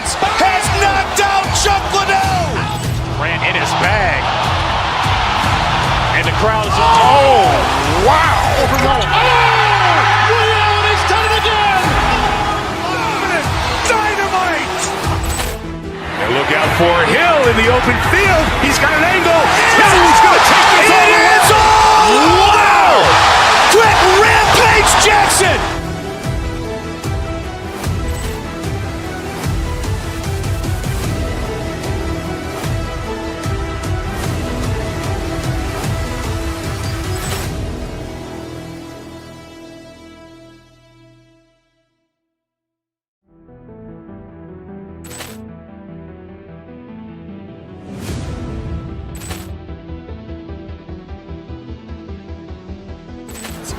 Vince has knocked out Chuck Liddell. Grant in his bag. And the crowd is, oh, wow. Overruled. Oh, Ray Allen has done it again. Dynamite. And look out for Hill in the open field. He's got an angle. Hill's going to take this all the way. Wow. Quick Rampage Jackson.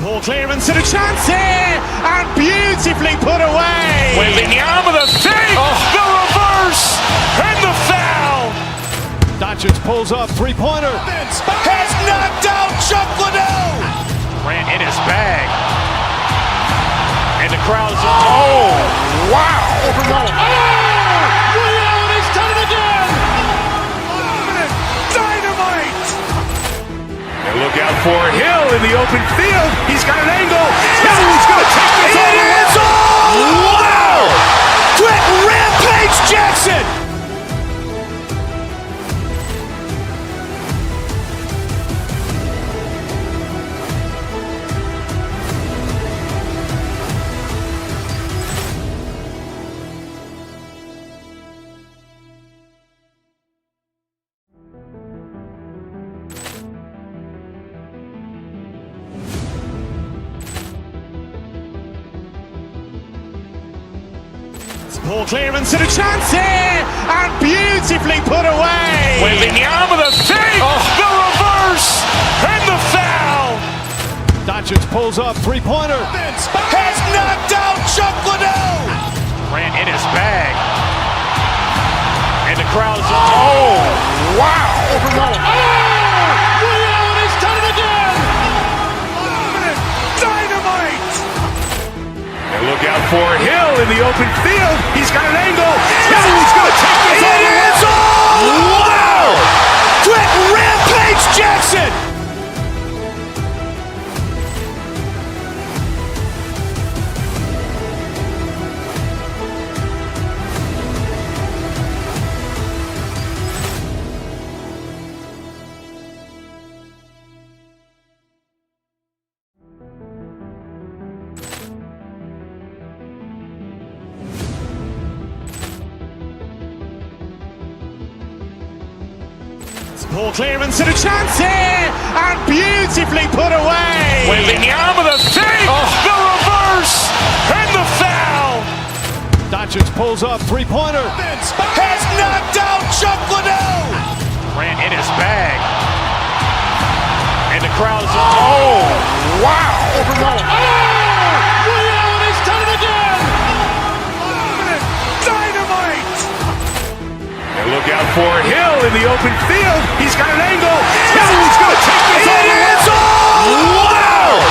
Ball clearance and a chance here, and beautifully put away. Waving the arm of the fake, the reverse, and the foul. Doncic pulls up, three-pointer. Vince has knocked out Chuck Liddell. Grant in his bag. And the crowd is, oh, wow. Overruled. Oh, Ray Allen has done it again. Dynamite. And look out for Hill in the open field. He's got an angle. Hill's going to take this all the way. Wow. Quick Rampage Jackson. Ball clearance and a chance here, and beautifully put away. Waving the arm of the fake, the reverse, and the foul. Doncic pulls up, three-pointer. Vince has knocked out Chuck Liddell. Grant in his bag. And the crowd is, oh, wow. Overruled. Oh, Ray Allen has done it again. Dynamite. And look out for Hill in the open field. He's got an angle. Hill's going to take this all the way. Wow. Quick Rampage Jackson. Ball clearance and a chance here, and beautifully put away. Waving the arm of the fake, the reverse, and the foul. Doncic pulls up, three-pointer. Vince has knocked out Chuck Liddell. Grant in his bag. And the crowd is, oh, wow. Overruled. Oh, Ray Allen has done it again. Dynamite. And look out for Hill in the open field. He's got an angle. Hill's going to take this all the way. Wow.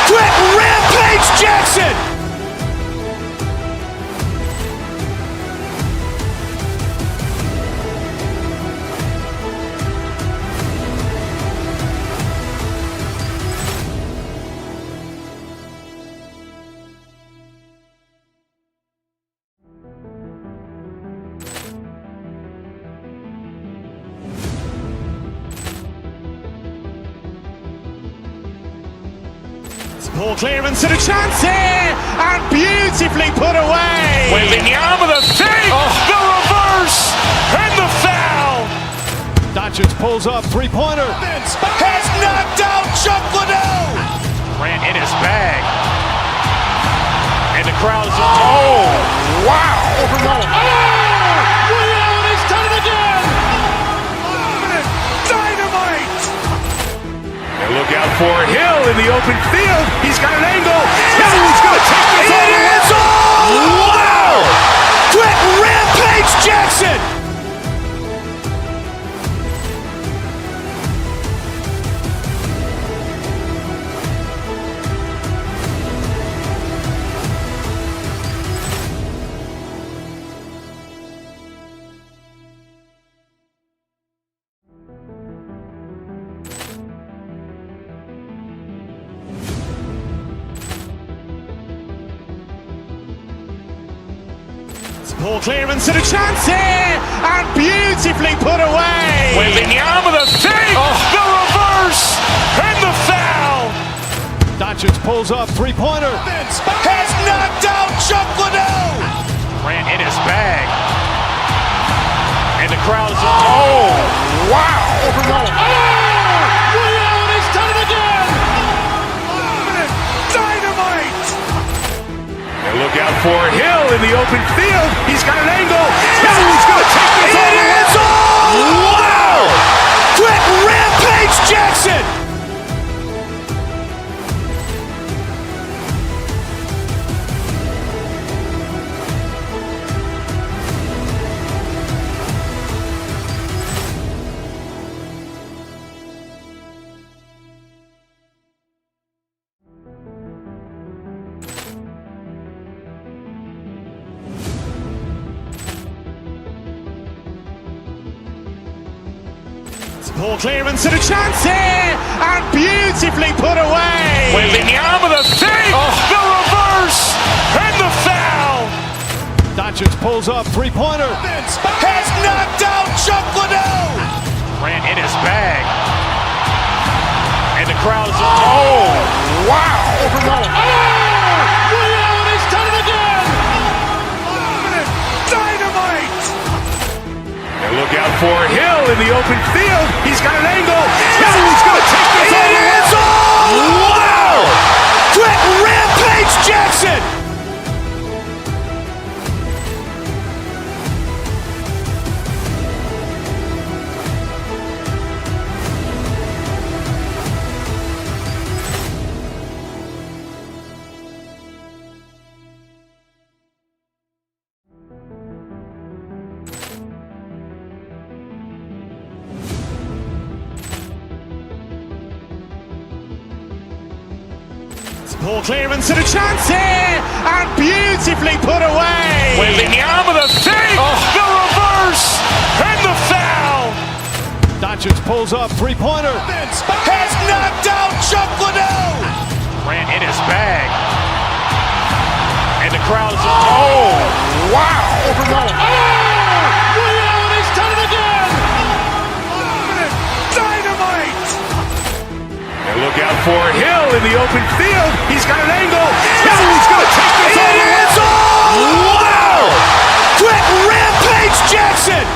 Quick Rampage Jackson. Ball clearance and a chance here, and beautifully put away. Waving the arm of the fake, the reverse, and the foul. Doncic pulls up, three-pointer. Vince has knocked out Chuck Liddell. Grant in his bag. And the crowd is, oh, wow. Overruled. Oh, Ray Allen has done it again. Dynamite. And look out for Hill in the open field. He's got an angle. Hill's going to take this all the way. Wow. Quick Rampage Jackson. Ball clearance and a chance here, and beautifully put away. Wembanyama with a save, the reverse, and the foul. Doncic pulls up, three-pointer. Has knocked out Chuck Liddell. Grant in his bag. And the crowd is, oh, wow. Liddell, he's done it again. Dynamite. And look out for Hill in the open field. He's got an angle. Hill's going to take this all the way. Wow! Quick Rampage Jackson. Ball clearance and a chance here, and beautifully put away. Wembanyama with a save, the reverse, and the foul. Doncic pulls up, three-pointer. Has knocked out Chuck Liddell. Grant in his bag. And the crowd is, oh, wow. Liddell, he's done it again. Dynamite. And look out for Hill in the open field. He's got an angle. Hill's going to take this all the way. Wow! Quick Rampage Jackson. Ball clearance and a chance here, and beautifully put away. Wembanyama with a save, the reverse, and the foul. Doncic pulls up, three-pointer. Has knocked out Chuck Liddell. Grant in his bag. And the crowd is, oh, wow. Liddell, he's done it again. Dynamite. And look out for Hill in the open field. He's got an angle. Hill's going to take this all the way. Wow! Quick Rampage Jackson.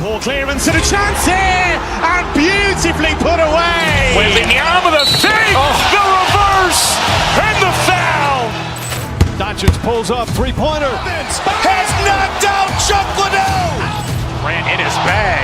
Ball clearance and a chance here, and beautifully put away. Wembanyama with a save, the reverse, and the foul. Doncic pulls up, three-pointer. Has knocked out Chuck Liddell. Grant in his bag.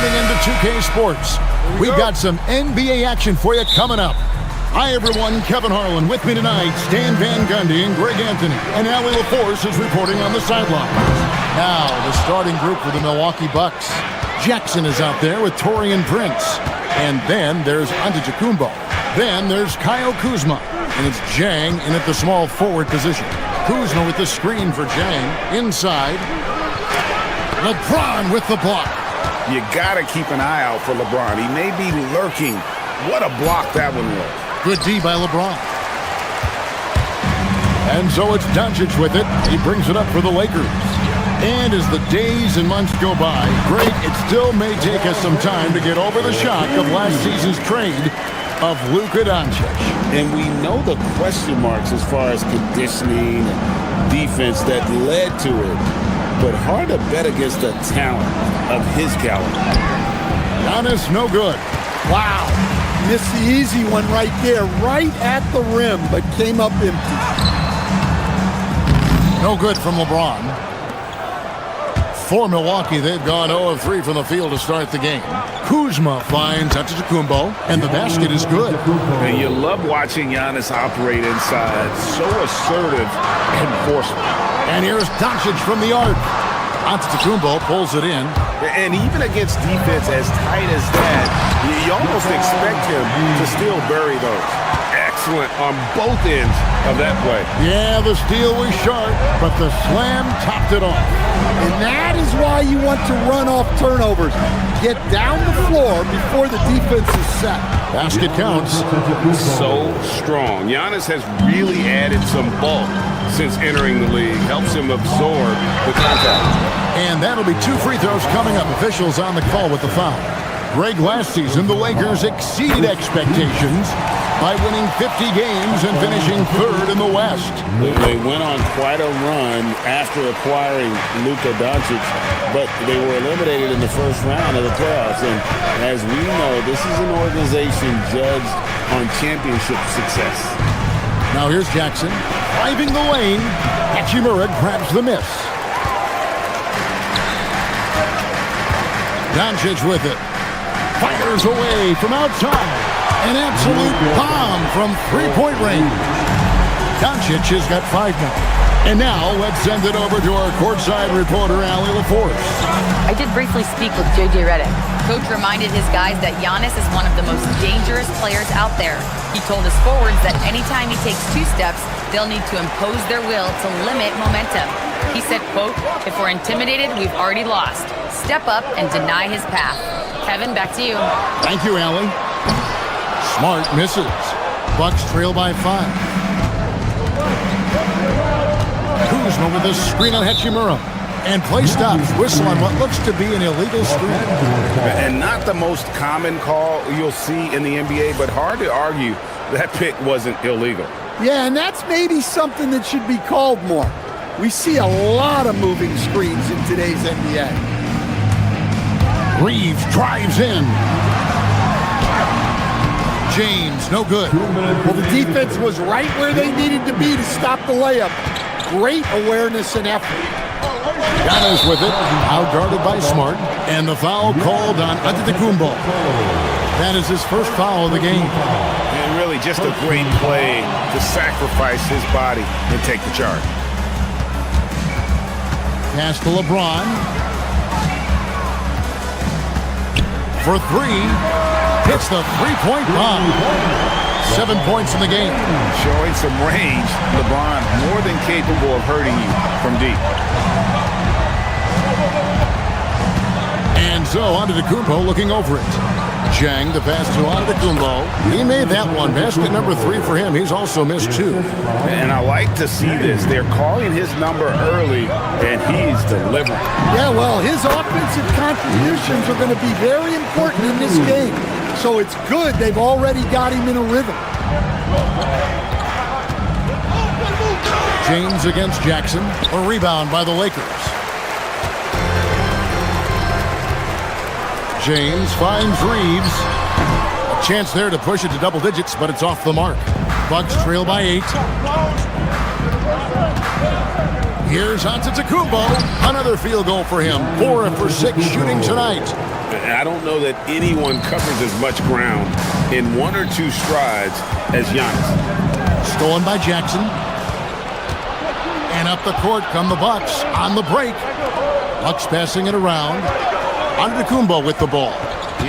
Into 2K Sports. We've got some NBA action for you coming up. Hi, everyone. Kevin Harlan with me tonight. Stan Van Gundy and Greg Anthony. And Allie LaForce is reporting on the sidelines. Now, the starting group for the Milwaukee Bucks. Jackson is out there with Taurean Prince. And then there's Antetokounmpo. Then there's Kyle Kuzma. And it's Jang in at the small forward position. Kuzma with the screen for Jang. Inside. LeBron with the block. You gotta keep an eye out for LeBron. He may be lurking. What a block that one was. Good D by LeBron. And so it's Doncic with it. He brings it up for the Lakers. And as the days and months go by, Greg, it still may take us some time to get over the shock of last season's trade of Luka Doncic. And we know the question marks as far as conditioning and defense that led to it. But hard to bet against the talent of his caliber. Giannis, no good. Wow. Missed the easy one right there, right at the rim, but came up empty. No good from LeBron. For Milwaukee, they've gone 0 of 3 from the field to start the game. Kuzma finds Antetokounmpo, and the basket is good. And you love watching Giannis operate inside. So assertive and forceful. And here's Doncic from the arc. Antetokounmpo pulls it in. And even against defense as tight as that, you almost expect him to still bury those. Excellent on both ends of that play. Yeah, the steal was sharp, but the slam topped it off. And that is why you want to run off turnovers. Get down the floor before the defense is set. Basket counts. So strong. Giannis has really added some bulk since entering the league. Helps him absorb the contact. And that'll be 2 free throws coming up. Officials on the call with the foul. Greg, last season, the Lakers exceeded expectations by winning 50 games and finishing 3rd in the West. They went on quite a run after acquiring Luka Doncic, but they were eliminated in the first round of the playoffs. And as we know, this is an organization judged on championship success. Now here's Jackson driving the lane. Hachimura grabs the miss. Doncic with it. Fires away from outside. An absolute bomb from three-point range. Doncic has got 5 now. And now let's send it over to our courtside reporter, Allie LaForce. I did briefly speak with J.J. Redick. Coach reminded his guys that Giannis is one of the most dangerous players out there. He told his forwards that anytime he takes 2 steps, they'll need to impose their will to limit momentum. He said, quote, "If we're intimidated, we've already lost. Step up and deny his path." Kevin, back to you. Thank you, Allie. Smart misses. Bucks trail by 5. Kuzma with a screen on Hachimura. And play stops. Whistle on what looks to be an illegal screen. And not the most common call you'll see in the NBA, but hard to argue that pick wasn't illegal. Yeah, and that's maybe something that should be called more. We see a lot of moving screens in today's NBA. Reeves drives in. James, no good. Well, the defense was right where they needed to be to stop the layup. Great awareness and effort. Giannis with it, out-guarded by Smart, and the foul called on Antetokounmpo. That is his first foul of the game. And really just a great play to sacrifice his body and take the charge. Pass to LeBron. For 3. Hits the three-point bomb. 7 points in the game. Showing some range, LeBron more than capable of hurting you from deep. And so Antetokounmpo looking over it. Jang, the pass to Antetokounmpo. He made that one. Basket number 3 for him. He's also missed 2. And I like to see this. They're calling his number early, and he's delivering. Yeah, well, his offensive contributions are going to be very important in this game. So it's good they've already got him in a rhythm. James against Jackson. A rebound by the Lakers. James finds Reeves. A chance there to push it to double digits, but it's off the mark. Bucks trail by 8. Here's Antetokounmpo. Another field goal for him. 4 for 6 shooting tonight. I don't know that anyone covers as much ground in 1 or 2 strides as Giannis. Stolen by Jackson. And up the court come the Bucks on the break. Bucks passing it around. Antetokounmpo with the ball.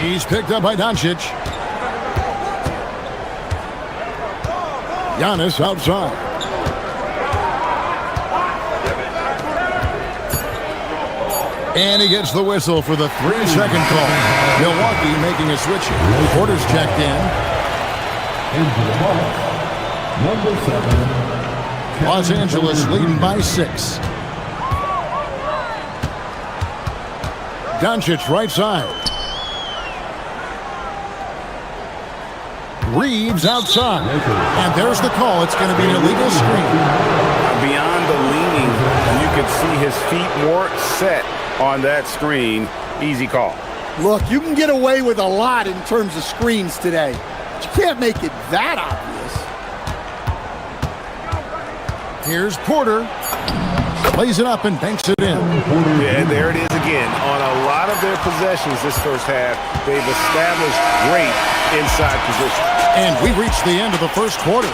He's picked up by Doncic. Giannis outside. And he gets the whistle for the 3-second call. Milwaukee making a switch. Porter's checked in. Into the ball, number 7. Los Angeles leading by 6. Doncic right side. Reeves outside. And there's the call. It's going to be an illegal screen. Beyond the leaning, you can see his feet more set on that screen. Easy call. Look, you can get away with a lot in terms of screens today. but you can't make it that obvious. Here's Porter. Plays it up and banks it in. Yeah, and there it is again. On a lot of their possessions this first half, they've established great inside position. And we reached the end of the first quarter.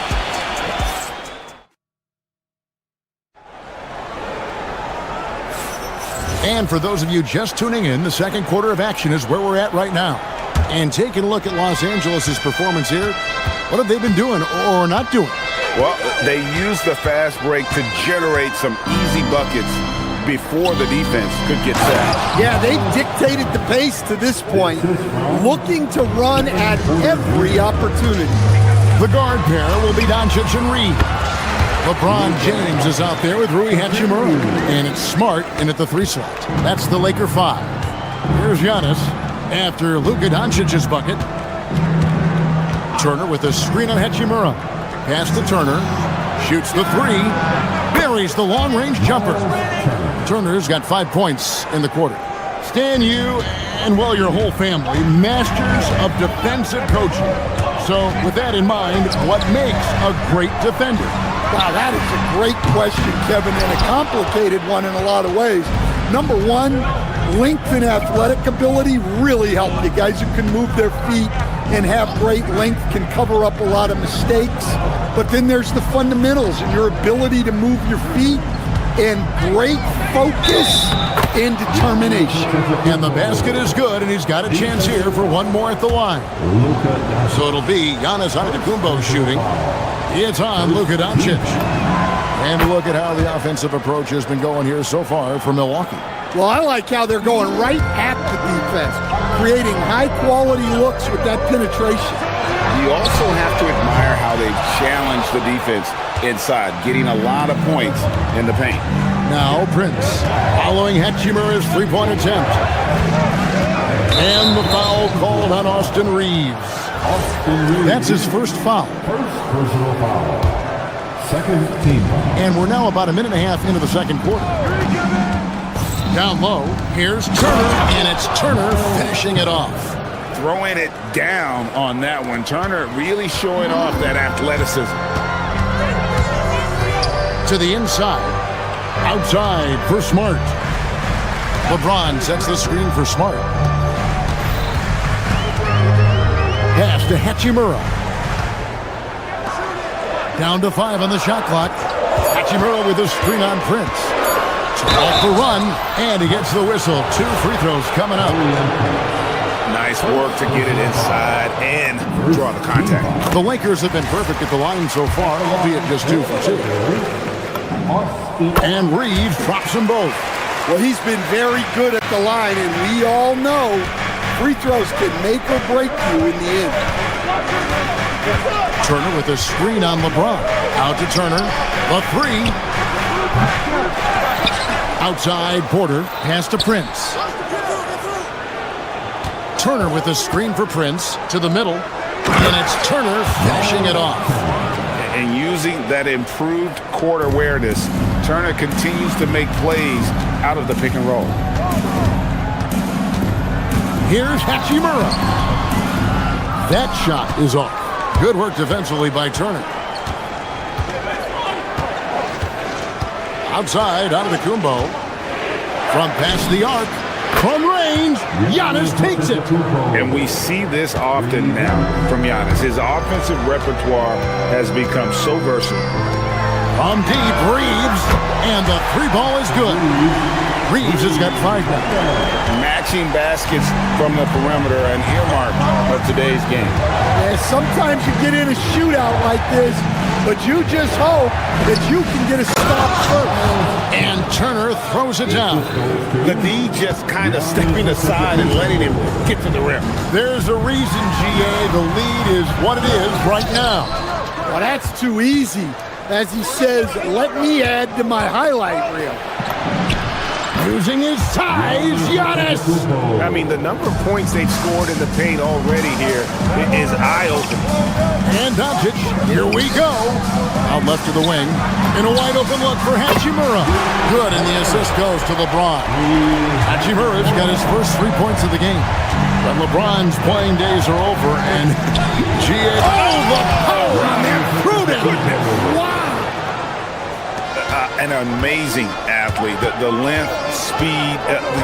And for those of you just tuning in, the second quarter of action is where we're at right now. And taking a look at Los Angeles' performance here, what have they been doing or not doing? Well, they used the fast break to generate some easy buckets before the defense could get set. Yeah, they've dictated the pace to this point, looking to run at every opportunity. The guard pair will be Doncic and Reed. LeBron James is out there with Rui Hachimura. And it's Smart in at the 3 slot. That's the Laker 5. Here's Giannis after Luka Doncic's bucket. Turner with a screen on Hachimura. Pass to Turner. Shoots the 3. Buries the long-range jumper. Turner's got 5 points in the quarter. Stan, you and, well, your whole family, masters of defensive coaching. So with that in mind, what makes a great defender? Wow, that is a great question, Kevin, and a complicated one in a lot of ways. Number one, length and athletic ability really help you. Guys who can move their feet and have great length can cover up a lot of mistakes. But then there's the fundamentals and your ability to move your feet and great focus and determination. And the basket is good, and he's got a chance here for one more at the line. So it'll be Giannis Antetokounmpo shooting. It's on Luka Doncic. And look at how the offensive approach has been going here so far for Milwaukee. Well, I like how they're going right at the defense, creating high-quality looks with that penetration. You also have to admire how they've challenged the defense inside, getting a lot of points in the paint. Now Prince, following Hachimura's three-point attempt. And the foul called on Austin Reeves. That's his first foul. First personal foul. Second team foul. And we're now about a minute and a half into the second quarter. Down low, here's Turner, and it's Turner finishing it off. Throwing it down on that one. Turner really showing off that athleticism. To the inside. Outside for Smart. LeBron sets the screen for Smart. Pass to Hachimura. Down to 5 on the shot clock. Hachimura with a screen on Prince. Off the run, and he gets the whistle. 2 free throws coming up. Nice work to get it inside and draw the contact. The Lakers have been perfect at the line so far, albeit just 2 for 2. And Reeves drops them both. Well, he's been very good at the line, and we all know free throws can make or break you in the end. Turner with a screen on LeBron. Out to Turner. The 3. Outside Porter. Pass to Prince. Turner with a screen for Prince to the middle. And it's Turner finishing it off. And using that improved court awareness, Turner continues to make plays out of the pick and roll. Here's Hachimura. That shot is off. Good work defensively by Turner. Outside, Antetokounmpo. From past the arc. From range, Giannis takes it. And we see this often now from Giannis. His offensive repertoire has become so versatile. From deep, Reeves. And the 3-ball is good. Reeves has got 5 now. Matching baskets from the perimeter, an earmark of today's game. Yeah, sometimes you get in a shootout like this, but you just hope that you can get a stop first. And Turner throws it down. The D just kind of stepping aside and letting him get to the rim. There's a reason, GA, the lead is what it is right now. Well, that's too easy. As he says, let me add to my highlight reel. Using his size, Giannis. I mean, the number of points they've scored in the paint already here is eye-opening. And Doncic, here we go. Out left to the wing. In a wide open look for Hachimura. Good, and the assist goes to LeBron. Hachimura's got his first 3 points of the game. But LeBron's playing days are over, and GA. Oh, the power on that prudent. Wow. An amazing athlete. The length, speed,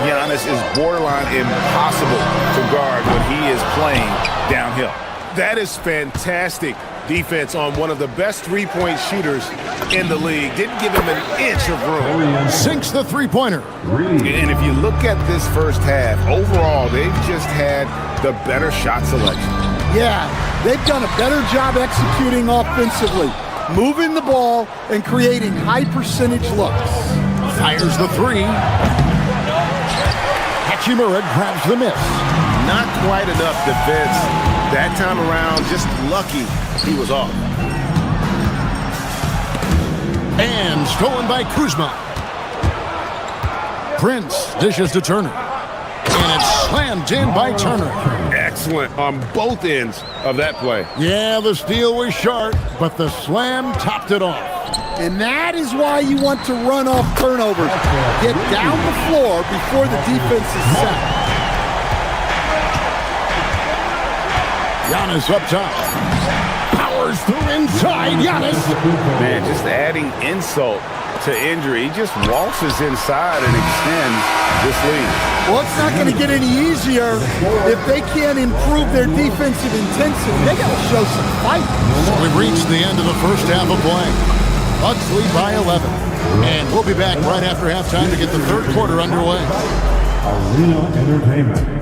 Giannis is borderline impossible to guard when he is playing downhill. That is fantastic defense on one of the best three-point shooters in the league. Didn't give him an inch of room. Sinks the three-pointer. And if you look at this first half, overall, they've just had the better shot selection. Yeah, they've done a better job executing offensively, moving the ball and creating high-percentage looks. Fires the three. Hachimura grabs the miss. Not quite enough defense that time around. Just lucky he was off. And stolen by Kuzma. Prince dishes to Turner. And it's slammed in by Turner. Excellent on both ends of that play. Yeah, the steal was sharp, but the slam topped it off. And that is why you want to run off turnovers. Get down the floor before the defense is set. Giannis up top. Powers through inside. Giannis. Man, just adding insult to injury. He just waltzes inside and extends this lead. Well, it's not going to get any easier if they can't improve their defensive intensity. They got to show some fight. So we've reached the end of the first half of play. Bucks lead by 11. And we'll be back right after halftime to get the third quarter underway. Arena Entertainment.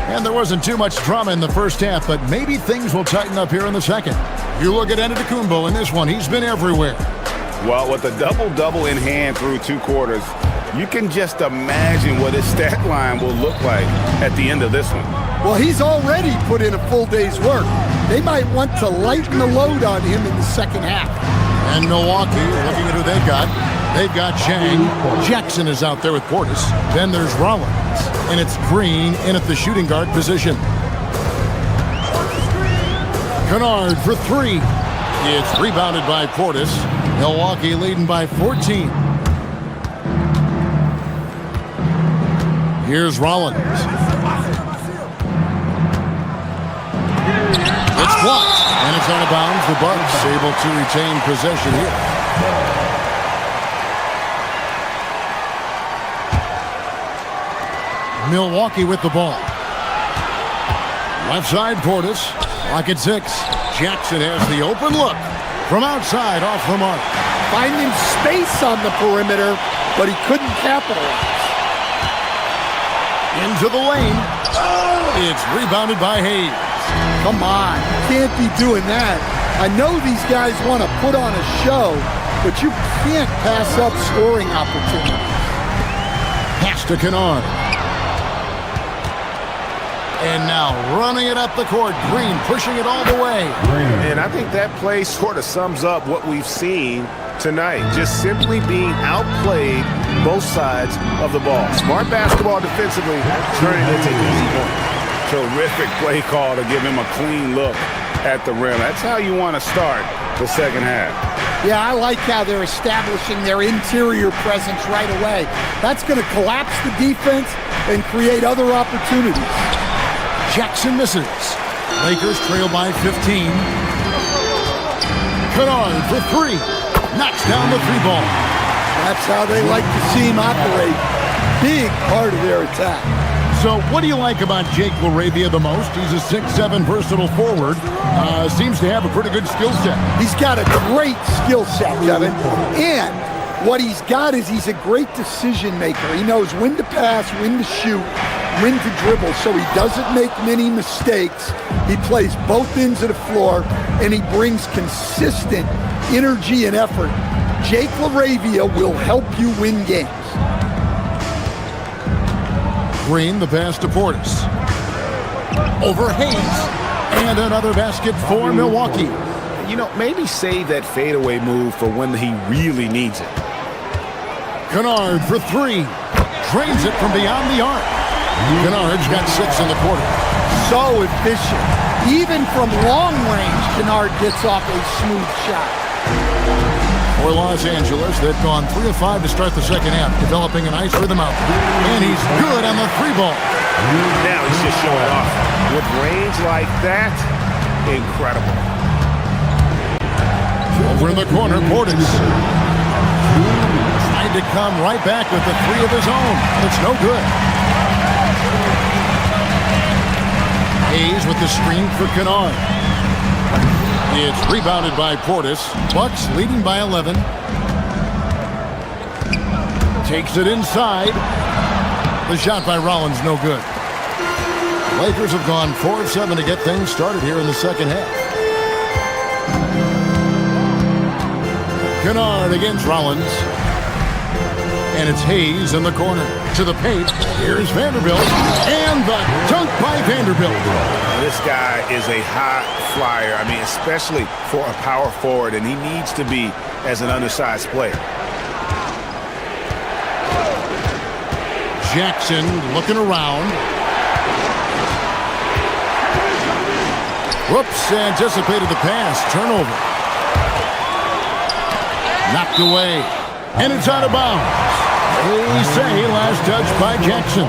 And there wasn't too much drama in the first half, but maybe things will tighten up here in the second. You look at Antetokounmpo in this one, he's been everywhere. Well, with a double-double in hand through 2 quarters, you can just imagine what his stat line will look like at the end of this one. Well, he's already put in a full day's work. They might want to lighten the load on him in the second half. And Milwaukee, looking at who they've got. They've got Chang. Jackson is out there with Portis. Then there's Rollins. And it's Green in at the shooting guard position. Kennard for 3. It's rebounded by Portis. Milwaukee leading by 14. Here's Rollins. It's blocked, and it's out of bounds. The Bucks able to retain possession here. Milwaukee with the ball. Left side, Portis. Lock at 6. Jackson has the open look. From outside, off the mark. Finding space on the perimeter, but he couldn't capitalize. Into the lane. It's rebounded by Hayes. Come on, can't be doing that. I know these guys want to put on a show, but you can't pass up scoring opportunities. Pass to Kennard. And now running it up the court. Green pushing it all the way. And I think that play sort of sums up what we've seen tonight. Just simply being outplayed both sides of the ball. Smart basketball defensively, turning into easy points. Terrific play call to give him a clean look at the rim. That's how you want to start the second half. Yeah, I like how they're establishing their interior presence right away. That's going to collapse the defense and create other opportunities. Jackson misses. Lakers trail by 15. Kennard for 3. Knocks down the 3-ball. That's how they like to see him operate. Big part of their attack. So what do you like about Jake LaRavia the most? He's a 6'7" versatile forward. Seems to have a pretty good skill set. He's got a great skill set, Kevin. And what he's got is he's a great decision maker. He knows when to pass, when to shoot, when to dribble, so he doesn't make many mistakes. He plays both ends of the floor, and he brings consistent energy and effort. Jake LaRavia will help you win games. Green, the pass to Portis. Over Hayes. And another basket for Milwaukee. You know, maybe save that fadeaway move for when he really needs it. Kennard for three. Drains it from beyond the arc. Kennard's got 6 in the quarter. So efficient. Even from long range, Kennard gets off a smooth shot. For Los Angeles, they've gone 3 of 5 to start the second half, developing a nice rhythm out there. And he's good on the 3-ball. Now he's just showing off. With range like that, incredible. Over in the corner, Portis. Tried to come right back with the 3 of his own. It's no good. Hayes with the screen for Kennard. It's rebounded by Portis. Bucks leading by 11. Takes it inside. The shot by Rollins, no good. Lakers have gone 4 of 7 to get things started here in the second half. Kennard against Rollins. And it's Hayes in the corner. To the paint. Here's Vanderbilt. And the dunk by Vanderbilt. This guy is a high flyer. I mean, especially for a power forward, and he needs to be as an undersized player. Jackson looking around. Whoops, anticipated the pass. Turnover. Knocked away. And it's out of bounds. They say last touch by Jackson.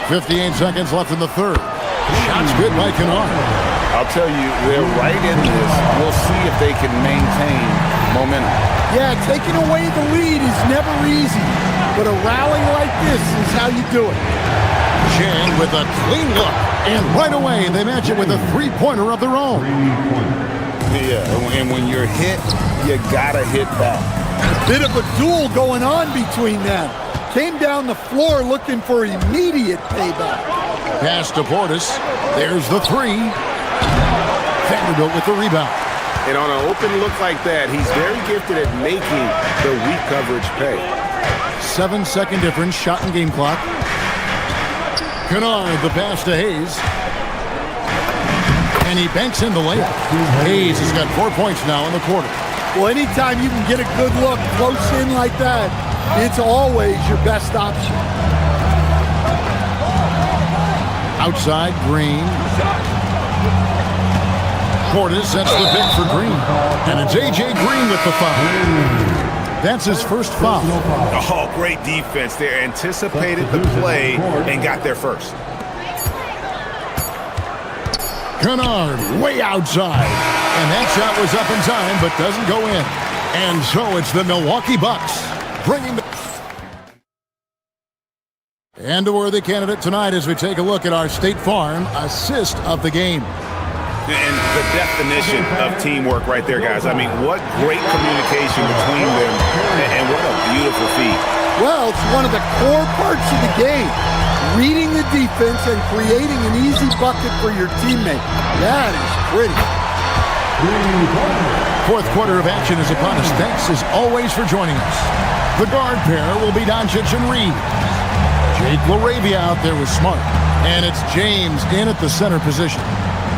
.58 seconds left in the third. Shot's good by Kennard. I'll tell you, they're right in this. We'll see if they can maintain momentum. Yeah, taking away the lead is never easy, but a rally like this is how you do it. Chan with a clean look, and right away they match it with a 3-pointer of their own. Yeah, and when you're hit, you gotta hit back. A bit of a duel going on between them. Came down the floor looking for immediate payback. Pass to Portis. There's the 3. Vanderbilt with the rebound. And on an open look like that, he's very gifted at making the weak coverage pay. 7-second difference, shot and game clock. Kennard, the pass to Hayes. And he banks in the layup. Hayes has got 4 points now in the quarter. Well, anytime you can get a good look close in like that, it's always your best option. Outside, Green. Portis sets the pick for Green. And it's A.J. Green with the foul. That's his first foul. Oh, great defense there. Anticipated the play and got there first. Kennard way outside. And that shot was up in time, but doesn't go in. And so it's the Milwaukee Bucks bringing the... And a worthy candidate tonight as we take a look at our State Farm assist of the game. And the definition of teamwork right there, guys. I mean, what great communication between them, and what a beautiful feat. Well, it's one of the core parts of the game. Reading the defense and creating an easy bucket for your teammate. That is pretty. Fourth quarter of action is upon us. Thanks as always for joining us. The guard pair will be Doncic and Reed. Jake LaRavia out there with Smart. And it's James in at the center position.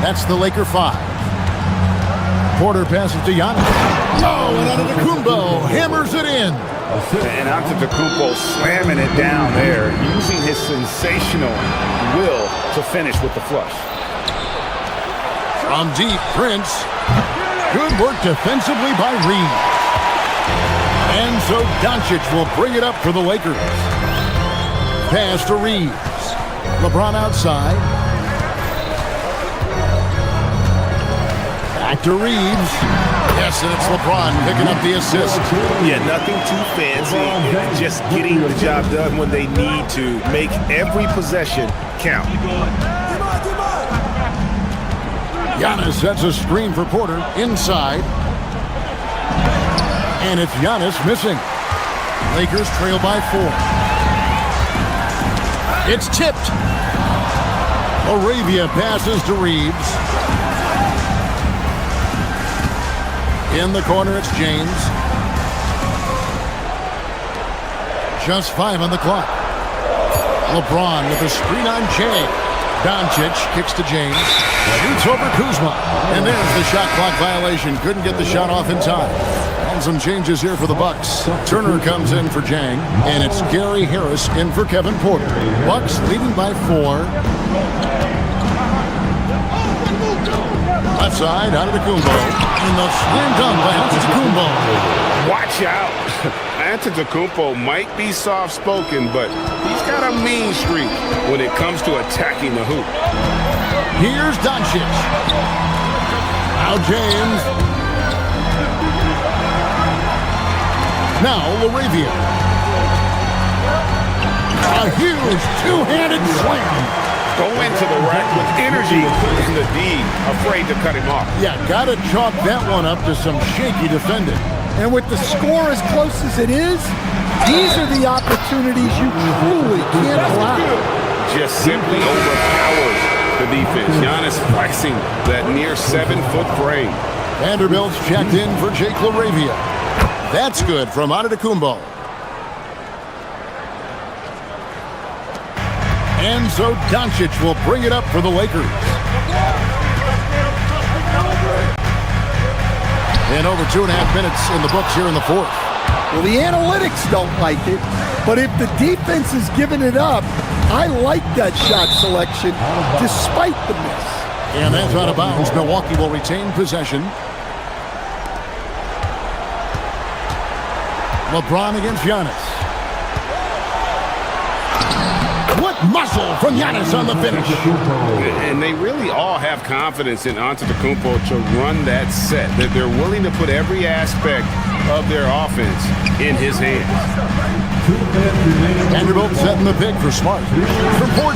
That's the Laker 5. Porter passes to Giannis. Oh, and Antetokounmpo hammers it in. And Antetokounmpo slamming it down there, using his sensational will to finish with the flush. From deep, Prince. Good work defensively by Reed. And so Doncic will bring it up for the Lakers. Pass to Reeves. LeBron outside. Back to Reeves. Yes, and it's LeBron picking up the assist. Yeah, nothing too fancy. Just getting the job done when they need to. Make every possession count. Giannis sets a screen for Porter inside. And it's Giannis missing. Lakers trail by 4. It's tipped. Arabia passes to Reeves. In the corner, it's James. Just 5 on the clock. LeBron with a screen on Jay. Doncic kicks to James. Shoots over Kuzma. And there's the shot clock violation. Couldn't get the shot off in time. And some changes here for the Bucks. Turner comes in for Jang. And it's Gary Harris in for Kevin Porter. Bucks leading by 4. Left side, Antetokounmpo. And the slam dunk by Antetokounmpo. Watch out. Antetokounmpo might be soft-spoken, but he's got a mean streak when it comes to attacking the hoop. Here's Doncic. Now James. Now LaRavia. A huge two-handed slam. Go into the rack with energy and the D, afraid to cut him off. Yeah, gotta chalk that one up to some shaky defending. And with the score as close as it is, these are the opportunities you truly can't allow. Just simply overpowers the defense. Giannis flexing that near 7-foot frame. Vanderbilt's checked in for Jake LaRavia. That's good from Antetokounmpo. And so Doncic will bring it up for the Lakers. And over 2.5 minutes in the books here in the fourth. Well, the analytics don't like it, but if the defense is giving it up, I like that shot selection despite the miss. And that's out of bounds. Milwaukee will retain possession. LeBron against Giannis. What muscle from Giannis on the finish. And they really all have confidence in Antetokounmpo to run that set. That they're willing to put every aspect of their offense in his hands. Vanderbilt setting the pick for Smart. From 14.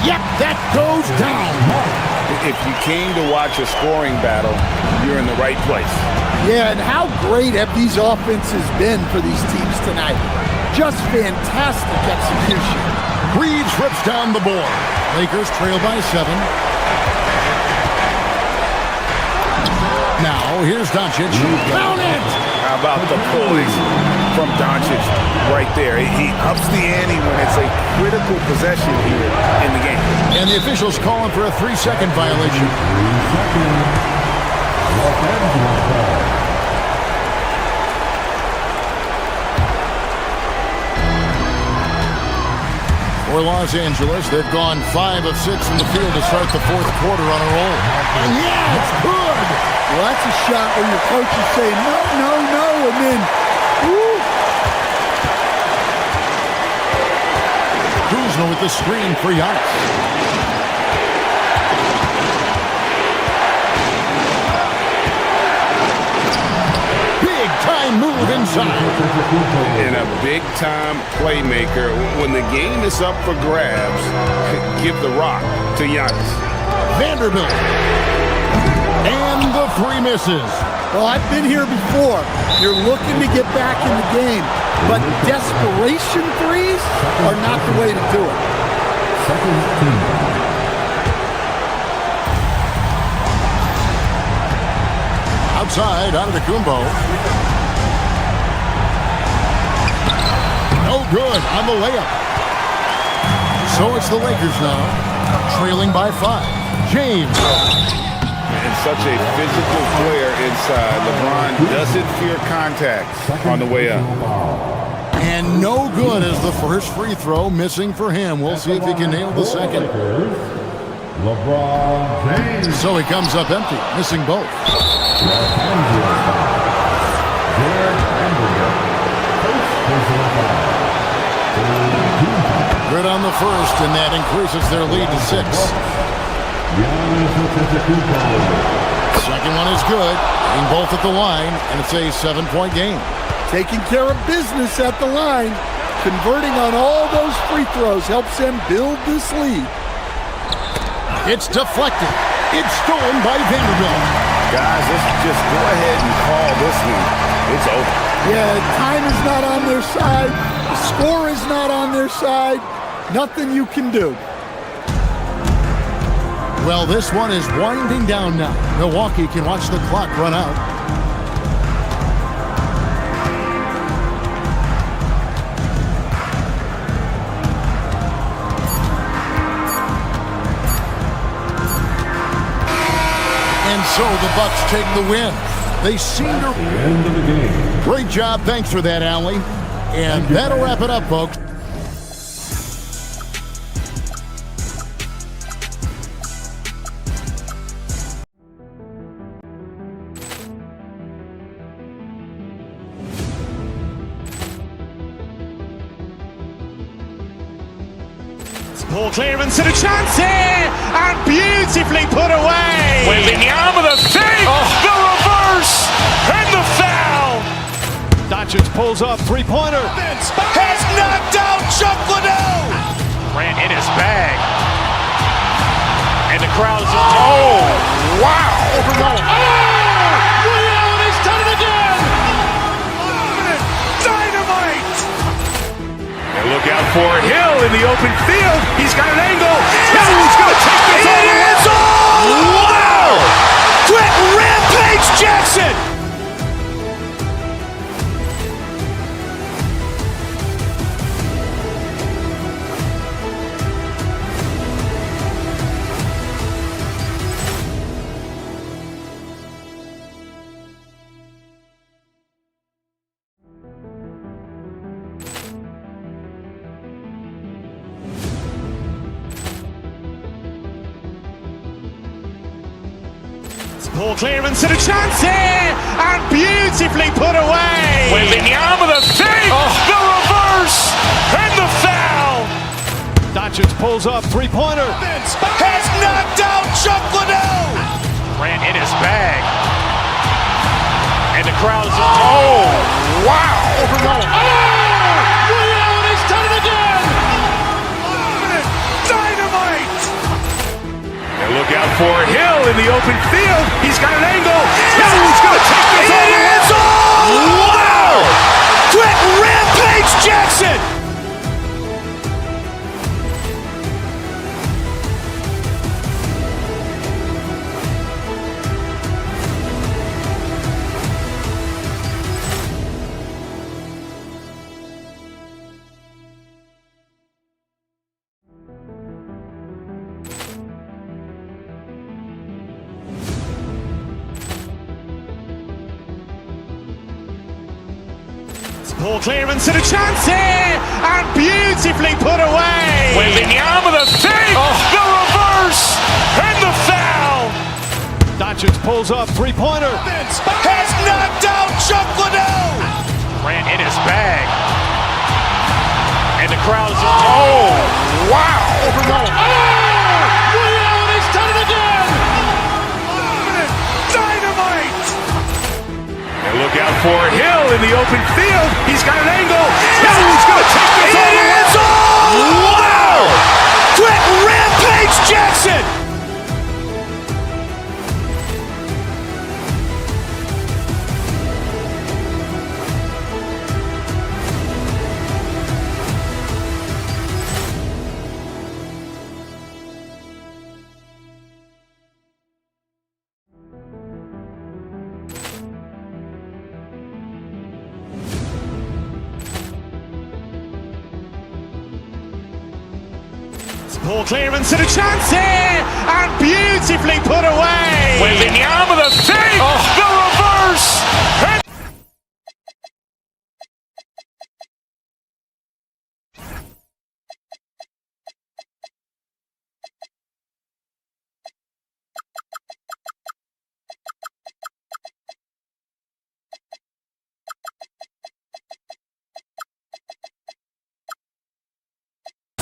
Yep, that goes down. If you came to watch a scoring battle, you're in the right place. Yeah, and how great have these offenses been for these teams tonight? Just fantastic execution. Reeves rips down the board. Lakers trail by 7. Now, here's Doncic. Count it! How about the poise from Doncic right there? He ups the ante when it's a critical possession here in the game. And the officials calling for a 3-second violation. For Los Angeles, they've gone 5 of 6 from the field to start the fourth quarter on a roll. And yeah, it's good! Well, that's a shot where your coach is saying, no, no, no, and then, woo! Kuzma with the screen for Giannis. Big-time move inside. And a big-time playmaker. When the game is up for grabs, give the rock to Giannis. Vanderbilt. And the 3 misses. Well, I've been here before. You're looking to get back in the game, but desperation threes are not the way to do it. Outside, Antetokounmpo. No good on the layup. So it's the Lakers now, trailing by 5. James. And such a physical player inside. LeBron doesn't fear contact on the way up. And no good as the first free throw missing for him. We'll see if he can nail the second. LeBron James. So he comes up empty, missing both. Good on the first, and that increases their lead to 6. Second one is good. Being both at the line, and it's a 7-point game. Taking care of business at the line, converting on all those free throws helps them build this lead. It's deflected. It's stolen by Vanderbilt. Guys, let's just go ahead and call this one. It's over. Yeah, time is not on their side. The score is not on their side. Nothing you can do. Well, this one is winding down now. Milwaukee can watch the clock run out. And so the Bucks take the win. They seem to... End of the game. Great job. Thanks for that, Allie. And that'll wrap it up, folks. Ball clearance and a chance here, and beautifully put away. Wembanyama the fake, the reverse, and the foul. Doncic pulls up, three-pointer. Vince has knocked out Chuck Liddell. Ran in his bag, and the crowd is oh wow! Reality's done it again. Dynamite! And look out for Hill in the open field. He's got an angle. Now he's going to take this all the way. Wow! Quick Rampage Jackson. Ball clearance and a chance here, and beautifully put away. Wembanyama the fake, the reverse, and the foul. Doncic pulls up, three-pointer. Vince has knocked out Chuck Liddell. Ran in his bag, and the crowd is oh wow! Reality's done it again. Dynamite! And look out for Hill in the open field. He's got an angle. Now he's going to take this all the way. Wow! Quick Rampage Jackson. Ball clearance and a chance here, and beautifully put away. Wembanyama the fake, the reverse, and the foul. Doncic pulls up, three-pointer. Vince has knocked out Chuck Liddell. Ran in his bag, and the crowd is oh wow! Reality's done it again. Dynamite! And look out for Hill in the open field. He's got an angle. Now he's going to take this all the way. Wow! Quick Rampage Jackson. Ball clearance and a chance here, and beautifully put away. Wembanyama the fake, the reverse, and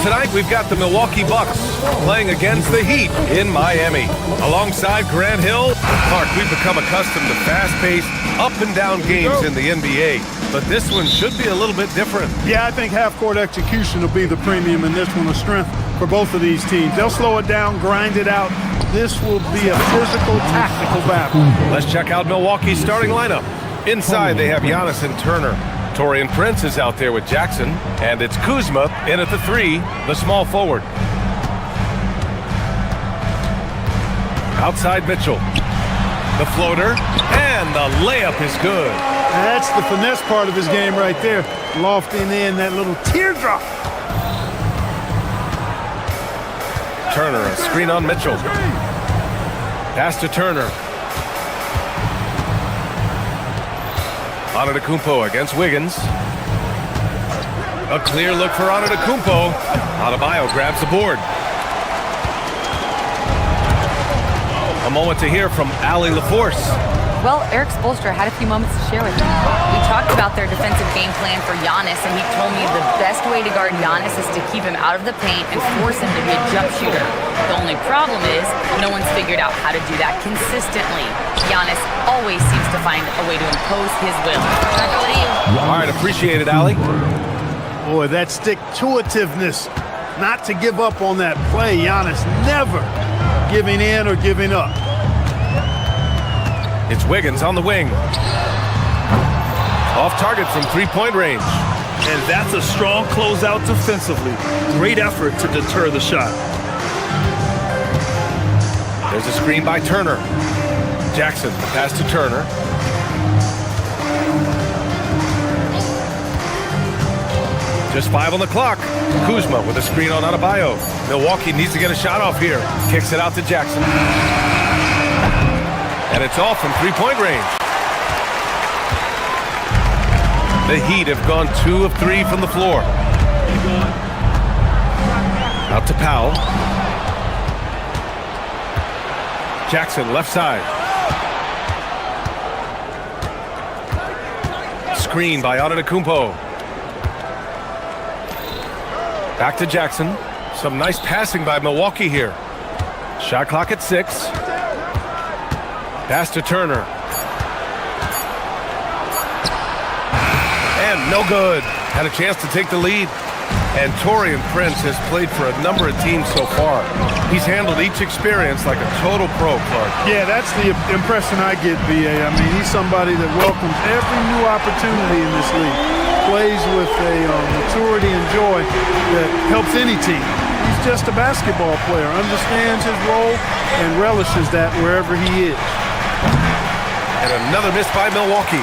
Tonight we've got the Milwaukee Bucks playing against the Heat in Miami. Alongside Grant Hill, Clark, we've become accustomed to fast-paced, up-and-down games in the NBA, but this one should be a little bit different. Yeah, I think half-court execution will be the premium in this one, a strength for both of these teams. They'll slow it down, grind it out. This will be a physical, tactical battle. Let's check out Milwaukee's starting lineup. Inside, they have Giannis and Turner. Taurean Prince is out there with Jackson, and it's Kuzma in at the 3, the small forward. Outside Mitchell. The floater, and the layup is good. That's the finesse part of his game right there. Lofting in that little teardrop. Turner, a screen on Mitchell. Pass to Turner. Antetokounmpo against Wiggins. A clear look for Antetokounmpo. Adebayo grabs the board. A moment to hear from Allie LaForce. Well, Eric Spoelstra had a few moments to share with me. We talked about their defensive game plan for Giannis, and he told me the best way to guard Giannis is to keep him out of the paint and force him to be a jump shooter. The only problem is no one's figured out how to do that consistently. Giannis always seems to find a way to impose his will. Back over to you. All right, appreciate it, Allie. Boy, that stick-to-itiveness, not to give up on that play. Giannis never giving in or giving up. It's Wiggins on the wing. Off target from three-point range. And that's a strong closeout defensively. Great effort to deter the shot. There's a screen by Turner. Jackson, the pass to Turner. Just 5 on the clock. Kuzma with a screen on Adebayo. Milwaukee needs to get a shot off here. Kicks it out to Jackson. And it's off from three-point range. The Heat have gone 2 of 3 from the floor. Out to Powell. Jackson, left side. Screen by Antetokounmpo. Back to Jackson. Some nice passing by Milwaukee here. Shot clock at 6. Pass to Turner. And no good. Had a chance to take the lead. And Taurean Prince has played for a number of teams so far. He's handled each experience like a total pro, Clark. Yeah, that's the impression I get, B.A. I mean, he's somebody that welcomes every new opportunity in this league. Plays with a maturity and joy that helps any team. He's just a basketball player, understands his role, and relishes that wherever he is. And another miss by Milwaukee.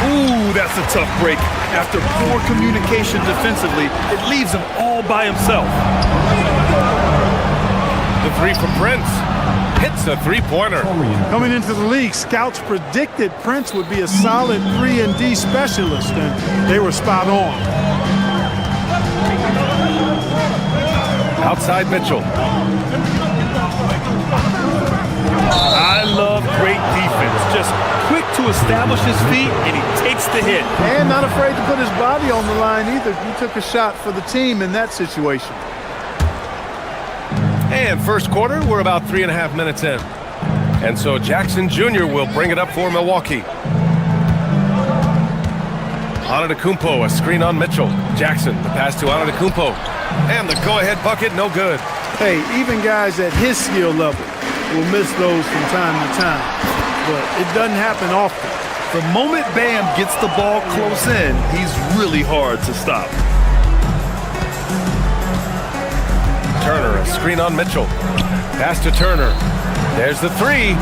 Ooh, that's a tough break. After poor communication defensively, it leaves him all by himself. The three from Prince. Hits a three-pointer. Coming into the league, scouts predicted Prince would be a solid 3-and-D specialist, and they were spot on. Outside Mitchell. I love great defense. Just quick to establish his feet, and he takes the hit. And not afraid to put his body on the line either. He took a shot for the team in that situation. And first quarter, we're about 3.5 minutes in. And so Jackson Jr. will bring it up for Milwaukee. Antetokounmpo, a screen on Mitchell. Jackson, the pass to Antetokounmpo. And the go-ahead bucket, no good. Hey, even guys at his skill level will miss those from time to time. But it doesn't happen often. The moment Bam gets the ball close in, he's really hard to stop. Turner, a screen on Mitchell. Pass to Turner. There's the three.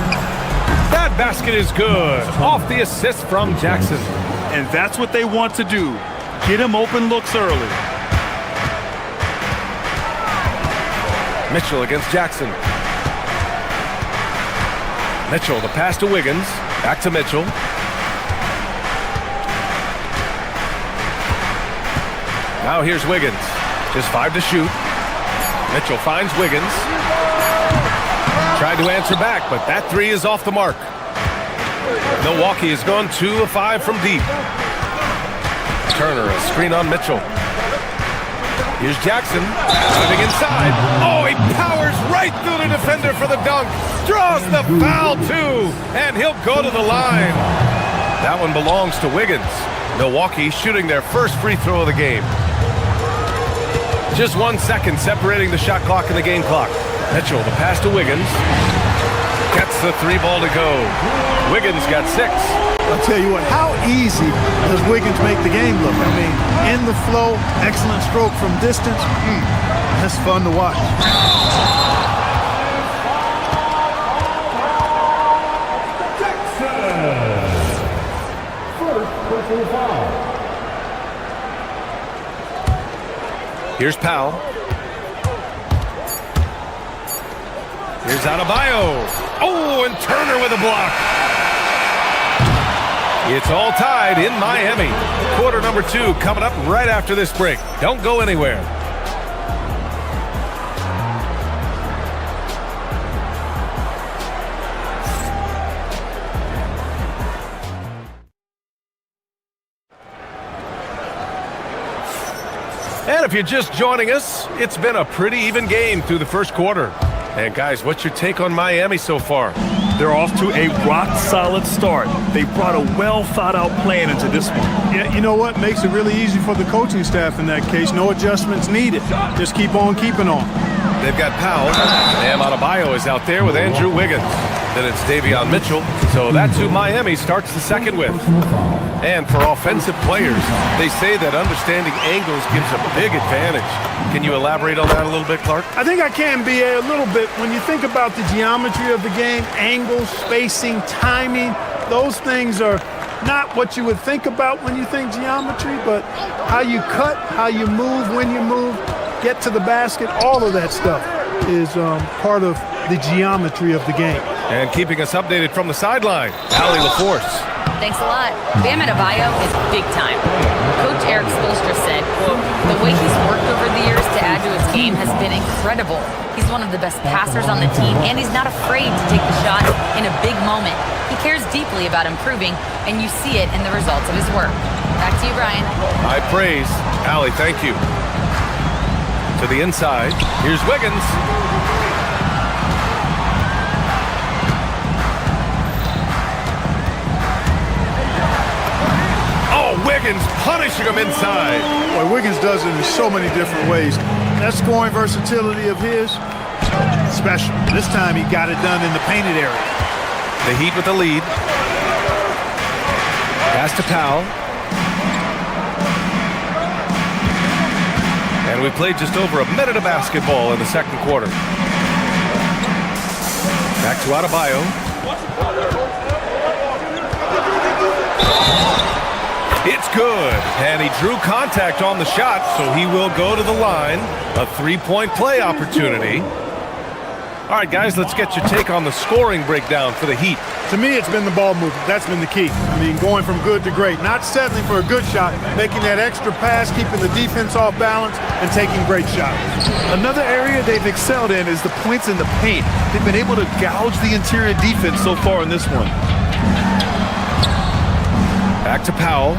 That basket is good. Off the assist from Jackson. And that's what they want to do. Get him open looks early. Mitchell against Jackson. Mitchell, the pass to Wiggins. Back to Mitchell. Now here's Wiggins. Just 5 to shoot. Mitchell finds Wiggins. Tried to answer back, but that three is off the mark. Milwaukee has gone 2 of 5 from deep. Turner, a screen on Mitchell. Here's Jackson, driving inside. Oh, he powers right through the defender for the dunk. Draws the foul, too, and he'll go to the line. That one belongs to Wiggins. Milwaukee shooting their first free throw of the game. Just 1 second separating the shot clock and the game clock. Mitchell, the pass to Wiggins. Gets the 3 ball to go. Wiggins got 6. I'll tell you what, how easy does Wiggins make the game look? I mean, in the flow, excellent stroke from distance. That's fun to watch. Here's Powell. Here's Adebayo. Oh, and Turner with a block. It's all tied in Miami. Quarter number 2 coming up right after this break. Don't go anywhere. And if you're just joining us, it's been a pretty even game through the first quarter. And guys, what's your take on Miami so far? They're off to a rock-solid start. They brought a well-thought-out plan into this one. Yeah, you know what? Makes it really easy for the coaching staff in that case. No adjustments needed. Just keep on keeping on. They've got Powell. Bam Adebayo is out there with Andrew Wiggins. Then it's Davion Mitchell. So that's who Miami starts the second with. And for offensive players, they say that understanding angles gives a big advantage. Can you elaborate on that a little bit, Clark? I think I can, B.A., a little bit. When you think about the geometry of the game, angles, spacing, timing, those things are not what you would think about when you think geometry, but how you cut, how you move, when you move, get to the basket, all of that stuff is part of the geometry of the game. And keeping us updated from the sideline, Allie LaForce. Thanks a lot. Bam Adebayo is big time. Coach Eric Spoelstra said, quote, "The way he's worked over the years to add to his game has been incredible. He's one of the best passers on the team, and he's not afraid to take the shot in a big moment. He cares deeply about improving, and you see it in the results of his work." Back to you, Brian. High praise. Allie, thank you. To the inside, here's Wiggins. Wiggins punishing him inside. Boy, Wiggins does it in so many different ways. That scoring versatility of his, special. This time he got it done in the painted area. The Heat with the lead. Pass to Powell. And we played just over a minute of basketball in the second quarter. Back to Adebayo. It's good, and he drew contact on the shot, so he will go to the line. A three-point play opportunity. All right, guys, let's get your take on the scoring breakdown for the Heat. To me, it's been the ball movement. That's been the key. I mean, going from good to great. Not settling for a good shot, making that extra pass, keeping the defense off balance, and taking great shots. Another area they've excelled in is the points in the paint. They've been able to gouge the interior defense so far in this one. Back to Powell.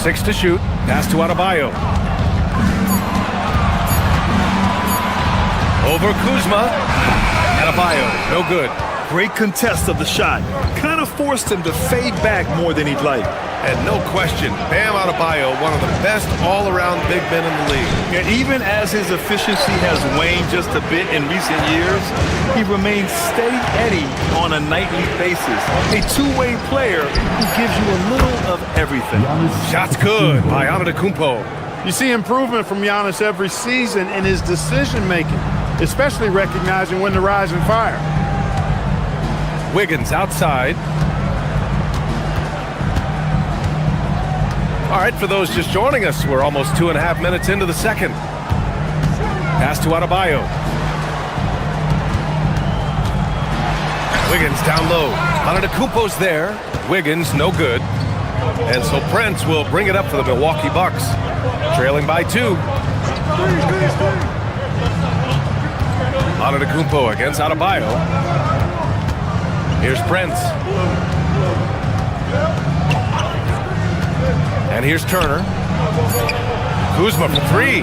Six to shoot. Pass to Adebayo. Over Kuzma. Adebayo, no good. Great contest of the shot. Kind of forced him to fade back more than he'd like. And no question, Bam Adebayo, one of the best all-around big men in the league. And even as his efficiency has waned just a bit in recent years, he remains steady Eddie on a nightly basis. A two-way player who gives you a little of everything. Shots good by Antetokounmpo. You see improvement from Giannis every season in his decision-making, especially recognizing when to rise and fire. Wiggins outside. All right, for those just joining us, we're almost 2.5 minutes into the second. Pass to Adebayo. Wiggins down low. Antetokounmpo's there. Wiggins, no good. And so Prince will bring it up for the Milwaukee Bucks. Trailing by 2. Antetokounmpo against Adebayo. Here's Prince. And here's Turner. Kuzma for 3.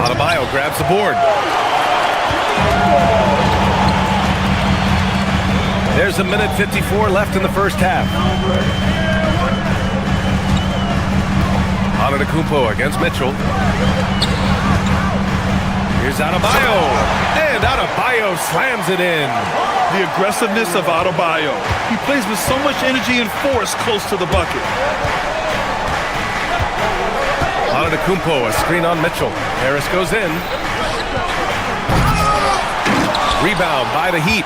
Adebayo grabs the board. There's a minute 54 left in the first half. Antetokounmpo against Mitchell. Here's Adebayo. And Adebayo slams it in. The aggressiveness of Adebayo. He plays with so much energy and force close to the bucket. Antetokounmpo, a screen on Mitchell. Harris goes in. Rebound by the Heat.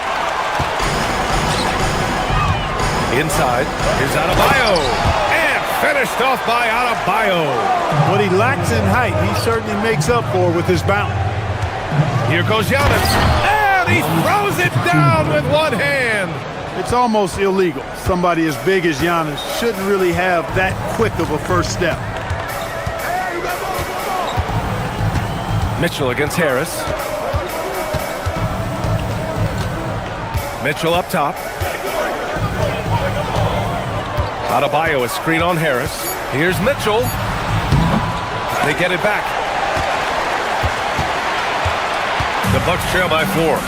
Inside, here's Adebayo. And finished off by Adebayo. What he lacks in height, he certainly makes up for with his bounce. Here goes Giannis, and he throws it down with one hand. It's almost illegal. Somebody as big as Giannis shouldn't really have that quick of a first step. Mitchell against Harris. Mitchell up top. Adebayo, a screen on Harris. Here's Mitchell. They get it back. The Bucks trail by 4.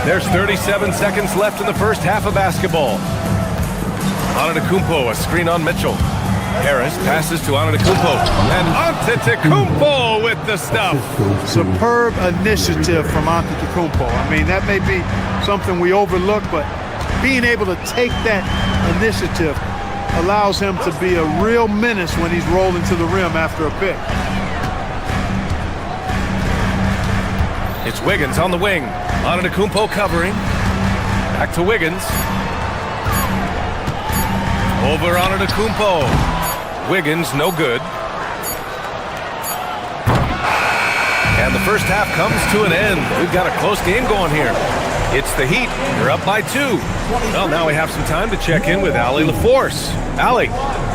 There's 37 seconds left in the first half of basketball. Antetokounmpo, a screen on Mitchell. Harris passes to Antetokounmpo. And Antetokounmpo with the stuff. Superb initiative from Antetokounmpo. I mean, that may be something we overlook, but being able to take that initiative allows him to be a real menace when he's rolling to the rim after a pick. It's Wiggins on the wing. Antetokounmpo covering. Back to Wiggins. Over Antetokounmpo. Wiggins, no good. And the first half comes to an end. We've got a close game going here. It's the Heat. They're up by 2. Well, now we have some time to check in with Allie LaForce. Allie.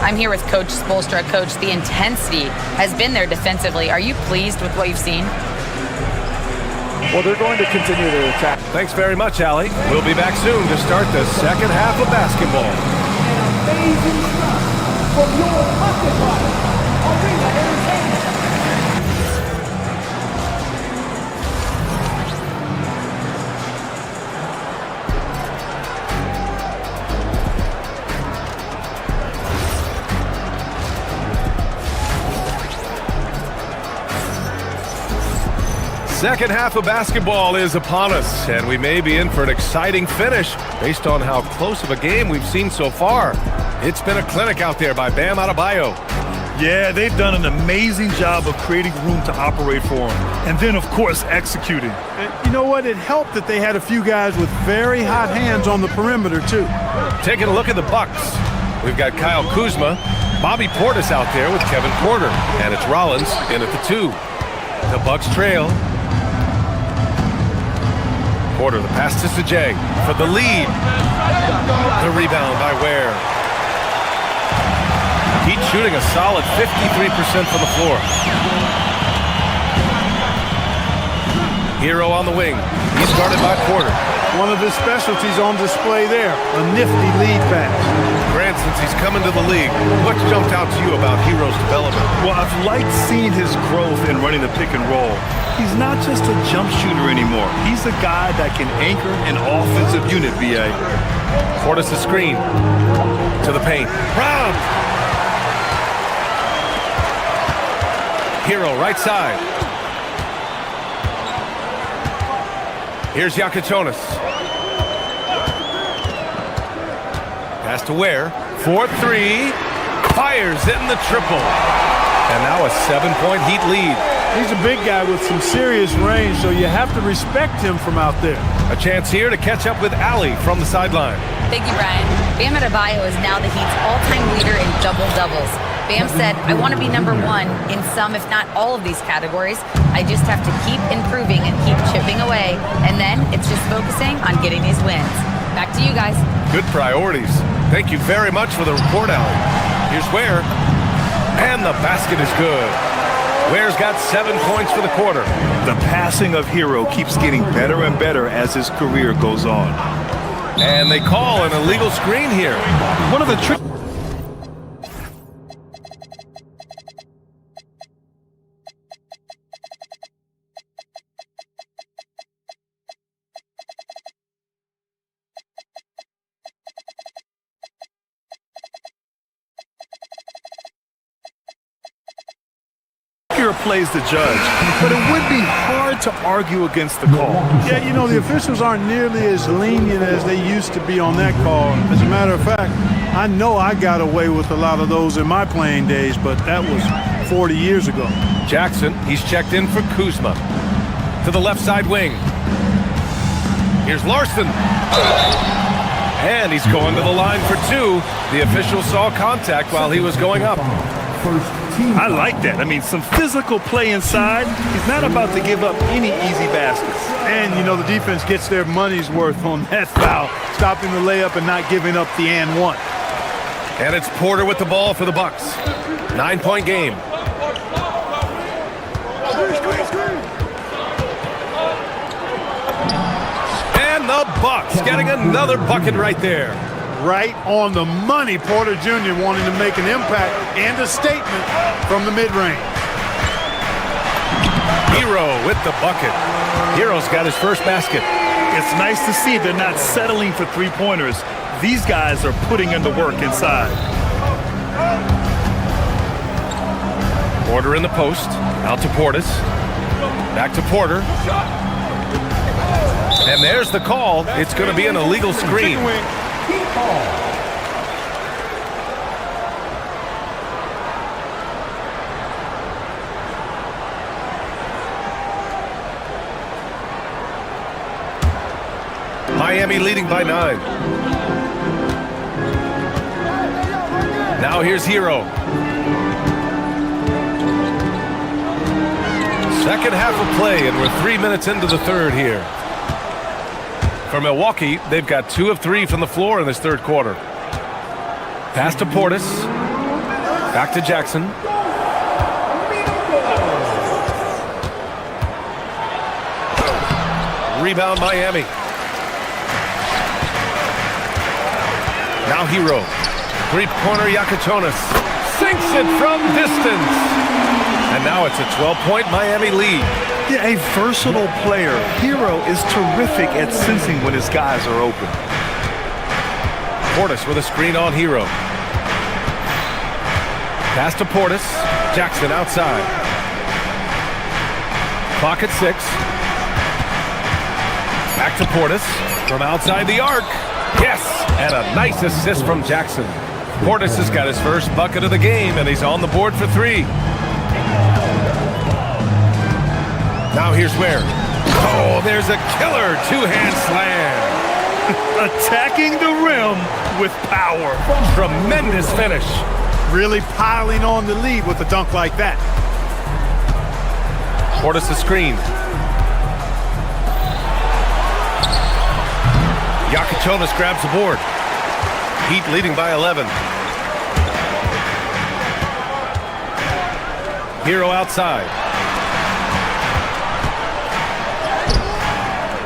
I'm here with Coach Spoelstra. Coach, the intensity has been there defensively. Are you pleased with what you've seen? Well, they're going to continue to attack. Thanks very much, Allie. We'll be back soon to start the second half of basketball. Amazing stuff from your pocket arena entertainment. Second half of basketball is upon us, and we may be in for an exciting finish based on how close of a game we've seen so far. It's been a clinic out there by Bam Adebayo. Yeah, they've done an amazing job of creating room to operate for him. And then, of course, executing. And you know what? It helped that they had a few guys with very hot hands on the perimeter, too. Taking a look at the Bucks. We've got Kyle Kuzma, Bobby Portis out there with Kevin Porter, and it's Rollins in at the 2. The Bucks trail. Porter, the pass to Sajay for the lead. The rebound by Ware. Heat shooting a solid 53% from the floor. Hero on the wing. He's guarded by Porter. One of his specialties on display there, a nifty lead pass. Grant, since he's come into the league, what's jumped out to you about Hero's development? Well, I've liked seeing his growth in running the pick and roll. He's not just a jump shooter anymore. He's a guy that can anchor an offensive unit, B.A. Portis a screen to the paint. Brown! Hero right side. Here's Yakitonis. Pass to Ware. 4-3. Fires in the triple. And now a 7-point Heat lead. He's a big guy with some serious range, so you have to respect him from out there. A chance here to catch up with Allie from the sideline. Thank you, Brian. Bam Adebayo is now the Heat's all-time leader in double-doubles. Bam said, I want to be number 1 in some, if not all of these categories. I just have to keep improving and keep chipping away. And then it's just focusing on getting these wins. Back to you guys. Good priorities. Thank you very much for the report, Allie. Here's Ware. And the basket is good. Ware's got 7 points for the quarter. The passing of Hero keeps getting better and better as his career goes on. And they call an illegal screen here. One of the tricks. Plays the judge, but it would be hard to argue against the call. Yeah, you know, the officials aren't nearly as lenient as they used to be on that call. As a matter of fact, I know I got away with a lot of those in my playing days, but that was 40 years ago. Jackson, he's checked in for Kuzma. To the left side wing. Here's Larson. And he's going to the line for 2. The official saw contact while he was going up. first team. I like that. I mean, some physical play inside. He's not about to give up any easy baskets. And, you know, the defense gets their money's worth on that foul, stopping the layup and not giving up the and one. And it's Porter with the ball for the Bucks. 9-point game. And the Bucks getting another bucket right there. Right on the money. Porter Jr. wanting to make an impact and a statement from the mid-range. Hero with the bucket. Hero's got his first basket. It's nice to see they're not settling for three-pointers. These guys are putting in the work inside. Porter in the post. Out to Portis. Back to Porter. And there's the call. It's going to be an illegal screen. Miami leading by 9. Now here's Hero. Second half of play, and we're 3 minutes into the third here. For Milwaukee, they've got 2 of 3 from the floor in this third quarter. Pass to Portis. Back to Jackson. Rebound Miami. Now Hero. Three-pointer Yakuchonis. Sinks it from distance. And now it's a 12-point Miami lead. Yeah, a versatile player. Hero is terrific at sensing when his guys are open. Portis with a screen on Hero. Pass to Portis. Jackson outside. Clock at 6. Back to Portis from outside the arc. Yes! And a nice assist from Jackson. Portis has got his first bucket of the game, and he's on the board for 3. Now here's Ware. Oh, there's a killer two-hand slam. Attacking the rim with power. Tremendous finish. Really piling on the lead with a dunk like that. Portis a screen. Yakuchonis grabs the board. Heat leading by 11. Hero outside.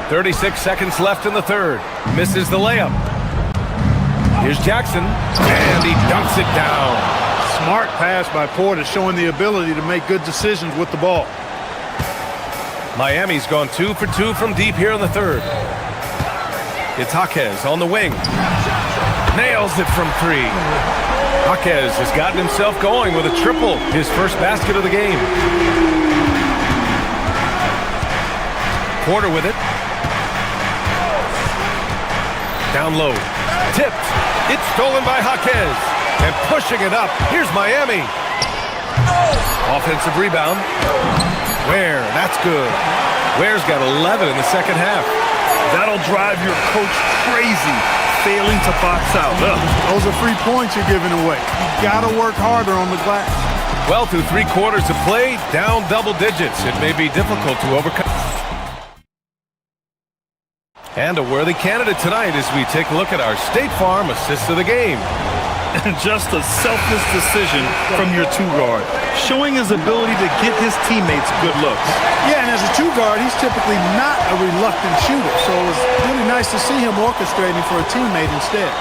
36 seconds left in the third. Misses the layup. Here's Jackson, and he dunks it down. Smart pass by Porter, showing the ability to make good decisions with the ball. Miami's gone 2 for 2 from deep here in the third. It's Jaquez on the wing. Nails it from 3. Jaquez has gotten himself going with a triple, his first basket of the game. Porter with it. Down low. Tipped. It's stolen by Jaquez. And pushing it up. Here's Miami. Offensive rebound. Ware. That's good. Ware's got 11 in the second half. That'll drive your coach crazy, failing to box out. Those are 3 points you're giving away. You got to work harder on the glass. Well, through 3 quarters of play, down double digits. It may be difficult to overcome. And a worthy candidate tonight as we take a look at our State Farm assist of the game. Just a selfless decision from your 2-guard, showing his ability to get his teammates good looks. Yeah, and as a 2-guard, he's typically not a reluctant shooter, so it was really nice to see him orchestrating for a teammate instead.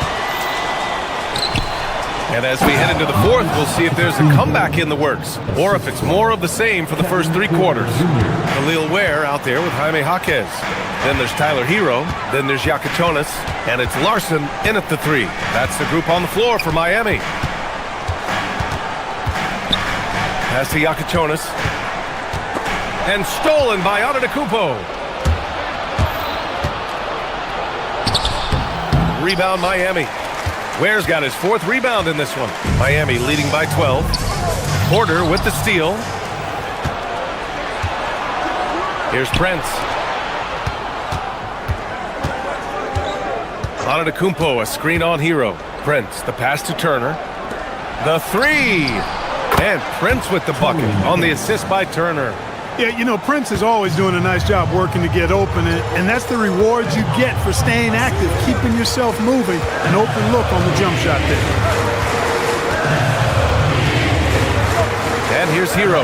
And as we head into the fourth, we'll see if there's a comeback in the works, or if it's more of the same for the first 3 quarters. Khalil Ware out there with Jaime Jaquez. Then there's Tyler Hero. Then there's Yakuchonis. And it's Larson in at the 3. That's the group on the floor for Miami. Pass to Yakuchonis. And stolen by Antetokounmpo. Rebound Miami. Ware's got his 4th rebound in this one. Miami leading by 12. Porter with the steal. Here's Prince. Antetokounmpo, a screen on Hero. Prince, the pass to Turner. The 3. And Prince with the bucket on the assist by Turner. Yeah, you know, Prince is always doing a nice job working to get open, and that's the rewards you get for staying active, keeping yourself moving. An open look on the jump shot there. And here's Hero.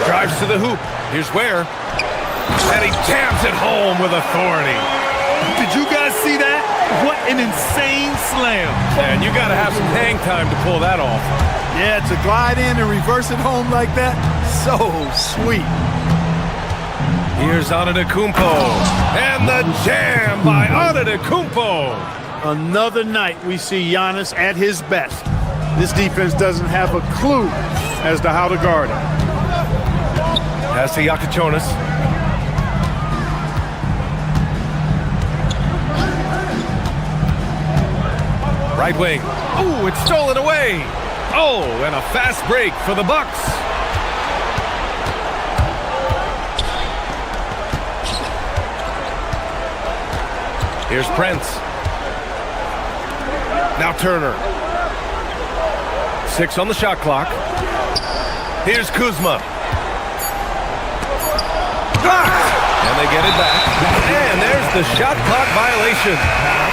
Drives to the hoop. Here's Ware. And he jams it home with authority. Did you guys see that? What an insane slam. And you got to have some hang time to pull that off. Yeah, to glide in and reverse it home like that, so sweet. Here's Antetokounmpo. And the jam by Antetokounmpo. Another night we see Giannis at his best. This defense doesn't have a clue as to how to guard him. Pass to Yakachionis. Right wing. Oh, it's stolen away. Oh, and a fast break for the Bucks. Here's Prince. Now Turner. 6 on the shot clock. Here's Kuzma. And they get it back. And there's the shot clock violation.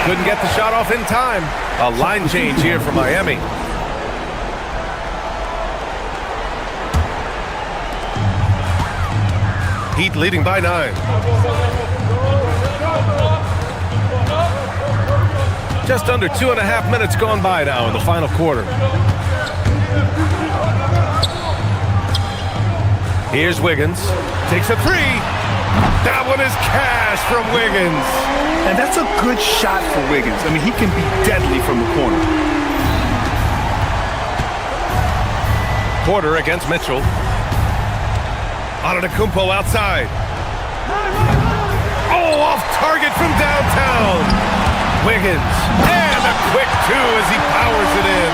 Couldn't get the shot off in time. A line change here for Miami. Heat leading by 9. Just under 2.5 minutes gone by now in the final quarter. Here's Wiggins. Takes a 3. That one is cash from Wiggins. And that's a good shot for Wiggins. I mean, he can be deadly from the corner. Porter against Mitchell. Antetokounmpo outside. Oh, off target from downtown. Wiggins. And a quick 2 as he powers it in.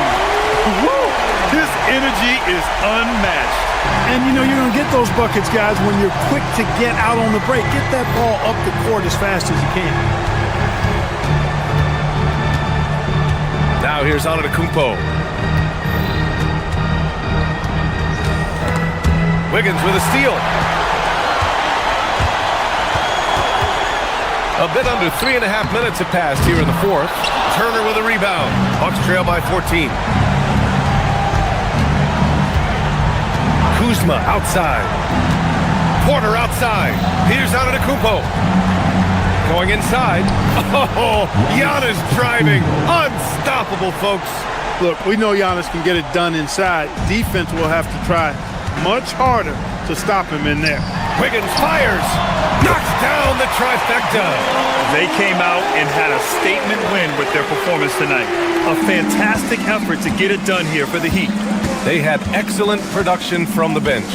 Woo! His energy is unmatched. And, you know, you're going to get those buckets, guys, when you're quick to get out on the break. Get that ball up the court as fast as you can. Now here's Antetokounmpo. Wiggins with a steal. A bit under 3.5 minutes have passed here in the fourth. Turner with a rebound. Bucks trail by 14. Kuzma outside. Porter outside. Here's Antetokounmpo. Going inside. Oh, Giannis driving. Unstoppable, folks. Look, we know Giannis can get it done inside. Defense will have to try much harder to stop him in there. Wiggins fires. Knocks down the trifecta. They came out and had a statement win with their performance tonight. A fantastic effort to get it done here for the Heat. They had excellent production from the bench.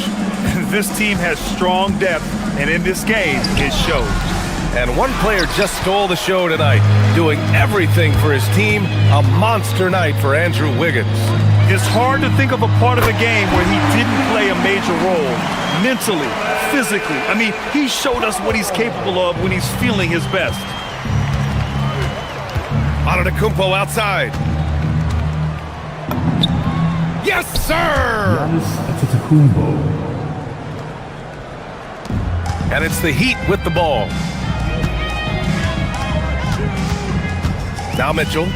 This team has strong depth, and in this game, it showed. And one player just stole the show tonight, doing everything for his team. A monster night for Andrew Wiggins. It's hard to think of a part of the game where he didn't play a major role. Mentally, physically. I mean, he showed us what he's capable of when he's feeling his best. Antetokounmpo outside. Yes, sir! And it's the Heat with the ball. Now Mitchell.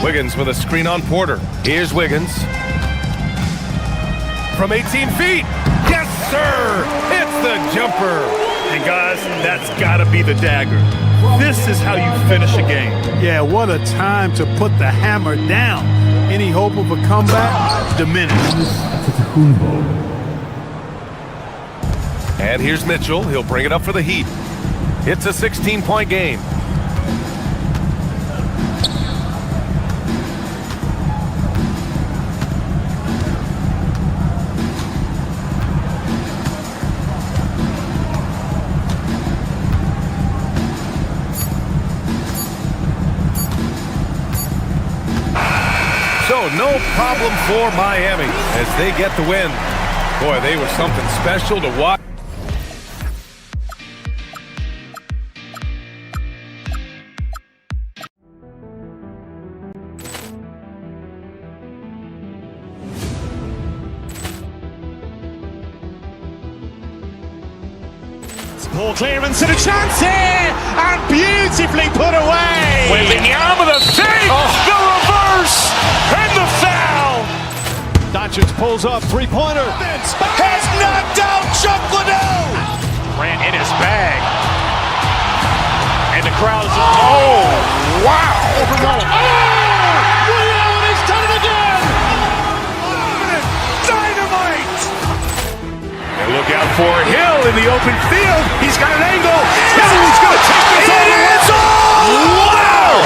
Wiggins with a screen on Porter. Here's Wiggins. From 18 feet. Yes, sir! It's the jumper. And guys, that's got to be the dagger. This is how you finish a game. Yeah, what a time to put the hammer down. Any hope of a comeback diminished. And here's Mitchell. He'll bring it up for the Heat. It's a 16-point game. So no problem for Miami as they get the win. Boy, they were something special to watch. Ball clearance and a chance here, and beautifully put away. Wembanyama the fake, the reverse, and the foul. Doncic pulls up, three-pointer. Has knocked out Chuck Liddell. Ran in his bag. And the crowd is, oh, wow. Allen has done it again. Dynamite. And look out for Hill in the open field. He's got an angle. He's going to take this all the way. Wow.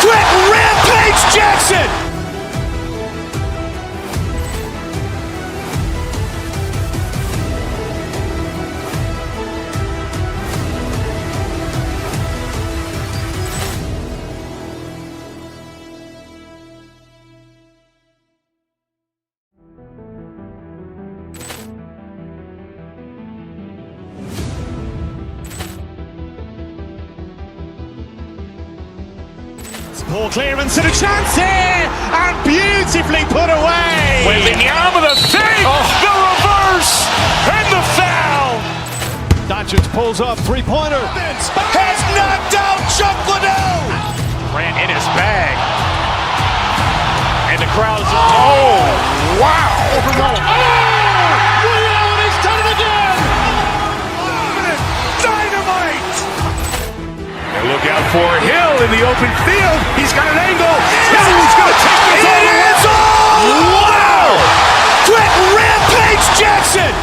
Quick Rampage Jackson. Ball clearance and a chance here, and beautifully put away. Wembanyama the fake, the reverse, and the foul. Doncic pulls up, three-pointer. Has knocked out Chuck Liddell. Ran in his bag. And the crowd is, oh, wow. Allen has done it again. Dynamite. And look out for Hill in the open field. He's got an angle. He's going to take this all the way. Wow. Quick Rampage Jackson.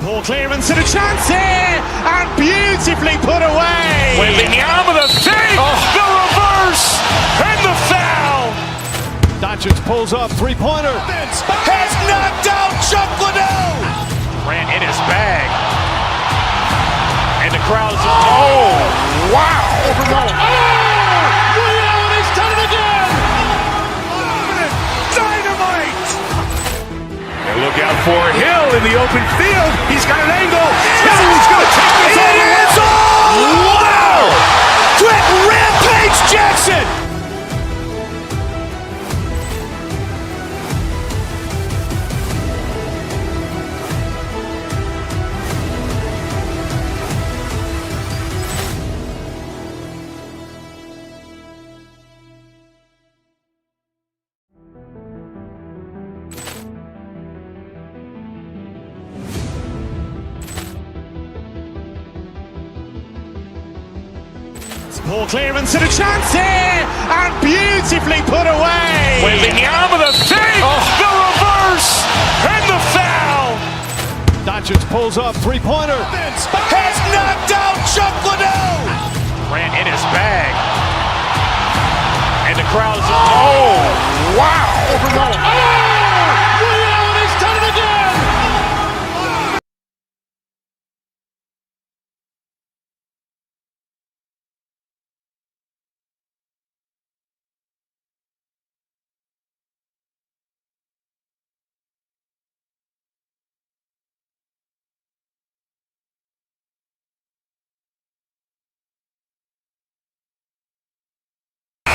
Ball clearance and a chance here, and beautifully put away. Wembanyama the fake, the reverse, and the foul. Doncic pulls up, three-pointer. Has knocked out Chuck Liddell. Ran in his bag. And the crowd is, oh, wow. Allen has done it again. Dynamite. And look out for Hill in the open field. He's got an angle. He's going to take this all the way. Wow. Quick Rampage Jackson. Ball clearance and a chance here, and beautifully put away. Wembanyama the fake, the reverse, and the foul. Doncic pulls up, three-pointer. Has knocked out Chuck Liddell. Ran in his bag. And the crowd is, oh, wow. Allen has done it again.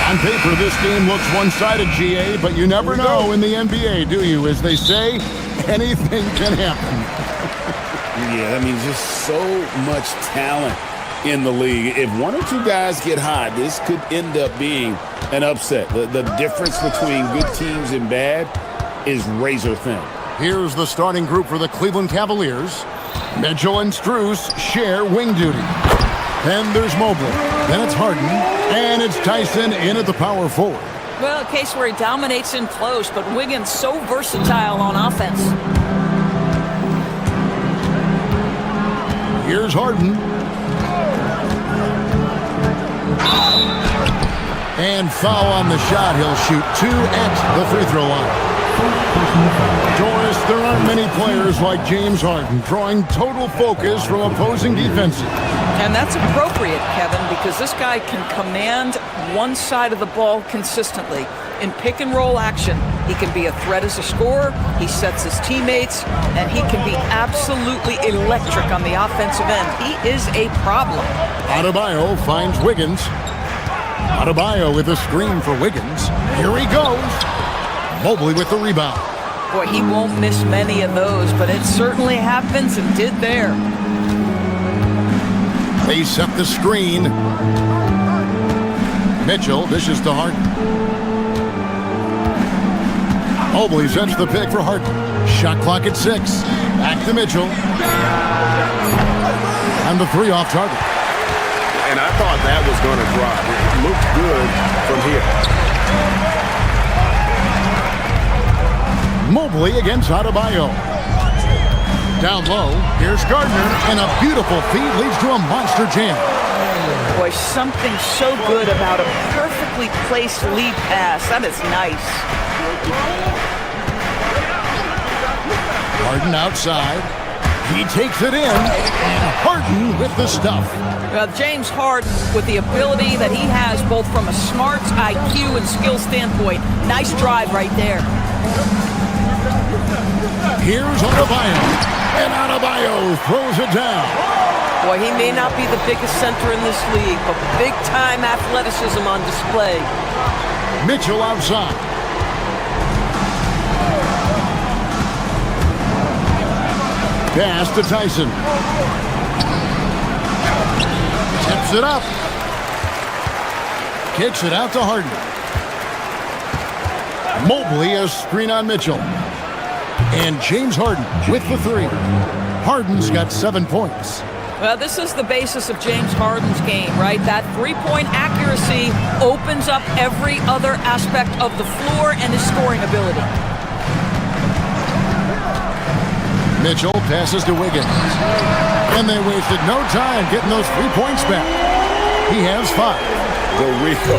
On paper, this game looks one-sided, GA, but you never know in the NBA, do you? As they say, anything can happen. Yeah, I mean, just so much talent in the league. If one or two guys get hot, this could end up being an upset. The difference between good teams and bad is razor thin. Here's the starting group for the Cleveland Cavaliers. Mitchell and Strus share wing duty. Then there's Mobley. Then it's Harden. And it's Tyson in at the power forward. Well, a case where he dominates in close, but Wiggins so versatile on offense. Here's Harden. And foul on the shot. He'll shoot two at the free throw line. Doris, they're are many players like James Harden drawing total focus from opposing defenses. And that's appropriate, Kevin, because this guy can command one side of the ball consistently. In pick-and-roll action, he can be a threat as a scorer, he sets his teammates, and he can be absolutely electric on the offensive end. He is a problem. Adebayo finds Wiggins. Adebayo with a screen for Wiggins. Here he goes. Mobley with the rebound. Boy, he won't miss many of those, but it certainly happens and did there. They set the screen. Mitchell dishes to Harden. Mobley sets the pick for Harden. Shot clock at 6. Back to Mitchell. And the 3 off target. And I thought that was going to drop. It looked good from here. Mobley against Adebayo. Down low, here's Gardner, and a beautiful feed leads to a monster jam. Boy, something so good about a perfectly placed lead pass. That is nice. Harden outside. He takes it in, and Harden with the stuff. James Harden, with the ability that he has both from a smarts, IQ, and skill standpoint. Nice drive right there. Here's Adebayo, and Adebayo throws it down. Boy, he may not be the biggest center in this league, but big-time athleticism on display. Mitchell outside. Pass to Tyson. Tips it up. Kicks it out to Harden. Mobley a screen on Mitchell. And James Harden with the 3. Harden's got 7 points. Well, this is the basis of James Harden's game, right? That three-point accuracy opens up every other aspect of the floor and his scoring ability. Mitchell passes to Wiggins. And they wasted no time getting those 3 points back. He has 5. Go Rico.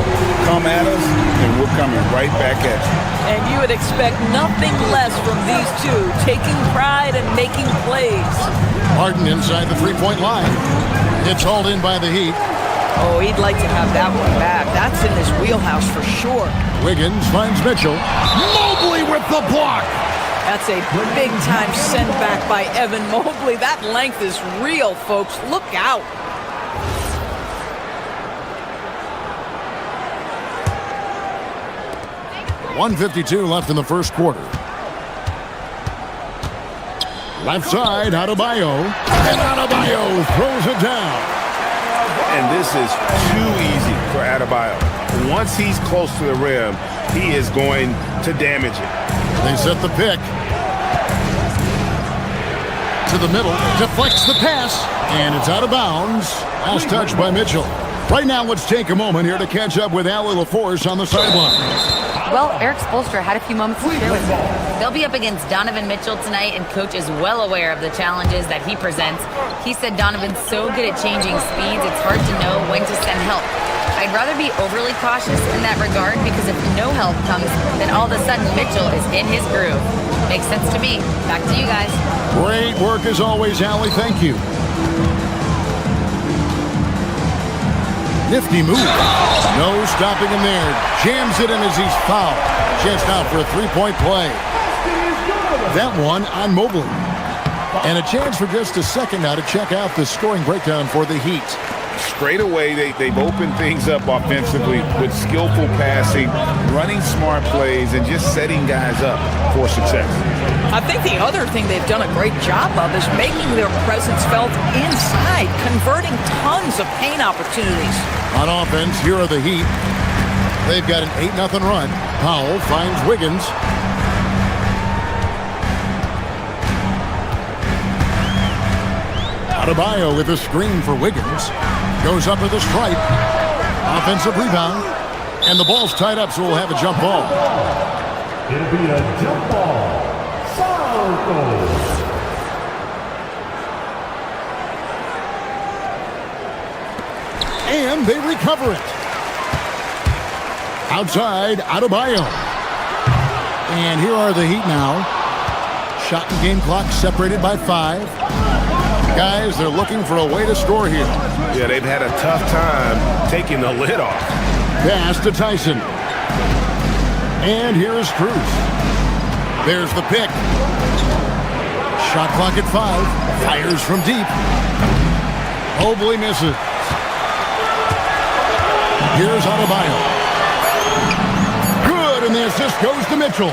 Come at us, and we're coming right back at you. And you would expect nothing less from these two, taking pride and making plays. Harden inside the 3-point line. It's hauled in by the Heat. Oh, he'd like to have that one back. That's in his wheelhouse for sure. Wiggins finds Mitchell. Mobley with the block. That's a big-time send back by Evan Mobley. That length is real, folks. Look out. .152 left in the first quarter. Left side, Adebayo. And Adebayo throws it down. And this is too easy for Adebayo. Once he's close to the rim, he is going to damage it. They set the pick. To the middle, deflects the pass, and it's out of bounds. Last touch by Mitchell. Right now, let's take a moment here to catch up with Allie LaForce on the sideline. Well, Eric Spoelstra had a few moments to share with me. They'll be up against Donovan Mitchell tonight, and Coach is well aware of the challenges that he presents. He said Donovan's so good at changing speeds, it's hard to know when to send help. I'd rather be overly cautious in that regard because if no help comes, then all of a sudden Mitchell is in his groove. Makes sense to me. Back to you guys. Great work as always, Allie. Thank you. Nifty move. No stopping him there. Jams it in as he's fouled. Chance now for a 3-point play. That one on Mobley. And a chance for just a second now to check out the scoring breakdown for the Heat. Straight away, they've opened things up offensively with skillful passing, running smart plays, and just setting guys up for success. I think the other thing they've done a great job of is making their presence felt inside, converting tons of paint opportunities. On offense, here are the Heat. They've got an 8-0 run. Powell finds Wiggins. Adebayo with a screen for Wiggins. Goes up with a stripe. Offensive rebound. And the ball's tied up, so we'll have a jump ball. It'll be a jump ball. And they recover it. Outside, Adebayo. And here are the Heat now. Shot and game clock separated by 5. Guys, they're looking for a way to score here. Yeah, they've had a tough time taking the lid off. Pass to Tyson. And here is Cruz. There's the pick. Shot clock at 5. Fires from deep. Mobley misses. Here's Adebayo. Good, and the assist goes to Mitchell.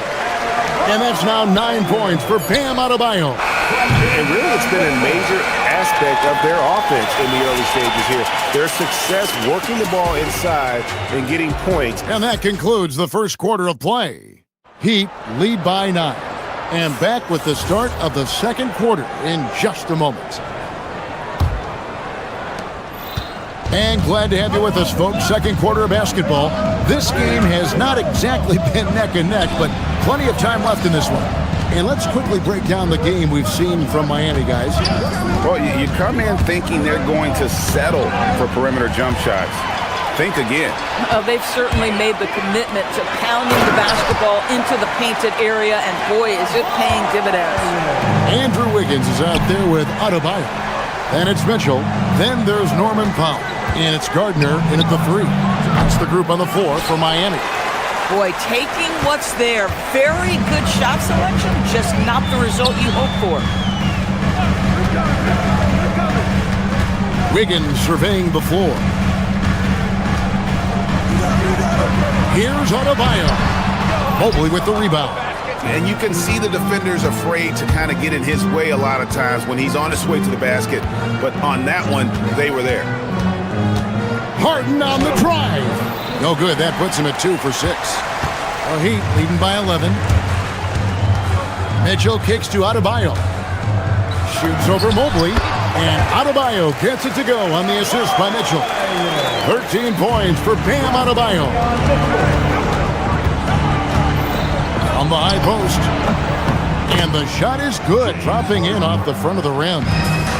And that's now 9 points for Bam Adebayo. And really, it's been a major aspect of their offense in the early stages here. Their success working the ball inside and getting points. And that concludes the first quarter of play. Heat lead by 9. And back with the start of the second quarter in just a moment. And glad to have you with us, folks. Second quarter of basketball. This game has not exactly been neck and neck, but plenty of time left in this one. And let's quickly break down the game we've seen from Miami, guys. Well, you come in thinking they're going to settle for perimeter jump shots. Think again. They've certainly made the commitment to pounding the basketball into the painted area, and boy, is it paying dividends. Andrew Wiggins is out there with Adebayo. And it's Mitchell. Then there's Norman Powell. And it's Gardner in at the 3. That's the group on the floor for Miami. Boy, taking what's there. Very good shot selection, just not the result you hope for. Wiggins surveying the floor. Here's Adebayo. Mobley with the rebound. And you can see the defenders afraid to kind of get in his way a lot of times when he's on his way to the basket. But on that one, they were there. Harden on the drive. No good. That puts him at 2 for 6. The Heat leading by 11. Mitchell kicks to Adebayo. Shoots over Mobley. And Adebayo gets it to go on the assist by Mitchell. 13 points for Bam Adebayo. On the high post. And the shot is good, dropping in off the front of the rim.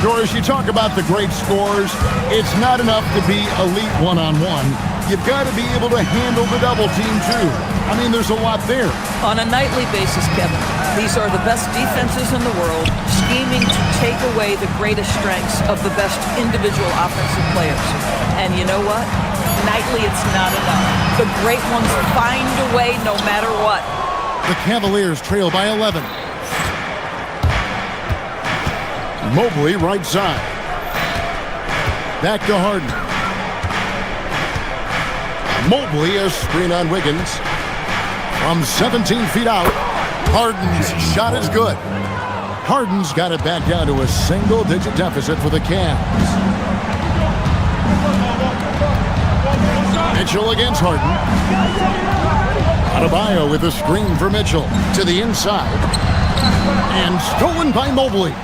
Doris, you talk about the great scores. It's not enough to be elite one-on-one. You've got to be able to handle the double team, too. I mean, there's a lot there. On a nightly basis, Kevin, these are the best defenses in the world, scheming to take away the greatest strengths of the best individual offensive players. And you know what? Nightly, it's not enough. The great ones find a way no matter what. The Cavaliers trail by 11. Mobley right side. Back to Harden. Mobley a screen on Wiggins. From 17 feet out. Harden's shot is good. Harden's got it back down to a single-digit deficit for the Cavs. Mitchell against Harden. Adebayo with a screen for Mitchell to the inside. And stolen by Mobley.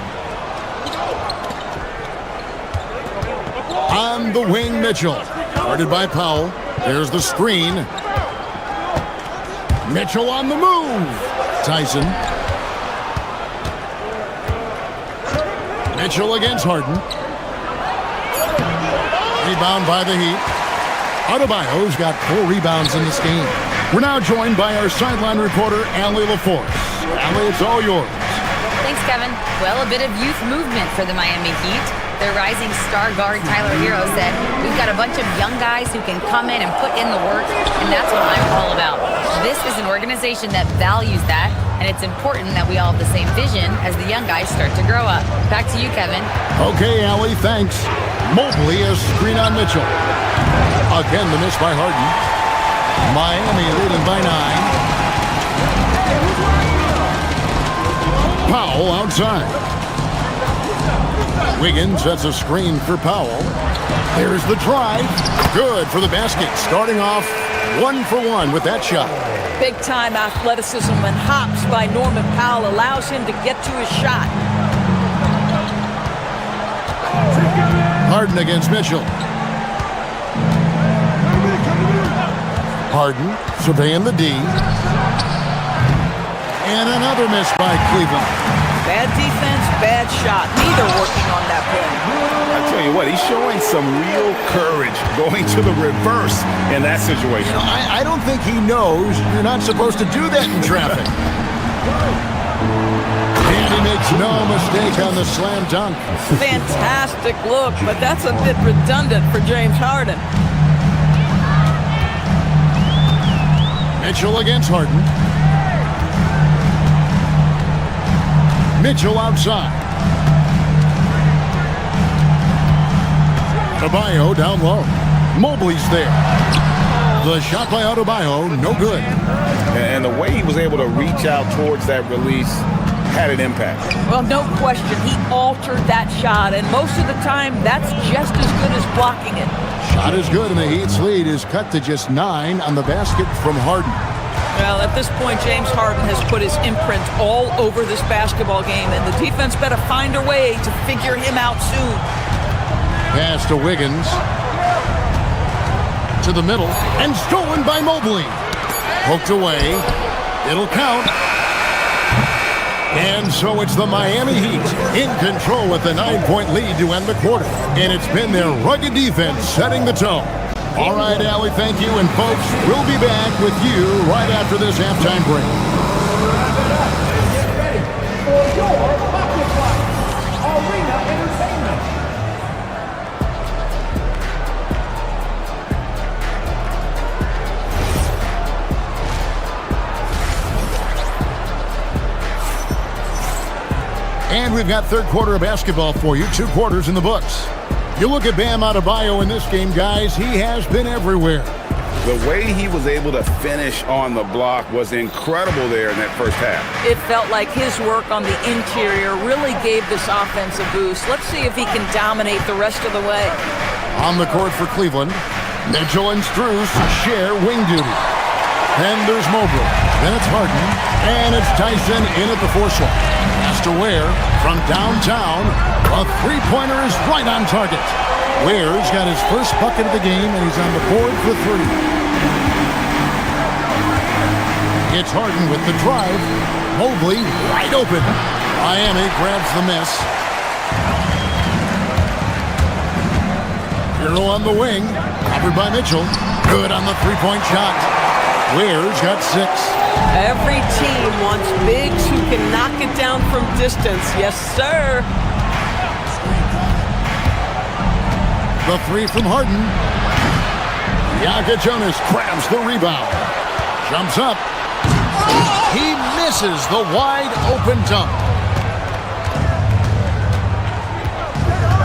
On the wing, Mitchell. Guarded by Powell. There's the screen. Mitchell on the move. Tyson. Mitchell against Harden. Rebound by the Heat. Adebayo's got 4 rebounds in this game. We're now joined by our sideline reporter, Allie LaForce. Allie, it's all yours. Thanks, Kevin. Well, a bit of youth movement for the Miami Heat. Their rising star guard, Tyler Hero, said, "We've got a bunch of young guys who can come in and put in the work, and that's what I'm all about." This is an organization that values that, and it's important that we all have the same vision as the young guys start to grow up. Back to you, Kevin. Okay, Allie, thanks. Mobley a screen on Mitchell. Again, the miss by Harden. Miami leading by 9. Powell outside. Wiggins sets a screen for Powell. There's the drive. Good for the basket. Starting off 1 for 1 with that shot. Big-time athleticism and hops by Norman Powell allows him to get to his shot. Harden against Mitchell. Harden surveying the D. And another miss by Cleveland. Bad defense, bad shot. Neither working on that play. I tell you what, he's showing some real courage going to the reverse in that situation. You know, I don't think he knows you're not supposed to do that in traffic. And No mistake on the slam dunk. Fantastic look, but that's a bit redundant for James Harden. Mitchell against Harden. Mitchell outside. Adebayo down low. Mobley's there. The shot by Adebayo, no good. And the way he was able to reach out towards that release had an impact. Well, no question. He altered that shot, and most of the time, that's just as good as blocking it. Shot is good, and the Heat's lead is cut to just 9 on the basket from Harden. Well, at this point, James Harden has put his imprint all over this basketball game, and the defense better find a way to figure him out soon. Pass to Wiggins. To the middle, and stolen by Mobley. Poked away. It'll count. And so it's the Miami Heat in control with a 9-point lead to end the quarter. And it's been their rugged defense setting the tone. All right, Allie, thank you. And folks, we'll be back with you right after this halftime break. Get ready for your pocket watch. Arena Entertainment. And we've got third quarter of basketball for you. 2 quarters in the books. You look at Bam Adebayo in this game, guys. He has been everywhere. The way he was able to finish on the block was incredible there in that first half. It felt like his work on the interior really gave this offense a boost. Let's see if he can dominate the rest of the way. On the court for Cleveland, Mitchell and Strus share wing duty. Then there's Mobley. Then it's Harden. And it's Tyson in at the 4 slot. Pass to Ware from downtown. A three-pointer is right on target. Ware's got his first bucket of the game, and he's on the board for 3. It's Harden with the drive. Mobley wide open. Miami grabs the miss. Hero on the wing. Covered by Mitchell. Good on the three-point shot. Ware's got 6. Every team wants bigs who can knock it down from distance. Yes, sir. The 3 from Harden. Jonas grabs the rebound. Jumps up. He misses the wide open dunk.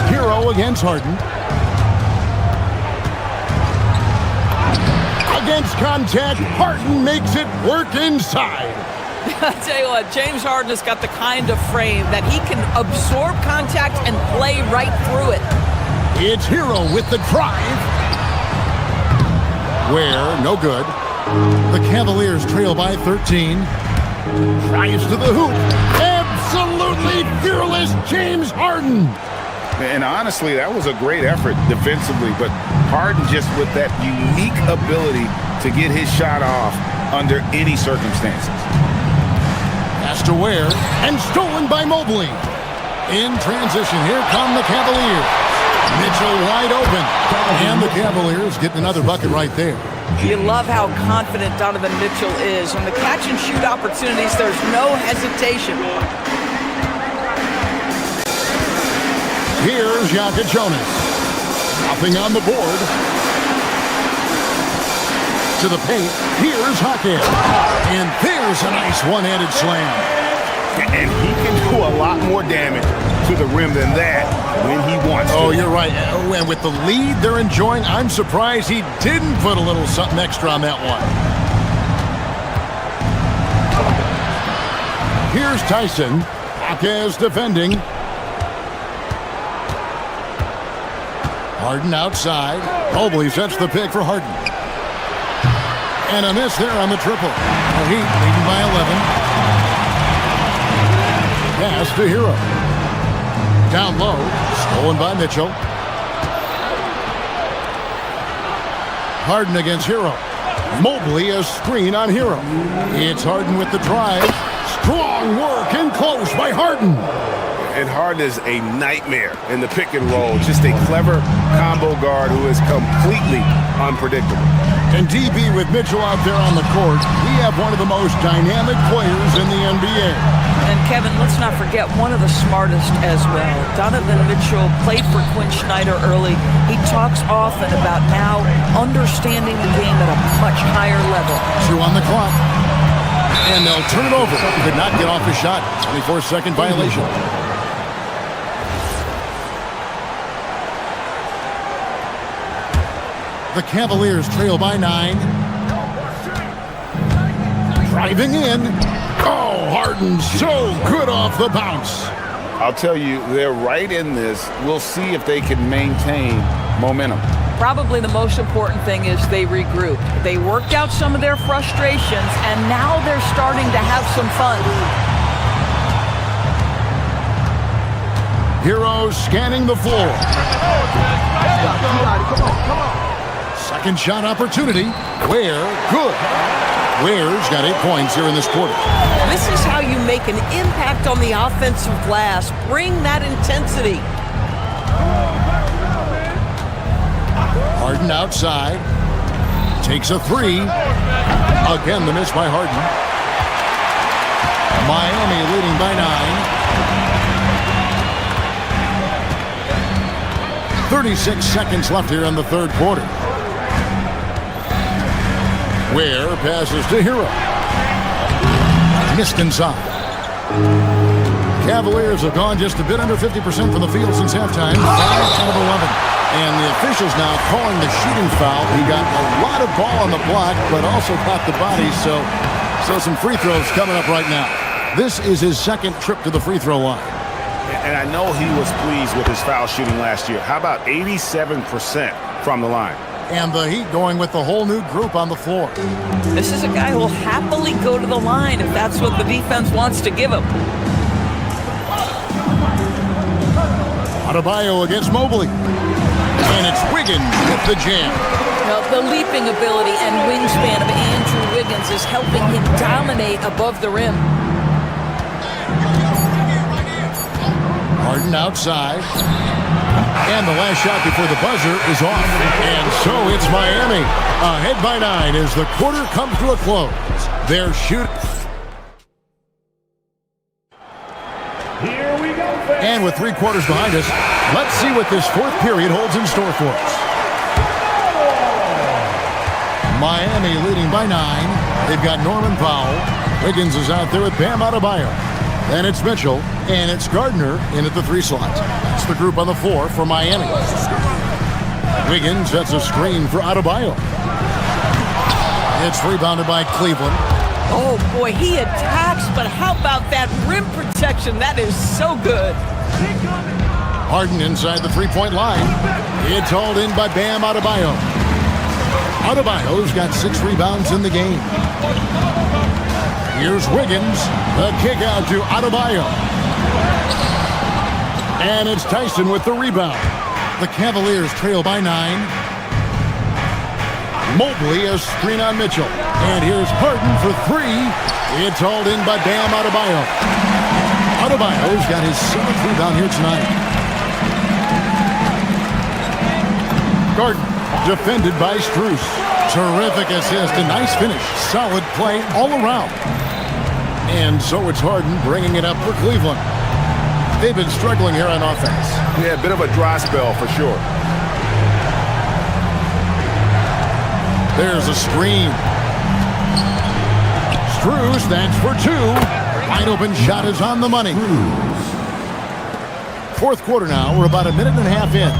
Hero against Harden. Against contact, Harden makes it work inside. I tell you what, James Harden has got the kind of frame that he can absorb contact and play right through it. It's Hero with the drive. Ware, no good. The Cavaliers trail by 13. Drives to the hoop. Absolutely fearless James Harden. And honestly, that was a great effort defensively, but Harden just with that unique ability to get his shot off under any circumstances. Pass to Ware, and stolen by Mobley. In transition, here come the Cavaliers. Mitchell wide open, and the Cavaliers get another bucket right there. You love how confident Donovan Mitchell is. On the catch-and-shoot opportunities, there's no hesitation. Here's Jonas. Nothing on the board. To the paint. Here's Hackett. And there's a nice one-handed slam. And he can do a lot more damage to the rim than that when he wants to. Oh, you're right. And with the lead they're enjoying, I'm surprised he didn't put a little something extra on that one. Here's Tyson. Hackett defending. Harden outside. Mobley sets the pick for Harden. And a miss there on the triple. The Heat leading by 11. Pass to Hero. Down low. Stolen by Mitchell. Harden against Hero. Mobley a screen on Hero. It's Harden with the drive. Strong work and close by Harden. And Harden is a nightmare in the pick and roll. Just a clever combo guard who is completely unpredictable. And DB with Mitchell out there on the court, we have one of the most dynamic players in the NBA. And Kevin, let's not forget one of the smartest as well. Donovan Mitchell played for Quinn Snyder early. He talks often about now understanding the game at a much higher level. 2 on the clock. And they'll turn it over. He could not get off his shot. 24-second violation. The Cavaliers trail by 9. Driving in. Oh, Harden so good off the bounce. I'll tell you, they're right in this. We'll see if they can maintain momentum. Probably the most important thing is they regroup. They worked out some of their frustrations, and now they're starting to have some fun. Heroes scanning the floor. Second shot opportunity. Ware, good. Ware's got 8 points here in this quarter. This is how you make an impact on the offensive glass. Bring that intensity. Harden outside. Takes a 3. Again, the miss by Harden. Miami leading by 9. 36 seconds left here in the third quarter. Ware passes to Hero. Missed inside. Cavaliers have gone just a bit under 50% from the field since halftime. 5 out of 11. And the officials now calling the shooting foul. He got a lot of ball on the block, but also caught the body. So some free throws coming up right now. This is his second trip to the free throw line. And I know he was pleased with his foul shooting last year. How about 87% from the line? And the Heat going with the whole new group on the floor. This is a guy who will happily go to the line if that's what the defense wants to give him. Adebayo against Mobley. And it's Wiggins with the jam. Well, the leaping ability and wingspan of Andrew Wiggins is helping him dominate above the rim. Harden outside. And the last shot before the buzzer is off. And so it's Miami. Ahead by 9 as the quarter comes to a close. They're shooting. Here we go, fans. And with 3 quarters behind us, let's see what this fourth period holds in store for us. Miami leading by 9. They've got Norman Powell. Wiggins is out there with Bam Adebayo. Then it's Mitchell, and it's Gardner in at the 3 slot. That's the group on the floor for Miami. Wiggins sets a screen for Adebayo. It's rebounded by Cleveland. Oh, boy, he attacks, but how about that rim protection? That is so good. Harden inside the 3-point line. It's hauled in by Bam Adebayo. Adebayo's got 6 rebounds in the game. Here's Wiggins. The kick out to Adebayo. And it's Tyson with the rebound. The Cavaliers trail by 9. Mobley a screen on Mitchell. And here's Harden for 3. It's hauled in by Bam Adebayo. Adebayo's got his 7th rebound here tonight. Gardner defended by Strus. Terrific assist, a nice finish. Solid play all around. And so it's Harden bringing it up for Cleveland. They've been struggling here on offense. Yeah, a bit of a dry spell for sure. There's a screen. Strus, that's for 2. Wide open shot is on the money. Fourth quarter now. We're about a minute and a half in.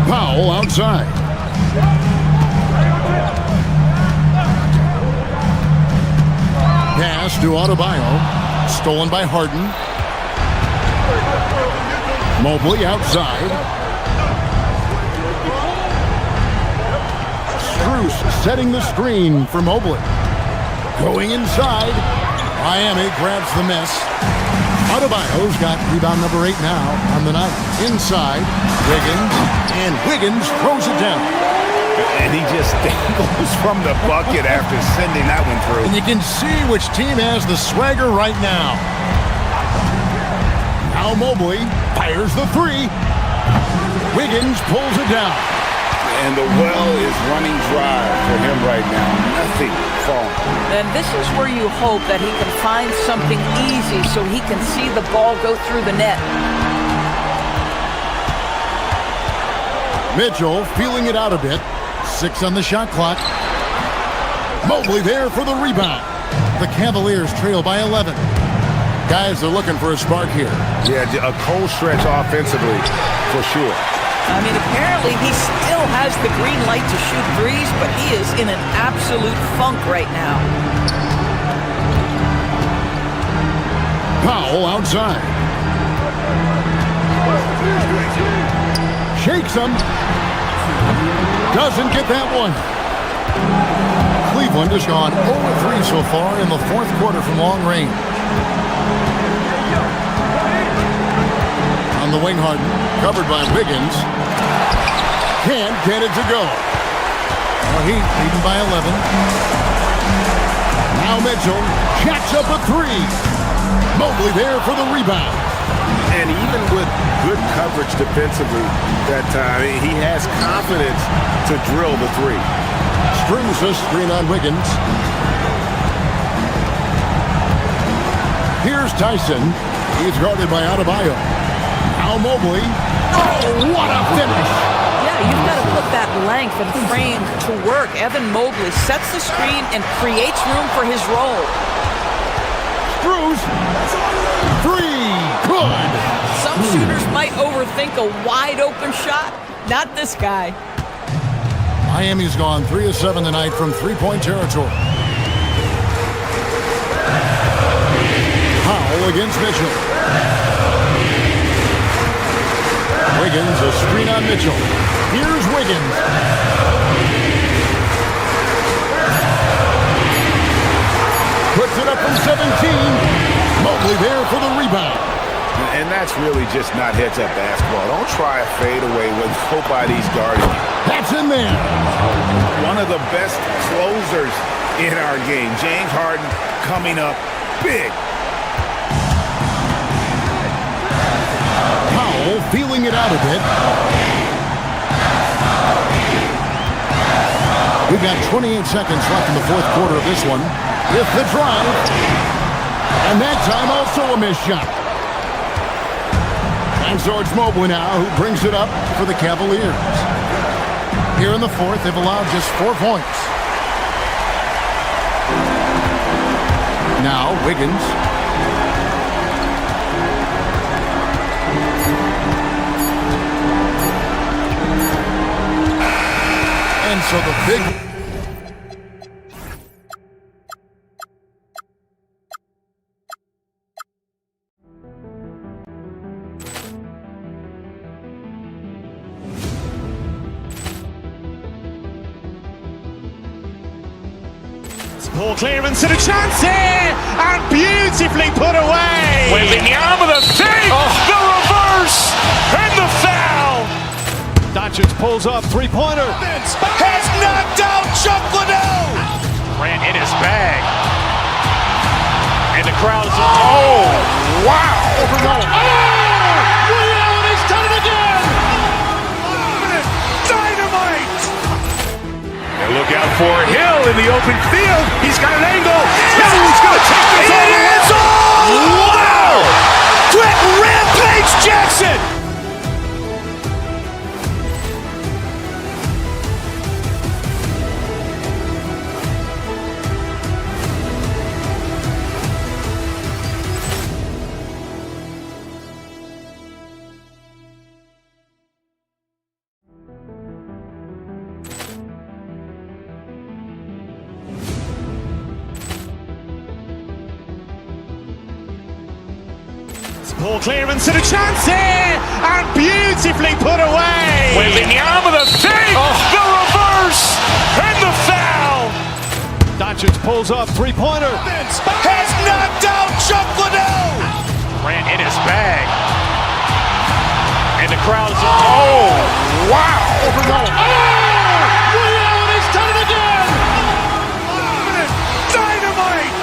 Powell outside. Pass to Adebayo. Stolen by Harden. Mobley outside. Strus setting the screen for Mobley. Going inside. Miami grabs the miss. Adebayo's got rebound number 8 now on the night. Inside. Wiggins. And Wiggins throws it down. And he just dangles from the bucket after sending that one through. And you can see which team has the swagger right now. Now Mobley fires the three. Wiggins pulls it down. And the well is running dry for him right now. Nothing falling. And this is where you hope that he can find something easy so he can see the ball go through the net. Mitchell feeling it out a bit. 6 on the shot clock. Mobley there for the rebound. The Cavaliers trail by 11. Guys are looking for a spark here. Yeah, a cold stretch offensively for sure. I mean, apparently he still has the green light to shoot threes, but he is in an absolute funk right now. Powell outside. Shakes him. Doesn't get that one. Cleveland has gone 0-3 so far in the fourth quarter from long range. On the wing, Harden, covered by Wiggins. Can't get it to go. Well, Heat leading by 11. Now Mitchell jacks up a three. Mobley there for the rebound. And even with good coverage defensively that time, he has confidence to drill the three. Strings a screen on Wiggins. Here's Tyson. He's guarded by Adebayo. Now Mobley. Oh, what a finish! Yeah, you've got to put that length and frame to work. Evan Mobley sets the screen and creates room for his roll. Screws. Three. Good. Some shooters might overthink a wide open shot. Not this guy. Miami's gone 3 of 7 tonight from three-point territory. Powell against Mitchell. Wiggins, a screen on Mitchell. Here's Wiggins. Puts it up from 17. Mobley there for the rebound. And that's really just not heads-up basketball. Don't try a fadeaway when nobody's guarding you. That's in there. One of the best closers in our game. James Harden coming up big. Powell feeling it out a bit. We've got 28 seconds left in the fourth quarter of this one. With the drive. And that time also a missed shot. And so it's Mobley now who brings it up for the Cavaliers. Here in the fourth, they've allowed just 4 points. Now Wiggins. And so the big... Ball clearance and a chance here, and beautifully put away. Wembanyama the save, the reverse, and the foul. Doncic pulls up, three-pointer. Has knocked out Chuck Liddell. Grant in his bag. And the crowd is, oh, wow. Ray Allen has done it again. Dynamite. And look out for Hill in the open field. He's got an angle. He's going to take this all the way. Wow. Quick Rampage Jackson. Ball clearance and a chance here, and beautifully put away. Wembanyama the save, the reverse, and the foul. Doncic pulls up, three-pointer. Has knocked out Chuck Liddell. Grant in his bag. And the crowd is, oh, wow. Ray Allen has done it again. Dynamite.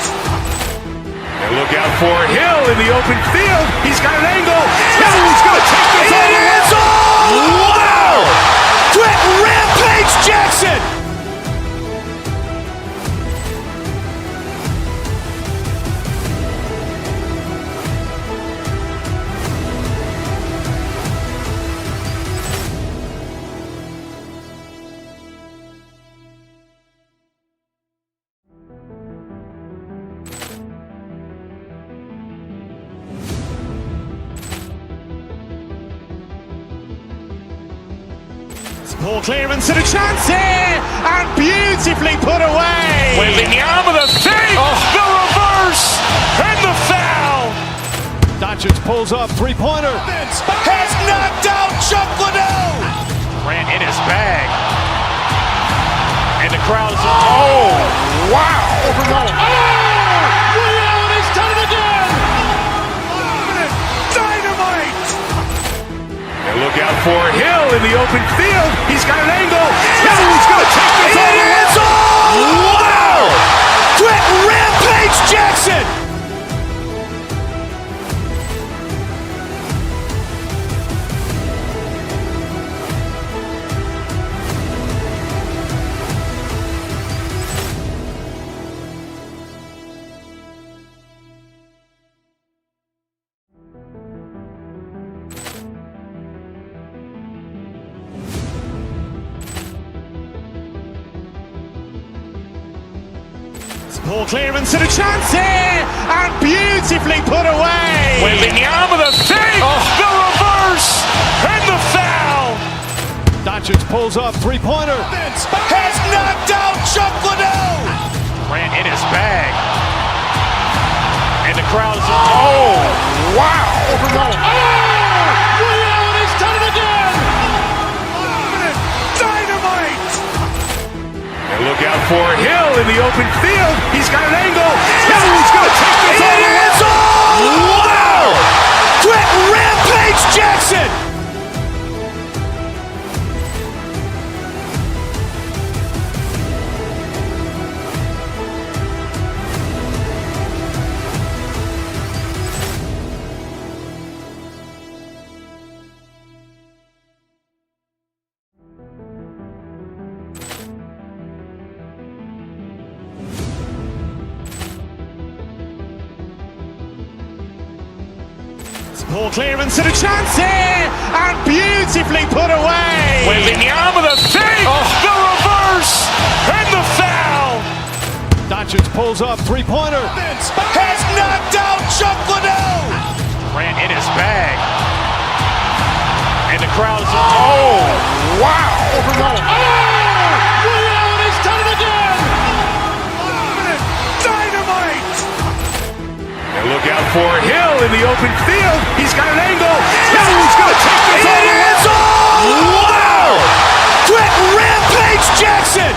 And look out for Hill in in the open field. He's got an angle. He's going to take this all the way. Wow! Quick rampage Jackson! Ball clearance and a chance here, and beautifully put away. Wembanyama the fake, the reverse, and the foul. Doncic pulls up, three-pointer. Has knocked out Chuck Liddell. Grant in his bag. And the crowd is, oh, wow. Allen has done it again. Dynamite. And look out for Hill in the open field. He's got an angle. He's going to take this all the way. Wow. Quick rampage Jackson. Ball clearance and a chance here, and beautifully put away. Wembanyama the fake, the reverse, and the foul. Doncic pulls up, three-pointer. Has knocked out Chuck Liddell. Grant in his bag. And the crowd is, oh, wow. Allen has done it again. Dynamite. And look out for Hill in the open field. He's got an angle. He's going to take this all the way. Wow. Quick rampage Jackson. Ball clearance and a chance here, and beautifully put away. Wembanyama the fake, the reverse, and the foul. Doncic pulls up, three-pointer. Has knocked out Chuck Liddell. Grant in his bag. And the crowd is, oh, wow. Allen has done it again. Dynamite. And look out for Hill in the open field. He's got an angle. He's going to take this all the way. Wow. Quick rampage Jackson.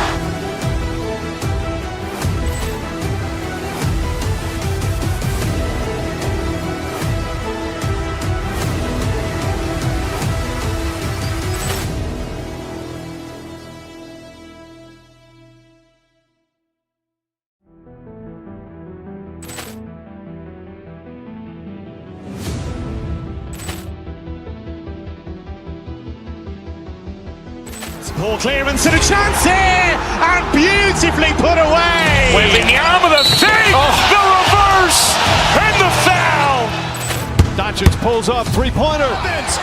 Ball clearance and a chance here, and beautifully put away. Wembanyama the fake, the reverse, and the foul. Doncic pulls up, three-pointer. Has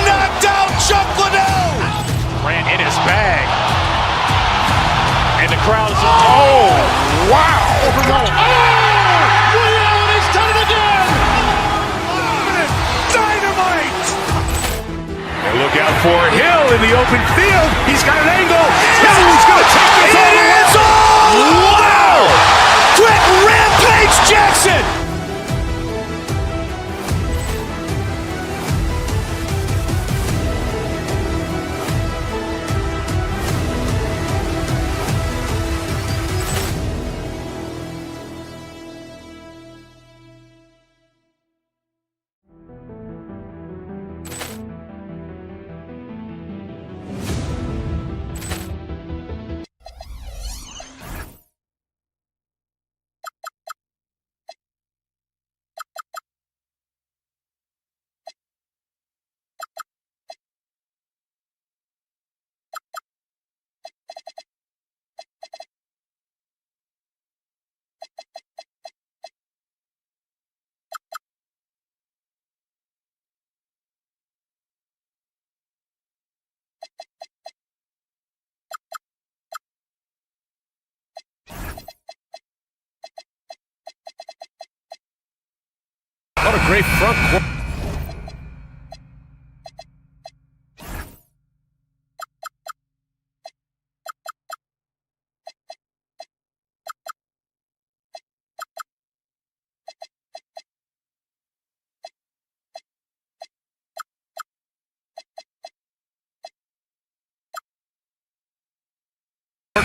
knocked out Chuck Liddell. Grant in his bag. And the crowd is, oh, wow. Allen has done it again. Dynamite. And look out for Hill in the open field. He's got an angle. He's going to take this all the way. Wow. Quick rampage Jackson. great front court.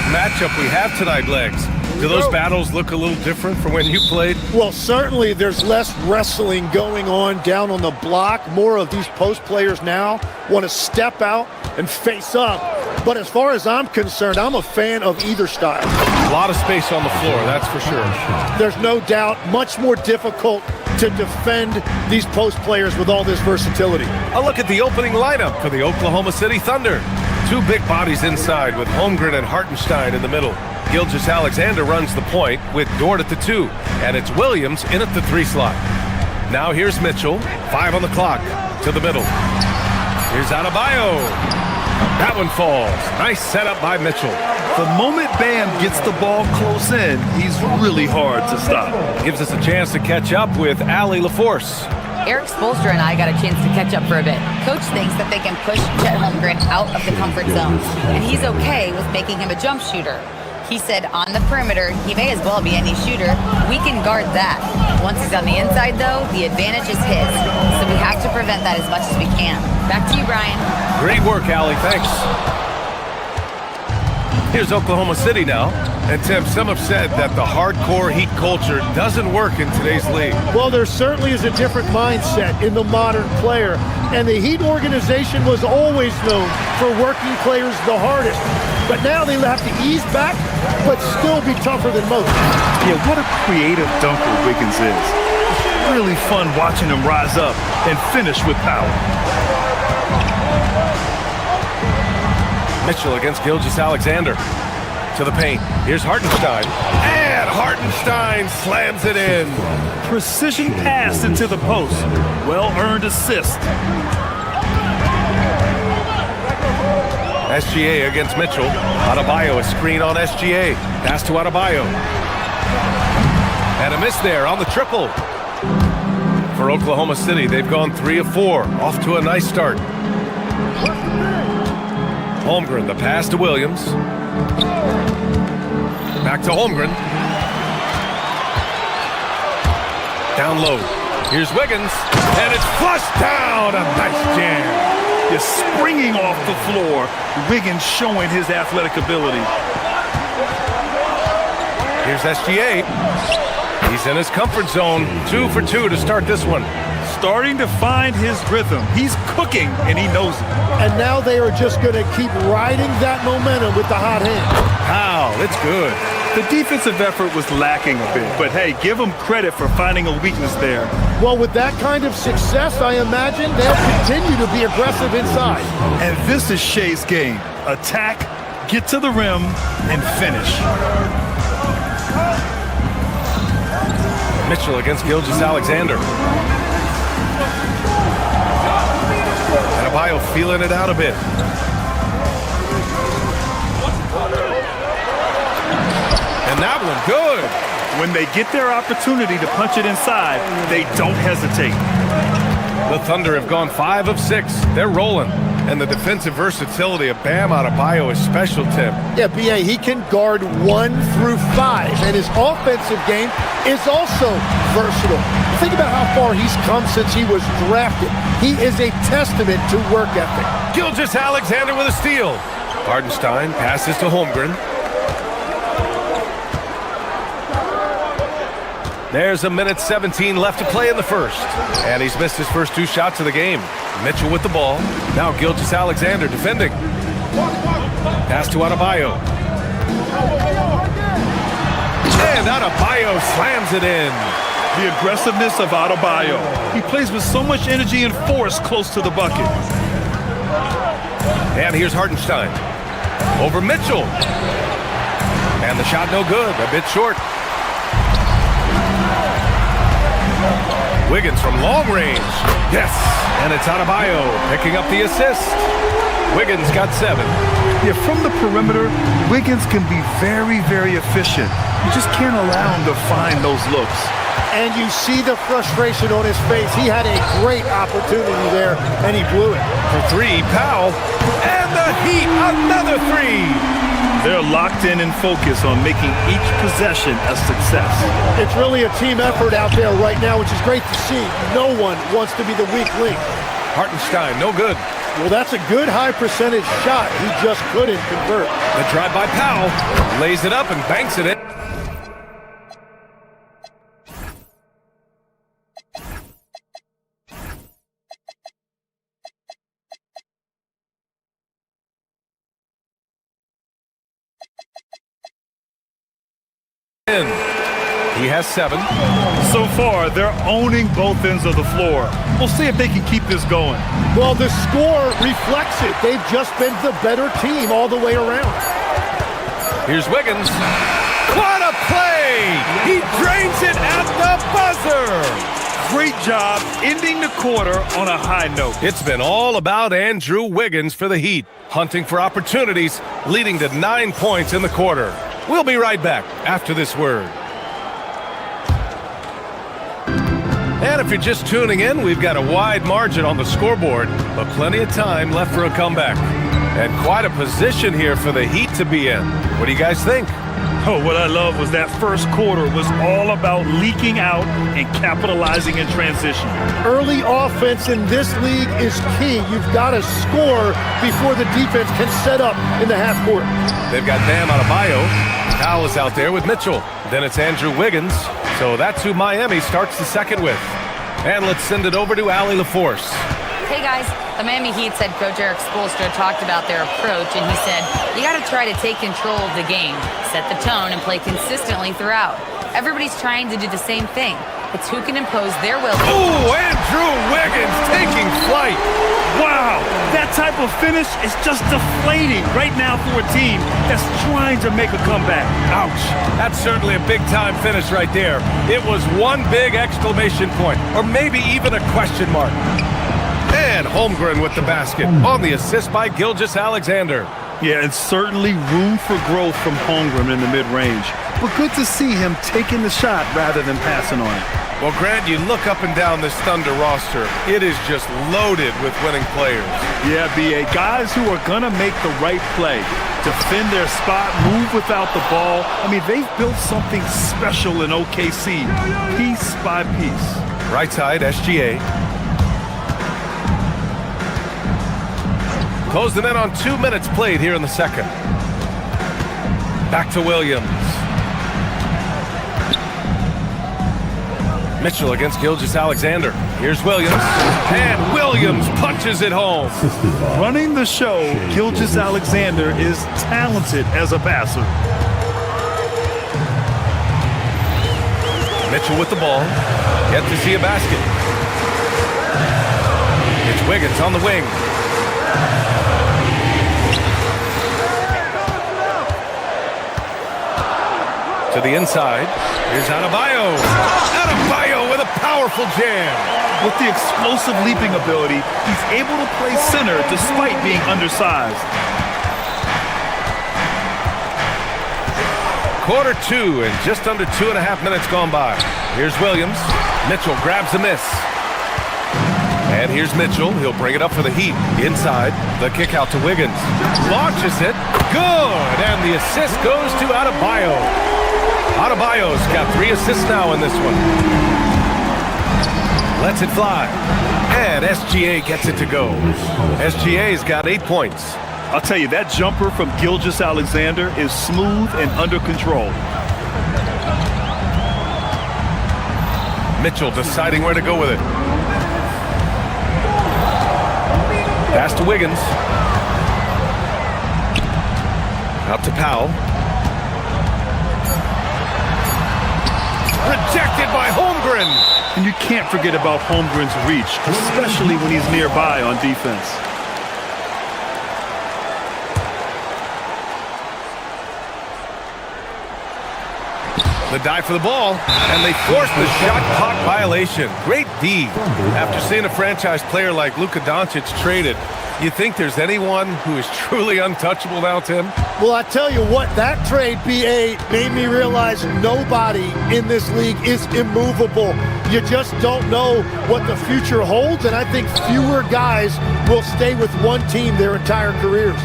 Matchup we have tonight, Legs. Do those battles look a little different from when you played? Well, certainly there's less wrestling going on down on the block. More of these post players now want to step out and face up. But as far as I'm concerned, I'm a fan of either style. A lot of space on the floor, that's for sure. There's no doubt much more difficult to defend these post players with all this versatility. A look at the opening lineup for the Oklahoma City Thunder. Two big bodies inside with Holmgren and Hartenstein in the middle. Gilgeous-Alexander runs the point with Dort at the 2, and it's Williams in at the 3 slot. Now here's Mitchell, 5 on the clock, to the middle. Here's Adebayo. That one falls. Nice setup by Mitchell. The moment Bam gets the ball close in, he's really hard to stop. Gives us a chance to catch up with Allie LaForce. Eric Spoelstra and I got a chance to catch up for a bit. Coach thinks that they can push Chet Holmgren out of the comfort zone, and he's okay with making him a jump shooter. He said on the perimeter, he may as well be any shooter. We can guard that. Once he's on the inside, though, the advantage is his. So we have to prevent that as much as we can. Back to you, Brian. Great work, Allie. Thanks. Here's Oklahoma City now. And Tim, some have said that the hardcore Heat culture doesn't work in today's league. Well, there certainly is a different mindset in the modern player. And the Heat organization was always known for working players the hardest. But now they have to ease back, but still be tougher than most. Yeah, what a creative dunker Wiggins is. It's really fun watching him rise up and finish with power. Mitchell against Gilgeous-Alexander. To the paint. Here's Hartenstein. And Hartenstein slams it in. Precision pass into the post. Well-earned assist. SGA against Mitchell. Adebayo, a screen on SGA. Pass to Adebayo. And a miss there on the triple. For Oklahoma City, they've gone 3 of 4. Off to a nice start. Holmgren, the pass to Williams. Back to Holmgren. Down low. Here's Wiggins. And it's flushed down. A nice jam. Just springing off the floor. Wiggins showing his athletic ability. Here's SGA. He's in his comfort zone. 2 for 2 to start this one. Starting to find his rhythm. He's cooking, and he knows it. And now they are just going to keep riding that momentum with the hot hand. Wow, it's good. The defensive effort was lacking a bit, but hey, give them credit for finding a weakness there. Well, with that kind of success, I imagine they'll continue to be aggressive inside. And this is Shea's game. Attack, get to the rim, and finish. Mitchell against Gilgeous-Alexander. Adebayo feeling it out a bit. And that one, good. When they get their opportunity to punch it inside, they don't hesitate. The Thunder have gone 5 of 6. They're rolling. And the defensive versatility of Bam Adebayo is special, Tim. Yeah, B.A., he can guard 1 through 5, and his offensive game is also versatile. Think about how far he's come since he was drafted. He is a testament to work ethic. Gilgeous-Alexander with a steal. Hartenstein passes to Holmgren. There's a minute 17 left to play in the first. And he's missed his first 2 shots of the game. Mitchell with the ball. Now Gilgeous-Alexander defending. Pass to Adebayo. And Adebayo slams it in. The aggressiveness of Adebayo. He plays with so much energy and force close to the bucket. And here's Hartenstein. Over Mitchell. And the shot no good. A bit short. Wiggins from long range. Yes. And it's Adebayo picking up the assist. Wiggins got 7. Yeah, from the perimeter, Wiggins can be very, very efficient. You just can't allow him to find those looks. and you see the frustration on his face. He had a great opportunity there, and he blew it. For three, Powell, and the Heat, another three. They're locked in and focused on making each possession a success. It's really a team effort out there right now, which is great to see. No one wants to be the weak link. Hartenstein, no good. Well, that's a good high percentage shot. He just couldn't convert. The drive by Powell, lays it up and banks it in. He has 7. So far, they're owning both ends of the floor. We'll see if they can keep this going. Well, the score reflects it. They've just been the better team all the way around. Here's Wiggins. What a play! He drains it at the buzzer! Great job ending the quarter on a high note. It's been all about Andrew Wiggins for the Heat, hunting for opportunities, leading to 9 points in the quarter. We'll be right back after this word. And if you're just tuning in, we've got a wide margin on the scoreboard, but plenty of time left for a comeback. And quite a position here for the Heat to be in. What do you guys think? Oh, what I love was that first quarter was all about leaking out and capitalizing in transition. Early offense in this league is key. You've got to score before the defense can set up in the half court. They've got Bam Adebayo. Powell is out there with Mitchell. Then it's Andrew Wiggins. So that's who Miami starts the second with. And let's send it over to Allie LaForce. Hey guys, the Miami Heat's head coach Eric Spoelstra talked about their approach, and he said, you got to try to take control of the game, set the tone, and play consistently throughout. Everybody's trying to do the same thing. It's who can impose their will. Oh, Andrew Wiggins taking flight. Wow, that type of finish is just deflating right now for a team that's trying to make a comeback. Ouch. That's certainly a big-time finish right there. It was one big exclamation point, or maybe even a question mark. And Holmgren with the basket on the assist by Gilgeous-Alexander. Yeah, and certainly room for growth from Holmgren in the mid-range. But good to see him taking the shot rather than passing on it. Well, Grant, you look up and down this Thunder roster. It is just loaded with winning players. Yeah, B.A., guys who are going to make the right play, defend their spot, move without the ball. I mean, they've built something special in OKC, piece by piece. Right side, SGA. Closing in on 2 minutes played here in the second. Back to Williams. Mitchell against Gilgeous-Alexander. Here's Williams. And Williams punches it home. Running the show, Gilgeous-Alexander is talented as a passer. Mitchell with the ball. Yet to see a basket. It's Wiggins on the wing. To the inside. Here's Adebayo. Adebayo with a powerful jam. With the explosive leaping ability, he's able to play center despite being undersized. Quarter 2 and just under 2.5 minutes gone by. Here's Williams. Mitchell grabs a miss. And here's Mitchell. He'll bring it up for the Heat. Inside. The kick out to Wiggins. Launches it. Good. And the assist goes to Adebayo. Adebayo's got 3 assists now in this one. Lets it fly. And SGA gets it to go. SGA's got 8 points. I'll tell you, that jumper from Gilgeous-Alexander is smooth and under control. Mitchell deciding where to go with it. Pass to Wiggins. Out to Powell. Rejected by Holmgren. And you can't forget about Holmgren's reach, especially when he's nearby on defense. The dive for the ball, and they force the shot clock violation. Great D. After seeing a franchise player like Luka Doncic traded, You think there's anyone who is truly untouchable now, Tim? Well, I tell you what, that trade, BA, made me realize nobody in this league is immovable. You just don't know what the future holds, and I think fewer guys will stay with one team their entire careers.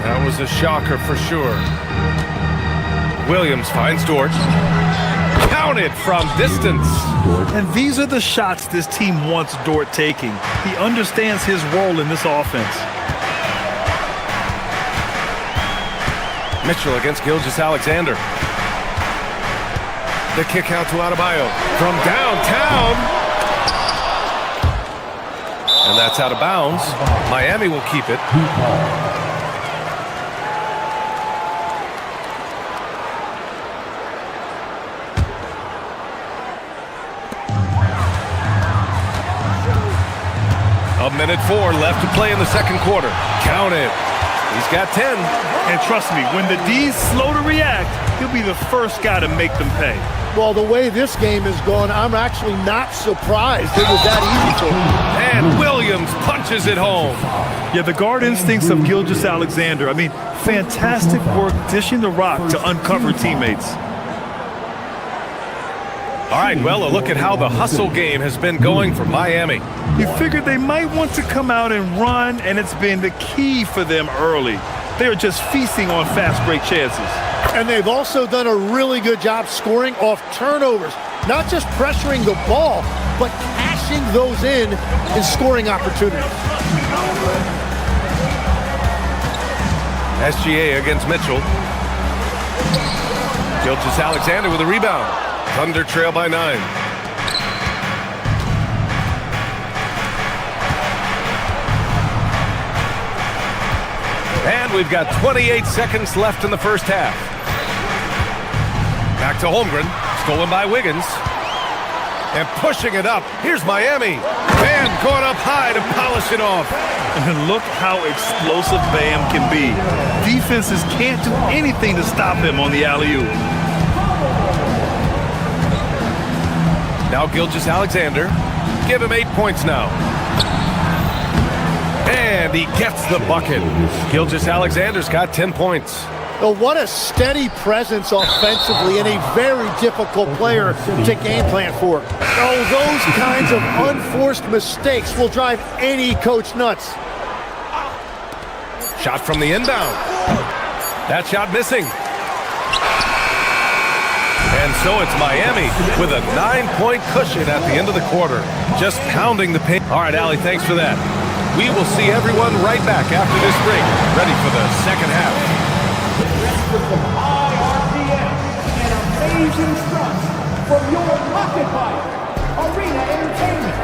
That was a shocker for sure. Williams finds Dort. Counted from distance. And these are the shots this team wants Dort taking. He understands his role in this offense. Mitchell against Gilgeous-Alexander. The kick out to Adebayo from downtown. And that's out of bounds. Miami will keep it. A minute 4 left to play in the second quarter. Count it. He's got 10. And trust me, when the D's slow to react, he'll be the first guy to make them pay. Well, the way this game is going, I'm actually not surprised it was that easy for him. And Williams punches it home. Yeah, the guard instincts of Gilgeous-Alexander. I mean, fantastic work dishing the rock to uncover teammates. All right, well, a look at how the hustle game has been going for Miami. You figured they might want to come out and run, and it's been the key for them early. They're just feasting on fast break chances. And they've also done a really good job scoring off turnovers. Not just pressuring the ball, but cashing those in scoring opportunities. SGA against Mitchell. Gilgeous-Alexander with a rebound. Thunder trail by 9. And we've got 28 seconds left in the first half. Back to Holmgren. Stolen by Wiggins. And pushing it up. Here's Miami. Bam going up high to polish it off. And look how explosive Bam can be. Defenses can't do anything to stop him on the alley-oop. Now Gilgeous-Alexander. Give him 8 points now. And he gets the bucket. Gilgeous-Alexander's got 10 points. Well, what a steady presence offensively and a very difficult player to game plan for. Oh, those kinds of unforced mistakes will drive any coach nuts. Shot from the inbound. That shot missing. And so it's Miami with a 9-point cushion at the end of the quarter. Just pounding the paint. All right, Allie, thanks for that. We will see everyone right back after this break, ready for the second half. With some IRDM and amazing stunts from your Rocket Bike Arena Entertainment.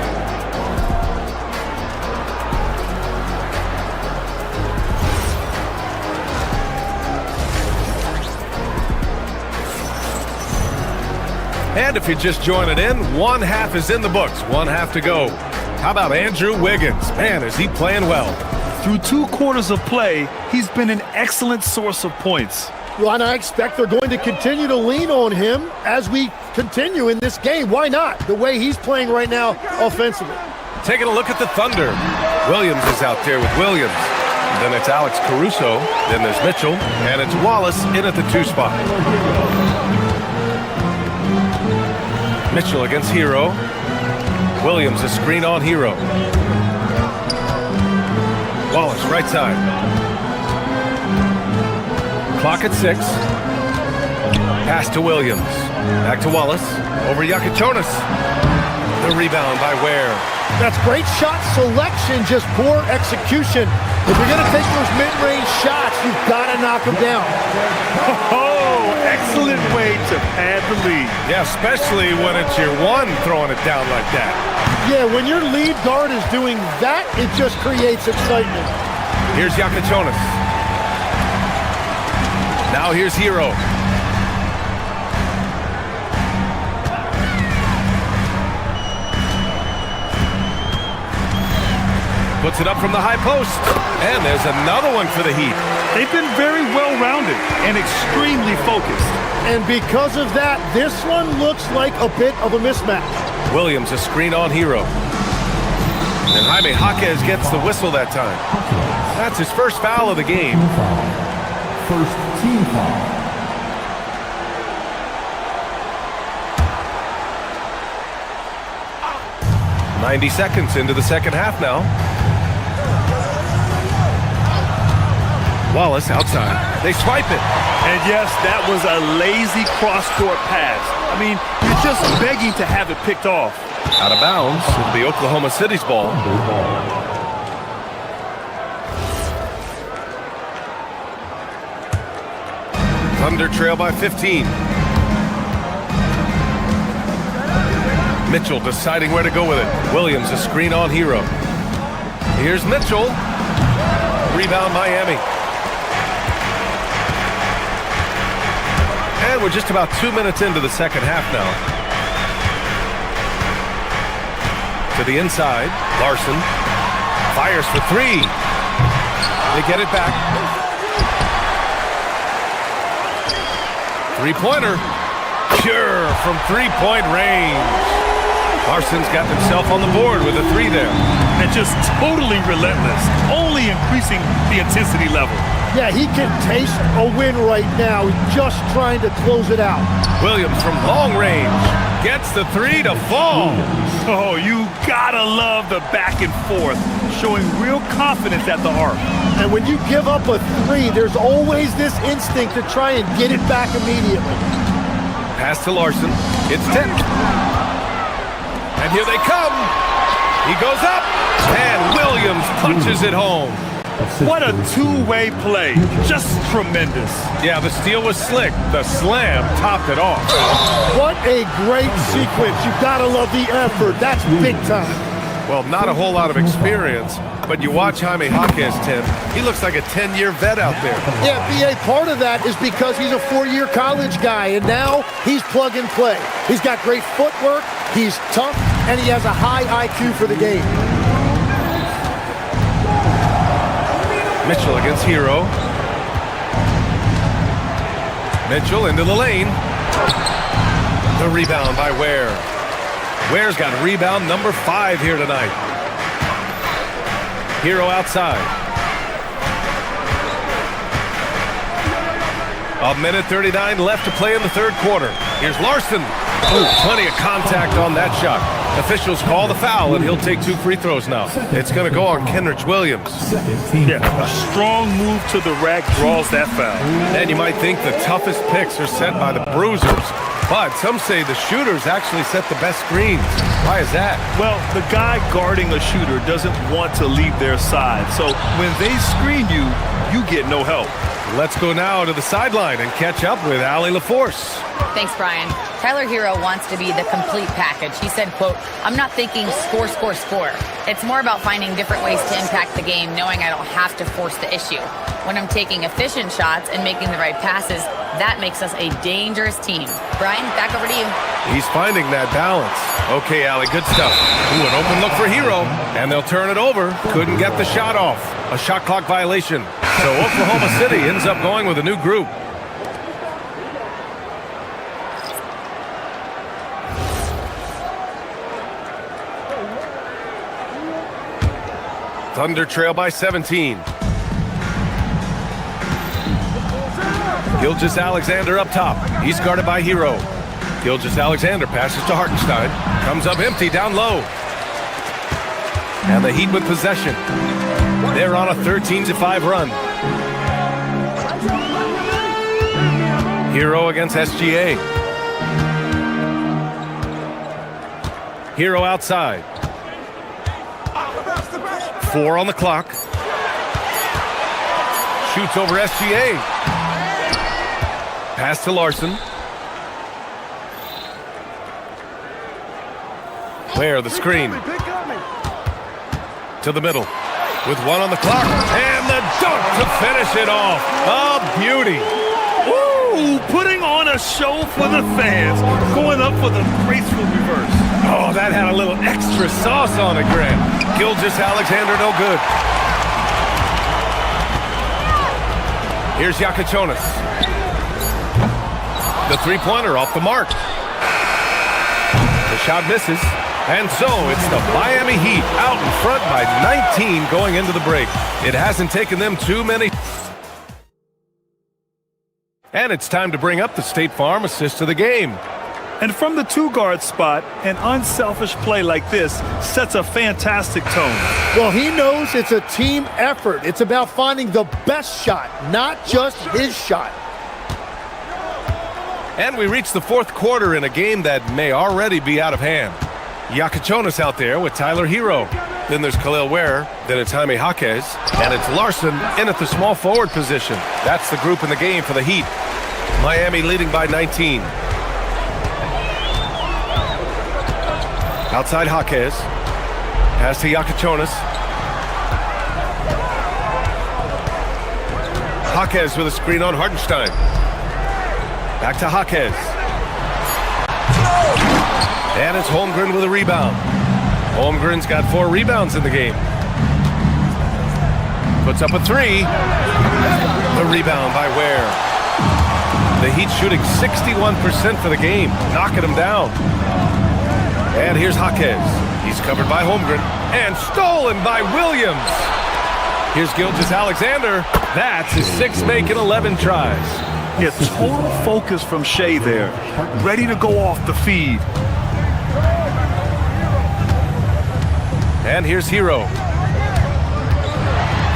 And if you're just joining in, one half is in the books, one half to go. How about Andrew Wiggins? Man, is he playing well. Through 2 quarters of play, he's been an excellent source of points. Well, and I expect they're going to continue to lean on him as we continue in this game. Why not? The way he's playing right now offensively. Taking a look at the Thunder. Williams is out there with Williams. And then it's Alex Caruso. Then there's Mitchell. And it's Wallace in at the 2 spot. Mitchell against Hero. Williams a screen on Hero. Wallace right side. Clock at 6. Pass to Williams. Back to Wallace. Over Yakichonis. The rebound by Ware. That's great shot selection, just poor execution. If you're going to take those mid-range shots, you've got to knock them down. Oh, excellent way to pad the lead. Yeah, especially when it's your one throwing it down like that. Yeah, when your lead guard is doing that, it just creates excitement. Here's Yakichonis. Now here's Hero. Puts it up from the high post. And there's another one for the Heat. They've been very well-rounded and extremely focused. And because of that, this one looks like a bit of a mismatch. Williams a screen on Hero. And Jaime Jaquez gets the whistle that time. That's his first foul of the game. First team foul. 90 seconds into the second half now. Wallace outside. They swipe it. And yes, that was a lazy cross-court pass. I mean, you're just begging to have it picked off. Out of bounds. It'll be Oklahoma City's ball. Thunder trail by 15. Mitchell deciding where to go with it. Williams a screen on Hero. Here's Mitchell. Rebound Miami. And we're just about 2 minutes into the second half now. To the inside. Larson fires for three. They get it back. Three-pointer. Pure from three-point range. Larson's got himself on the board with a three there. And just totally relentless, only increasing the intensity level. Yeah, he can taste a win right now. He's just trying to close it out. Williams from long range gets the three to fall. Oh, you gotta love the back and forth, showing real confidence at the arc. And when you give up a three, there's always this instinct to try and get it back immediately. Pass to Larson. It's tipped. And here they come. He goes up, and Williams punches it home. What a two-way play. Just tremendous. Yeah, the steal was slick. The slam topped it off. What a great sequence. You've got to love the effort. That's big time. Well, not a whole lot of experience, but you watch Jaime Jaquez, Tim. He looks like a 10-year vet out there. Yeah, B.A., part of that is because he's a four-year college guy, and now he's plug and play. He's got great footwork, he's tough, and he has a high IQ for the game. Mitchell against Hero. Mitchell into the lane. The rebound by Ware. Ware's got rebound number 5 here tonight. Hero outside. A minute 39 left to play in the third quarter. Here's Larson. Ooh, plenty of contact on that shot. Officials call the foul, and he'll take 2 free throws now. It's going to go on Kenrich Williams. Yeah, a strong move to the rack draws that foul. And you might think the toughest picks are set by the bruisers, but some say the shooters actually set the best screens. Why is that? Well, the guy guarding a shooter doesn't want to leave their side. So when they screen you, you get no help. Let's go now to the sideline and catch up with Allie LaForce. Thanks, Brian. Tyler Hero wants to be the complete package. He said, quote, "I'm not thinking score, score, score. It's more about finding different ways to impact the game, knowing I don't have to force the issue. When I'm taking efficient shots and making the right passes, that makes us a dangerous team." Brian, back over to you. He's finding that balance. Okay, Allie, good stuff. Ooh, an open look for Hero, and they'll turn it over. Couldn't get the shot off. A shot clock violation. So Oklahoma City ends up going with a new group. Thunder trail by 17. Gilgeous-Alexander up top. He's guarded by Hero. Gilgeous-Alexander passes to Hartenstein. Comes up empty down low. And the Heat with possession. They're on a 13-5 run. Hero against SGA. Hero outside. 4 on the clock. Shoots over SGA. Pass to Larson. Where the screen. To the middle. With 1 on the clock. And the dunk to finish it off. A beauty. Ooh, putting on a show for the fans. Going up for the graceful reverse. Oh, that had a little extra sauce on it, Grant. Gilgeous-Alexander no good. Here's Yakachonis. The three-pointer off the mark. The shot misses. And so it's the Miami Heat out in front by 19 going into the break. It hasn't taken them too many. And it's time to bring up the State Farm assist of the game. And from the two-guard spot, an unselfish play like this sets a fantastic tone. Well, he knows it's a team effort. It's about finding the best shot, not just his shot. And we reach the fourth quarter in a game that may already be out of hand. Yakachonis out there with Tyler Hero. Then there's Khalil Ware. Then it's Jaime Jaquez. And it's Larson in at the small forward position. That's the group in the game for the Heat. Miami leading by 19. Outside Jaquez. Pass to Yakachonis. Jaquez with a screen on Hartenstein. Back to Jaquez. And it's Holmgren with a rebound. Holmgren's got 4 rebounds in the game. Puts up a 3. The rebound by Ware. The Heat shooting 61% for the game, knocking them down. And here's Jaquez. He's covered by Holmgren and stolen by Williams. Here's Gilgeous-Alexander. That's his 6th make in 11 tries. Yeah, total focus from Shea there. Ready to go off the feed. And here's Hero.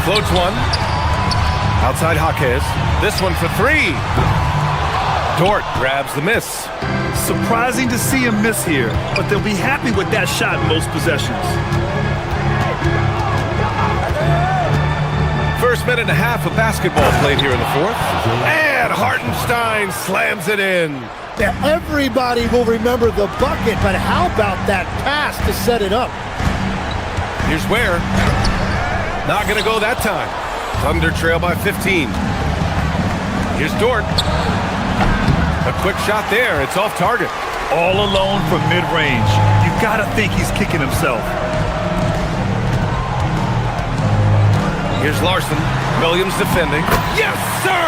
Floats one. Outside Jaquez. This one for 3. Dort grabs the miss. Surprising to see him miss here, but they'll be happy with that shot in most possessions. First minute and a half of basketball played here in the fourth. And Hartenstein slams it in. Now, everybody will remember the bucket, but how about that pass to set it up? Here's Ware. Not going to go that time. Thunder trail by 15. Here's Dort. A quick shot there. It's off target. All alone from mid-range. You got to think he's kicking himself. Here's Larson. Williams defending. Yes, sir!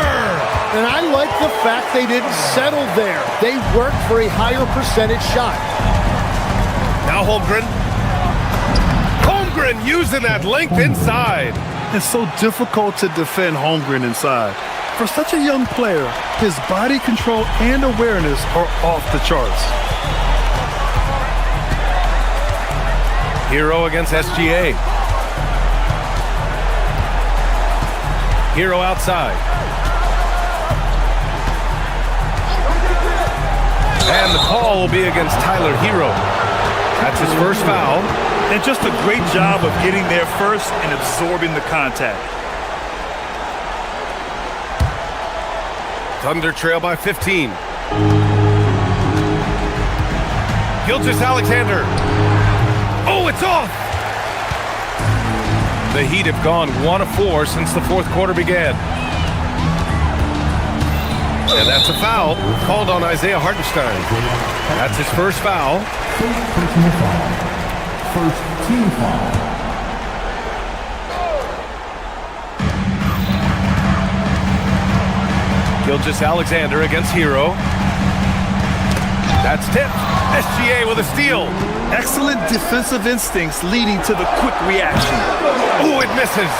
And I like the fact they didn't settle there. They worked for a higher percentage shot. Now Holmgren. Holmgren using that length inside. It's so difficult to defend Holmgren inside. For such a young player, his body control and awareness are off the charts. Hero against SGA. Hero outside. And the call will be against Tyler Hero. That's his first foul. And just a great job of getting there first and absorbing the contact. Thunder trail by 15. Gilgeous-Alexander. Oh, it's off! The Heat have gone 1 of 4 since the fourth quarter began. And that's a foul called on Isaiah Hartenstein. That's his first foul. First team foul. Gilgeous-Alexander against Hero. That's tipped. SGA with a steal. Excellent defensive instincts leading to the quick reaction. Oh, it misses.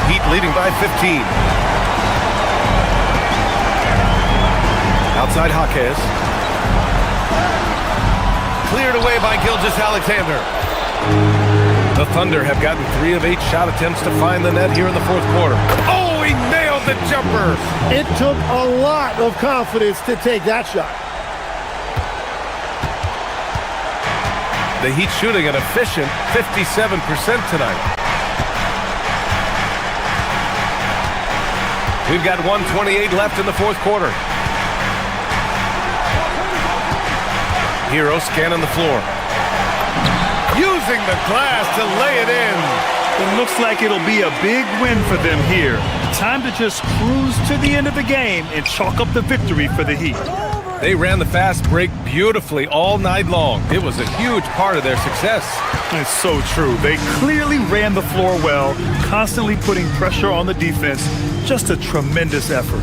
Heat leading by 15. Outside Jaquez. Cleared away by Gilgeous-Alexander. The Thunder have gotten 3 of 8 shot attempts to find the net here in the fourth quarter. Oh, he nailed the jumper. It took a lot of confidence to take that shot. The Heat shooting an efficient 57% tonight. We've got 1:28 left in the fourth quarter. Hero scanning the floor. Using the glass to lay it in. It looks like it'll be a big win for them here. Time to just cruise to the end of the game and chalk up the victory for the Heat. They ran the fast break beautifully all night long. It was a huge part of their success. It's so true. They clearly ran the floor well, constantly putting pressure on the defense. Just a tremendous effort.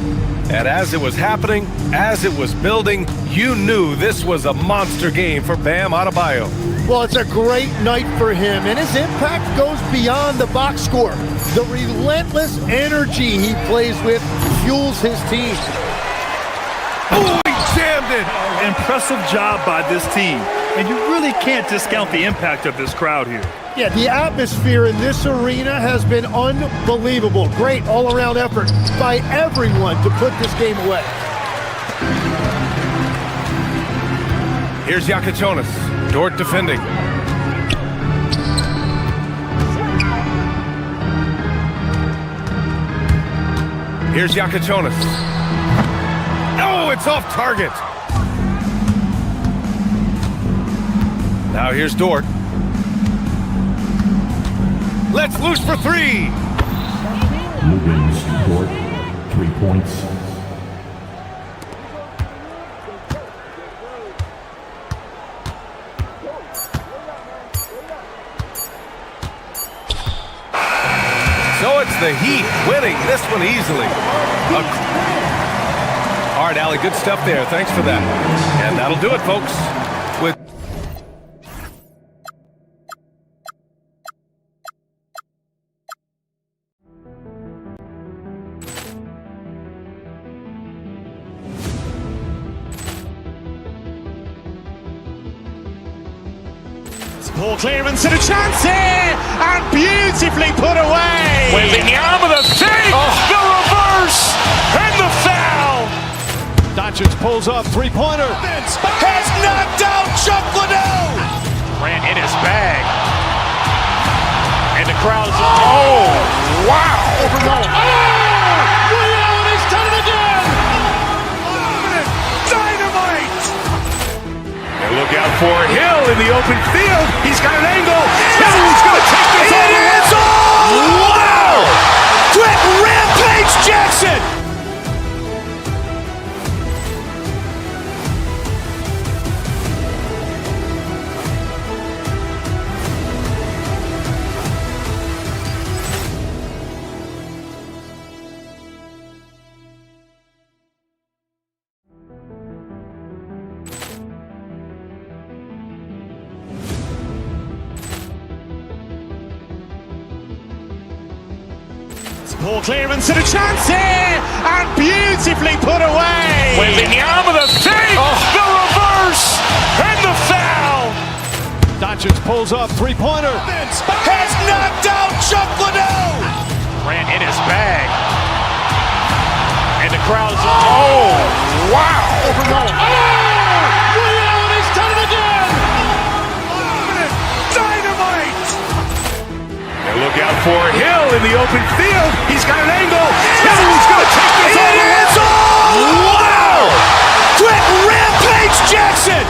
And as it was happening, as it was building, you knew this was a monster game for Bam Adebayo. Well, it's a great night for him, and his impact goes beyond the box score. The relentless energy he plays with fuels his team. Oh, he jammed it! Impressive job by this team. And you really can't discount the impact of this crowd here. Yeah, the atmosphere in this arena has been unbelievable. Great all-around effort by everyone to put this game away. Here's Yakachonis. Dort defending. Here's Yakachonis. Oh, it's off target. Now here's Dort. Let's loose for three. Lugans, Dort, 3 points. So it's the Heat winning this one easily. All right, Allie, good stuff there. Thanks for that. And that'll do it, folks. With Ball clearance and a chance here, and beautifully put away. Wembanyama the save, the reverse, and the foul. Doncic pulls up, three-pointer. Has knocked out Chuck Liddell. Ran in his bag. And the crowd is, oh, wow. Leon has done it again. Dynamite. And look out for Hill in the open field. He's got an angle. He's going to take this all the way. Wow. Quick Rampage Jackson. Ball clearance and a chance here, and beautifully put away. Wembanyama the save, the reverse, and the foul. Doncic pulls up, three-pointer. Has knocked out Chuck Liddell. Ran in his bag. And the crowd is, oh, wow. Leon has done it again. Dynamite. And look out for Hill in the open field. He's got an angle. He's going to take this all the way. Wow. Quick Rampage Jackson.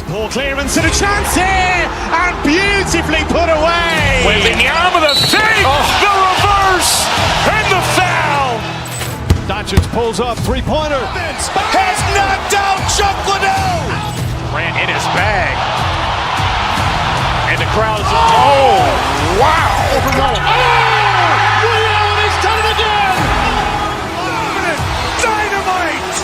Ball clearance and a chance here, and beautifully put away. Wembanyama the save, the reverse, and the foul. Doncic pulls up, three-pointer. Has knocked out Chuck Liddell. Ran in his bag. And the crowd is, oh, wow. Leon has done it again. Dynamite.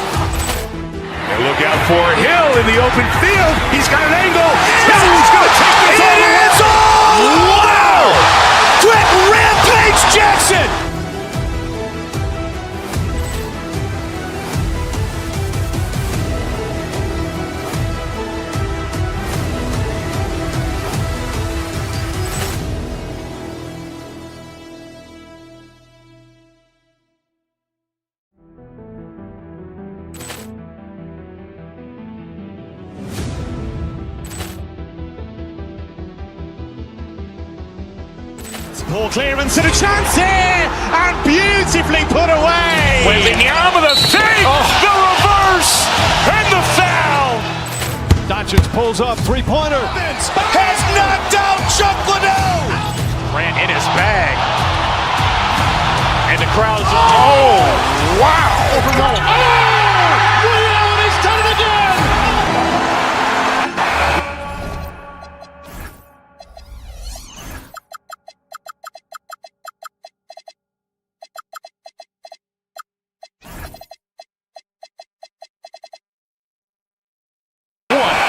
And look out for Hill in the open field. He's got an angle. He's going to take this all the way. Wow. Quick Rampage Jackson. Ball clearance and a chance here, and beautifully put away. Wembanyama the save, the reverse, and the foul. Doncic pulls up, three-pointer. Has knocked out Chuck Liddell. Grant in his bag. And the crowd's wow. Ray Allen has done it again!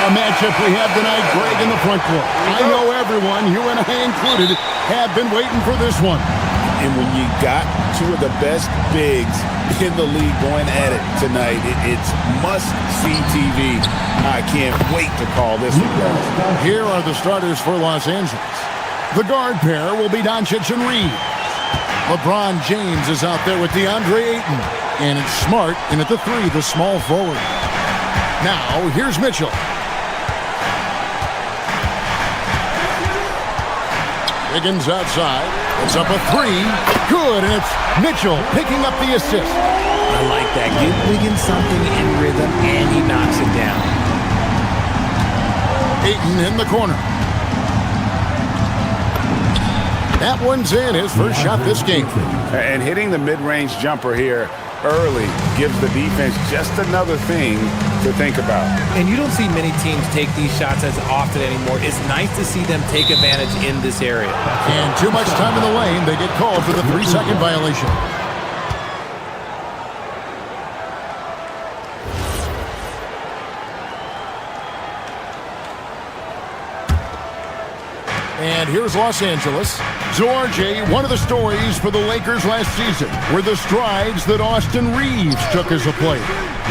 A matchup we have tonight, Greg, in the front court. I know everyone, you and I included, have been waiting for this one. And when you got two of the best bigs in the league going at it tonight, it's must-see TV. I can't wait to call this one, guys. Here are the starters for Los Angeles. The guard pair will be Doncic and Reed. LeBron James is out there with DeAndre Ayton. And it's Smart in at the 3, the small forward. Now, here's Mitchell. Wiggins outside. It's up a 3. Good, and it's Mitchell picking up the assist. I like that. Give Wiggins something in rhythm, and he knocks it down. Ayton in the corner. That one's in, his first shot this game. And hitting the mid-range jumper here early gives the defense just another thing to think about. And you don't see many teams take these shots as often anymore. It's nice to see them take advantage in this area. And too much time in the lane. They get called for the 3-second violation. And here's Los Angeles. So, RJ, one of the stories for the Lakers last season were the strides that Austin Reeves took as a player.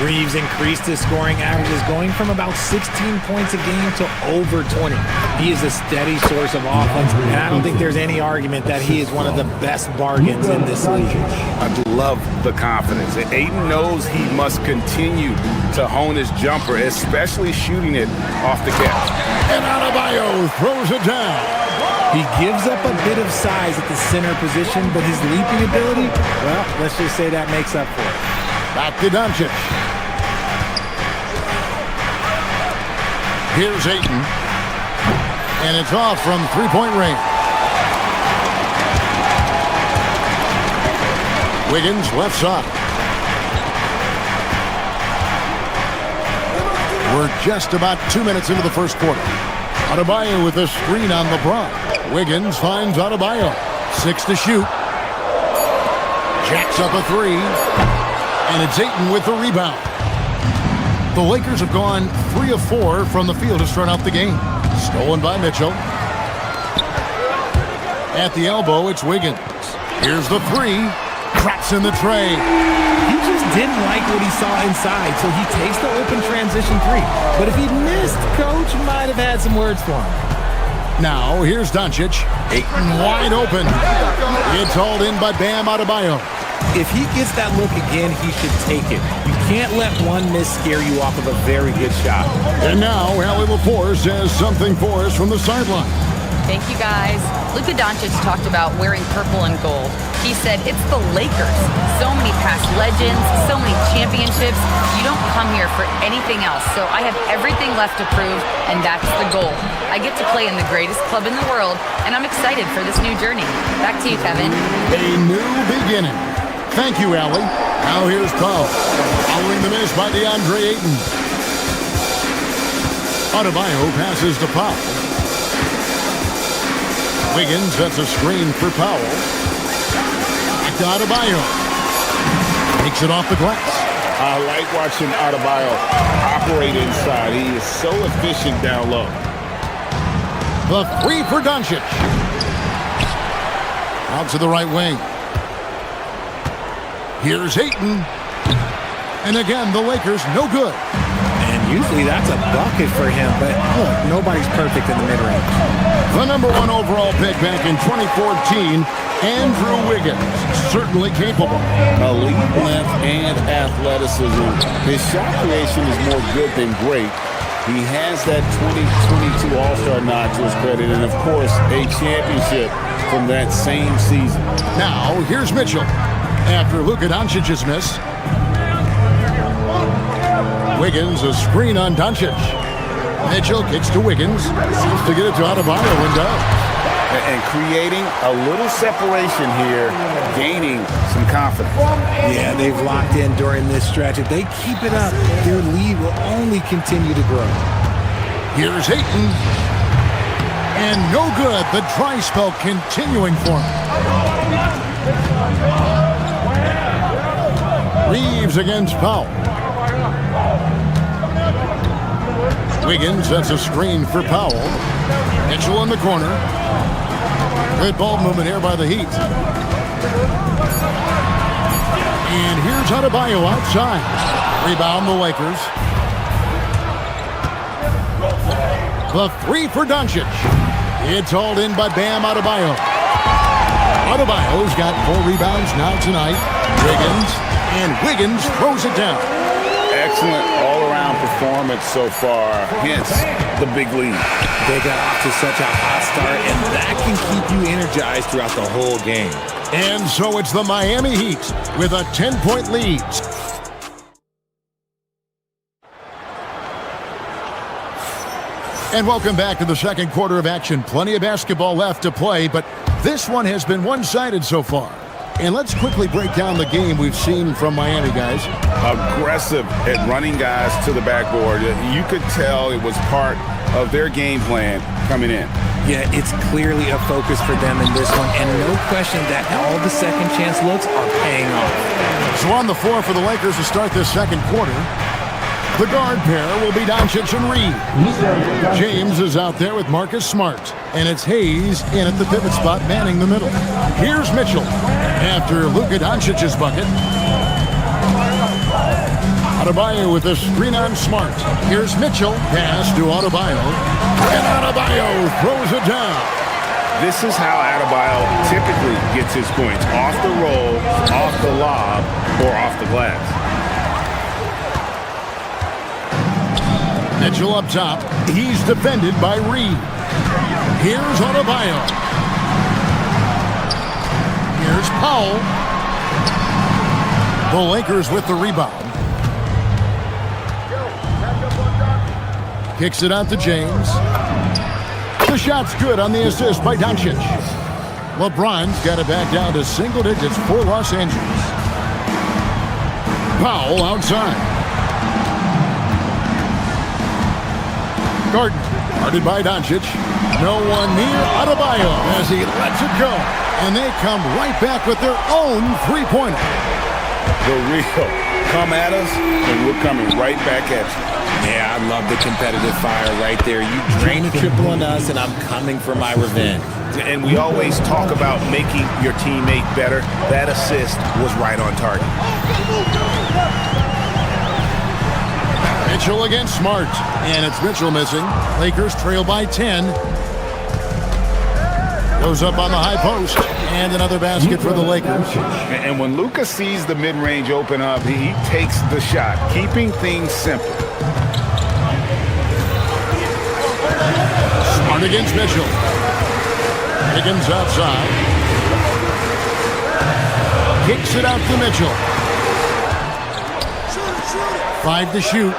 Reeves increased his scoring averages, going from about 16 points a game to over 20. He is a steady source of offense, and I don't think there's any argument that he is one of the best bargains in this league. I love the confidence. Ayton knows he must continue to hone his jumper, especially shooting it off the catch. And Adebayo throws it down. He gives up a bit of size at the center position, but his leaping ability, well, let's just say that makes up for it. Back to Doncic. Here's Ayton. And it's off from three-point range. Wiggins left side. We're just about 2 minutes into the first quarter. Adebayo with a screen on LeBron. Wiggins finds Adebayo. 6 to shoot. Jacks up a 3. And it's Ayton with the rebound. The Lakers have gone 3 of 4 from the field to start out the game. Stolen by Mitchell. At the elbow, it's Wiggins. Here's the 3. Traps in the tray. He just didn't like what he saw inside, so he takes the open transition 3. But if he'd missed, Coach might have had some words for him. Now, here's Doncic. Ayton wide open. It's hauled in by Bam Adebayo. If he gets that look again, he should take it. You can't let one miss scare you off of a very good shot. And now, Allie LaForce has something for us from the sideline. Thank you, guys. Luka Doncic talked about wearing purple and gold. He said, it's the Lakers. So many past legends, so many championships. You don't come here for anything else. So I have everything left to prove, and that's the goal. I get to play in the greatest club in the world, and I'm excited for this new journey. Back to you, Kevin. A new beginning. Thank you, Allie. Now here's Powell. Following the miss by DeAndre Ayton. Adebayo passes to Powell. Wiggins sets a screen for Powell. Back to Adebayo. Takes it off the glass. I like watching Adebayo operate inside. He is so efficient down low. The 3 for Doncic. Out to the right wing. Here's Ayton. And again, the Lakers no good. And usually that's a bucket for him, but look, nobody's perfect in the mid-range. The number 1 overall pick back in 2014, Andrew Wiggins, certainly capable. Elite length and athleticism. His shot creation is more good than great. He has that 2022 All-Star nod to his credit, and of course, a championship to from that same season. Now, here's Mitchell. After Luka Doncic's miss. Wiggins, a screen on Doncic. Mitchell kicks to Wiggins. Seems to get it to Adebayo and does. And creating a little separation here, gaining some confidence. Yeah, they've locked in during this stretch. If they keep it up, their lead will only continue to grow. Here's Ayton. And no good. The dry spell continuing for him. Reeves against Powell. Wiggins sets a screen for Powell. Mitchell in the corner. Good ball movement here by the Heat. And here's Adebayo outside. Rebound the Lakers. The three for Doncic. It's hauled in by Bam Adebayo. Adebayo's got 4 rebounds now tonight. Wiggins throws it down. Excellent all-around performance so far, hence the big lead. They got off to such a hot start, and that can keep you energized throughout the whole game. And so it's the Miami Heat with a 10-point lead. And welcome back to the second quarter of action. Plenty of basketball left to play, but this one has been one-sided so far. And let's quickly break down the game we've seen from Miami, guys. Aggressive at running guys to the backboard. You could tell it was part of their game plan coming in. Yeah, it's clearly a focus for them in this one, and no question that all the second chance looks are paying off. So on the floor for the Lakers to start this second quarter, the guard pair will be Doncic and Reed. James is out there with Marcus Smart, and it's Hayes in at the pivot spot manning the middle. Here's Mitchell after Luka Doncic's bucket. Adebayo with a screen on Smart. Here's Mitchell, pass to Adebayo, and Adebayo throws it down. This is how Adebayo typically gets his points: off the roll, off the lob, or off the glass. Mitchell up top. He's defended by Reed. Here's Adebayo. Here's Powell. The Lakers with the rebound. Kicks it out to James. The shot's good on the assist by Doncic. LeBron's got it back down to single digits for Los Angeles. Powell outside. Guarded by Doncic. No one near Adebayo as he lets it go. And they come right back with their own three-pointer. The real come at us, and we're coming right back at you. Yeah, I love the competitive fire right there. You drain a triple on us, and I'm coming for my revenge. And we always talk about making your teammate better. That assist was right on target. Mitchell against Smart, and it's Mitchell missing. Lakers trail by 10. Goes up on the high post, and another basket for the Lakers. And when Luka sees the mid-range open up, he takes the shot, keeping things simple. Smart against Mitchell. Higgins outside. Kicks it out to Mitchell. 5 to shoot.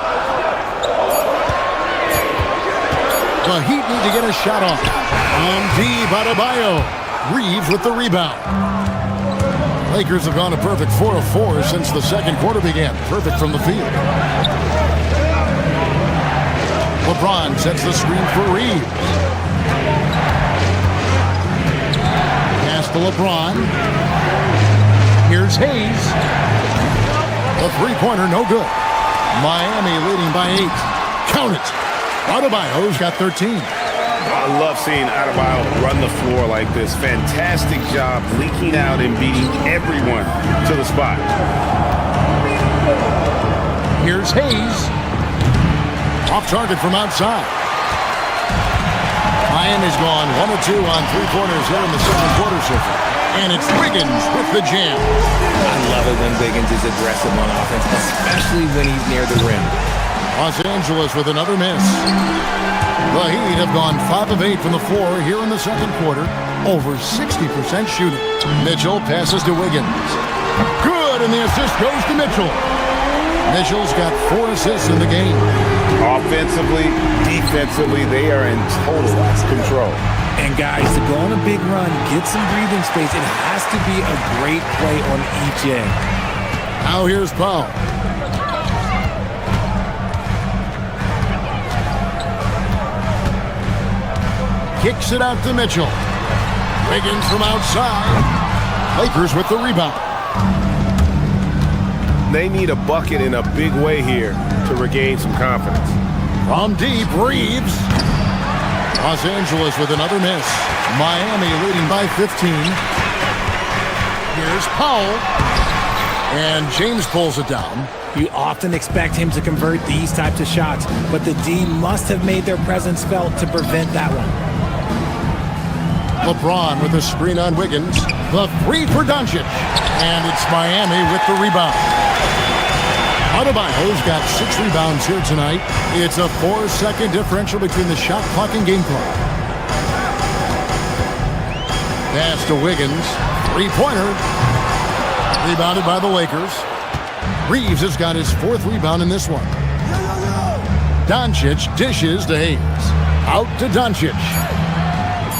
The Heat need to get a shot off. Deep Adebayo. Reeves with the rebound. Lakers have gone a perfect 4 of 4 since the second quarter began. Perfect from the field. LeBron sets the screen for Reeves. Pass to LeBron. Here's Hayes. The three-pointer, no good. Miami leading by 8. Count it. Adebayo's got 13. I love seeing Adebayo run the floor like this. Fantastic job leaking out and beating everyone to the spot. Here's Hayes. Off target from outside. Miami's gone 1 of 2 on three-pointers here in the second quarter so far. And it's Wiggins with the jam. I love it when Wiggins is aggressive on offense, especially when he's near the rim. Los Angeles with another miss. The Heat have gone 5 of 8 from the floor here in the second quarter. over 60% shooting. Mitchell passes to Wiggins. Good, and the assist goes to Mitchell. Mitchell's got 4 assists in the game. Offensively, defensively, they are in total control. And guys, to go on a big run, get some breathing space, it has to be a great play on each end. Now here's Powell. Kicks it out to Mitchell. Wiggins from outside. Lakers with the rebound. They need a bucket in a big way here to regain some confidence. From deep, Reeves. Los Angeles with another miss. Miami leading by 15. Here's Powell. And James pulls it down. You often expect him to convert these types of shots, but the D must have made their presence felt to prevent that one. LeBron with a screen on Wiggins. The 3 for Doncic. And it's Miami with the rebound. Adebayo's got 6 rebounds here tonight. It's a 4-second differential between the shot clock and game clock. Pass to Wiggins. 3-pointer. Rebounded by the Lakers. Reeves has got his 4th rebound in this one. Doncic dishes to Hayes. Out to Doncic.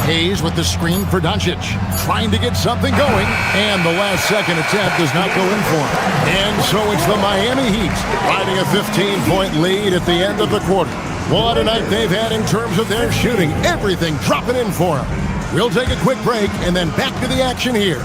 Hayes with the screen for Doncic. Trying to get something going. And the last second attempt does not go in for him. And so it's the Miami Heat riding a 15-point lead at the end of the quarter. What a night they've had in terms of their shooting. Everything dropping in for them. We'll take a quick break and then back to the action here.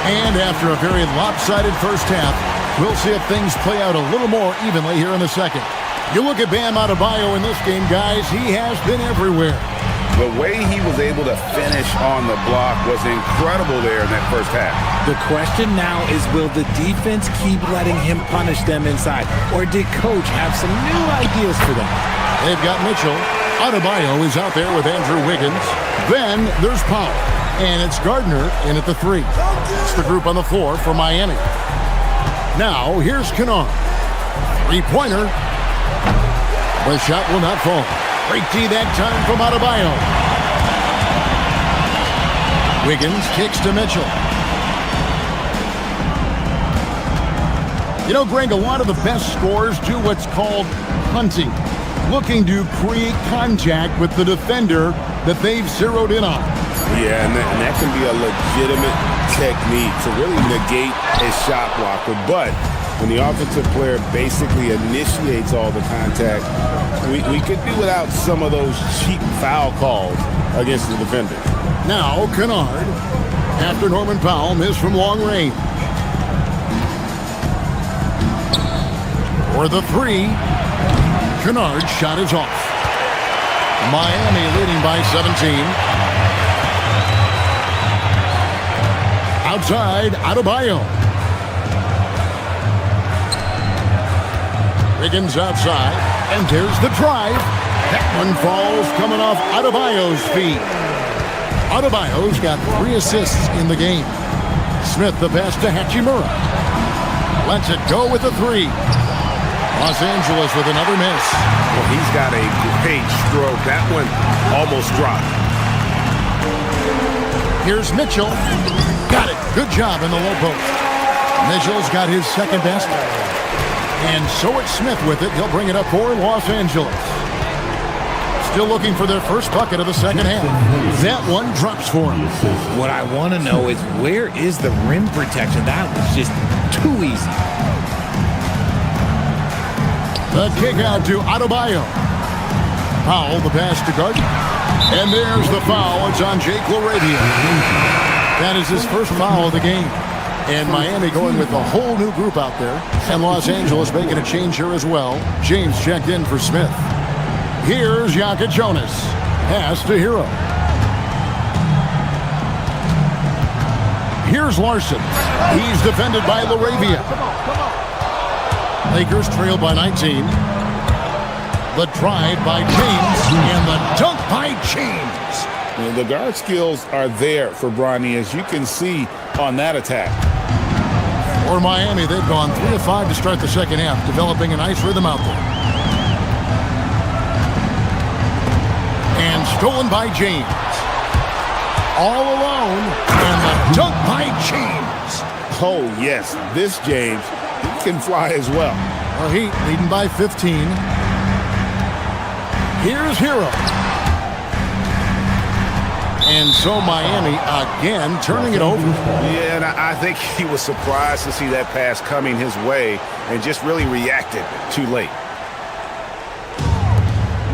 And after a very lopsided first half, we'll see if things play out a little more evenly here in the second. You look at Bam Adebayo in this game, guys, he has been everywhere. The way he was able to finish on the block was incredible there in that first half. The question now is, will the defense keep letting him punish them inside? Or did Coach have some new ideas for them? They've got Mitchell. Adebayo is out there with Andrew Wiggins. Then there's Powell. And it's Gardner in at the 3. It's the group on the floor for Miami. Now, here's Kennard. 3-pointer. The shot will not fall. Great D that time from Adebayo. Wiggins kicks to Mitchell. You know, Greg, a lot of the best scorers do what's called hunting. Looking to create contact with the defender that they've zeroed in on. Yeah, and that can be a legitimate technique to really negate a shot blocker. But when the offensive player basically initiates all the contact, we could do without some of those cheap foul calls against the defender. Now, Kennard, after Norman Powell missed from long range. For the 3, Kennard's shot is off. Miami leading by 17. Outside, Adebayo. Wiggins outside, and there's the drive. That one falls coming off Adebayo's feet. Adebayo's got 3 assists in the game. Smith the pass to Hachimura. Lets it go with the 3. Los Angeles with another miss. Well, he's got a great stroke. That one almost dropped. Here's Mitchell. Got it. Good job in the low post. Mitchell's got his second best. And so it's Smith with it. He'll bring it up for Los Angeles. Still looking for their first bucket of the second half. That one drops for him. What I want to know is, where is the rim protection? That was just too easy. The kick out to Adebayo. Powell, the pass to Gardner. And there's the foul. It's on Jake LaRavia. That is his first foul of the game. And Miami going with a whole new group out there. And Los Angeles making a change here as well. James checked in for Smith. Here's Yaka Jonas. Pass to Hero. Here's Larson. He's defended by LaRavia. Lakers trail by 19. The drive by James and the dunk by James. And the guard skills are there for Bronny, as you can see on that attack. For Miami, they've gone 3 of 5 to start the second half, developing a nice rhythm out there. And stolen by James. All alone, and the dunk by James. Oh, yes, this James, he can fly as well. Our Heat leading by 15. Here's Hero. And so Miami again turning it over. Yeah, and I think he was surprised to see that pass coming his way and just really reacted too late.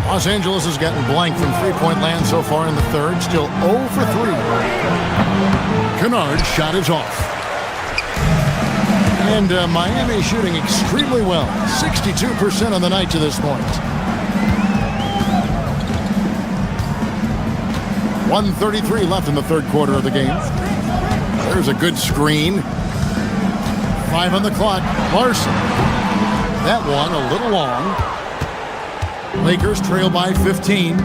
Los Angeles has gotten blank from three-point land so far in the third. Still 0 for 3. Kennard's shot is off. And Miami shooting extremely well. 62% on the night to this point. 1:33 left in the third quarter of the game. There's a good screen. 5 on the clock. Larson. That one a little long. Lakers trail by 15.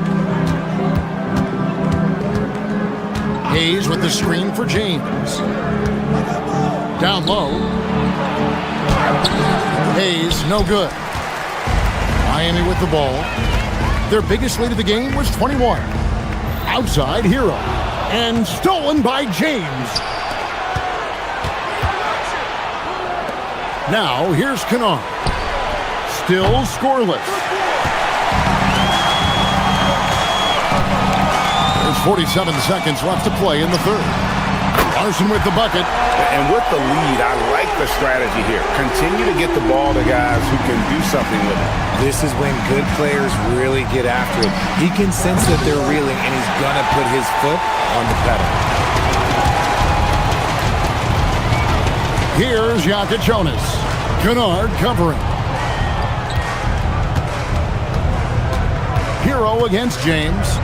Hayes with the screen for James. Down low. Hayes, no good. Miami with the ball. Their biggest lead of the game was 21. Outside, Hero. And stolen by James. Now, here's Kennard. Still scoreless. There's 47 seconds left to play in the third. Larson with the bucket. And with the lead, I like the strategy here. Continue to get the ball to guys who can do something with it. This is when good players really get after it. He can sense that they're reeling, and he's going to put his foot on the pedal. Here's Jokic Jonas. Kennard covering. Hero against James.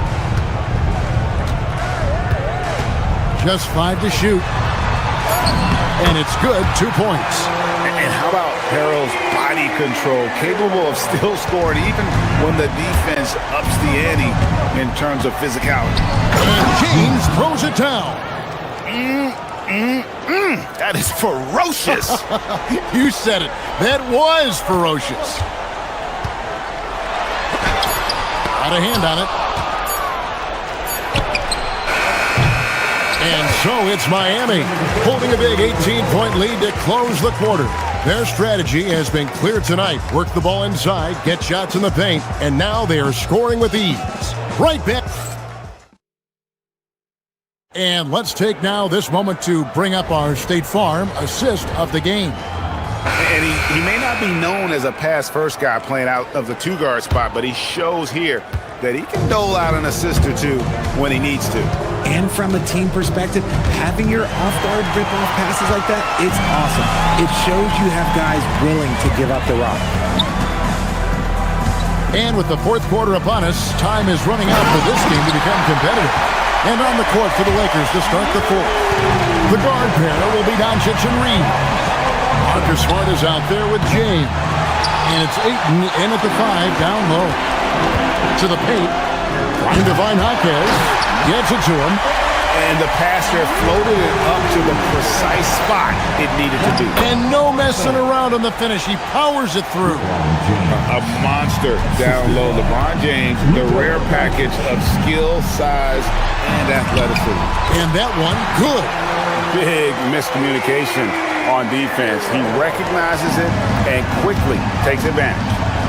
Just 5 to shoot. And it's good, 2 points. And how about Harrell's body control, capable of still scoring even when the defense ups the ante in terms of physicality. And James throws it down. That is ferocious. You said it. That was ferocious. Got a hand on it. And so it's Miami, holding a big 18-point lead to close the quarter. Their strategy has been clear tonight. Work the ball inside, get shots in the paint, and now they are scoring with ease. Right back. And let's take now this moment to bring up our State Farm assist of the game. And he may not be known as a pass-first guy playing out of the two-guard spot, but he shows here that he can dole out an assist or two when he needs to. And from a team perspective, having your off-guard rip-off passes like that, it's awesome. It shows you have guys willing to give up the rock. And with the fourth quarter upon us, time is running out for this team to become competitive. And on the court for the Lakers to start the fourth. The guard pair will be Doncic and Reed. Marcus Smart is out there with James. And it's Ayton in at the 5, down low. To the paint. Trying to find Jaquez. Gets it to him. And the passer floated it up to the precise spot it needed to be. And no messing around on the finish. He powers it through. A monster down low. LeBron James, the rare package of skill, size, and athleticism. And that one, good. Big miscommunication on defense. He recognizes it and quickly takes advantage.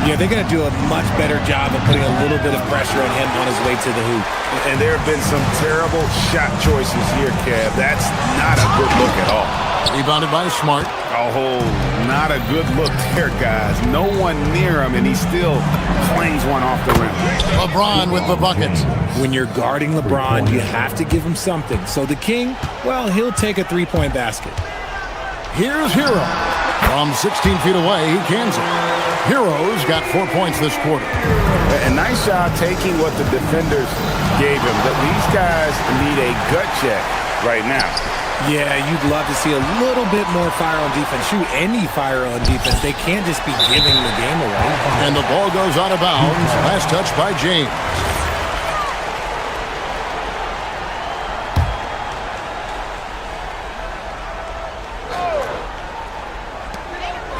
Yeah, they're going to do a much better job of putting a little bit of pressure on him on his way to the hoop. And there have been some terrible shot choices here, Kev. That's not a good look at all. Rebounded by Smart. Oh, not a good look there, guys. No one near him, and he still claims one off the rim. LeBron with the bucket. When you're guarding LeBron, you have to give him something. So the King, well, he'll take a three-point basket. Here's Hero. From 16 feet away, he cans it. Hero's got 4 points this quarter. A nice job taking what the defenders gave him, but these guys need a gut check right now. Yeah, you'd love to see a little bit more fire on defense. Shoot any fire on defense. They can't just be giving the game away. And the ball goes out of bounds. Last touch by James.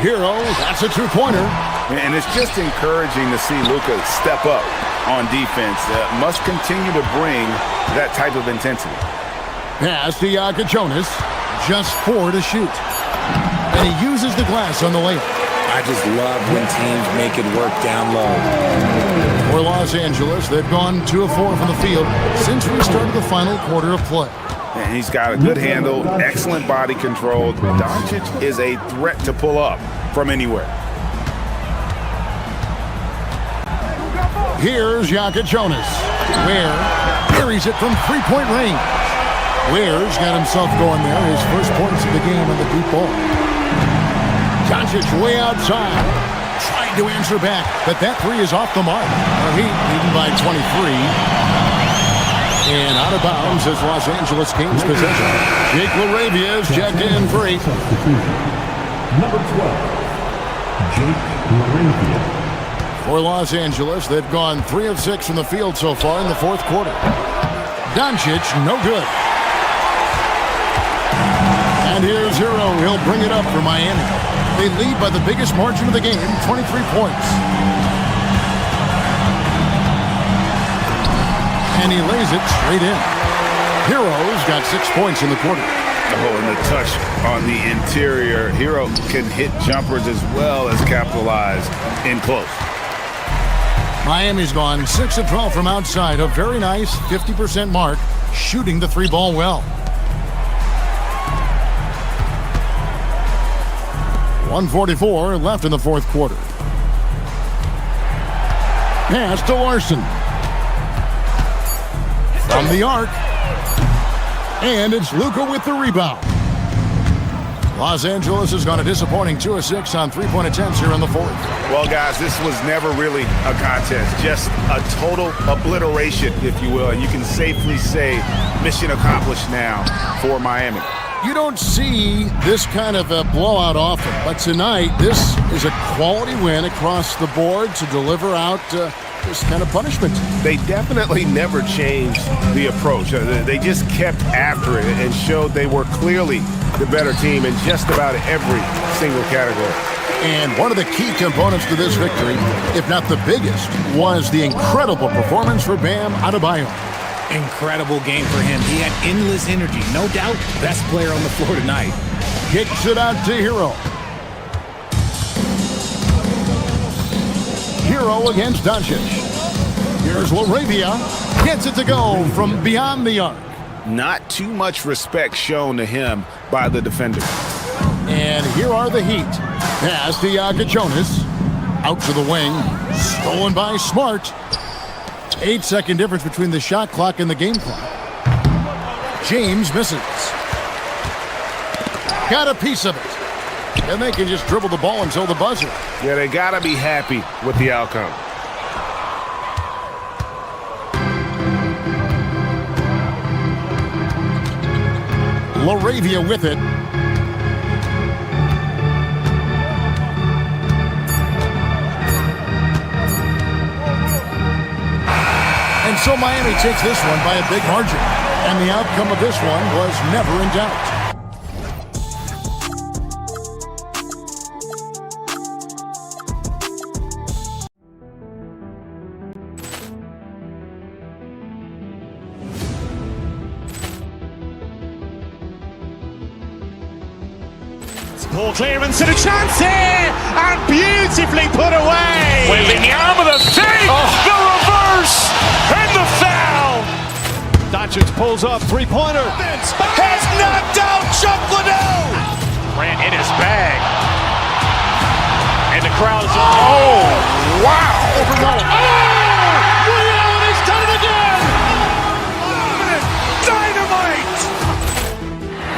Hero, that's a two-pointer. And it's just encouraging to see Luka step up on defense. Must continue to bring that type of intensity. Pass to Jonas. Just 4 to shoot. And he uses the glass on the layup. I just love when teams make it work down low. For Los Angeles, they've gone 2 of 4 from the field since we started the final quarter of play. And he's got a good handle, excellent body control. Doncic is a threat to pull up from anywhere. Here's Jonas. Ware carries it from three-point range. Ware's got himself going there. His first points of the game on the deep ball. Doncic way outside. Trying to answer back, but that three is off the mark. The Heat leading by 23. And out of bounds as Los Angeles gains possession. Jake LaRavia is checked in for 8. Number 12, Jake LaRavia. For Los Angeles, they've gone 3 of 6 from the field so far in the fourth quarter. Doncic, no good. And here's Hero. He'll bring it up for Miami. They lead by the biggest margin of the game, 23 points. And he lays it straight in. Hero's got 6 points in the quarter. Oh, and the touch on the interior. Hero can hit jumpers as well as capitalize in close. Miami's gone 6 of 12 from outside. A very nice 50% mark, shooting the 3-ball well. 1:44 left in the fourth quarter. Pass to Larson. From the arc. And it's Luka with the rebound. Los Angeles has gone a disappointing 2 of 6 on 3-point attempts here in the fourth. Well, guys, this was never really a contest. Just a total obliteration, if you will. And you can safely say mission accomplished now for Miami. You don't see this kind of a blowout often, but tonight this is a quality win across the board to deliver out this kind of punishment. They definitely never changed the approach. They just kept after it and showed they were clearly the better team in just about every single category. And one of the key components to this victory, if not the biggest, was the incredible performance for Bam Adebayo. Incredible game for him. He had endless energy. No doubt, best player on the floor tonight. Kicks it out to Hero. Hero against Doncic. Here's LaRavia. Gets it to go from beyond the arc. Not too much respect shown to him by the defender. And here are the Heat. Pass to Jonas. Out to the wing. Stolen by Smart. 8-second difference between the shot clock and the game clock. James misses. Got a piece of it. And they can just dribble the ball until the buzzer. Yeah, they got to be happy with the outcome. LaRavia with it. And so Miami takes this one by a big margin. And the outcome of this one was never in doubt. Ball clearance and a chance here, and beautifully put away. With the arm of the fake, the reverse, and the foul. Doncic pulls up, three-pointer. Has knocked out Chuck Liddell. Ran in his bag. And the crowd is, oh, wow. Leon has done it again. Dynamite.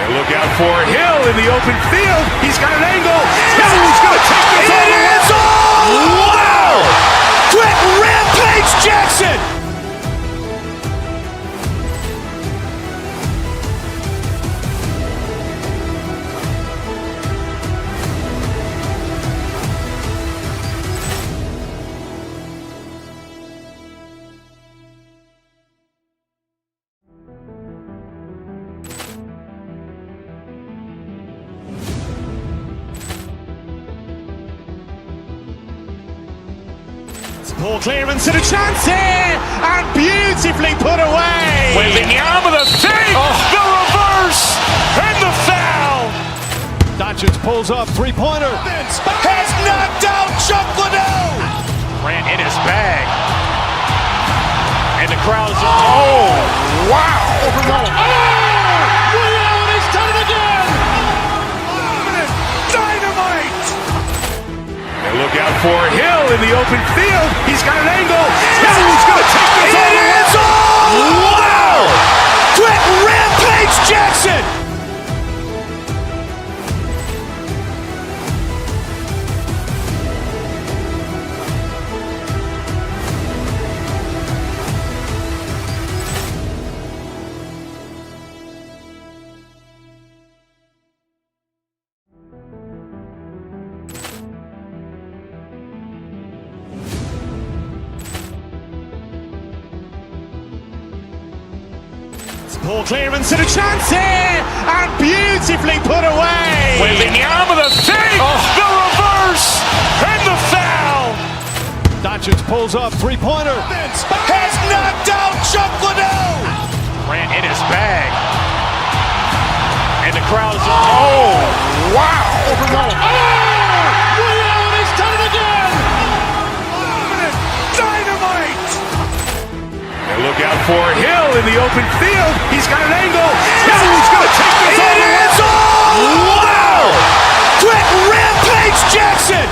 And look out for Hill in the open field. He's got an angle. Hill's going to take this all the way. It is all. Wow. Quick rampage Jackson. Ball clearance and a chance here, and beautifully put away. Wembanyama the fake, the reverse, and the foul. Doncic pulls up, three-pointer. Has knocked out Chuck Liddell. Grant in his bag. And the crowd is, wow. Liddell, he's done it again. Dynamite. And look out for Hill in the open field. He's got an angle. Hill's going to take this all the way. Wow. Quick Rampage Jackson. Ball clearance and a chance here, and beautifully put away. Wembanyama the fake, the reverse, and the foul. Doncic pulls up, three-pointer. Has knocked out Chuck Liddell. Grant in his bag. And the crowd is, wow. Liddell, he's done it again. Dynamite. And look out for Hill in the open field. He's got an angle. Hill's going to take this all the way. Wow. Quick Rampage Jackson.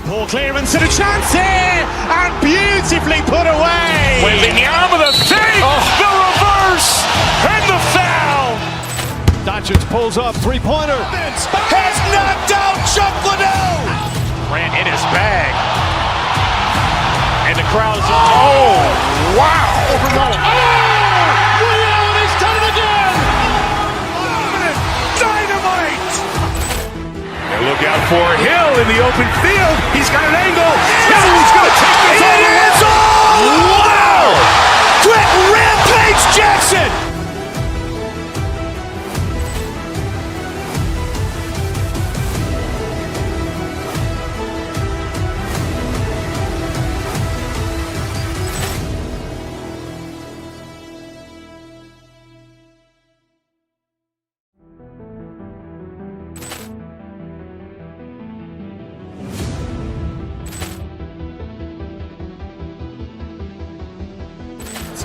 Ball clearance and a chance here, and beautifully put away. Wembanyama the fake, the reverse, and the foul. Doncic pulls up, three-pointer. Has knocked out Chuck Liddell. Grant in his bag. And the crowd is, wow. Liddell, he's done it again. Dynamite. And look out for Hill in the open field. He's got an angle. Hill's going to take this all the way. Wow. Quick Rampage Jackson.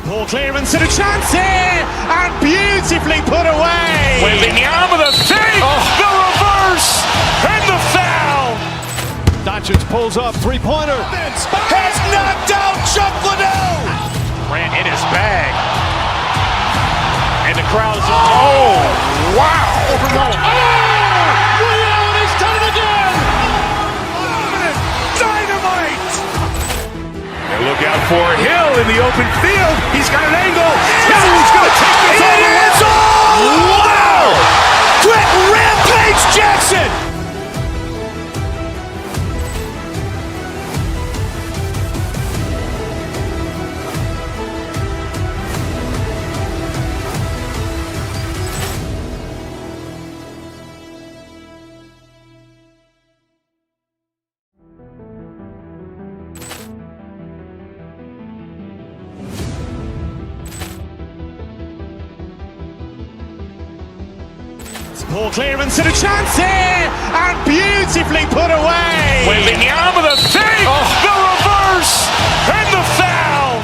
Ball clearance and a chance here, and beautifully put away. Wembanyama the fake, the reverse, and the foul. Doncic pulls up, three-pointer. Has knocked out Chuck Liddell. Grant in his bag. And the crowd is, wow. Liddell, he's done it again. Dynamite. And look out for Hill in the open field. He's got an angle. Hill's going to take this all the way. Wow. Quick Rampage Jackson. Ball clearance and a chance here, and beautifully put away. Wembanyama the fake, the reverse, and the foul.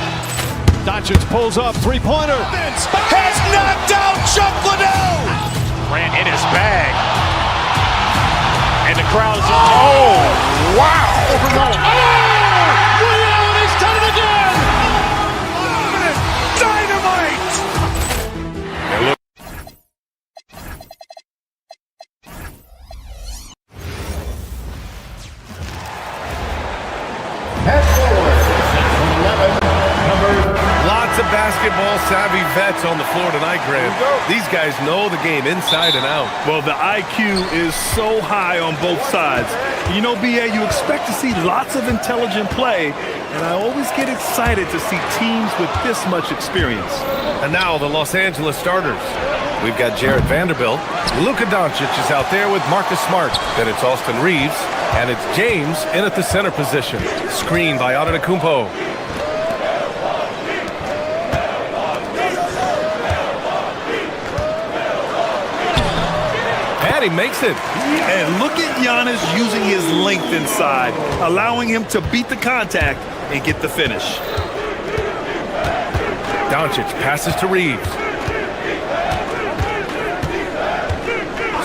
Doncic pulls up, three-pointer. Has knocked out Chuck Liddell. Grant in his bag. And the crowd is, wow. Liddell, he's done it again. Dynamite. And look. basketball savvy vets on the floor tonight, Grant. These guys know the game inside and out. Well, the IQ is so high on both sides. You know, BA, you expect to see lots of intelligent play, and I always get excited to see teams with this much experience. And now the Los Angeles starters. We've got Jared Vanderbilt. Luka Doncic is out there with Marcus Smart. Then it's Austin Reeves. And it's James in at the center position. Screen by Antetokounmpo. And he makes it. And look at Giannis using his length inside, allowing him to beat the contact and get the finish. Doncic passes to Reeves.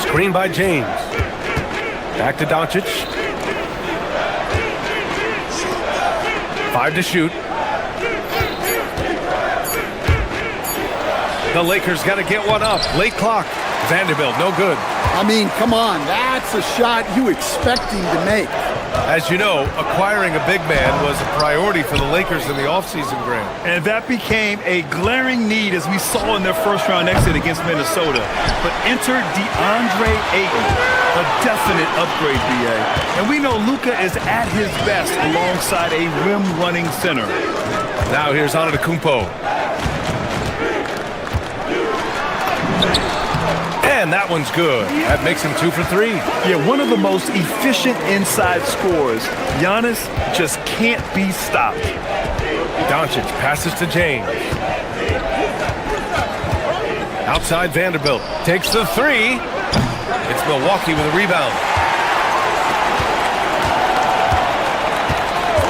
Screen by James. Back to Doncic. 5 to shoot. The Lakers got to get one up. Late clock. Vanderbilt, no good. I mean, come on. That's a shot you expect him to make. As you know, acquiring a big man was a priority for the Lakers in the offseason, Grant. And that became a glaring need as we saw in their first-round exit against Minnesota. But enter DeAndre Ayton, a definite upgrade, BA. And we know Luka is at his best alongside a rim-running center. Now here's Antetokounmpo. And that one's good. That makes him 2 for 3. Yeah, one of the most efficient inside scorers. Giannis just can't be stopped. Doncic passes to James. Outside Vanderbilt. Takes the 3. It's Milwaukee with a rebound.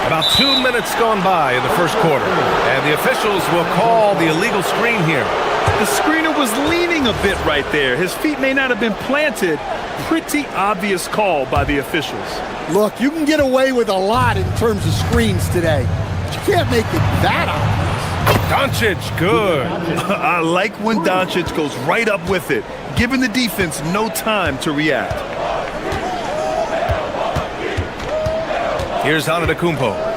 About 2 minutes gone by in the first quarter. And the officials will call the illegal screen here. The screener was leaning a bit right there. His feet may not have been planted. Pretty obvious call by the officials. Look, you can get away with a lot in terms of screens today, but you can't make it that obvious. Doncic, good. I like when Doncic goes right up with it, giving the defense no time to react. Here's Antetokounmpo.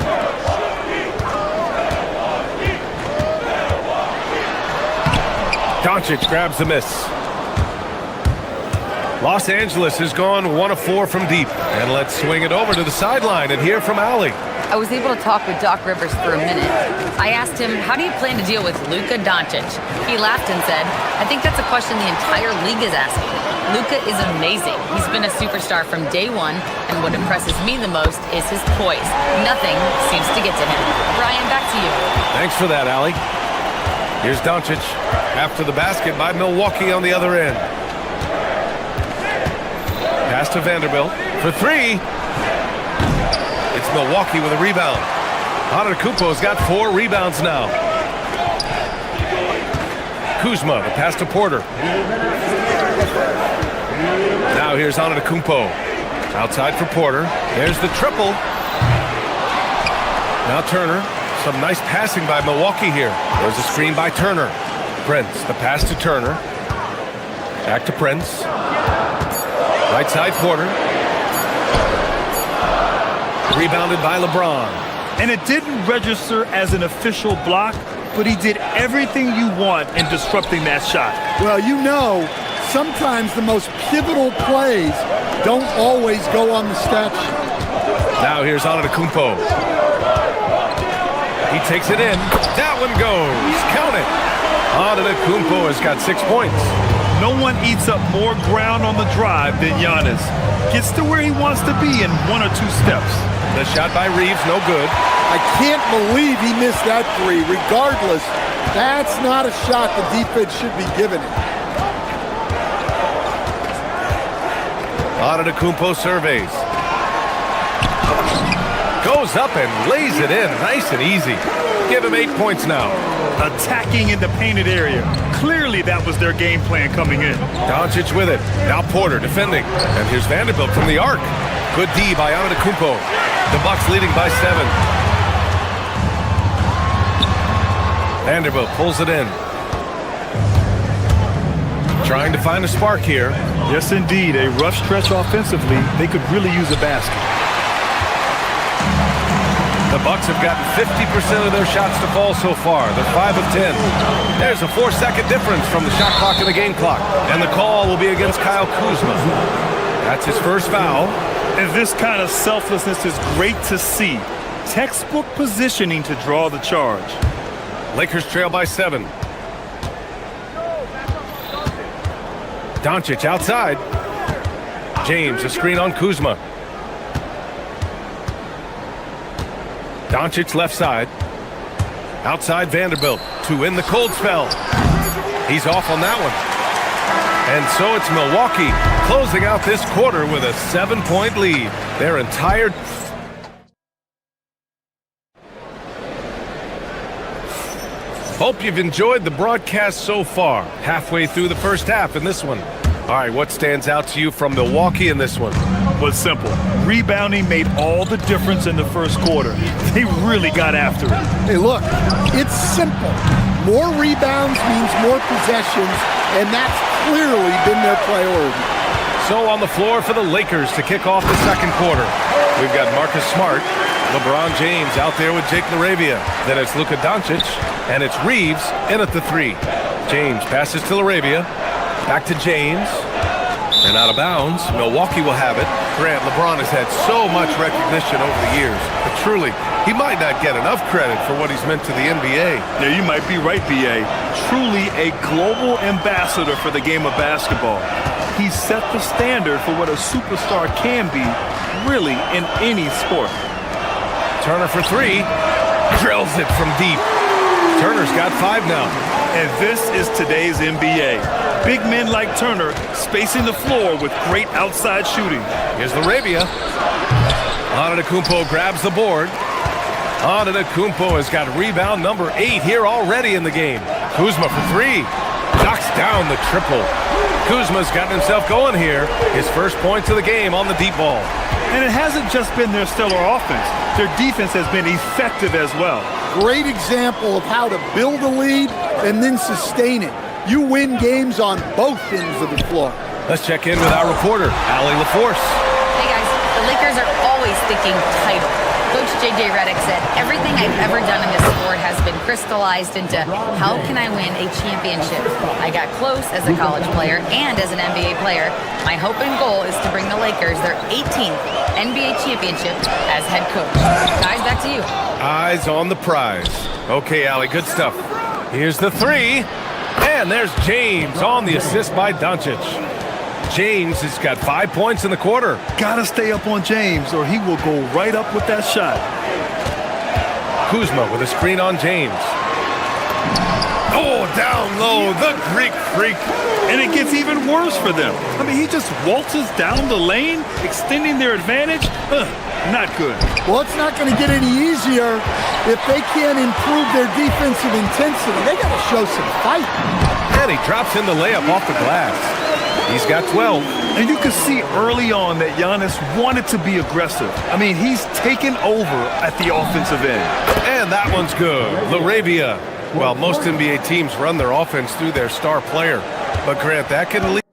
Doncic grabs the miss. Los Angeles has gone 1 of 4 from deep. And let's swing it over to the sideline and hear from Allie. I was able to talk with Doc Rivers for a minute. I asked him, how do you plan to deal with Luka Doncic? He laughed and said, I think that's a question the entire league is asking. Luka is amazing. He's been a superstar from day one, and what impresses me the most is his poise. Nothing seems to get to him. Brian, back to you. Thanks for that, Allie. Here's Doncic after the basket by Milwaukee on the other end. Pass to Vanderbilt for 3. It's Milwaukee with a rebound. Antetokounmpo's got 4 rebounds now. Kuzma, the pass to Porter. Now here's Antetokounmpo. Outside for Porter. There's the triple. Now Turner. Some nice passing by Milwaukee here. There's a screen by Turner. Prince, the pass to Turner. Back to Prince. Right side Porter. Rebounded by LeBron. And it didn't register as an official block, but he did everything you want in disrupting that shot. Well, you know, sometimes the most pivotal plays don't always go on the stat sheet. Now here's Antetokounmpo. He takes it in. That one goes. Count it. Antetokounmpo has got 6 points. No one eats up more ground on the drive than Giannis. Gets to where he wants to be in 1 or 2 steps. The shot by Reeves, no good. I can't believe he missed that 3. Regardless, that's not a shot the defense should be giving him. Antetokounmpo surveys. Goes up and lays it in. Nice and easy. Give him 8 points now. Attacking in the painted area. Clearly that was their game plan coming in. Doncic with it. Now Porter defending. And here's Vanderbilt from the arc. Good D by Antetokounmpo. The Bucks leading by 7. Vanderbilt pulls it in. Trying to find a spark here. Yes, indeed. A rough stretch offensively. They could really use a basket. The Bucks have gotten 50% of their shots to fall so far. They're 5 of 10. There's a 4-second difference from the shot clock and the game clock. And the call will be against Kyle Kuzma. That's his first foul. And this kind of selflessness is great to see. Textbook positioning to draw the charge. Lakers trail by 7. Doncic outside. James, a screen on Kuzma. Doncic left side. Outside Vanderbilt to win the cold spell. He's off on that one. And so it's Milwaukee closing out this quarter with a 7-point lead. Their entire... Hope you've enjoyed the broadcast so far. Halfway through the first half in this one. All right, what stands out to you from Milwaukee in this one? Well, simple. Rebounding made all the difference in the first quarter. They really got after it. Hey, look, it's simple. More rebounds means more possessions, and that's clearly been their priority. So on the floor for the Lakers to kick off the second quarter. We've got Marcus Smart, LeBron James out there with Jake LaRavia. Then it's Luka Doncic, and it's Reeves in at the 3. James passes to LaRavia. Back to James. And out of bounds. Milwaukee will have it. Grant, LeBron has had so much recognition over the years. But truly, he might not get enough credit for what he's meant to the NBA. Yeah, you might be right, B.A. Truly a global ambassador for the game of basketball. He set the standard for what a superstar can be, really, in any sport. Turner for 3. Drills it from deep. Turner's got 5 now. And this is today's NBA. Big men like Turner spacing the floor with great outside shooting. Here's LaRavia. Antetokounmpo grabs the board. Antetokounmpo has got rebound number 8 here already in the game. Kuzma for 3. Knocks down the triple. Kuzma's gotten himself going here. His first points of the game on the deep ball. And it hasn't just been their stellar offense. Their defense has been effective as well. Great example of how to build a lead and then sustain it. You win games on both ends of the floor. Let's check in with our reporter, Allie LaForce. Hey guys, the Lakers are always thinking title. Coach J.J. Redick said, everything I've ever done in this sport has been crystallized into how can I win a championship? I got close as a college player and as an NBA player. My hope and goal is to bring the Lakers their 18th NBA championship as head coach. Guys, back to you. Eyes on the prize. Okay, Allie, good stuff. Here's the 3. And there's James on the assist by Doncic. James has got 5 points in the quarter. Gotta stay up on James or he will go right up with that shot. Kuzma with a screen on James. Oh, down low, the Greek freak. And it gets even worse for them. I mean, he just waltzes down the lane, extending their advantage. Not good. Well, it's not going to get any easier if they can't improve their defensive intensity. They got to show some fight. And he drops in the layup off the glass. He's got 12. And you can see early on that Giannis wanted to be aggressive. I mean, he's taken over at the offensive end. And that one's good. LaRavia. Well, most NBA teams run their offense through their star player. But Grant, that can lead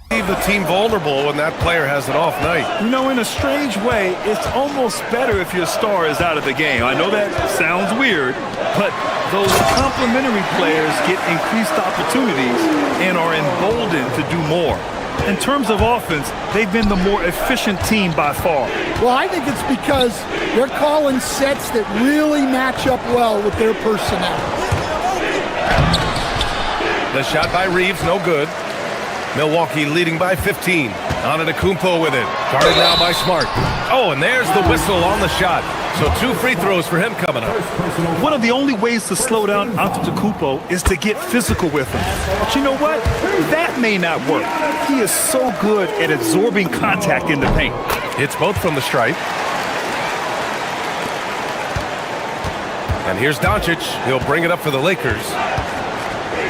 the team vulnerable when that player has an off night. You know, in a strange way, it's almost better if your star is out of the game. I know that sounds weird, but those complementary players get increased opportunities and are emboldened to do more. In terms of offense, they've been the more efficient team by far. Well, I think it's because they're calling sets that really match up well with their personnel. The shot by Reeves, no good. Milwaukee leading by 15. Antetokounmpo with it. Guarded now by Smart. Oh, and there's the whistle on the shot. So 2 free throws for him coming up. One of the only ways to slow down Antetokounmpo is to get physical with him. But you know what? That may not work. He is so good at absorbing contact in the paint. It's both from the stripe. And here's Doncic. He'll bring it up for the Lakers.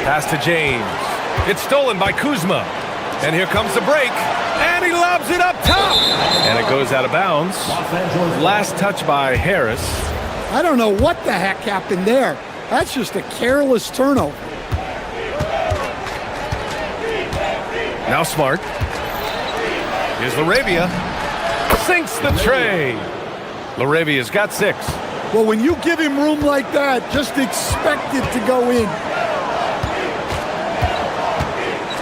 Pass to James. It's stolen by Kuzma. And here comes the break. And he lobs it up top. And it goes out of bounds. Last touch by Harris. I don't know what the heck happened there. That's just a careless turnover. Now Smart. Here's Laravia. Sinks the tray. Laravia's got 6. Well, when you give him room like that, just expect it to go in.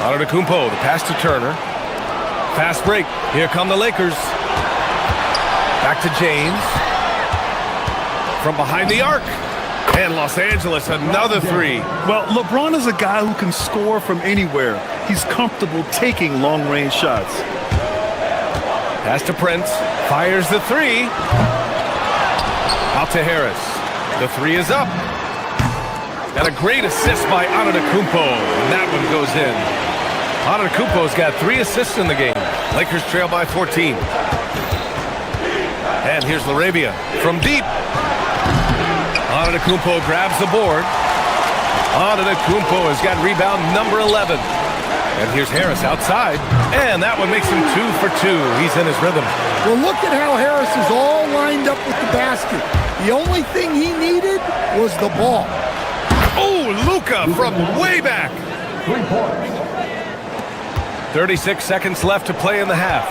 Antetokounmpo, the pass to Turner. Fast break. Here come the Lakers. Back to James. From behind the arc. And Los Angeles, another 3. Well, LeBron is a guy who can score from anywhere. He's comfortable taking long-range shots. Pass to Prince. Fires the 3. Out to Harris. The 3 is up. And a great assist by Antetokounmpo. And that one goes in. Antetokounmpo's got 3 assists in the game. Lakers trail by 14. And here's Laravia from deep. Antetokounmpo grabs the board. Antetokounmpo has got rebound number 11. And here's Harris outside. And that one makes him 2 for 2. He's in his rhythm. Well, look at how Harris is all lined up with the basket. The only thing he needed was the ball. Oh, Luka from way back. 36 seconds left to play in the half.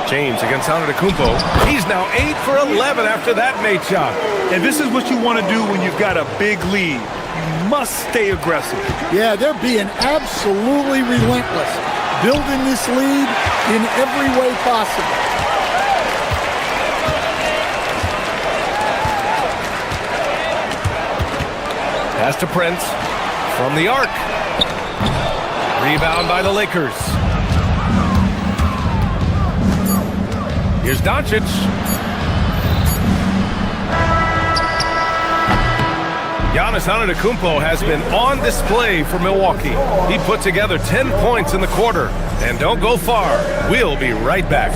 James against Antetokounmpo. He's now 8 for 11 after that made shot. And this is what you want to do when you've got a big lead. You must stay aggressive. Yeah, they're being absolutely relentless, building this lead in every way possible. Pass to Prince from the arc. Rebound by the Lakers. Here's Doncic. Giannis Antetokounmpo has been on display for Milwaukee. He put together 10 points in the quarter. And don't go far. We'll be right back.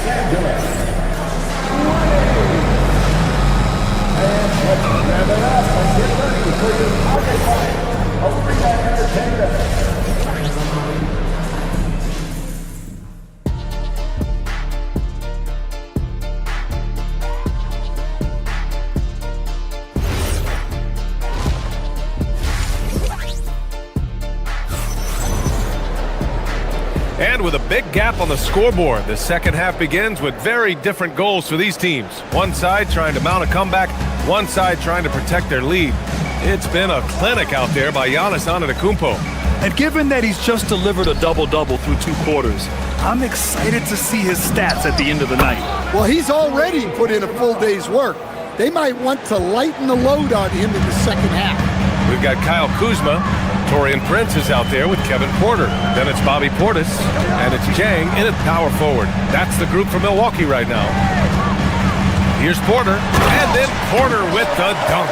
And with a big gap on the scoreboard, the second half begins with very different goals for these teams. One side trying to mount a comeback, one side trying to protect their lead. It's been a clinic out there by Giannis Antetokounmpo. And given that he's just delivered a double-double through 2 quarters, I'm excited to see his stats at the end of the night. Well, he's already put in a full day's work. They might want to lighten the load on him in the second half. We've got Kyle Kuzma. Torian Prince is out there with Kevin Porter. Then it's Bobby Portis, and it's Jang in at power forward. That's the group for Milwaukee right now. Here's Porter, and then Porter with the dunk.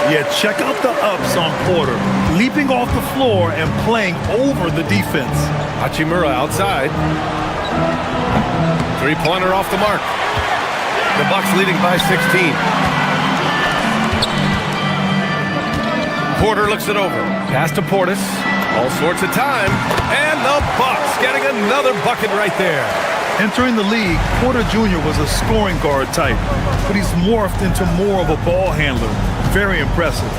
Yeah, check out the ups on Porter. Leaping off the floor and playing over the defense. Hachimura outside. 3-pointer off the mark. The Bucks leading by 16. Porter looks it over. Pass to Portis. All sorts of time. And the Bucks getting another bucket right there. Entering the league, Porter Jr. was a scoring guard type, but he's morphed into more of a ball handler. Very impressive.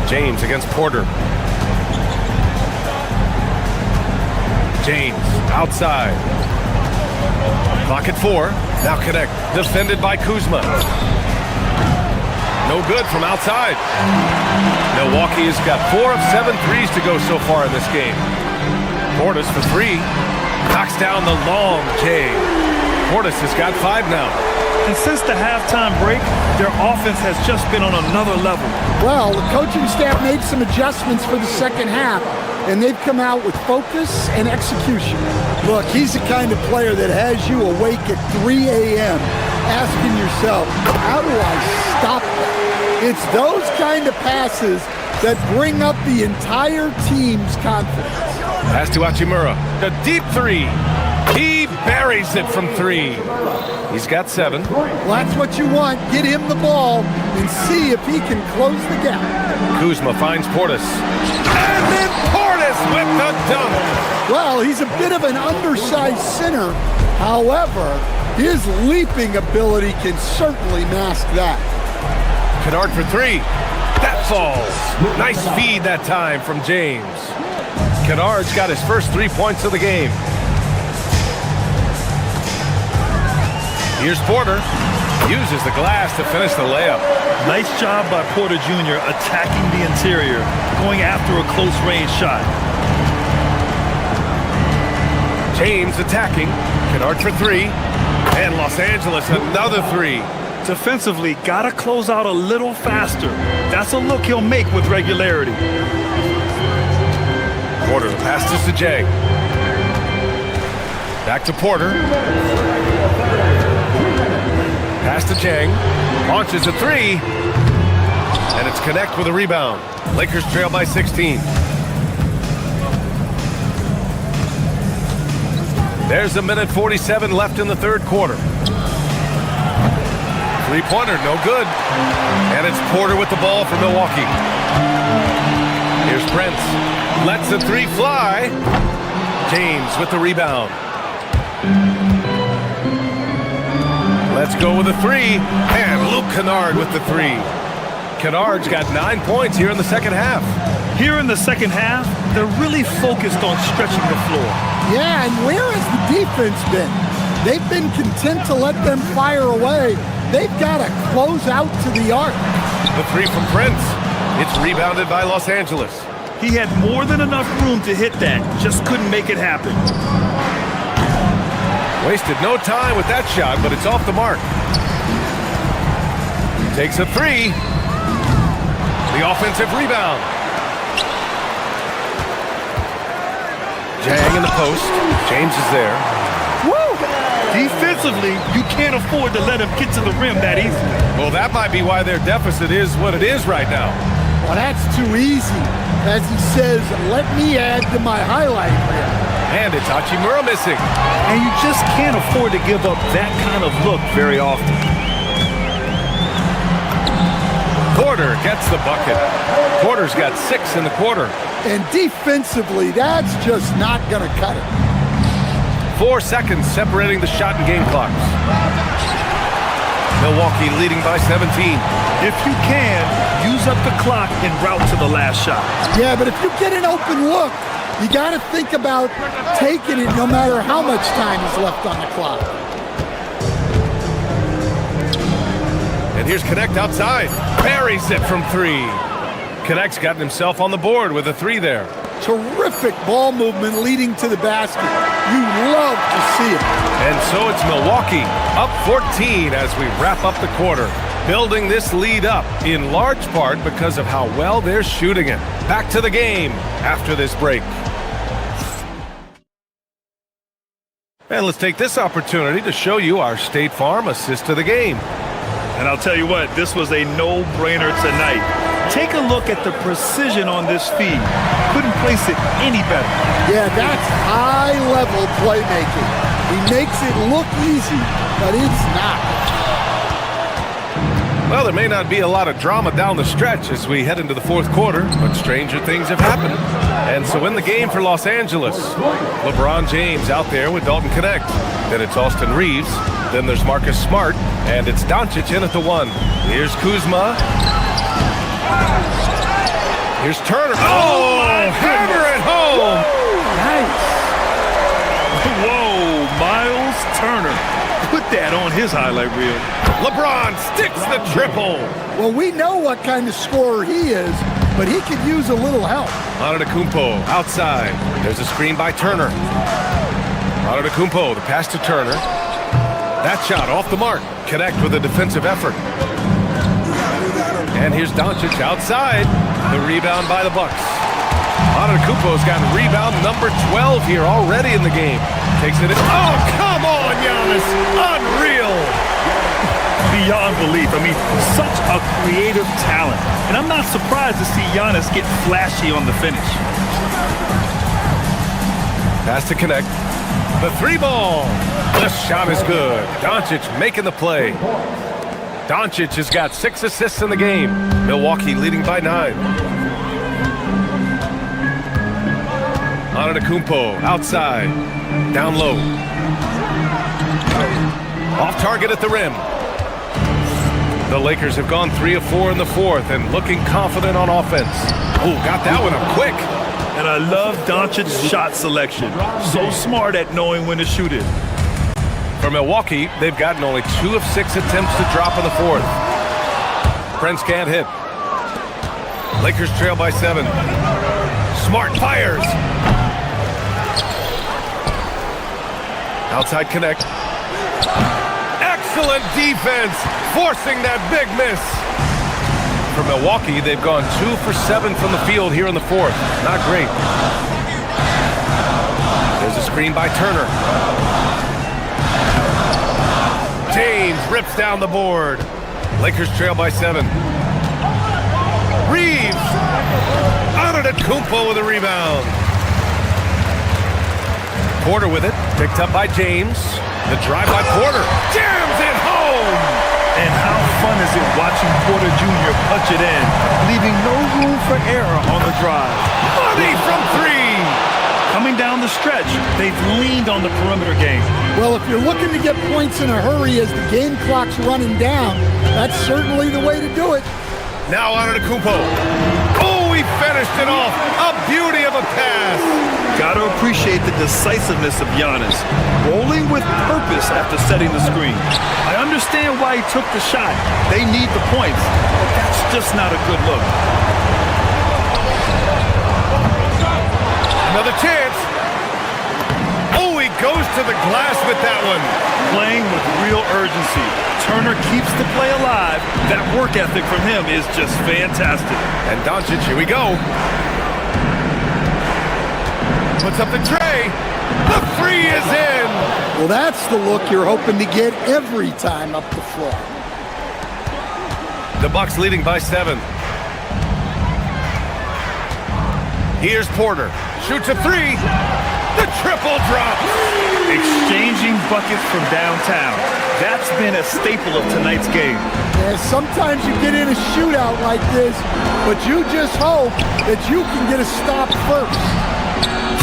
James against Porter. James outside. Clock at 4. Now connect. Defended by Kuzma. No good from outside. Milwaukee has got 4 of 7 threes to go so far in this game. Portis for 3. Knocks down the long J. Portis has got 5 now. And since the halftime break, their offense has just been on another level. Well, the coaching staff made some adjustments for the second half, and they've come out with focus and execution. Look, he's the kind of player that has you awake at 3 a.m. asking yourself, how do I stop that? It's those kind of passes that bring up the entire team's confidence. Pass to Hachimura. The deep 3. He buries it from 3. He's got 7. Well, that's what you want. Get him the ball and see if he can close the gap. Kuzma finds Portis. And then Portis with the dunk. Well, he's a bit of an undersized center. However, his leaping ability can certainly mask that. Kennard for 3. That falls. Nice feed that time from James. Kennard's got his first 3 points of the game. Here's Porter. Uses the glass to finish the layup. Nice job by Porter Jr. attacking the interior, going after a close-range shot. James attacking. Kennard for 3. And Los Angeles another 3. Defensively, gotta close out a little faster. That's a look he'll make with regularity. Porter, the pass to Sajang. Back to Porter. Pass to Jang. Launches a 3. And it's Connect with a rebound. Lakers trail by 16. There's a minute 47 left in the third quarter. Three-pointer, no good. And it's Porter with the ball for Milwaukee. Here's Prince. Lets the 3 fly. James with the rebound. Let's go with a 3. And Luke Kennard with the 3. Kennard's got 9 points here in the second half. Here in the second half, they're really focused on stretching the floor. Yeah, and where has the defense been? They've been content to let them fire away. They've got to close out to the arc. The 3 from Prince. It's rebounded by Los Angeles. He had more than enough room to hit that, just couldn't make it happen. Wasted no time with that shot, but it's off the mark. Takes a 3. The offensive rebound. Jang in the post. James is there. Woo! Defensively, you can't afford to let him get to the rim that easy. Well, that might be why their deficit is what it is right now. Well, that's too easy. As he says, let me add to my highlight reel. And it's Hachimura missing. And you just can't afford to give up that kind of look very often. Porter gets the bucket. Porter's got 6 in the quarter. And defensively, that's just not going to cut it. 4 seconds separating the shot and game clocks. Milwaukee leading by 17. If you can, use up the clock en route to the last shot. Yeah, but if you get an open look, you got to think about taking it no matter how much time is left on the clock. And here's Connect outside. Buries it from 3. Connect's gotten himself on the board with a 3 there. Terrific ball movement leading to the basket. You love to see it. And so it's Milwaukee up 14 as we wrap up the quarter. Building this lead up in large part because of how well they're shooting it. Back to the game after this break. And let's take this opportunity to show you our State Farm assist to the game. And I'll tell you what, this was a no-brainer tonight. Take a look at the precision on this feed. Couldn't place it any better. Yeah, that's high-level playmaking. He makes it look easy, but it's not. Well, there may not be a lot of drama down the stretch as we head into the fourth quarter, but stranger things have happened. And so in the game for Los Angeles, LeBron James out there with Dalton Connect. Then it's Austin Reeves. Then there's Marcus Smart. And it's Doncic in at the 1. Here's Kuzma. Here's Turner. Oh, hammer it home. Nice. Whoa, Miles Turner. Put that on his highlight reel. LeBron sticks the triple. Well, we know what kind of scorer he is, but he could use a little help. Antetokounmpo outside. There's a screen by Turner. Antetokounmpo, the pass to Turner. That shot off the mark. Connect with a defensive effort. And here's Doncic outside. The rebound by the Bucks. Antetokounmpo's got rebound number 12 here already in the game. Takes it in. Oh, come on, Giannis. Unreal. Beyond belief. I mean, such a creative talent. And I'm not surprised to see Giannis get flashy on the finish. Pass to Connect. The 3-ball. The shot is good. Doncic making the play. Doncic has got 6 assists in the game. Milwaukee leading by 9. Antetokounmpo outside. Down low. Off target at the rim. The Lakers have gone 3 of 4 in the fourth and looking confident on offense. Oh, got that one up quick. And I love Doncic's shot selection. So smart at knowing when to shoot it. For Milwaukee, they've gotten only 2 of 6 attempts to drop in the fourth. Prince can't hit. Lakers trail by 7. Smart fires. Outside connect. Excellent defense, forcing that big miss. For Milwaukee, they've gone 2 for 7 from the field here in the fourth. Not great. There's a screen by Turner. James rips down the board. Lakers trail by 7. Reeves. Antetokounmpo with a rebound. Porter with it. Picked up by James. The drive by Porter. Jams it home. And how fun is it watching Porter Jr. punch it in, leaving no room for error on the drive. Money from 3. Coming down the stretch, they've leaned on the perimeter game. Well, if you're looking to get points in a hurry as the game clock's running down, that's certainly the way to do it. Now Antetokounmpo. Oh, he finished it off. A beauty of a pass. Got to appreciate the decisiveness of Giannis, rolling with purpose after setting the screen. I understand why he took the shot. They need the points, but that's just not a good look. Another chance. Oh, he goes to the glass with that one. Playing with real urgency. Turner keeps the play alive. That work ethic from him is just fantastic. And Doncic, here we go. Puts up the tray. The 3 is in. Well, that's the look you're hoping to get every time up the floor. The Bucks leading by 7. Here's Porter. Shoots a 3. The triple drop. Exchanging buckets from downtown. That's been a staple of tonight's game. Yeah, sometimes you get in a shootout like this, but you just hope that you can get a stop first.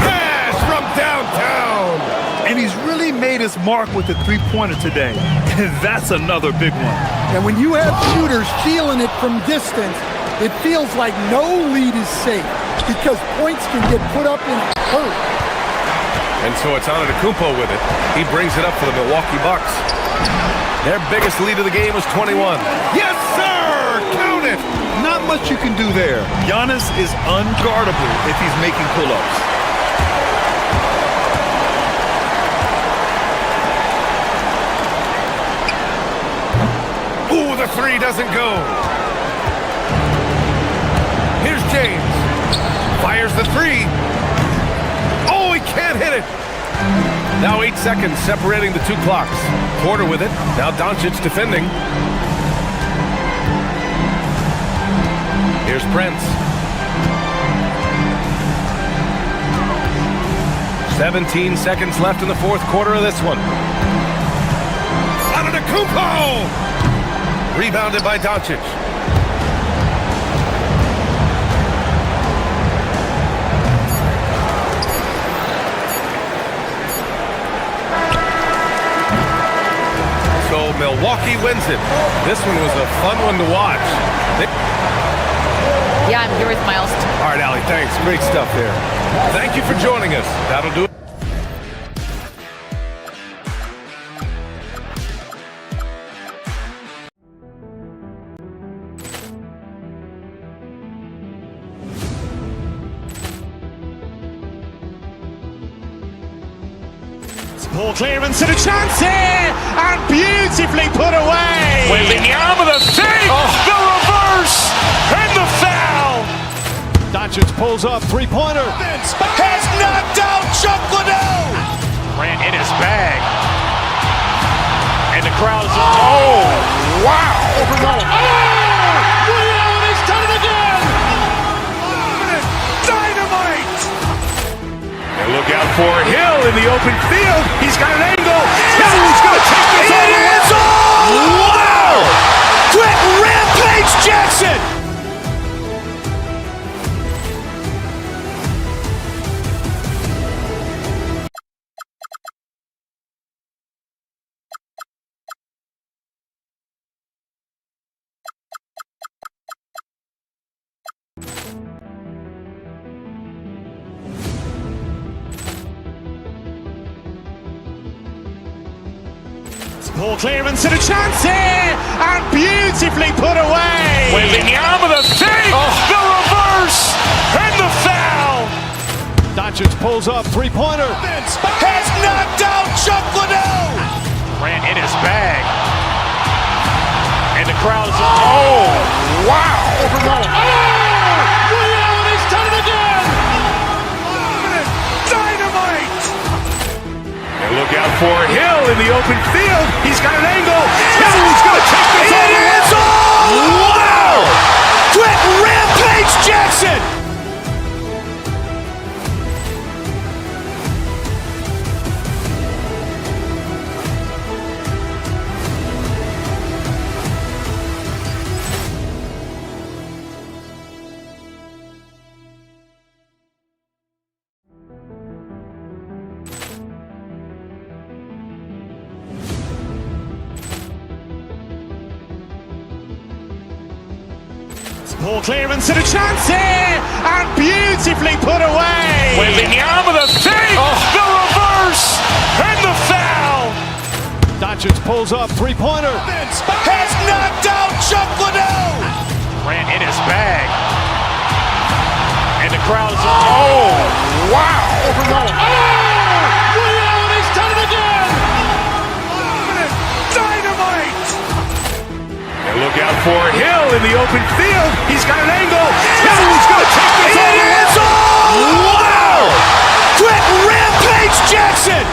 Cash from downtown. And he's really made his mark with the three-pointer today. And that's another big one. And when you have shooters feeling it from distance, it feels like no lead is safe because points can get put up in a hurry. And so it's Antetokounmpo with it. He brings it up for the Milwaukee Bucks. Their biggest lead of the game was 21. Yes, sir! Count it! Not much you can do there. Giannis is unguardable if he's making pull-ups. Ooh, the 3 doesn't go. Here's James. Fires the 3. Oh, he can't hit it. Now 8 seconds separating the 2 clocks. Porter with it. Now Doncic defending. Here's Prince. 17 seconds left in the fourth quarter of this one. Antetokounmpo! Rebounded by Doncic. So Milwaukee wins it. This one was a fun one to watch. Yeah, I'm here with Miles. All right, Allie, thanks. Great stuff there. Thank you for joining us. That'll do it. Ball clearance and a chance here, and beautifully put away. Waving the arm of the fake, the reverse, and the foul. Doncic pulls up, three-pointer. Has knocked out Chuck Liddell. Ran in his bag. And the crowd is, oh, wow. Overruled. And he's done it again. Dynamite. And look out for Hill in the open field. He's got an angle. He's going to take this all the way. Wow. Quick Rampage Jackson. Ball clearance and a chance here, and beautifully put away. Wembanyama the fake, the reverse, and the foul. Doncic pulls up, three-pointer. Has knocked out Chuck Liddell. Ran in his bag. And the crowd is, oh, wow. He's done it again. Dynamite. And look out for Hill in the open field. He's got an angle. Hill's going to take this all the way. Wow. Quick Rampage Jackson. Ball clearance and a chance here, and beautifully put away. Wembanyama the fake, the reverse, and the foul. Doncic pulls up, three-pointer. Has knocked out Chuck Liddell. Ran in his bag. And the crowd is, oh, wow. He's done it again. Dynamite. And look out for Hill in the open field. He's got an angle. Hill's going to take this all the way. Wow. Quick Rampage Jackson.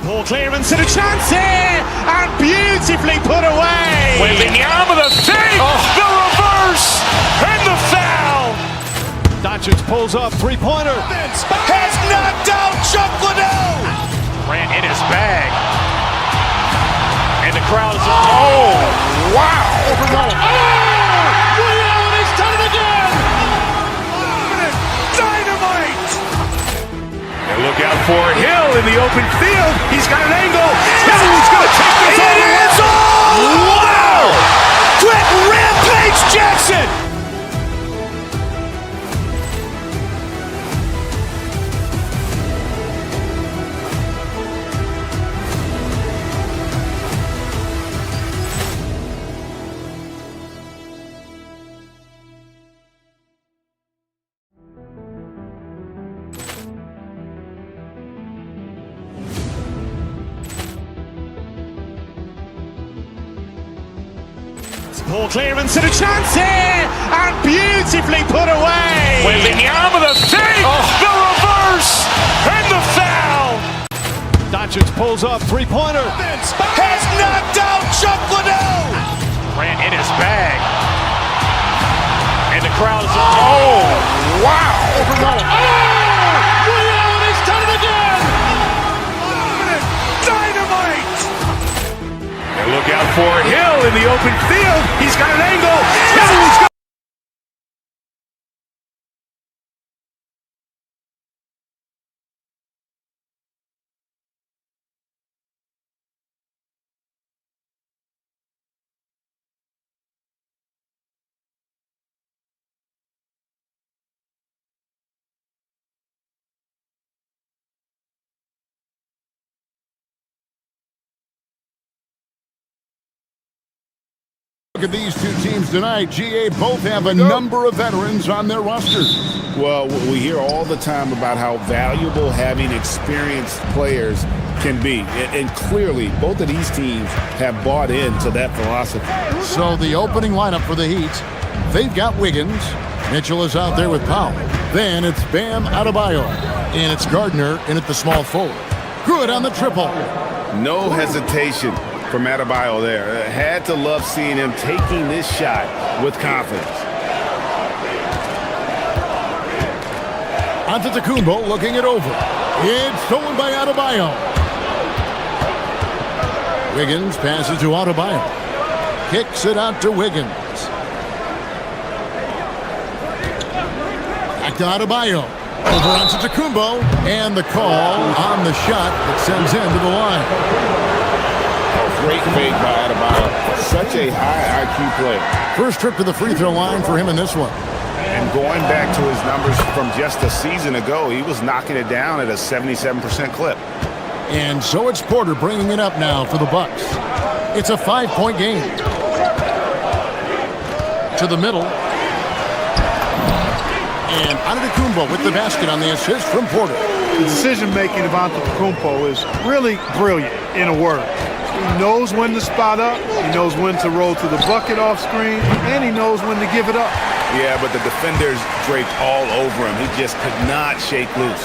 Ball clearance and a chance here, and beautifully put away. Wembanyama the fake, the reverse, and the foul. Doncic pulls up, three-pointer. Has knocked out Chuck Liddell. Ran in his bag. And the crowd is, oh, wow. He's done it again. Dynamite. And look out for Hill in the open field. He's got an angle. Hill's going to take this all the way. Wow. Quick Rampage Jackson. Ball clearance and a chance here, and beautifully put away. Wembanyama the fake, the reverse, and the foul. Doncic pulls up, three-pointer. Has knocked out Chuck Liddell. Ran in his bag. And the crowd is, oh, wow. He's done it again. Dynamite. And look out for Hill in the open field. He's got an angle. Hill's got Look at these two teams tonight. GA both have a number of veterans on their roster. Well, we hear all the time about how valuable having experienced players can be. And clearly, both of these teams have bought into that philosophy. So the opening lineup for the Heat, they've got Wiggins. Mitchell is out there with Powell. Then it's Bam Adebayo. And it's Gardner in at the small forward. Good on the triple. No hesitation from Adebayo there. Had to love seeing him taking this shot with confidence. Antetokounmpo looking it over. It's stolen by Adebayo. Wiggins passes to Adebayo. Kicks it out to Wiggins. Back to Adebayo. Over onto Tacumbo. And the call on the shot that sends him to the line. Great fake by Adebayo. Such a high IQ player. First trip to the free throw line for him in this one. And going back to his numbers from just a season ago, he was knocking it down at a 77% clip. And so it's Porter bringing it up now for the Bucks. It's a 5-point game. To the middle. And Antetokounmpo with the basket on the assist from Porter. The decision-making of Antetokounmpo is really brilliant, in a word. He knows when to spot up, he knows when to roll to the bucket off screen, and he knows when to give it up. Yeah, but the defenders draped all over him. He just could not shake loose.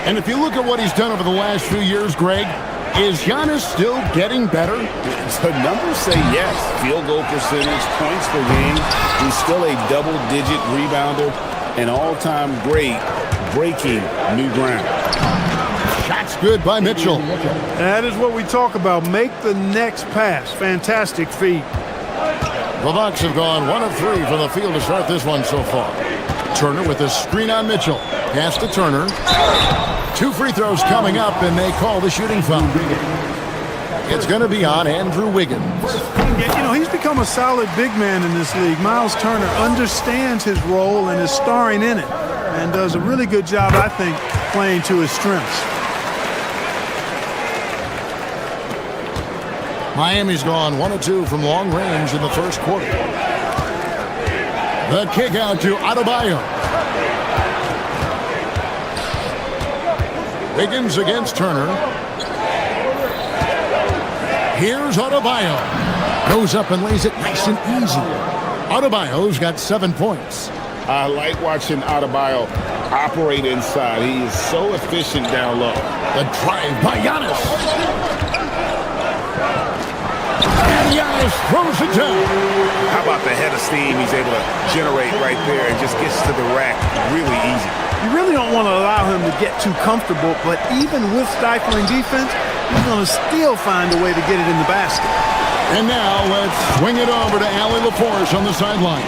And if you look at what he's done over the last few years, Greg, is Giannis still getting better? The numbers say yes. Field goal percentage, points per game. He's still a double-digit rebounder, an all-time great, breaking new ground. Shots good by Mitchell. That is what we talk about. Make the next pass. Fantastic feed. The Bucks have gone 1 of 3 from the field to start this one so far. Turner with a screen on Mitchell. Pass to Turner. 2 free throws coming up, and they call the shooting foul. It's going to be on Andrew Wiggins. You know, he's become a solid big man in this league. Miles Turner understands his role and is starring in it, and does a really good job, I think, playing to his strengths. Miami's gone 1 of 2 from long range in the first quarter. The kick out to Adebayo. Wiggins against Turner. Here's Adebayo. Goes up and lays it nice and easy. Adebayo's got 7 points. I like watching Adebayo operate inside. He is so efficient down low. The drive by Giannis. And Giannis throws it down. How about the head of steam he's able to generate right there and just gets to the rack really easy. You really don't want to allow him to get too comfortable, but even with stifling defense, he's going to still find a way to get it in the basket. And now let's swing it over to Allie LaForce on the sideline.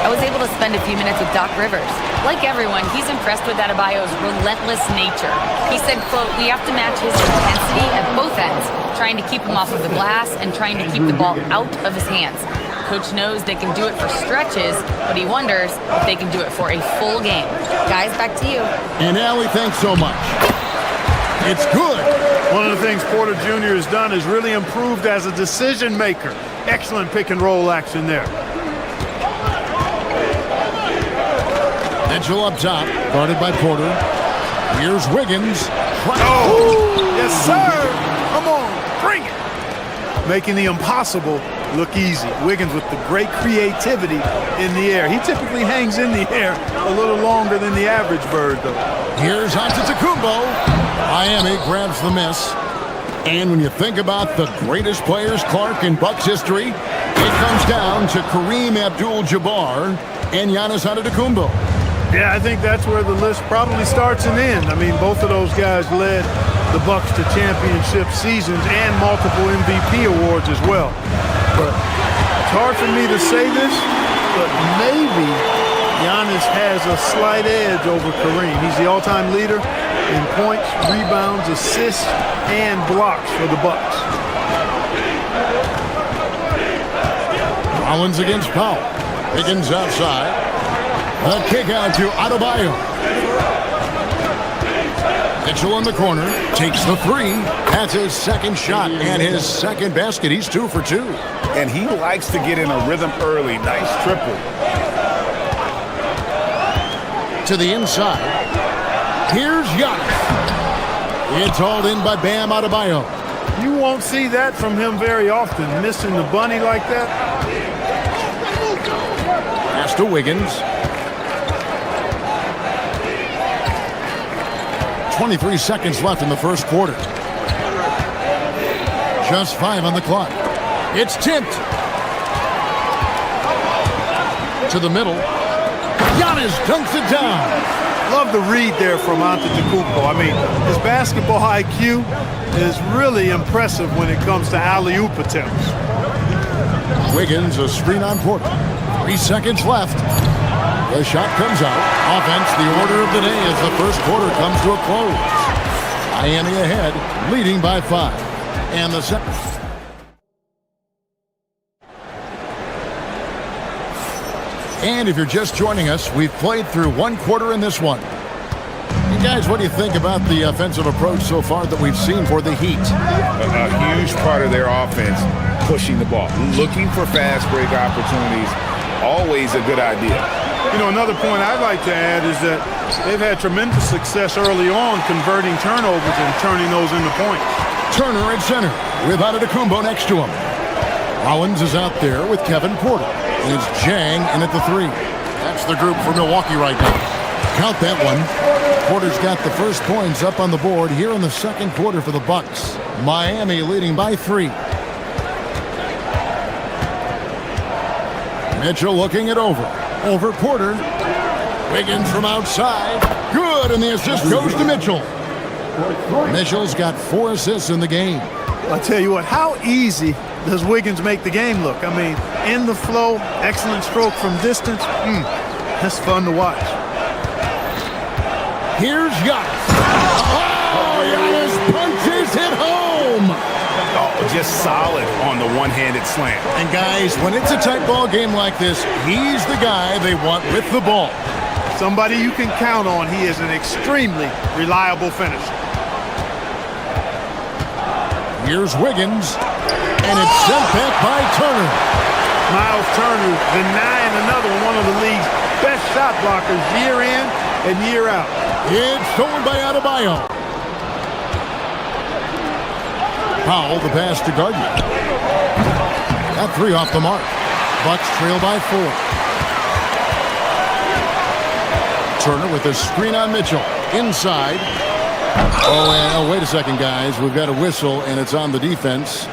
I was able to spend a few minutes with Doc Rivers. Like everyone, he's impressed with Adebayo's relentless nature. He said, quote, "We have to match his intensity at both ends, trying to keep him off of the glass and trying to keep the ball out of his hands. Coach knows they can do it for stretches, but he wonders if they can do it for a full game." Guys, back to you. And Allie, thanks so much. It's good. One of the things Porter Jr. has done is really improved as a decision maker. Excellent pick and roll action there. Mitchell up top, guarded by Porter. Here's Wiggins. Oh, yes, sir. Come on, bring it. Making the impossible look easy. Wiggins with the great creativity in the air. He typically hangs in the air a little longer than the average bird, though. Here's Antetokounmpo. Miami grabs the miss. And when you think about the greatest players, Clark, in Bucks history, it comes down to Kareem Abdul-Jabbar and Giannis Antetokounmpo. Yeah, I think that's where the list probably starts and ends. I mean, both of those guys led the Bucks to championship seasons and multiple MVP awards as well. But it's hard for me to say this, but maybe Giannis has a slight edge over Kareem. He's the all-time leader in points, rebounds, assists, and blocks for the Bucks. Rollins against Powell. Wiggins outside. The kick out to Adebayo. Mitchell in the corner. Takes the 3. That's his second shot and his second basket. He's 2 for 2. And he likes to get in a rhythm early. Nice triple. To the inside. Here's Giannis. It's hauled in by Bam Adebayo. You won't see that from him very often, missing the bunny like that. Pass to Wiggins. 23 seconds left in the first quarter. Just 5 on the clock. It's tipped. To the middle. Giannis dunks it down. Love the read there from Antetokounmpo. I mean, his basketball IQ is really impressive when it comes to alley-oop attempts. Wiggins, a screen on Porter. 3 seconds left. The shot comes out. Offense, the order of the day as the first quarter comes to a close. Miami ahead, leading by 5. And the second. And if you're just joining us, we've played through 1 quarter in this one. And guys, what do you think about the offensive approach so far that we've seen for the Heat? A huge part of their offense, pushing the ball, looking for fast break opportunities, always a good idea. You know, another point I'd like to add is that they've had tremendous success early on converting turnovers and turning those into points. Turner at center with Antetokounmpo next to him. Rollins is out there with Kevin Porter. And it's Jang in at the 3. That's the group for Milwaukee right now. Count that one. Porter's got the first points up on the board here in the second quarter for the Bucks. Miami leading by 3. Mitchell looking it over. Over Porter. Wiggins from outside. Good, and the assist goes to Mitchell. Mitchell's got 4 assists in the game. I'll tell you what, how easy does Wiggins make the game look? I mean, in the flow, excellent stroke from distance. That's fun to watch. Here's Giannis. Oh, Giannis punches it home. Oh, just solid on the one-handed slam. And guys, when it's a tight ball game like this, he's the guy they want with the ball. Somebody you can count on. He is an extremely reliable finisher. Here's Wiggins, and it's sent back by Turner. Miles Turner denying another one of the league's best shot blockers year in and year out. It's stolen by Adebayo. Powell, the pass to Gardner. That 3 off the mark. Bucks trail by 4. Turner with a screen on Mitchell. Inside. Oh, wait a second, guys. We've got a whistle, and it's on the defense.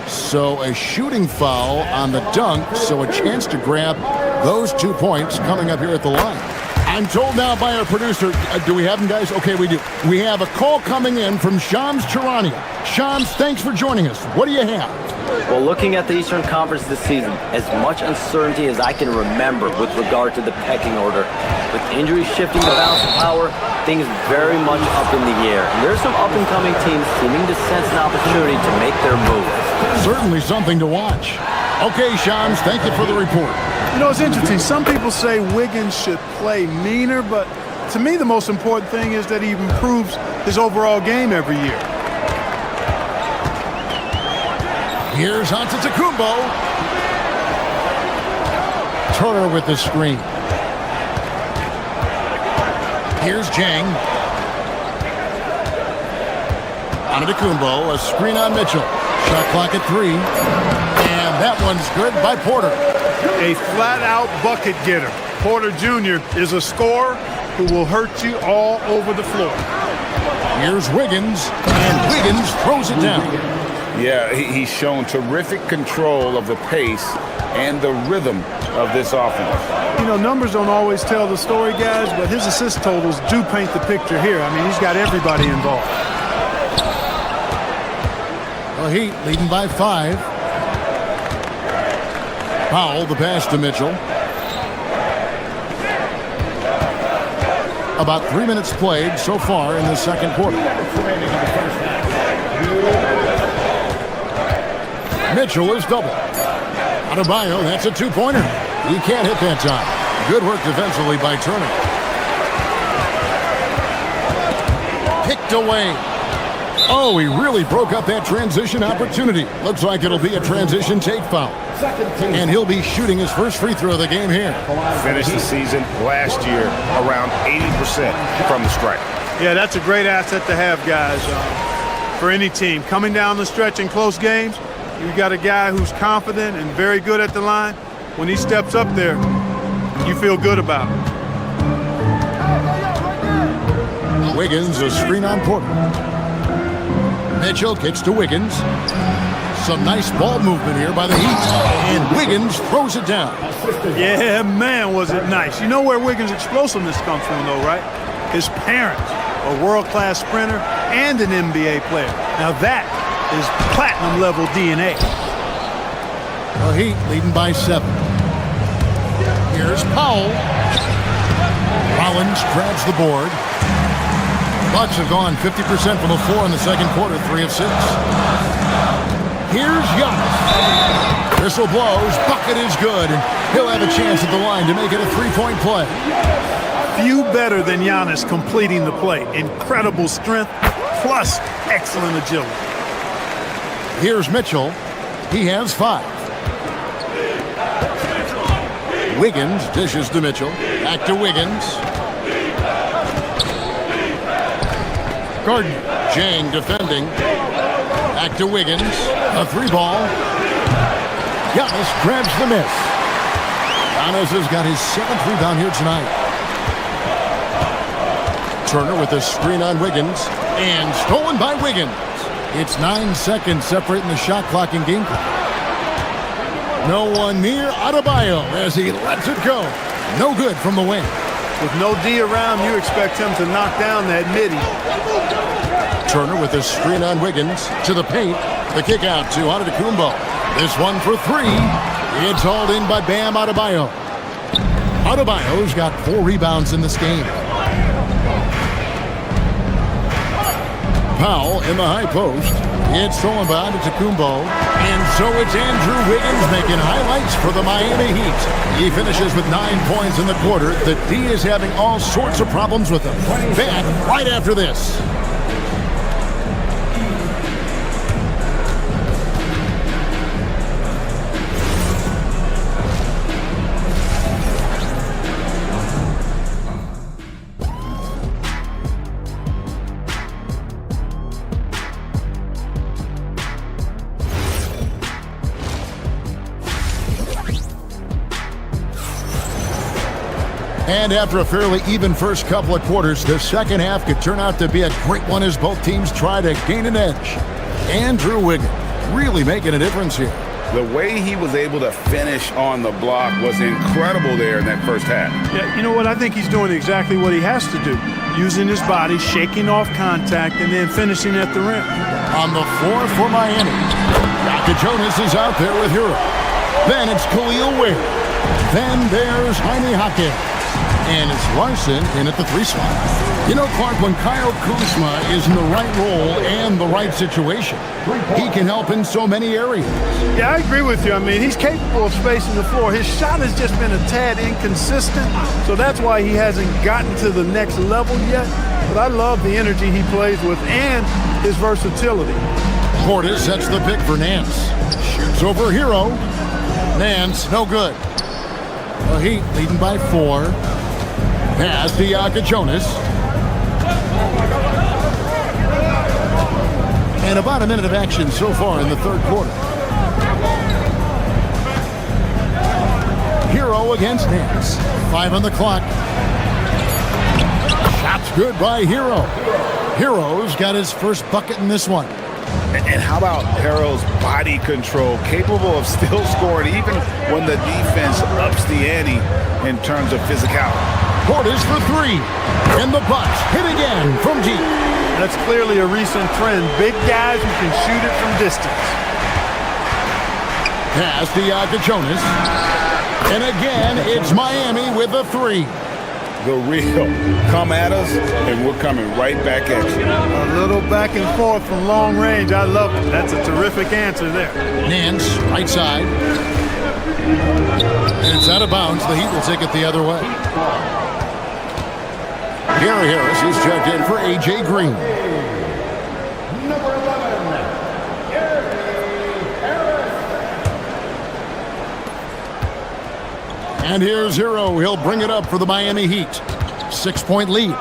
So a shooting foul on the dunk, so a chance to grab those 2 points coming up here at the line. I'm told now by our producer, do we have them, guys? Okay, we do. We have a call coming in from Shams Charania. Shams, thanks for joining us. What do you have? Well, looking at the Eastern Conference this season, as much uncertainty as I can remember with regard to the pecking order, with injuries shifting the balance of power, things very much up in the air. And there's some up-and-coming teams seeming to sense an opportunity to make their move. Certainly something to watch. Okay, Shams, thank you for the report. You know, it's interesting. Some people say Wiggins should play meaner, but to me the most important thing is that he improves his overall game every year. Here's Antetokounmpo. Turner with the screen. Here's Jang. Antetokounmpo, a screen on Mitchell. Shot clock at 3. And that one's good by Porter. A flat-out bucket getter. Porter Jr. is a scorer who will hurt you all over the floor. Here's Wiggins, and Wiggins throws it down. Yeah, he's shown terrific control of the pace and the rhythm of this offense. You know, numbers don't always tell the story, guys, but his assist totals do paint the picture here. I mean, he's got everybody involved. The Heat leading by 5. Powell, the pass to Mitchell. About 3 minutes played so far in the second quarter. Mitchell is double. Adebayo, that's a 2-pointer. He can't hit that time. Good work defensively by Turner. Picked away. Oh, he really broke up that transition opportunity. Looks like it'll be a transition take foul. And he'll be shooting his first free throw of the game here. Finished the season last year around 80% from the stripe. Yeah, that's a great asset to have, guys, for any team. Coming down the stretch in close games, you got a guy who's confident and very good at the line. When he steps up there, you feel good about it. Wiggins, a screen on Porter. Mitchell kicks to Wiggins. Some nice ball movement here by the Heat. And Wiggins throws it down. Yeah, man, was it nice. You know where Wiggins' explosiveness comes from, though, right? His parents, a world-class sprinter and an NBA player. Now that is platinum-level DNA. The Heat leading by 7. Here's Powell. Rollins grabs the board. Bucks have gone 50% from the floor in the second quarter, 3 of 6. Here's Giannis. Whistle blows, bucket is good, and he'll have a chance at the line to make it a 3-point play. Few better than Giannis completing the play. Incredible strength, plus excellent agility. Here's Mitchell. He has 5. Wiggins dishes to Mitchell. Back to Wiggins. Gordon. Jang defending. Back to Wiggins. A 3-ball. Giannis grabs the miss. Giannis has got his 7th rebound here tonight. Turner with a screen on Wiggins. And stolen by Wiggins. It's 9 seconds separating the shot clock and game clock. No one near Adebayo as he lets it go. No good from the wing. With no D around, you expect him to knock down that midi. Turner with a screen on Wiggins to the paint. The kick out to Antetokounmpo. This one for 3. It's hauled in by Bam Adebayo. Adebayo's got 4 rebounds in this game. Powell in the high post. It's stolen by Antetokounmpo. And so it's Andrew Wiggins making highlights for the Miami Heat. He finishes with 9 points in the quarter. The D is having all sorts of problems with him. Back right after this. And after a fairly even first couple of quarters, the second half could turn out to be a great one as both teams try to gain an edge. Andrew Wiggins really making a difference here. The way he was able to finish on the block was incredible there in that first half. Yeah, you know what? I think he's doing exactly what he has to do. Using his body, shaking off contact, and then finishing at the rim. On the floor for Miami, Jonas is out there with Hero. Then it's Khalil Ware. Then there's Jaime Jaquez. And it's Larson in at the 3 spot. You know, Clark, when Kyle Kuzma is in the right role and the right situation, he can help in so many areas. Yeah, I agree with you. I mean, he's capable of spacing the floor. His shot has just been a tad inconsistent, so that's why he hasn't gotten to the next level yet. But I love the energy he plays with and his versatility. Portis sets the pick for Nance. Shoots over Hero. Nance, no good. The Heat leading by 4. Pass to Jonas. And about a minute of action so far in the third quarter. Hero against Nance. 5 on the clock. Shot's good by Hero. Hero's got his first bucket in this one. And how about Hero's body control, capable of still scoring even when the defense ups the ante in terms of physicality. Portis for 3. And the Bucks hit again from deep. That's clearly a recent trend. Big guys who can shoot it from distance. Pass to Jonas. And again, it's Miami with a 3. The real come at us, and we're coming right back at you. A little back and forth from long range. I love it. That's a terrific answer there. Nance, right side. And it's out of bounds. The Heat will take it the other way. Gary Harris is checked in for A.J. Green. Number 11, Gary Harris. And here's Hero. He'll bring it up for the Miami Heat. 6-point lead.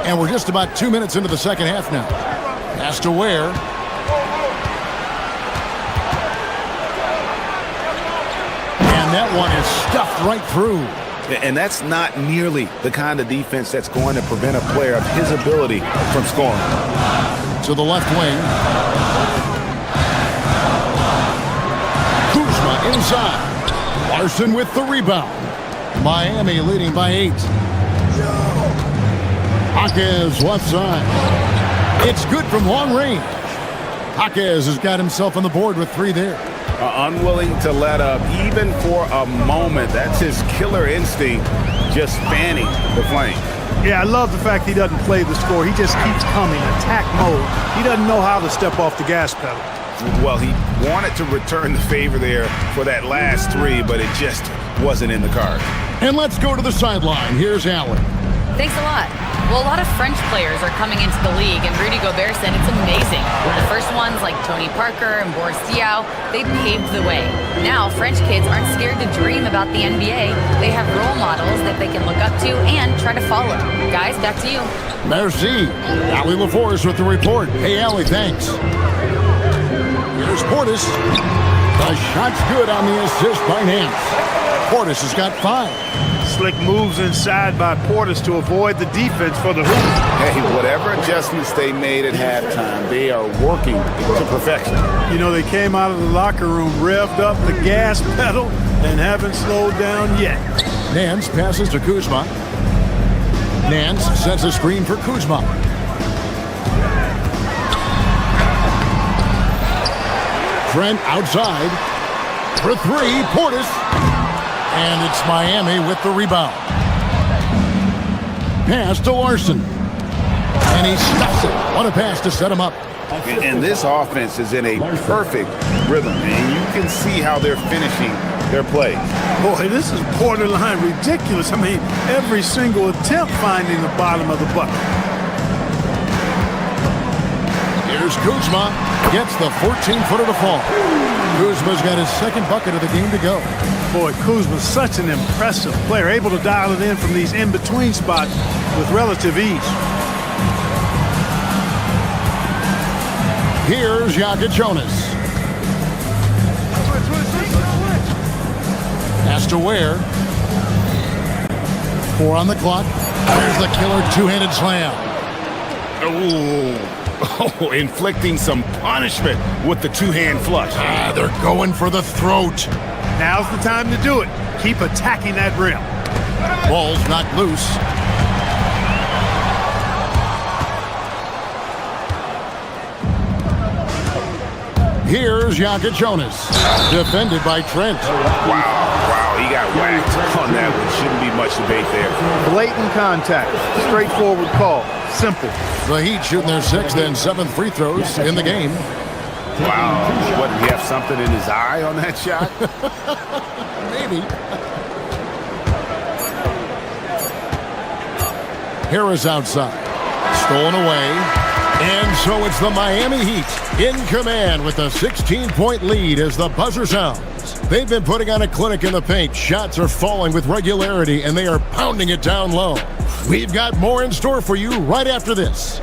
And we're just about 2 minutes into the second half now. Pass to Ware. And that one is stuffed right through. And that's not nearly the kind of defense that's going to prevent a player of his ability from scoring. To the left wing. Kuzma inside. Larson with the rebound. Miami leading by 8. Jaquez left side. It's good from long range. Jaquez has got himself on the board with 3 there. Unwilling to let up even for a moment. That's his killer instinct, just fanning the flame. Yeah, I love the fact he doesn't play the score. He just keeps coming, attack mode. He doesn't know how to step off the gas pedal. Well, he wanted to return the favor there for that last 3, but it just wasn't in the cards. And let's go to the sideline. Here's Allen. Thanks a lot. Well, a lot of French players are coming into the league, and Rudy Gobert said it's amazing. The first ones, like Tony Parker and Boris Diaw, they paved the way. Now, French kids aren't scared to dream about the NBA. They have role models that they can look up to and try to follow. Guys, back to you. Merci. Allie LaForce with the report. Hey, Allie, thanks. Here's Portis. The shot's good on the assist by Nance. Portis has got 5. Slick moves inside by Portis to avoid the defense for the hoop. Hey, whatever adjustments they made at halftime, they are working to perfection. You know, they came out of the locker room, revved up the gas pedal, and haven't slowed down yet. Nance passes to Kuzma. Nance sets a screen for Kuzma. Trent outside. For 3, Portis. And it's Miami with the rebound. Pass to Larson. And he stuffs it. What a pass to set him up. And this offense is in a perfect rhythm, and you can see how they're finishing their plays. Boy, this is borderline ridiculous. I mean, every single attempt finding the bottom of the bucket. Here's Kuzma. Gets the 14-footer to fall. Kuzma's got his second bucket of the game to go. Boy, Kuzma's such an impressive player, able to dial it in from these in-between spots with relative ease. Here's Jonas. Pass to Ware. 4 on the clock. There's the killer 2-handed slam. Oh, inflicting some punishment with the 2-hand flush. They're going for the throat. Now's the time to do it. Keep attacking that rim. Ball's knocked loose. Here's Jonas. Defended by Trent. Wow, he got whacked on that one. Shouldn't be much debate there. Blatant contact. Straightforward call. Simple. The Heat shooting their 6th and 7th free throws in the game. Wow. What, did he have something in his eye on that shot? Maybe. Harris outside. Stolen away. And so it's the Miami Heat in command with a 16-point lead as the buzzer sounds. They've been putting on a clinic in the paint. Shots are falling with regularity, and they are pounding it down low. We've got more in store for you right after this.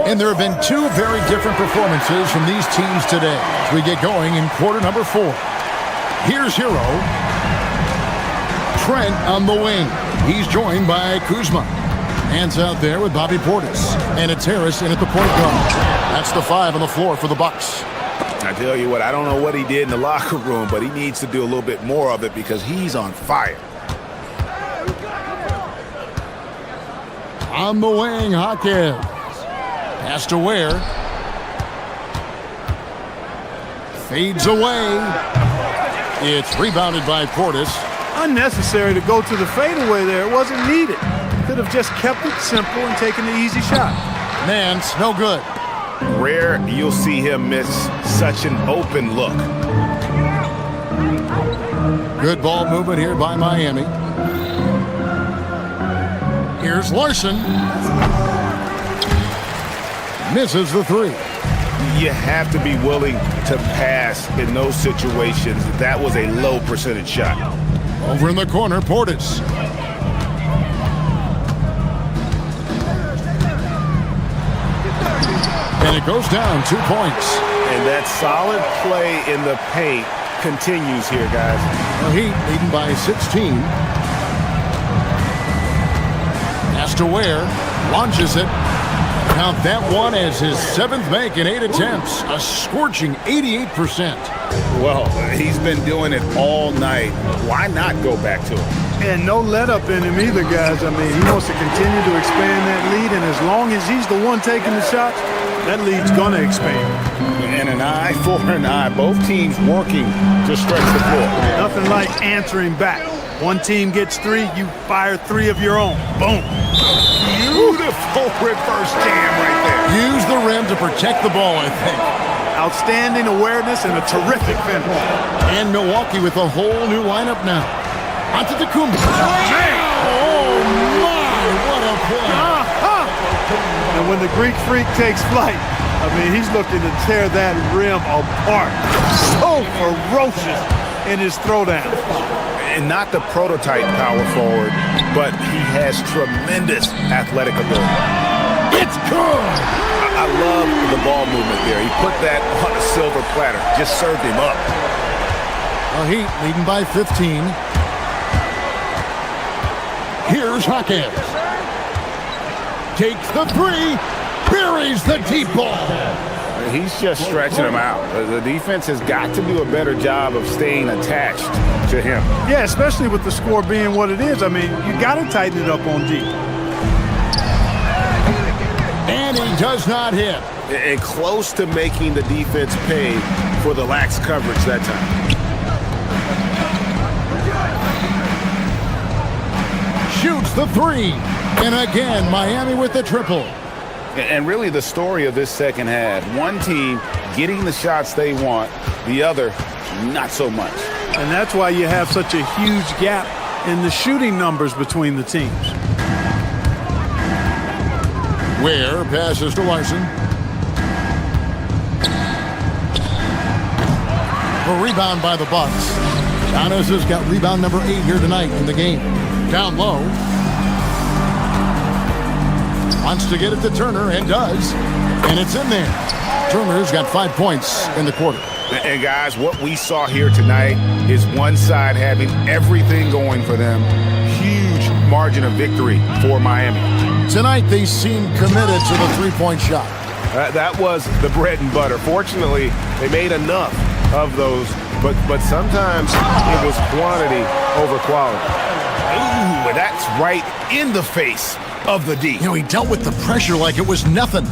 And there have been 2 very different performances from these teams today as we get going in quarter number 4. Here's Hero. Trent on the wing. He's joined by Kuzma. Hands out there with Bobby Portis. And it's Harris in at the point guard. That's the 5 on the floor for the Bucks. I tell you what, I don't know what he did in the locker room, but he needs to do a little bit more of it because he's on fire. On the wing, Jaquez. Pass to Ware. Fades away. It's rebounded by Portis. Unnecessary to go to the fadeaway there. It wasn't needed. Could have just kept it simple and taken the easy shot. Nance, no good. Rare you'll see him miss such an open look. Good ball movement here by Miami. Here's Larson. Misses the 3. You have to be willing to pass in those situations. That was a low percentage shot. Over in the corner, Portis. And it goes down 2 points. And that solid play in the paint continues here, guys. The Heat leading by 16. Pass to Ware. Launches it. Count that one as his 7th make in 8 attempts. A scorching 88%. Well, he's been doing it all night. Why not go back to it? And no let-up in him either, guys. I mean, he wants to continue to expand that lead, and as long as he's the one taking the shots, that lead's going to expand. And an eye for an eye. Both teams working to stretch the floor. Nothing like answering back. One team gets 3, you fire 3 of your own. Boom. Beautiful reverse jam right there. Use the rim to protect the ball, I think. Outstanding awareness and a terrific finish. And Milwaukee with a whole new lineup now. Onto the Kumbi. Oh, my, what a play. And when the Greek Freak takes flight, I mean, he's looking to tear that rim apart. So ferocious in his throwdown. And not the prototype power forward, but he has tremendous athletic ability. It's good! I love the ball movement there. He put that on a silver platter. Just served him up. The Heat leading by 15. Here's Hawkins. Takes the 3. Buries the deep ball. He's just stretching him out. The defense has got to do a better job of staying attached to him. Yeah, especially with the score being what it is. I mean, you got to tighten it up on D. And he does not hit. And close to making the defense pay for the lax coverage that time. Shoots the 3. And again, Miami with the triple. And really the story of this second half, one team getting the shots they want, the other not so much. And that's why you have such a huge gap in the shooting numbers between the teams. Ware passes to Larson. A rebound by the Bucks. Giannis has got rebound number 8 here tonight in the game. Down low. Wants to get it to Turner, and does. And it's in there. Turner's got 5 points in the quarter. And guys, what we saw here tonight is one side having everything going for them. Huge margin of victory for Miami. Tonight, they seem committed to the three-point shot. That was the bread and butter. Fortunately, they made enough of those, but sometimes it was quantity over quality. Ooh, that's right in the face of the D. You know, he dealt with the pressure like it was nothing.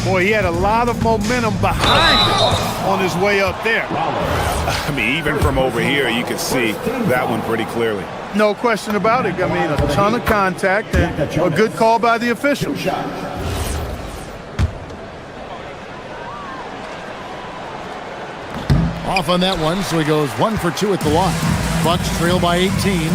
Boy, he had a lot of momentum behind him on his way up there. I mean, even from over here, you could see that one pretty clearly. No question about it. I mean, a ton of contact and a good call by the officials. Off on that one, so he goes 1 for 2 at the line. Bucks trail by 18.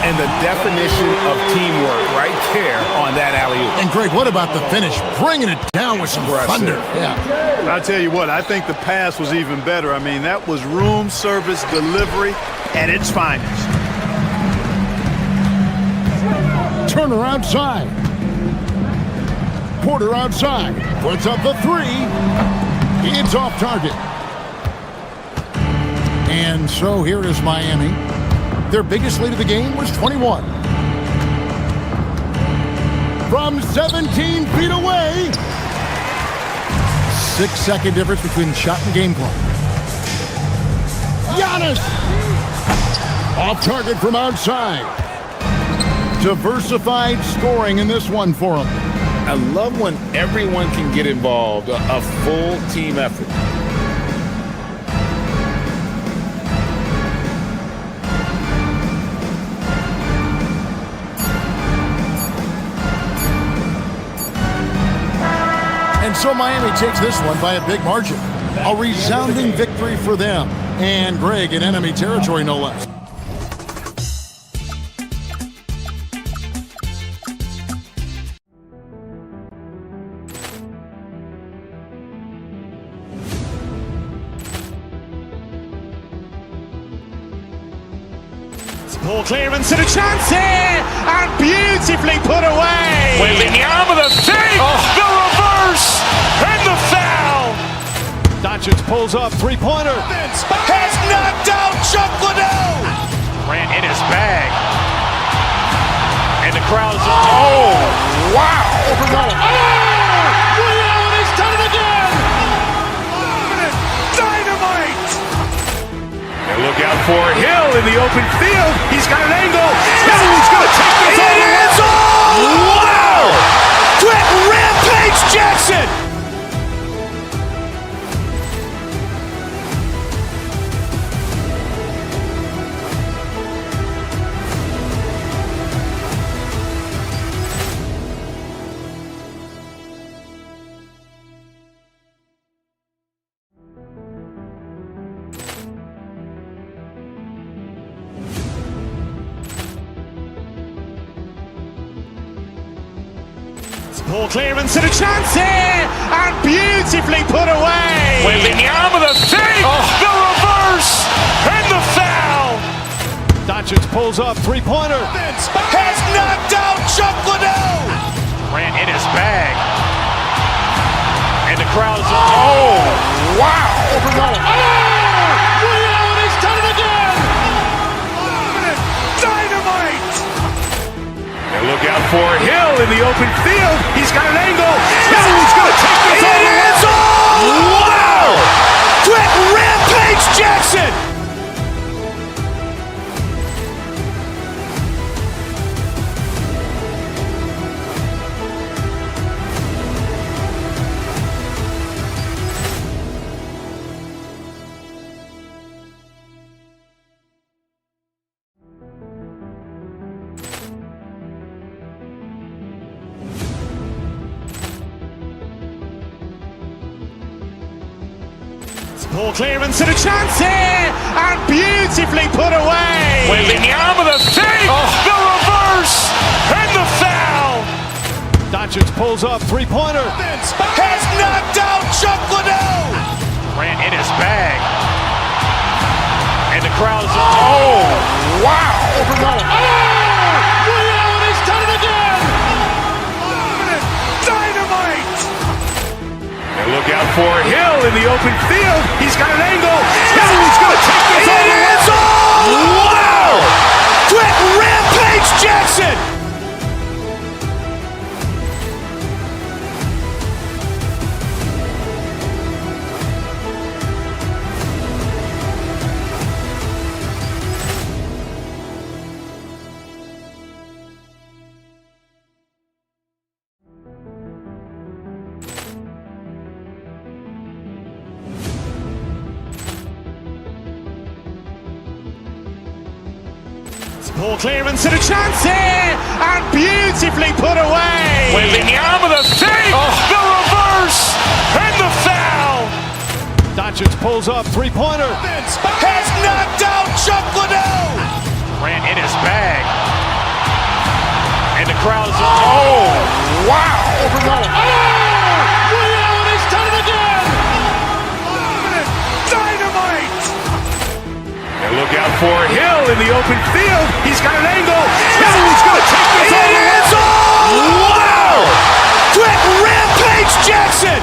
And the definition of teamwork right there on that alley-oop. And Greg, what about the finish? Bringing it down with some thunder. Yeah. I'll tell you what, I think the pass was even better. I mean, that was room service delivery at its finest. Turner outside. Porter outside. Puts up the 3. It's off target. And so here is Miami. Their biggest lead of the game was 21. From 17 feet away. 6-second difference between shot and game clock. Giannis! Off target from outside. Diversified scoring in this one for him. I love when everyone can get involved, a full team effort. And so Miami takes this one by a big margin. A resounding victory for them. And Greg in enemy territory, no less. Ball clearance and a chance here, and beautifully put away. Waving the arm of the fake, the reverse, and the foul. Doncic pulls up, three-pointer. Has knocked out Chuck Liddell. Ran in his bag. And the crowd is, oh, wow. Leon has done it again. Dynamite. And look out for Hill in the open field. He's got an angle. He's going to take this all the way. Wow! Quick rampage Jackson! Ball clearance and a chance here, and beautifully put away. Wembanyama the fake, the reverse, and the foul. Doncic pulls up, three-pointer. Has knocked out Chuck Liddell. Ran in his bag. And the crowd's wow. He's done it again. Dynamite. And look out for Hill in the open field. He's got an angle. He's going to take this all the way. Wow! Quick rampage Jackson. Ball clearance and a chance here, and beautifully put away. Wembanyama the fake, the reverse, and the foul. Doncic pulls up, three-pointer. Has knocked out Chuck Liddell. Ran in his bag. And the crowd's wow. He's done it again. Dynamite. And look out for Hill in the open field. He's got an angle. He's going to take this all the way. Wow! Quick rampage Jackson. Ball clearance and a chance here, and beautifully put away. Wembanyama the fake, the reverse, and the foul. Doncic pulls up, three-pointer. Has knocked out Chuck Liddell. Ran in his bag. And the crowd's wow. He's done it again. Dynamite. And look out for Hill in the open field. He's got an angle. He's going to take this all the way. Wow! Quick rampage Jackson.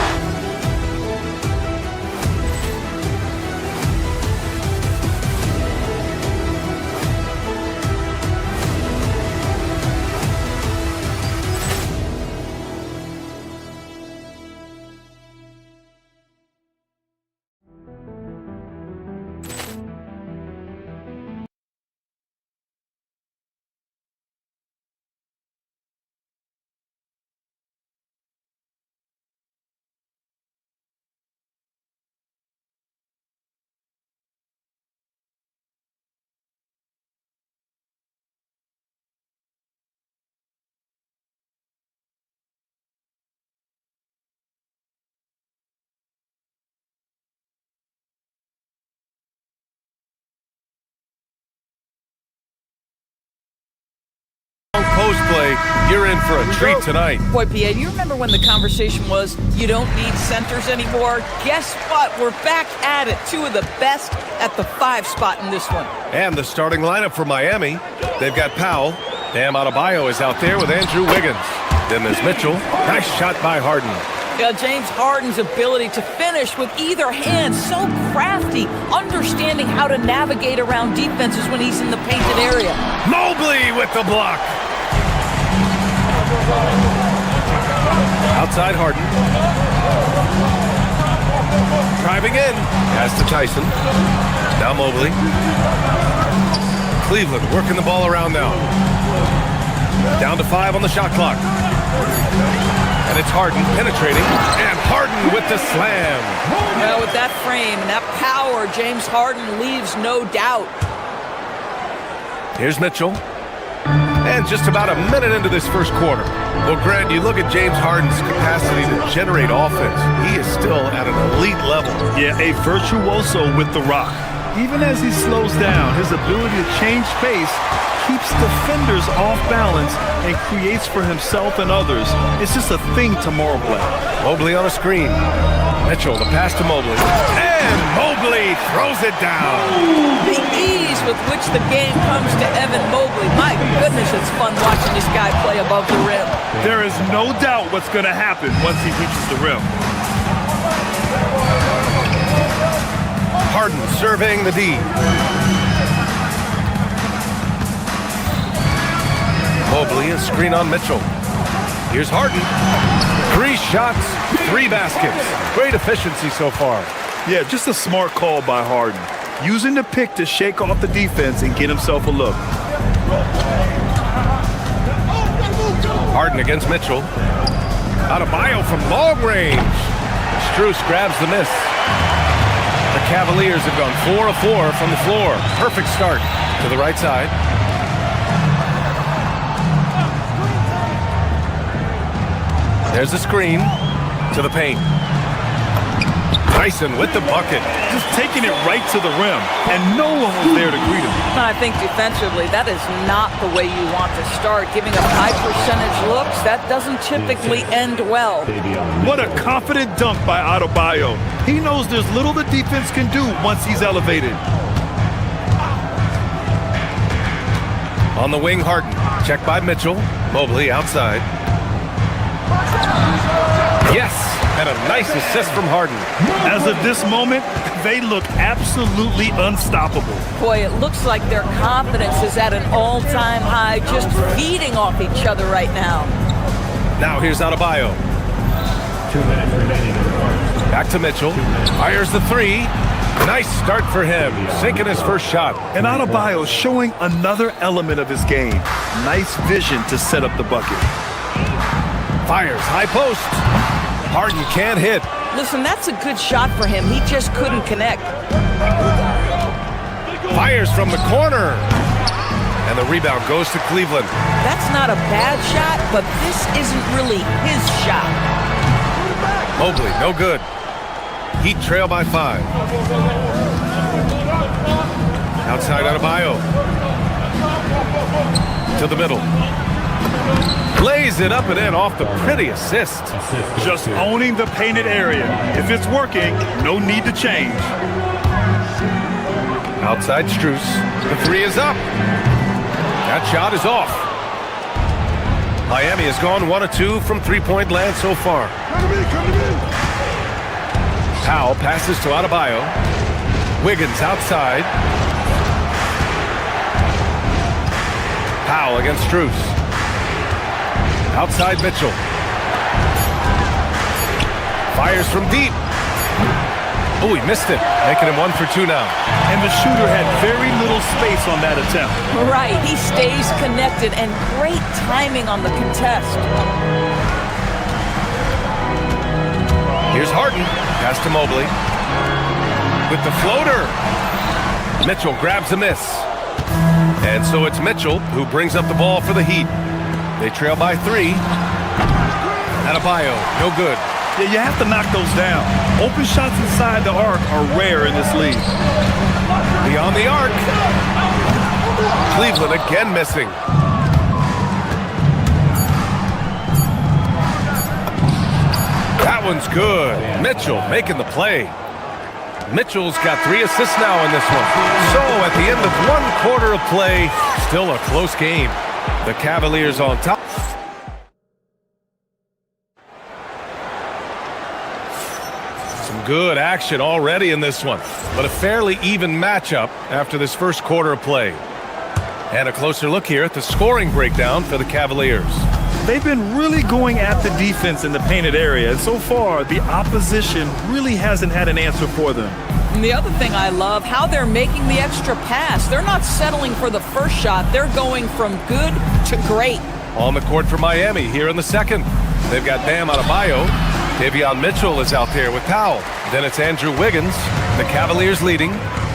Post play, you're in for a treat tonight. Boy, P.A., you remember when the conversation was, you don't need centers anymore? Guess what? We're back at it. Two of the best at the 5 spot in this one. And the starting lineup for Miami. They've got Powell. Bam Adebayo is out there with Andrew Wiggins. Then there's Mitchell. Nice shot by Harden. Yeah, James Harden's ability to finish with either hand, so crafty, understanding how to navigate around defenses when he's in the painted area. Mobley with the block. Outside Harden. Driving in. Pass to Tyson. Now Mobley. Cleveland working the ball around now. Down to 5 on the shot clock. And it's Harden penetrating. And Harden with the slam. Well, with that frame and that power, James Harden leaves no doubt. Here's Mitchell. And just about a minute into this first quarter. Well, Grant, you look at James Harden's capacity to generate offense. He is still at an elite level. Yeah, a virtuoso with the rock. Even as he slows down, his ability to change pace keeps defenders off balance and creates for himself and others. It's just a thing to Mobley. Mobley on a screen. Mitchell, the pass to Mobley. And Mobley throws it down. The ease with which the game comes to Evan Mobley. My goodness, it's fun watching this guy play above the rim. There is no doubt what's going to happen once he reaches the rim. Harden surveying the D. Mobley, a screen on Mitchell. Here's Harden. 3 shots, 3 baskets. Great efficiency so far. Yeah, just a smart call by Harden. Using the pick to shake off the defense and get himself a look. Harden against Mitchell. Adebayo from long range. Strus grabs the miss. The Cavaliers have gone 4 of 4 from the floor. Perfect start to the right side. There's the screen to the paint. Tyson with the bucket. Just taking it right to the rim, and no one was there to greet him. I think defensively, that is not the way you want to start. Giving up high percentage looks, that doesn't typically end well. What a confident dunk by Adebayo. He knows there's little the defense can do once he's elevated. On the wing, Harden. Check by Mitchell. Mobley outside. Yes, and a nice assist from Harden. As of this moment, they look absolutely unstoppable. Boy, it looks like their confidence is at an all-time high, just feeding off each other right now. Now here's Adebayo. 2 minutes remaining in the quarter. Back to Mitchell. Fires the 3. Nice start for him, sinking his first shot. And Adebayo showing another element of his game. Nice vision to set up the bucket. Fires, high post. Harden can't hit. Listen, that's a good shot for him. He just couldn't connect. Fires from the corner. And the rebound goes to Cleveland. That's not a bad shot, but this isn't really his shot. Mobley, no good. Heat trail by 5. Outside Adebayo. To the middle. Lays it up and in off the pretty assist. Just owning the painted area. If it's working, no need to change. Outside Strus. The 3 is up. That shot is off. Miami has gone 1 of 2 from three-point land so far. Powell passes to Adebayo. Wiggins outside. Powell against Strus. Outside Mitchell. Fires from deep. Oh, he missed it. Making him 1 for 2 now. And the shooter had very little space on that attempt. Right, he stays connected and great timing on the contest. Here's Harden. Pass to Mobley. With the floater. Mitchell grabs a miss. And so it's Mitchell who brings up the ball for the Heat. They trail by 3. Adebayo, no good. Yeah, you have to knock those down. Open shots inside the arc are rare in this league. Beyond the arc. Cleveland again missing. That one's good. Mitchell making the play. Mitchell's got 3 assists now in this one. So at the end of 1 quarter of play, still a close game. The Cavaliers on top. Some good action already in this one, but a fairly even matchup after this first quarter of play. And a closer look here at the scoring breakdown for the Cavaliers. They've been really going at the defense in the painted area, and so far, the opposition really hasn't had an answer for them. And the other thing I love, how they're making the extra pass. They're not settling for the first shot. They're going from good to great. On the court for Miami here in the second. They've got Bam Adebayo. Davion Mitchell is out there with Powell. Then it's Andrew Wiggins, the Cavaliers leading.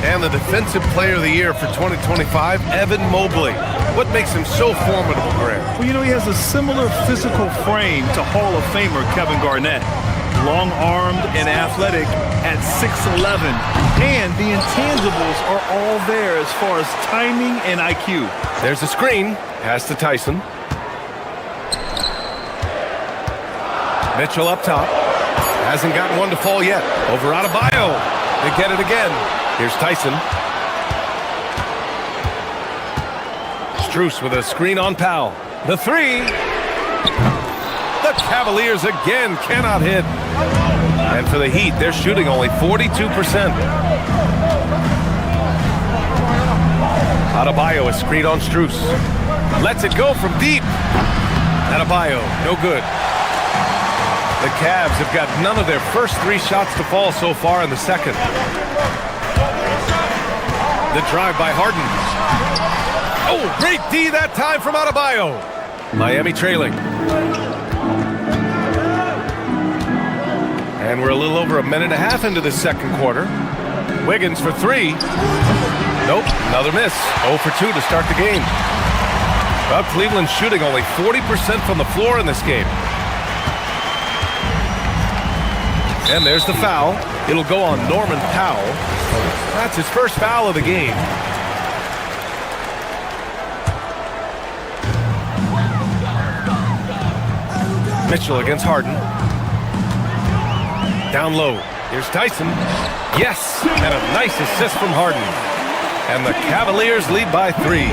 And the Defensive Player of the Year for 2025, Evan Mobley. What makes him so formidable, Grant? Well, you know, he has a similar physical frame to Hall of Famer Kevin Garnett. Long-armed and athletic at 6'11". And the intangibles are all there as far as timing and IQ. There's a screen. Pass to Tyson. Mitchell up top. Hasn't gotten one to fall yet. Over Adebayo. They get it again. Here's Tyson. Strus with a screen on Powell. The three. The Cavaliers again cannot hit. And for the Heat, they're shooting only 42%. Adebayo is screen on Strus. Lets it go from deep. Adebayo, no good. The Cavs have got none of their first three shots to fall so far in the second. The drive by Harden. Oh, great D that time from Adebayo. Miami trailing. And we're a little over a minute and a half into the second quarter. Wiggins for three. Nope, another miss. 0 for 2 to start the game. Well, Cleveland's shooting only 40% from the floor in this game. And there's the foul. It'll go on Norman Powell. That's his first foul of the game. Mitchell against Harden. Down low. Here's Tyson. Yes, and a nice assist from Harden. And the Cavaliers lead by 3.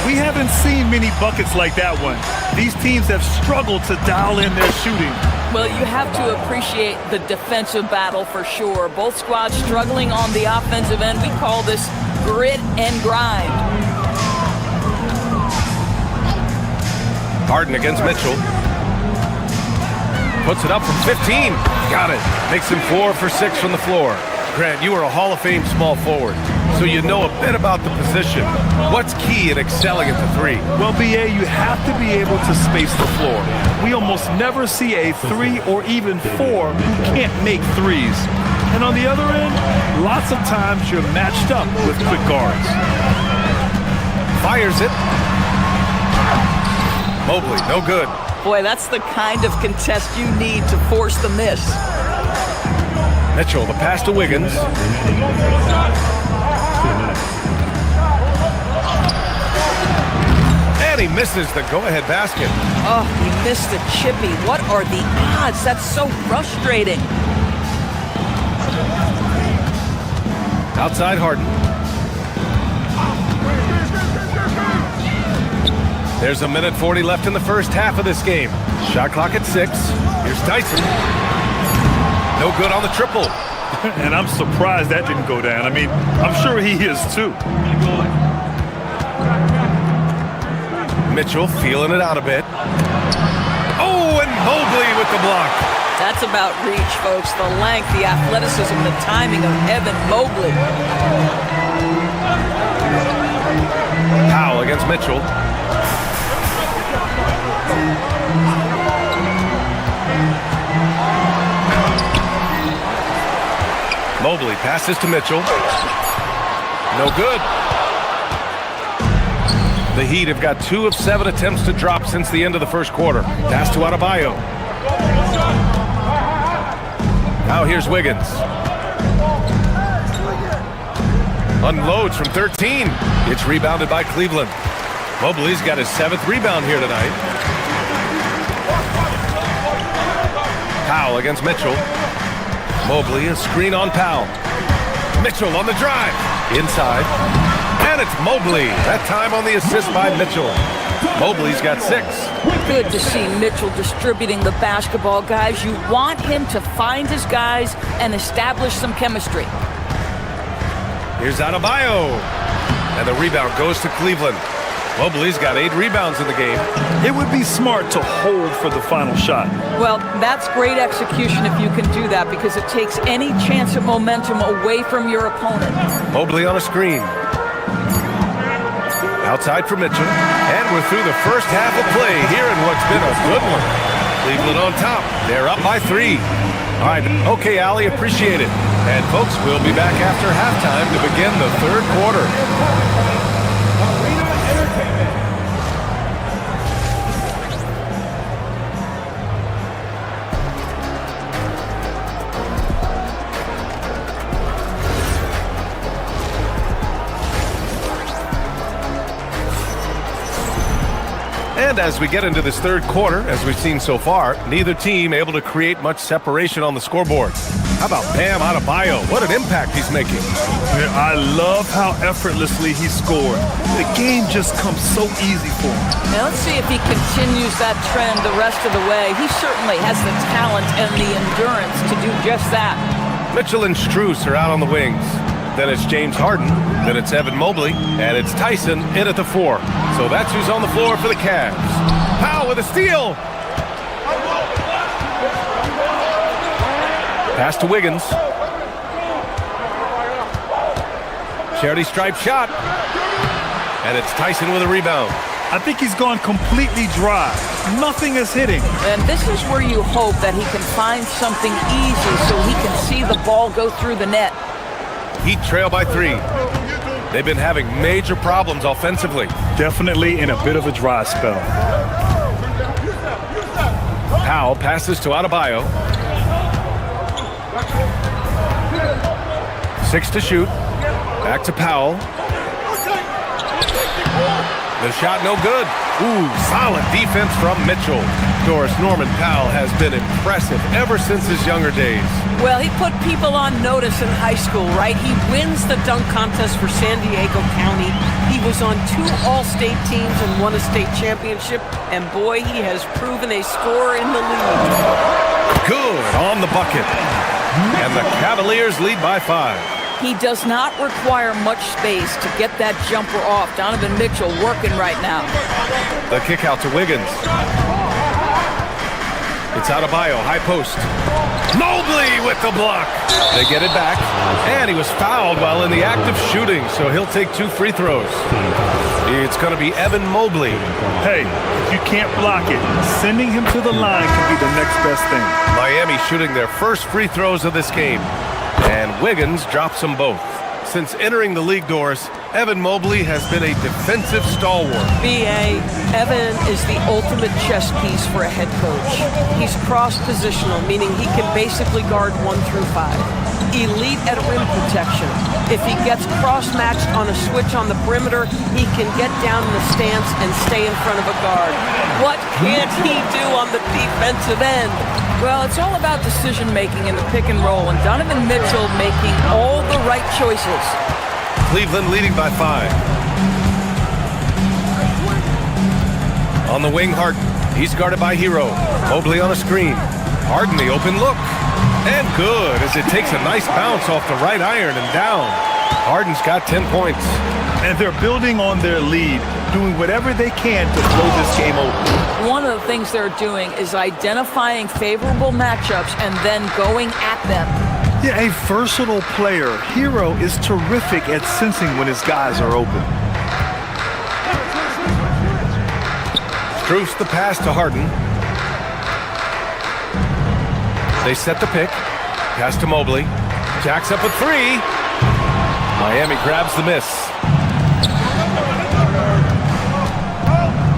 We haven't seen many buckets like that one. These teams have struggled to dial in their shooting. Well, you have to appreciate the defensive battle for sure. Both squads struggling on the offensive end. We call this grit and grind. Harden against Mitchell. Puts it up from 15. Got it. Makes him 4 for 6 from the floor. Grant, you are a Hall of Fame small forward, so you know a bit about the position. What's key in excelling at the 3? Well, BA, you have to be able to space the floor. We almost never see a 3 or even 4 who can't make threes. And on the other end, lots of times you're matched up with quick guards. Fires it. Mobley, no good. Boy, that's the kind of contest you need to force the miss. Mitchell, the pass to Wiggins. And he misses the go-ahead basket. Oh, he missed the chippy. What are the odds? That's so frustrating. Outside Harden. There's a minute 40 left in the first half of this game. Shot clock at 6. Here's Tyson. No good on the triple. And I'm surprised that didn't go down. I mean, I'm sure he is too. Mitchell feeling it out a bit. Oh, and Mobley with the block. That's about reach, folks. The length, the athleticism, the timing of Evan Mobley. Powell against Mitchell. Mobley passes to Mitchell. No good. The Heat have got 2 of 7 attempts to drop since the end of the first quarter. Pass to Adebayo. Now here's Wiggins. Unloads from 13. It's rebounded by Cleveland. Mobley's got his 7th rebound here tonight. Powell against Mitchell. Mobley, a screen on Powell. Mitchell on the drive. Inside. And it's Mobley. That time on the assist by Mitchell. Mobley's got 6. Good to see Mitchell distributing the basketball, guys. You want him to find his guys and establish some chemistry. Here's Adebayo. And the rebound goes to Cleveland. Mobley's got 8 rebounds in the game. It would be smart to hold for the final shot. Well, that's great execution if you can do that, because it takes any chance of momentum away from your opponent. Mobley on a screen. Outside for Mitchell. And we're through the first half of play here in what's been a good one. Cleveland on top. They're up by 3. All right. Okay, Allie, appreciate it. And, folks, we'll be back after halftime to begin the third quarter. And as we get into this third quarter, as we've seen so far, neither team able to create much separation on the scoreboard. How about Bam Adebayo? What an impact he's making. Yeah, I love how effortlessly he scored. The game just comes so easy for him. Now let's see if he continues that trend the rest of the way. He certainly has the talent and the endurance to do just that. Mitchell and Strus are out on the wings. Then it's James Harden, then it's Evan Mobley, and it's Tyson in at the 4. So that's who's on the floor for the Cavs. Powell with a steal. Pass to Wiggins. Charity stripe shot. And it's Tyson with a rebound. I think he's gone completely dry. Nothing is hitting. And this is where you hope that he can find something easy so he can see the ball go through the net. Heat trail by 3. They've been having major problems offensively. Definitely in a bit of a dry spell. Powell passes to Adebayo. 6 to shoot. Back to Powell. The shot no good. Ooh, solid defense from Mitchell. Doris, Norman Powell has been impressive ever since his younger days. Well, he put people on notice in high school, right? He wins the dunk contest for San Diego County. He was on 2 All-State teams and won a state championship. And boy, he has proven a scorer in the league. Good on the bucket. And the Cavaliers lead by 5. He does not require much space to get that jumper off. Donovan Mitchell working right now. The kick out to Wiggins. It's Adebayo, high post. Mobley with the block. They get it back. And he was fouled while in the act of shooting, so he'll take 2 free throws. It's going to be Evan Mobley. Hey, if you can't block it, sending him to the line can be the next best thing. Miami shooting their first free throws of this game. And Wiggins drops them both. Since entering the league, Doris, Evan Mobley has been a defensive stalwart. B.A., Evan is the ultimate chess piece for a head coach. He's cross-positional, meaning he can basically guard 1 through 5. Elite at rim protection. If he gets cross-matched on a switch on the perimeter, he can get down in the stance and stay in front of a guard. What can't he do on the defensive end? Well, it's all about decision-making in the pick and roll, and Donovan Mitchell making all the right choices. Cleveland leading by 5. On the wing, Harden. He's guarded by Hero. Mobley on a screen. Harden, the open look. And good, as it takes a nice bounce off the right iron and down. Harden's got 10 points. And they're building on their lead, doing whatever they can to blow this game open. One of the things they're doing is identifying favorable matchups and then going at them. Yeah, a versatile player. Hero is terrific at sensing when his guys are open. Strus the pass to Harden. They set the pick. Pass to Mobley. Jacks up a 3. Miami grabs the miss.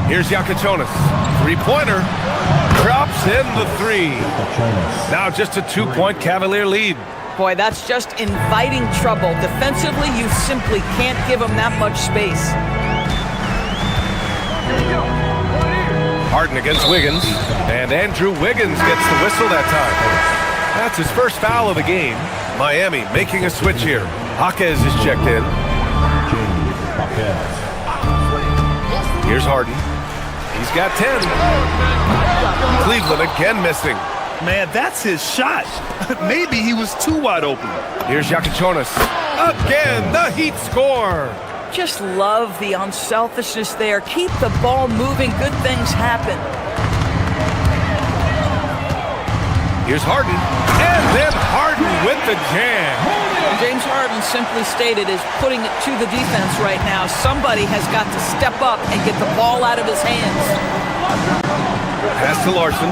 Here's Yakichonis. 3-pointer. Drops in the 3. Now just a 2-point Cavalier lead. Boy, that's just inviting trouble. Defensively, you simply can't give him that much space. Harden against Wiggins. And Andrew Wiggins gets the whistle that time. That's his first foul of the game. Miami making a switch here. Jaquez is checked in. Here's Harden. He's got 10. Cleveland again missing. Man, that's his shot. Maybe he was too wide open. Here's Yakichonis. Again, the Heat score. Just love the unselfishness there. Keep the ball moving. Good things happen. Here's Harden. And then Harden with the jam. James Harden simply stated is putting it to the defense right now. Somebody has got to step up and get the ball out of his hands. Pass to Larson.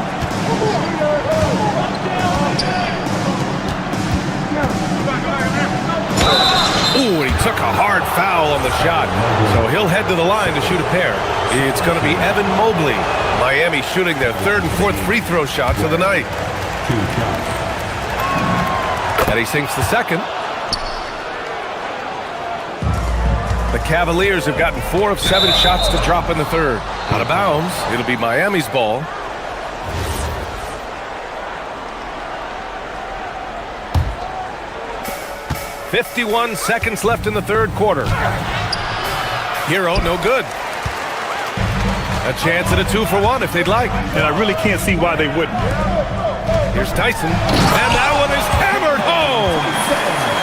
Ooh, and he took a hard foul on the shot. So he'll head to the line to shoot a pair. It's going to be Evan Mobley. Miami shooting their third and fourth free throw shots of the night. And he sinks the second. The Cavaliers have gotten 4 of 7 shots to drop in the third. Out of bounds, it'll be Miami's ball. "51 seconds left in the third quarter. Hero, no good. A chance at a 2-for-1 if they'd like. And I really can't see why they wouldn't. Here's Tyson. And that one is hammered home.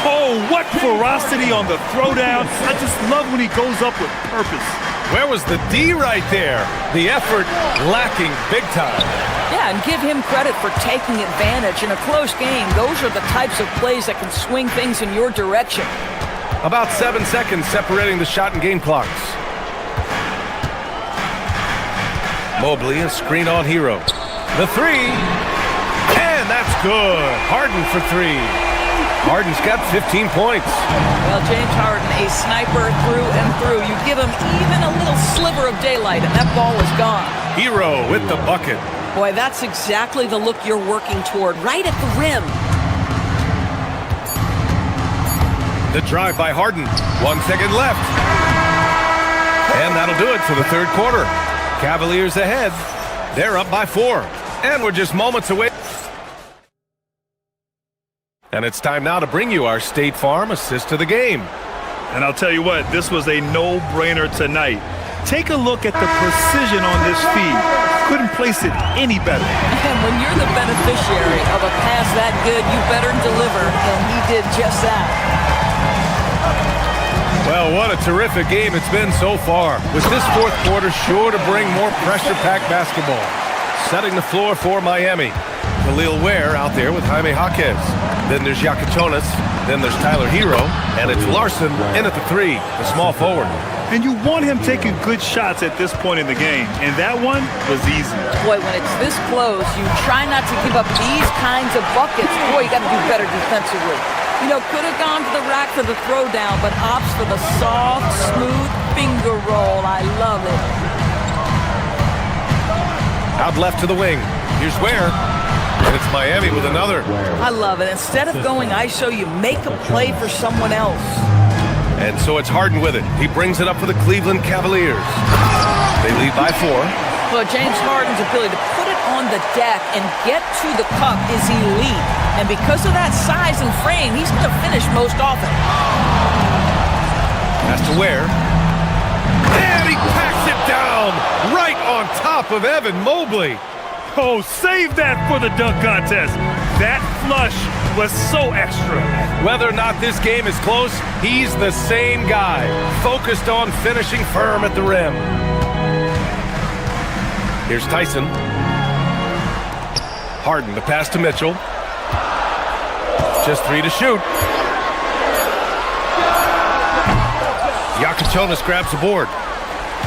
Oh, what ferocity on the throwdown. I just love when he goes up with purpose. Where was the D right there? The effort lacking big time. Yeah, and give him credit for taking advantage. In a close game, those are the types of plays that can swing things in your direction. About 7 seconds separating the shot and game clocks. Mobley, a screen on Hero. The three. And that's good. Harden for 3. Harden's got 15 points. Well, James Harden, a sniper through and through. You give him even a little sliver of daylight, and that ball is gone. Hero with the bucket. Boy, that's exactly the look you're working toward, right at the rim. The drive by Harden. 1 second left. And that'll do it for the third quarter. Cavaliers ahead. They're up by 4. And we're just moments away. And it's time now to bring you our State Farm assist of the game. And I'll tell you what, this was a no-brainer tonight. Take a look at the precision on this feed. Couldn't place it any better. And when you're the beneficiary of a pass that good, you better deliver, and he did just that. Well, what a terrific game it's been so far. With this fourth quarter sure to bring more pressure-packed basketball. Setting the floor for Miami. Khalil Ware out there with Jaime Jaquez. Then there's Yakichonis. Then there's Tyler Hero. And it's Larson in at the 3, the small forward. And you want him taking good shots at this point in the game. And that one was easy. Boy, when it's this close, you try not to give up these kinds of buckets. Boy, you got to do better defensively. You know, could have gone to the rack for the throwdown, but opts for the soft, smooth finger roll. I love it. Out left to the wing. Here's Ware. And it's Miami with another. I love it. Instead of going ISO, you make a play for someone else. And so it's Harden with it. He brings it up for the Cleveland Cavaliers. They lead by 4. Well, James Harden's ability to put it on the deck and get to the cup is elite. And because of that size and frame, he's going to finish most often. Pass to Ware. And he packs it down right on top of Evan Mobley. Oh, save that for the dunk contest. That flush was so extra. Whether or not this game is close, he's the same guy, focused on finishing firm at the rim. Here's Tyson. Harden, the pass to Mitchell. Just 3 to shoot. Yakichonis grabs the board.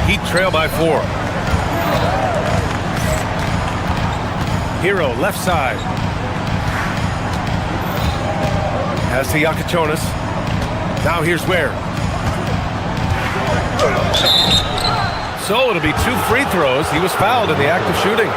Heat trail by 4. Hero, left side. Pass to Yakichonis. Now here's Ware. So it'll be 2 free throws. He was fouled in the act of shooting.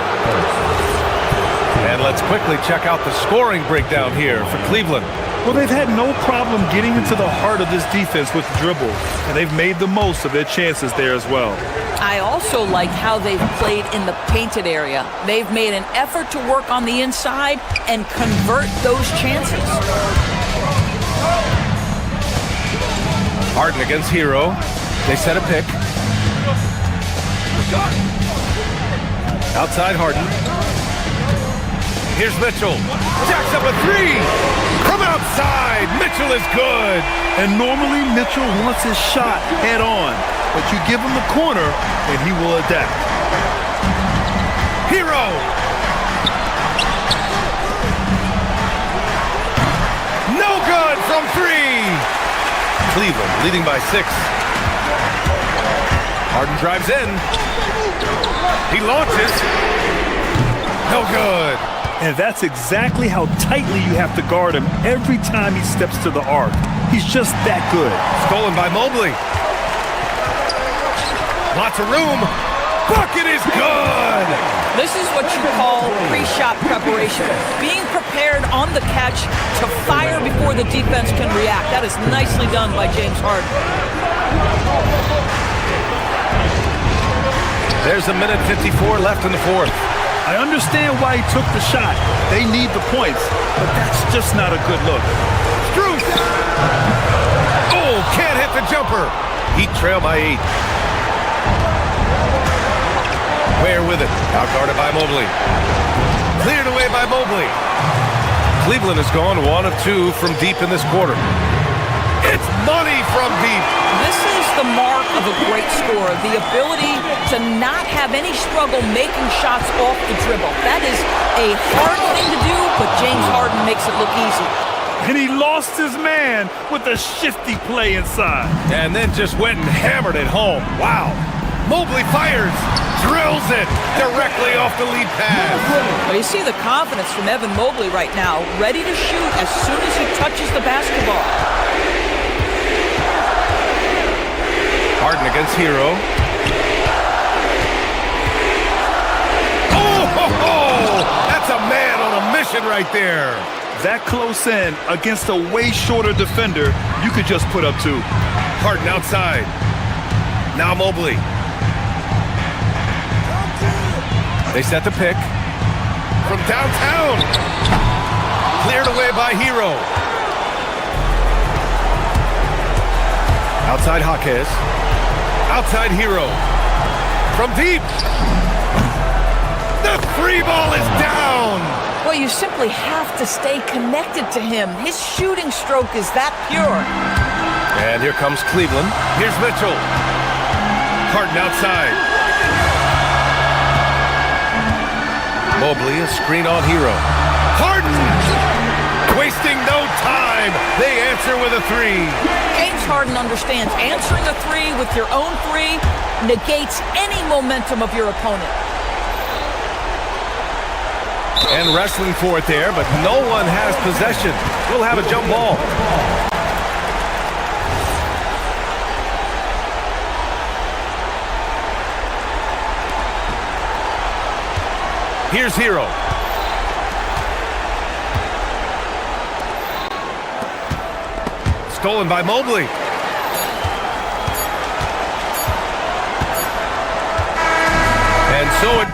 And let's quickly check out the scoring breakdown here for Cleveland. Well, they've had no problem getting into the heart of this defense with dribble, and they've made the most of their chances there as well. I also like how they've played in the painted area. They've made an effort to work on the inside and convert those chances. Harden against Hero. They set a pick. Outside Harden. Here's Mitchell. Jacks up a three. From outside, Mitchell is good. And normally Mitchell wants his shot head on, but you give him the corner and he will adapt. Hero. No good from three. Cleveland leading by 6. Harden drives in. He launches. No good. And that's exactly how tightly you have to guard him every time he steps to the arc. He's just that good. Stolen by Mobley. Lots of room. Bucket is good. This is what you call pre-shot preparation. Being prepared on the catch to fire before the defense can react. That is nicely done by James Harden. There's a minute 54 left in the fourth. I understand why he took the shot. They need the points, but that's just not a good look. Struth! Oh, can't hit the jumper. Heat trail by 8. Ware with it. Outguarded by Mobley. Cleared away by Mobley. Cleveland has gone 1 of 2 from deep in this quarter. It's money from deep. This is the mark of a great scorer, the ability to not have any struggle making shots off the dribble. That is a hard thing to do, but James Harden makes it look easy. And he lost his man with a shifty play inside. And then just went and hammered it home. Wow. Mobley fires, drills it directly off the lead pass. Well, you see the confidence from Evan Mobley right now, ready to shoot as soon as he touches the basketball. Harden against Hero. Oh, that's a man on a mission right there. That close in against a way shorter defender, you could just put up 2. Harden outside. Now Mobley. They set the pick. From downtown. Cleared away by Hero. Outside Jaquez. Outside Hero. From deep. The 3 ball is down. Well, you simply have to stay connected to him. His shooting stroke is that pure. And here comes Cleveland. Here's Mitchell. Harden outside. Mobley, a screen on Hero. Harden! Wasting no time. They answer with a 3. James Harden understands answering a 3 with your own 3 negates any momentum of your opponent. And wrestling for it there, but no one has possession. We'll have a jump ball. Here's Hero. Stolen by Mobley. And so it...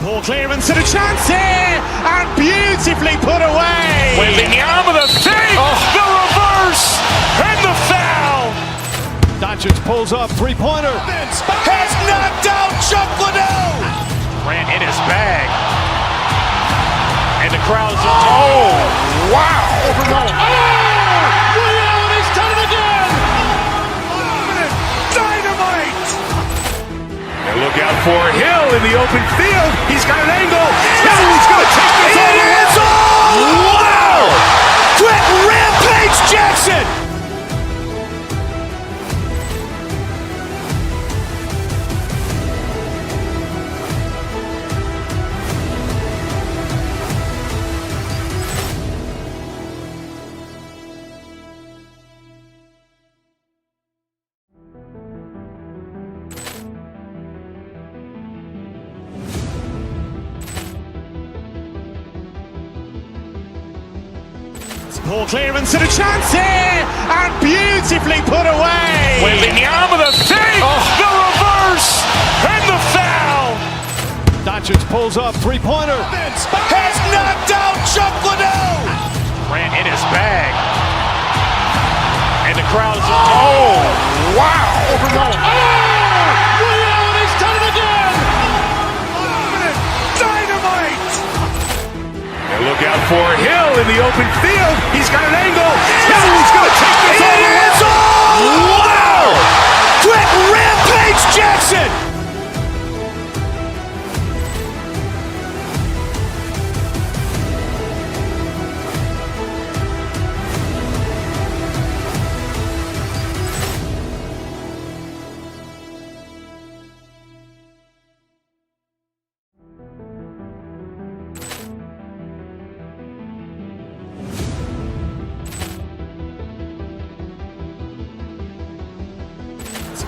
Ball clearance and a chance here, and beautifully put away. Wembanyama with a fake, the reverse, and the foul. Doncic pulls up, three-pointer. Has knocked out Chuck Liddell. Ran in his bag. And the crowd's... Oh, wow. He's done it again. Dynamite. And look out for Hill in the open field. He's got an angle. Now he's going to take this all the way. Wow! Quick Rampage Jackson. Ball clearance and a chance here, and beautifully put away. Wembanyama with a fake, the reverse, and the foul. Doncic pulls up, three-pointer. Vince has knocked out Chuck Liddell. Grant in his bag. And the crowd is... Oh, wow. Overrun. Oh, Ray Allen has done it again. Dynamite. And look out for Hill in the open field. He's got an angle. He's going to take this all the way. Wow. Quick Rampage Jackson.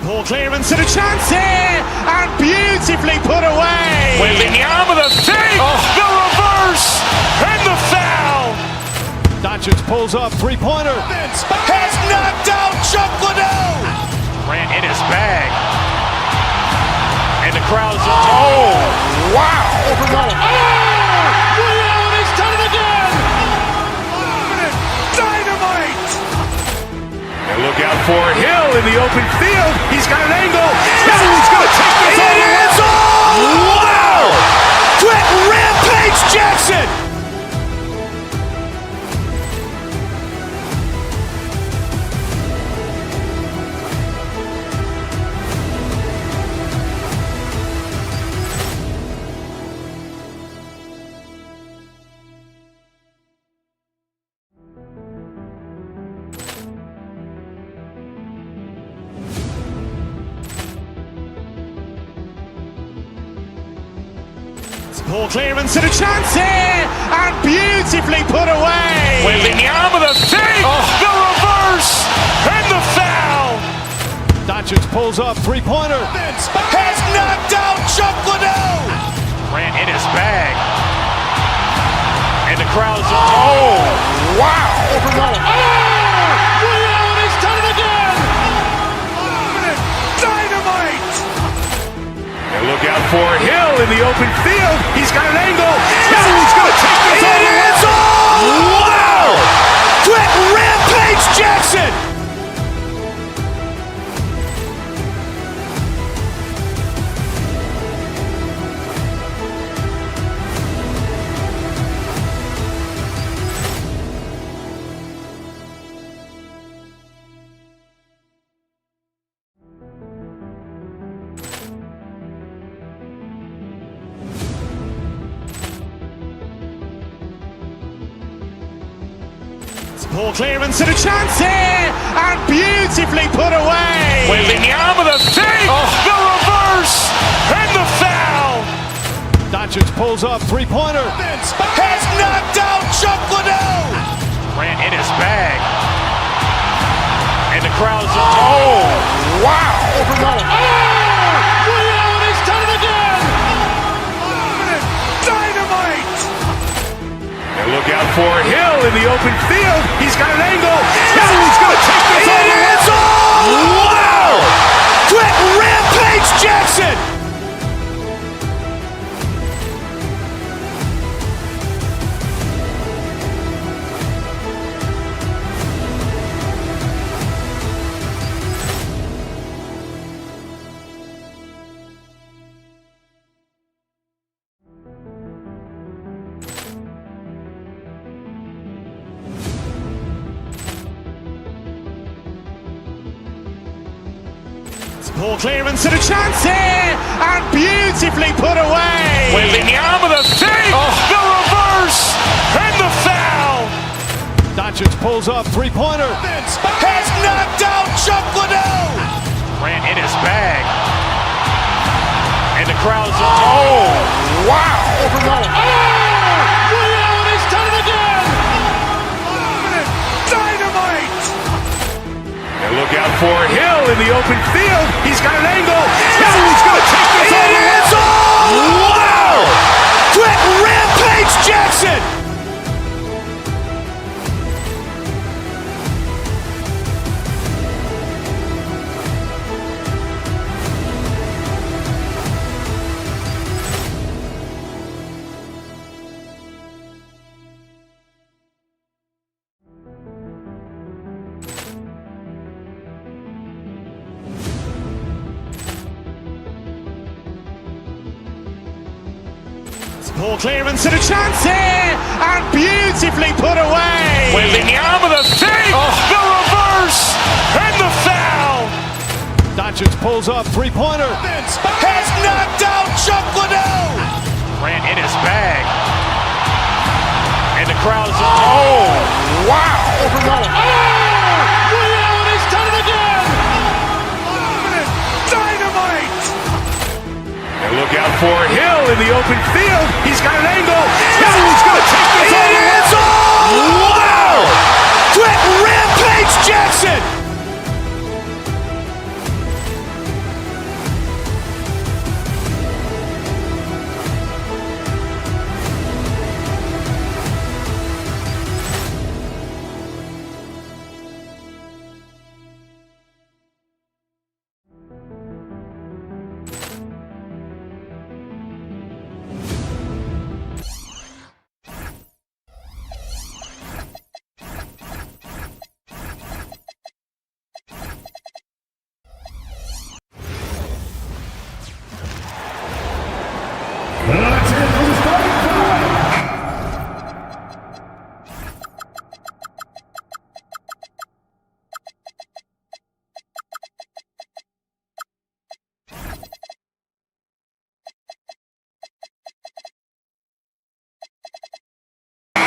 Poor clearance and a chance here, and beautifully put away. Waving the arm of the thing, the reverse, and the foul. Doncic pulls up, three-pointer. Vince has knocked out Chuck Liddell. Grant in his bag. And the crowd is... Oh, wow. Overrun. Oh, Ray Allen has done it again. Dynamite. And look out for Hill in the open field. He's got an angle. He's going to take this all the way. Wow! Quick Rampage Jackson. Poor clearance and a chance here, and beautifully put away. Waving the arm of the thing, the reverse, and the foul. Doncic pulls up, three-pointer. Vince has knocked out Chuck Liddell. Grant in his bag. And the crowd is... Oh, wow. Overrun. Oh, Ray Allen has done it again. Dynamite. And look out for Hill in the open field. He's got an angle. He's going to take this all the way. Wow! Quick Rampage Jackson. Poor clearance and a chance here, and beautifully put away. Waving the arm of the thing, the reverse, and the foul. Doncic pulls up, three-pointer. Vince has knocked out Chuck Liddell. Grant in his bag. And the crowd is... Oh, wow. Overrun. Oh, Ray Allen has done it again. Dynamite. And look out for Hill in the open field. He's got an angle. He's going to take this all the way. Wow! Quick Rampage Jackson. Poor clearance and a chance here, and beautifully put away. Waving the arm of the thing, the reverse, and the foul. Doncic pulls up, three-pointer. Vince has knocked out Chuck Liddell. Grant in his bag. And the crowd is... Oh, wow. Overrun. Oh, Ray Allen has done it again. Dynamite. And look out for Hill in the open field. He's got an angle. He's going to take this all the way. Wow! Quick Rampage Jackson. Ball clearance and a chance here, and beautifully put away. Wembanyama the save, the reverse, and the foul. Doncic pulls up, three-pointer. Has knocked out Chuck Liddell. Ran in his bag. And the crowd is, oh, wow. Ray Allen has done it again. Dynamite. And look out for Hill in the open field. He's got an angle. Hill's going to take this all the way. Wow. Quick Rampage Jackson.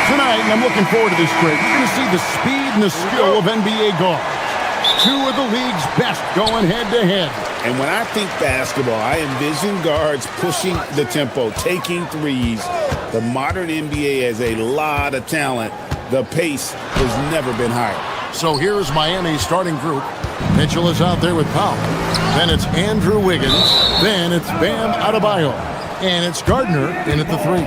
Tonight, and I'm looking forward to this break, you're going to see the speed and the skill of NBA guards. Two of the league's best going head-to-head. And when I think basketball, I envision guards pushing the tempo, taking threes. The modern NBA has a lot of talent. The pace has never been higher. So here's Miami's starting group. Mitchell is out there with Powell. Then it's Andrew Wiggins. Then it's Bam Adebayo. And it's Gardner in at the three.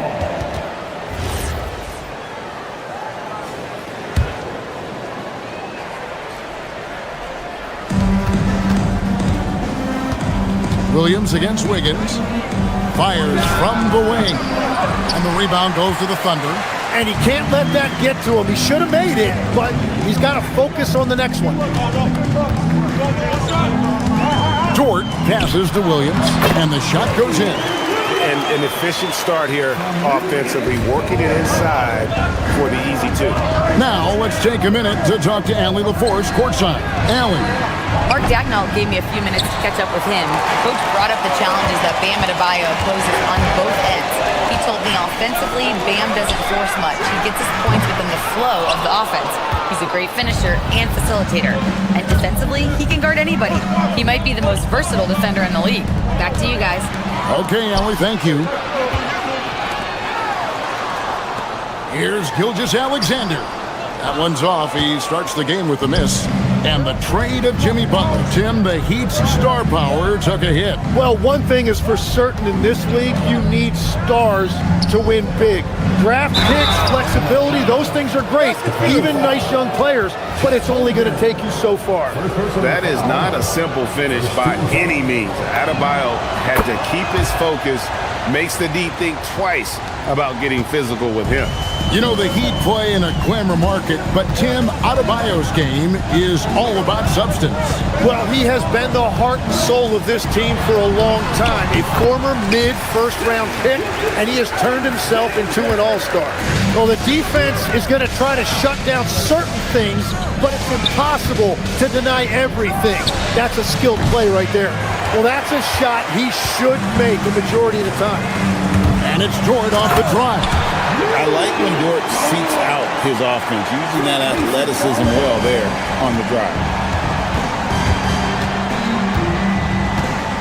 Williams against Wiggins. Fires from the wing. And the rebound goes to the Thunder. And he can't let that get to him. He should have made it, but he's got to focus on the next one. Dort passes to Williams, and the shot goes in. And an efficient start here offensively, working it inside for the easy two. Now let's take a minute to talk to Allie LaForce courtside. Allie. Mark Dagnall gave me a few minutes to catch up with him. Coach brought up the challenges that Bam Adebayo poses on both ends. He told me offensively, Bam doesn't force much. He gets his points within the flow of the offense. He's a great finisher and facilitator. And defensively, he can guard anybody. He might be the most versatile defender in the league. Back to you guys. Okay, Allie, thank you. Here's Gilgeous-Alexander. That one's off. He starts the game with a miss. And the trade of Jimmy Butler. Tim, the Heat's star power took a hit. Well, one thing is for certain in this league, you need stars to win big. Draft picks, flexibility, those things are great. Even nice young players, but it's only going to take you so far. That is not a simple finish by any means. Adebayo had to keep his focus, makes the D think twice about getting physical with him. You know, the Heat play in a glamour market, but Tim, Adebayo's game is all about substance. Well, he has been the heart and soul of this team for a long time. A former mid-first-round pick, and he has turned himself into an all-star. Well, the defense is going to try to shut down certain things, but it's impossible to deny everything. That's a skilled play right there. Well, that's a shot he should make the majority of the time. And it's Dort off the drive. I like when Dort seeks out his offense, using that athleticism well there on the drive.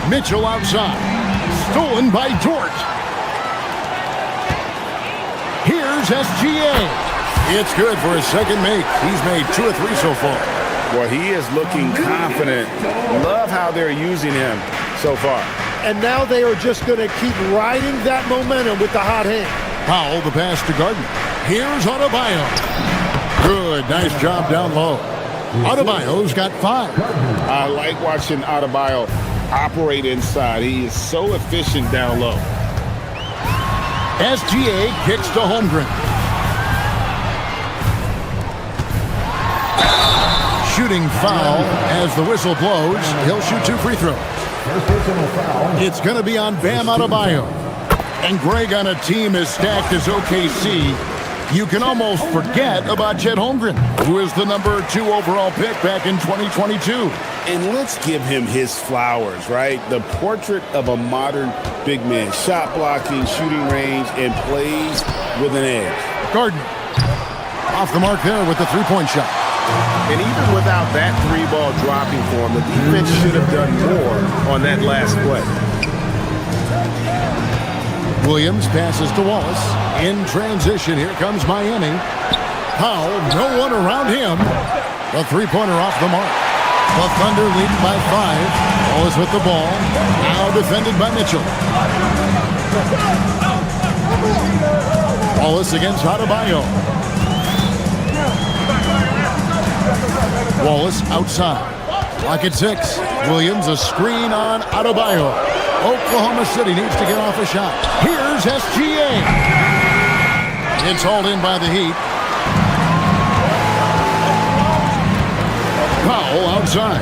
Mitchell outside. Stolen by Dort. Here's SGA. It's good for his second make. He's made 2 or 3 so far. Well, he is looking confident. Love how they're using him so far. And now they are just going to keep riding that momentum with the hot hand. Powell, the pass to Gardner. Here's Adebayo. Good, nice job down low. Adebayo's got 5. I like watching Adebayo operate inside. He is so efficient down low. SGA kicks to Holmgren. Shooting foul as the whistle blows. He'll shoot 2 free throws. It's going to be on Bam Adebayo. And Greg, on a team as stacked as OKC, you can almost forget about Chet Holmgren, who is the number 2 overall pick back in 2022. And let's give him his flowers, right? The portrait of a modern big man. Shot blocking, shooting range, and plays with an edge. Garden off the mark there with the three-point shot. And even without that 3-ball dropping for him, the defense should have done more on that last play. Williams passes to Wallace. In transition, here comes Miami. Powell, no one around him. The three-pointer off the mark. The Thunder lead by 5. Wallace with the ball. Now defended by Mitchell. Wallace against Adebayo. Wallace outside. Lock at 6. Williams a screen on Adebayo. Oklahoma City needs to get off a shot. Here's SGA. It's hauled in by the Heat. Powell outside.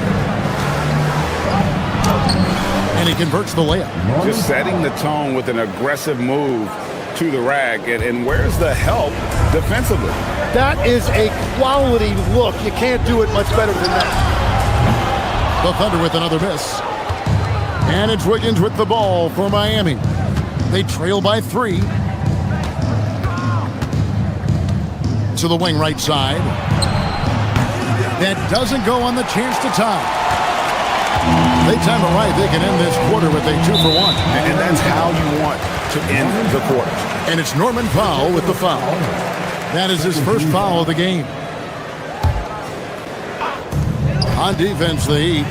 And he converts the layup. Just setting the tone with an aggressive move to the rack. And where's the help defensively? That is a quality look. You can't do it much better than that. The Thunder with another miss. And it's Wiggins with the ball for Miami. They trail by 3. To the wing right side. That doesn't go on the chance to tie. They time it right. They can end this quarter with a 2-for-1. And that's how you want to end the quarter. And it's Norman Powell with the foul. That is his first foul of the game. On defense, the Heat.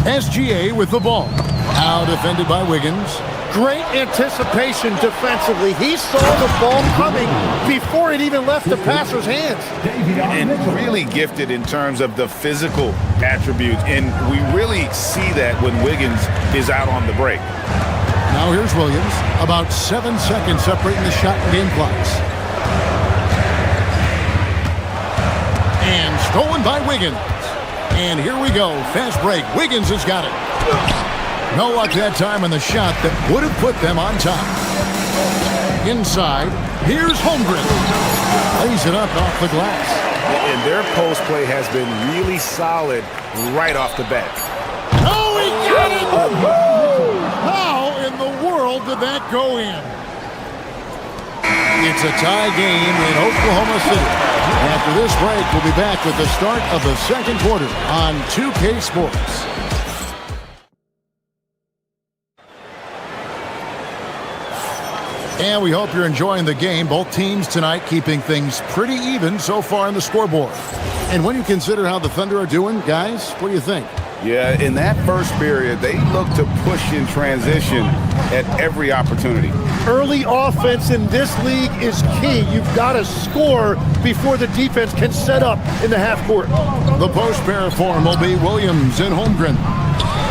SGA with the ball. Now defended by Wiggins. Great anticipation defensively. He saw the ball coming before it even left the passer's hands. And really gifted in terms of the physical attributes. And we really see that when Wiggins is out on the break. Now here's Williams. About 7 seconds separating the shot and game clocks. And stolen by Wiggins. And here we go. Fast break. Wiggins has got it. No luck that time in the shot that would have put them on top. Inside. Here's Holmgren. Lays it up off the glass. And their post play has been really solid right off the bat. Oh, he got it! How in the world did that go in? It's a tie game in Oklahoma City. After this break, we'll be back with the start of the second quarter on 2K Sports. And we hope you're enjoying the game. Both teams tonight keeping things pretty even so far in the scoreboard. And when you consider how the Thunder are doing, guys, what do you think? Yeah, in that first period, they look to push in transition at every opportunity. Early offense in this league is key. You've got to score before the defense can set up in the half court. The post pair form will be Williams and Holmgren.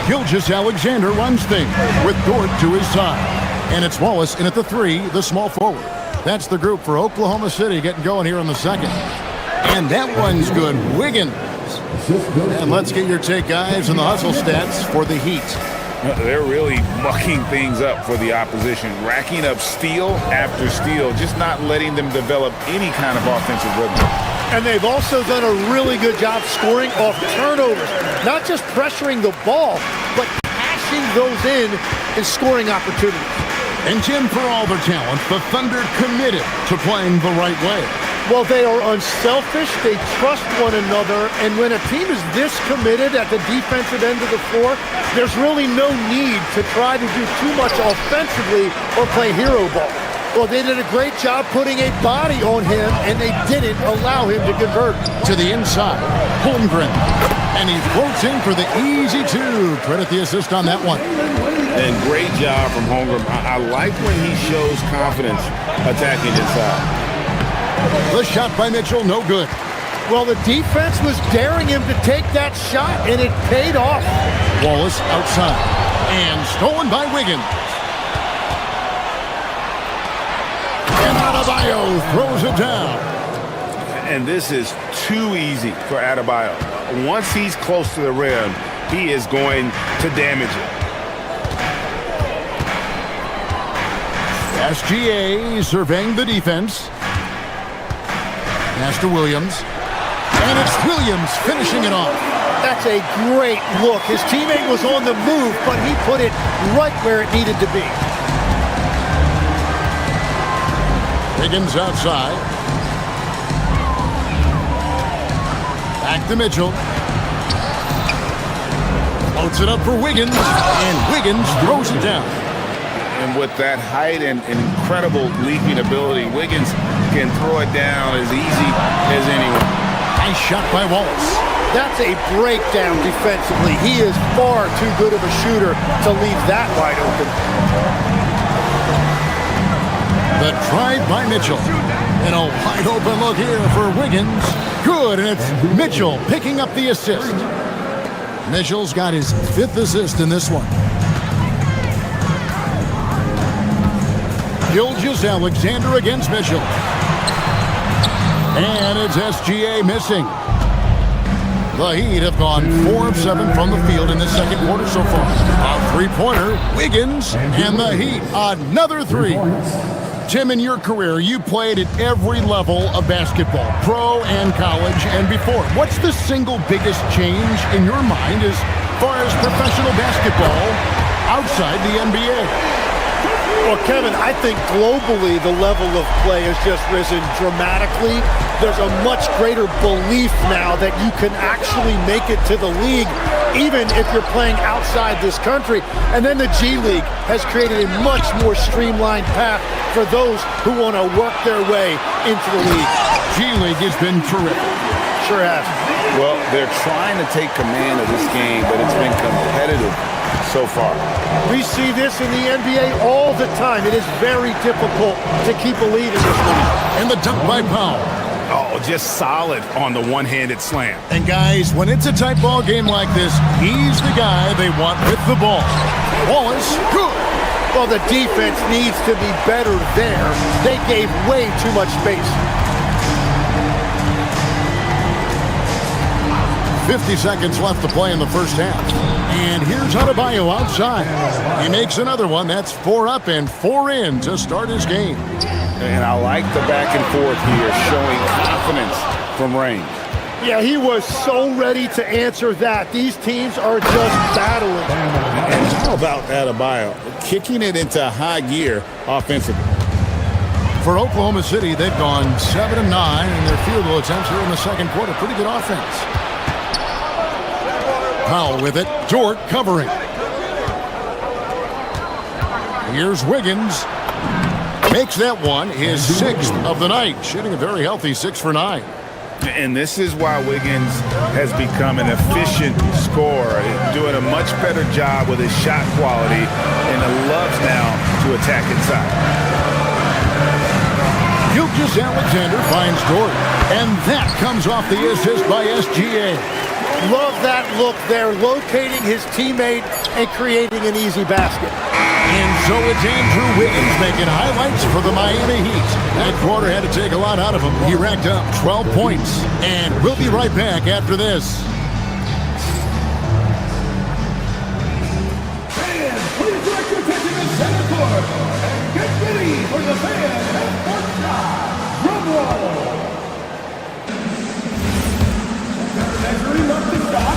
Gilgeous-Alexander runs things with Dort to his side. And it's Wallace in at the 3, the small forward. That's the group for Oklahoma City getting going here in the second. And that one's good. Wiggins. And let's get your take, guys, on the hustle stats for the Heat. They're really mucking things up for the opposition, racking up steal after steal, just not letting them develop any kind of offensive rhythm. And they've also done a really good job scoring off turnovers. Not just pressuring the ball, but passing those in and scoring opportunities. And Jim, for all their talent, the Thunder committed to playing the right way. Well, they are unselfish, they trust one another, and when a team is this committed at the defensive end of the floor, there's really no need to try to do too much offensively or play hero ball. Well, they did a great job putting a body on him, and they didn't allow him to convert. To the inside, Holmgren. And he floats in for the easy 2. Credit the assist on that one. And great job from Holmgren. I like when he shows confidence attacking inside. The shot by Mitchell, no good. Well, the defense was daring him to take that shot, and it paid off. Wallace outside. And stolen by Wiggins. And Adebayo throws it down. And this is too easy for Adebayo. Once he's close to the rim, he is going to damage it. SGA surveying the defense. Pass to Williams. And it's Williams finishing it off. That's a great look. His teammate was on the move, but he put it right where it needed to be. Wiggins outside. Back to Mitchell. Floats it up for Wiggins, and Wiggins throws it down. And with that height and incredible leaping ability, Wiggins can throw it down as easy as anyone. Nice shot by Wallace. That's a breakdown defensively. He is far too good of a shooter to leave that wide open. The drive by Mitchell. And a wide open look here for Wiggins. Good, and it's Mitchell picking up the assist. Mitchell's got his 5th assist in this one. Gilgeous-Alexander against Mitchell. And it's SGA missing. The Heat have gone 4 of 7 from the field in the second quarter so far. A three-pointer, Wiggins, and the Heat, another 3. Tim, in your career, you played at every level of basketball, pro and college and before. What's the single biggest change in your mind as far as professional basketball outside the NBA? Well, Kevin, I think globally the level of play has just risen dramatically. There's a much greater belief now that you can actually make it to the league, even if you're playing outside this country. And then the G League has created a much more streamlined path for those who want to work their way into the league. G League has been terrific. Sure has. Well, they're trying to take command of this game, but it's been competitive so far. We see this in the NBA all the time. It is very difficult to keep a lead in this league. And the dunk by Powell. Oh, just solid on the one-handed slam. And guys, when it's a tight ball game like this, he's the guy they want with the ball. Wallace, good. Well, the defense needs to be better there. They gave way too much space. 50 seconds left to play in the first half. And here's Adebayo outside. He makes another one. That's 4 up and 4 in to start his game. And I like the back and forth here, showing confidence from range. Yeah, he was so ready to answer that. These teams are just battling. And how about Adebayo kicking it into high gear offensively? For Oklahoma City, they've gone 7 of 9 in their field goal attempts here in the second quarter. Pretty good offense. Powell with it. Dort covering. Here's Wiggins. Makes that one his 6th of the night. Shooting a very healthy 6 for 9. And this is why Wiggins has become an efficient scorer, doing a much better job with his shot quality, and loves now to attack inside. Gilgeous-Alexander finds Dort. And that comes off the assist by SGA. Love that look there, locating his teammate and creating an easy basket. And so it's Andrew Wiggins making highlights for the Miami Heat. That quarter had to take a lot out of him. He racked up 12 points. And we'll be right back after this. Fans, please direct your attention to center court and get ready for the fan and sports shot. Drum roll. Measuring up the shot.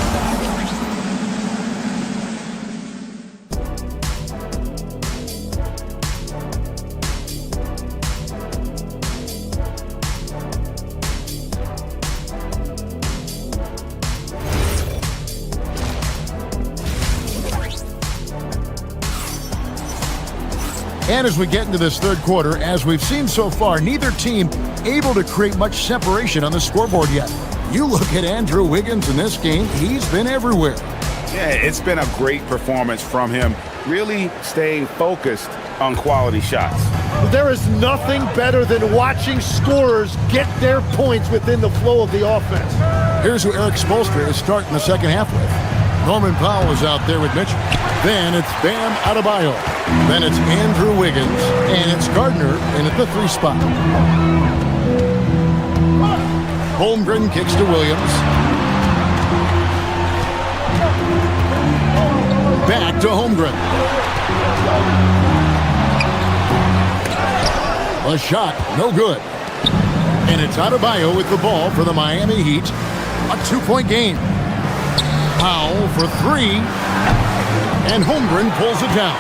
And as we get into this third quarter, as we've seen so far, neither team able to create much separation on the scoreboard yet. You look at Andrew Wiggins in this game, he's been everywhere. Yeah, it's been a great performance from him, really staying focused on quality shots. There is nothing better than watching scorers get their points within the flow of the offense. Here's who Eric Spoelstra is starting the second half with. Norman Powell is out there with Mitchell. Then it's Bam Adebayo. Then it's Andrew Wiggins. And it's Gardner in at the 3 spot. Holmgren kicks to Williams. Back to Holmgren. A shot, no good. And it's Adebayo with the ball for the Miami Heat. A 2-point game. Powell for 3. And Holmgren pulls it down.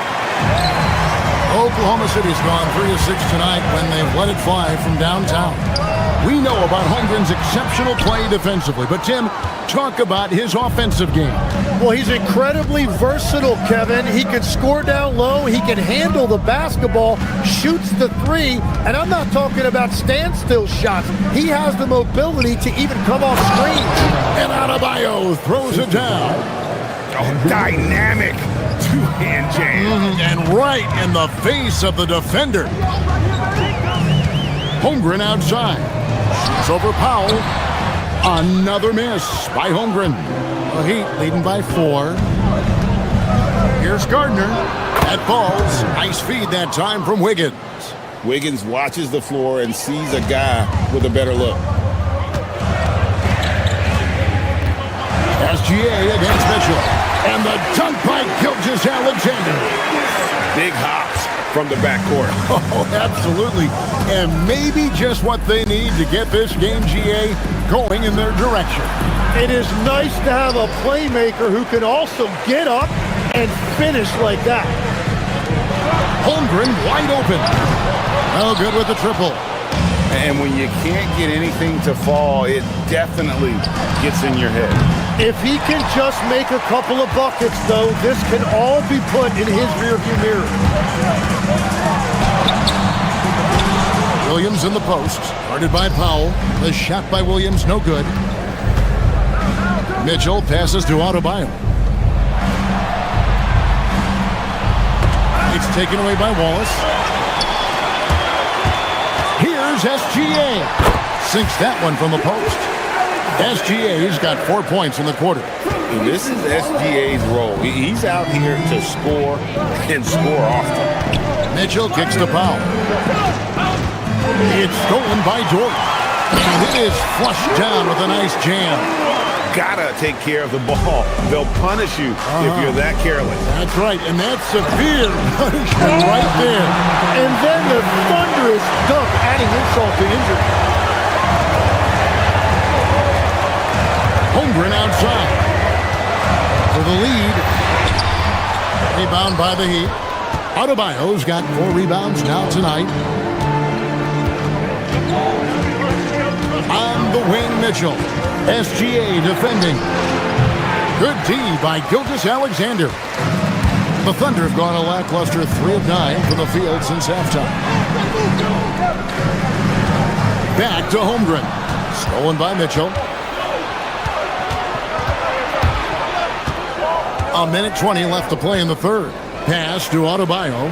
Oklahoma City's gone 3 of 6 tonight when they've let it fly from downtown. We know about Holmgren's exceptional play defensively, but Tim, talk about his offensive game. Well, he's incredibly versatile, Kevin. He can score down low. He can handle the basketball, shoots the 3, and I'm not talking about standstill shots. He has the mobility to even come off screens. And Adebayo throws it down. Oh, dynamic two-hand jam. And right in the face of the defender. Holmgren outside. Shoots over Powell. Another miss by Holmgren. The Heat leading by 4. Here's Gardner. That falls. Nice feed that time from Wiggins. Wiggins watches the floor and sees a guy with a better look. SGA against Mitchell. And the dunk by Gilgeous-Alexander. Big hops from the backcourt. Oh, absolutely. And maybe just what they need to get this game, GA, going in their direction. It is nice to have a playmaker who can also get up and finish like that. Holmgren wide open. Oh, good with the triple. And when you can't get anything to fall, it definitely gets in your head. If he can just make a couple of buckets, though, this can all be put in his rearview mirror. Williams in the post, guarded by Powell. The shot by Williams, no good. Mitchell passes to Adebayo. It's taken away by Wallace. Here's SGA. Sinks that one from the post. SGA's got 4 points in the quarter. And this is SGA's role. He's out here to score and score often. Mitchell kicks to Powell. It's stolen by Jordan. And it is flushed down with a nice jam. Gotta take care of the ball. They'll punish you if you're that careless. That's right, and that's severe punishment right there. And then the thunderous dunk, adding insult to injury. Holmgren outside for the lead. Rebound by the Heat. Adebayo's got 4 rebounds now tonight. On the wing, Mitchell. SGA defending. Good D by Gilgeous-Alexander. The Thunder have gone a lackluster 3 of 9 from the field since halftime. Back to Holmgren. Stolen by Mitchell. A minute 20 left to play in the third. Pass to Adebayo.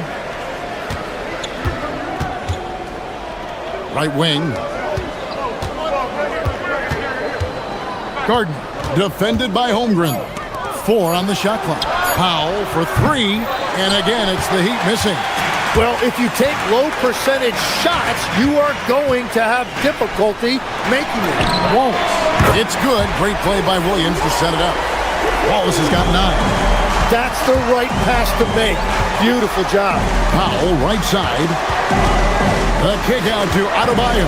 Right wing. Gardner, defended by Holmgren. 4 on the shot clock. Powell for 3, and again, it's the Heat missing. Well, if you take low percentage shots, you are going to have difficulty making it. Wallace, it's good. Great play by Williams to set it up. Wallace has got 9. That's the right pass to make. Beautiful job. Powell, right side. The kick out to Adebayo.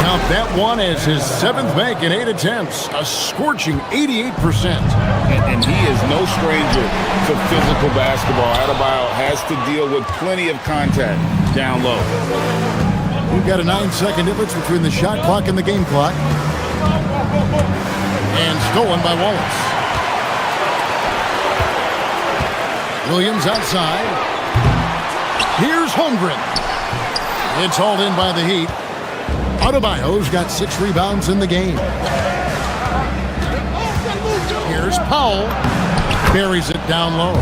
Now that one is his 7th make in 8 attempts. A scorching 88%. And he is no stranger to physical basketball. Adebayo has to deal with plenty of contact down low. We've got a 9-second difference between the shot clock and the game clock. And stolen by Wallace. Williams outside. Here's Holmgren. It's hauled in by the Heat. Adebayo's got 6 rebounds in the game. Here's Powell. Buries it down low.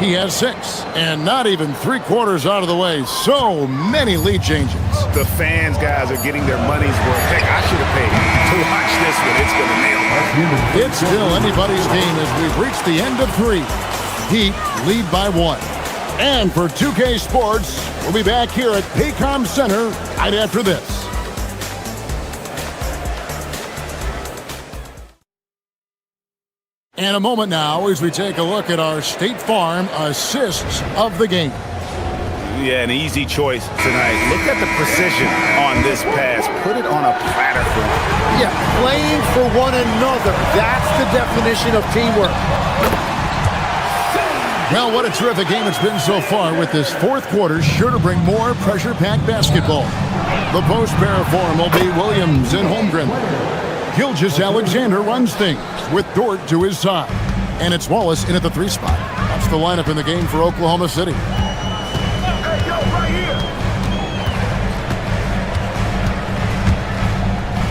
He has 6, and not even 3/4 out of the way. So many lead changes. The fans, guys, are getting their money's worth. Heck, I should have paid to watch this one. It's going to nail it. It's still anybody's game as we've reached the end of 3. Heat lead by 1. And for 2K Sports, we'll be back here at Paycom Center right after this. And a moment now as we take a look at our State Farm assists of the game. Yeah, an easy choice tonight. Look at the precision on this pass. Put it on a platter for him. Yeah, playing for one another. That's the definition of teamwork. Well, what a terrific game it's been so far, with this fourth quarter sure to bring more pressure-packed basketball. The post pair for him will be Williams and Holmgren. Gilgeous-Alexander runs things with Dort to his side. And it's Wallace in at the 3 spot. That's the lineup in the game for Oklahoma City.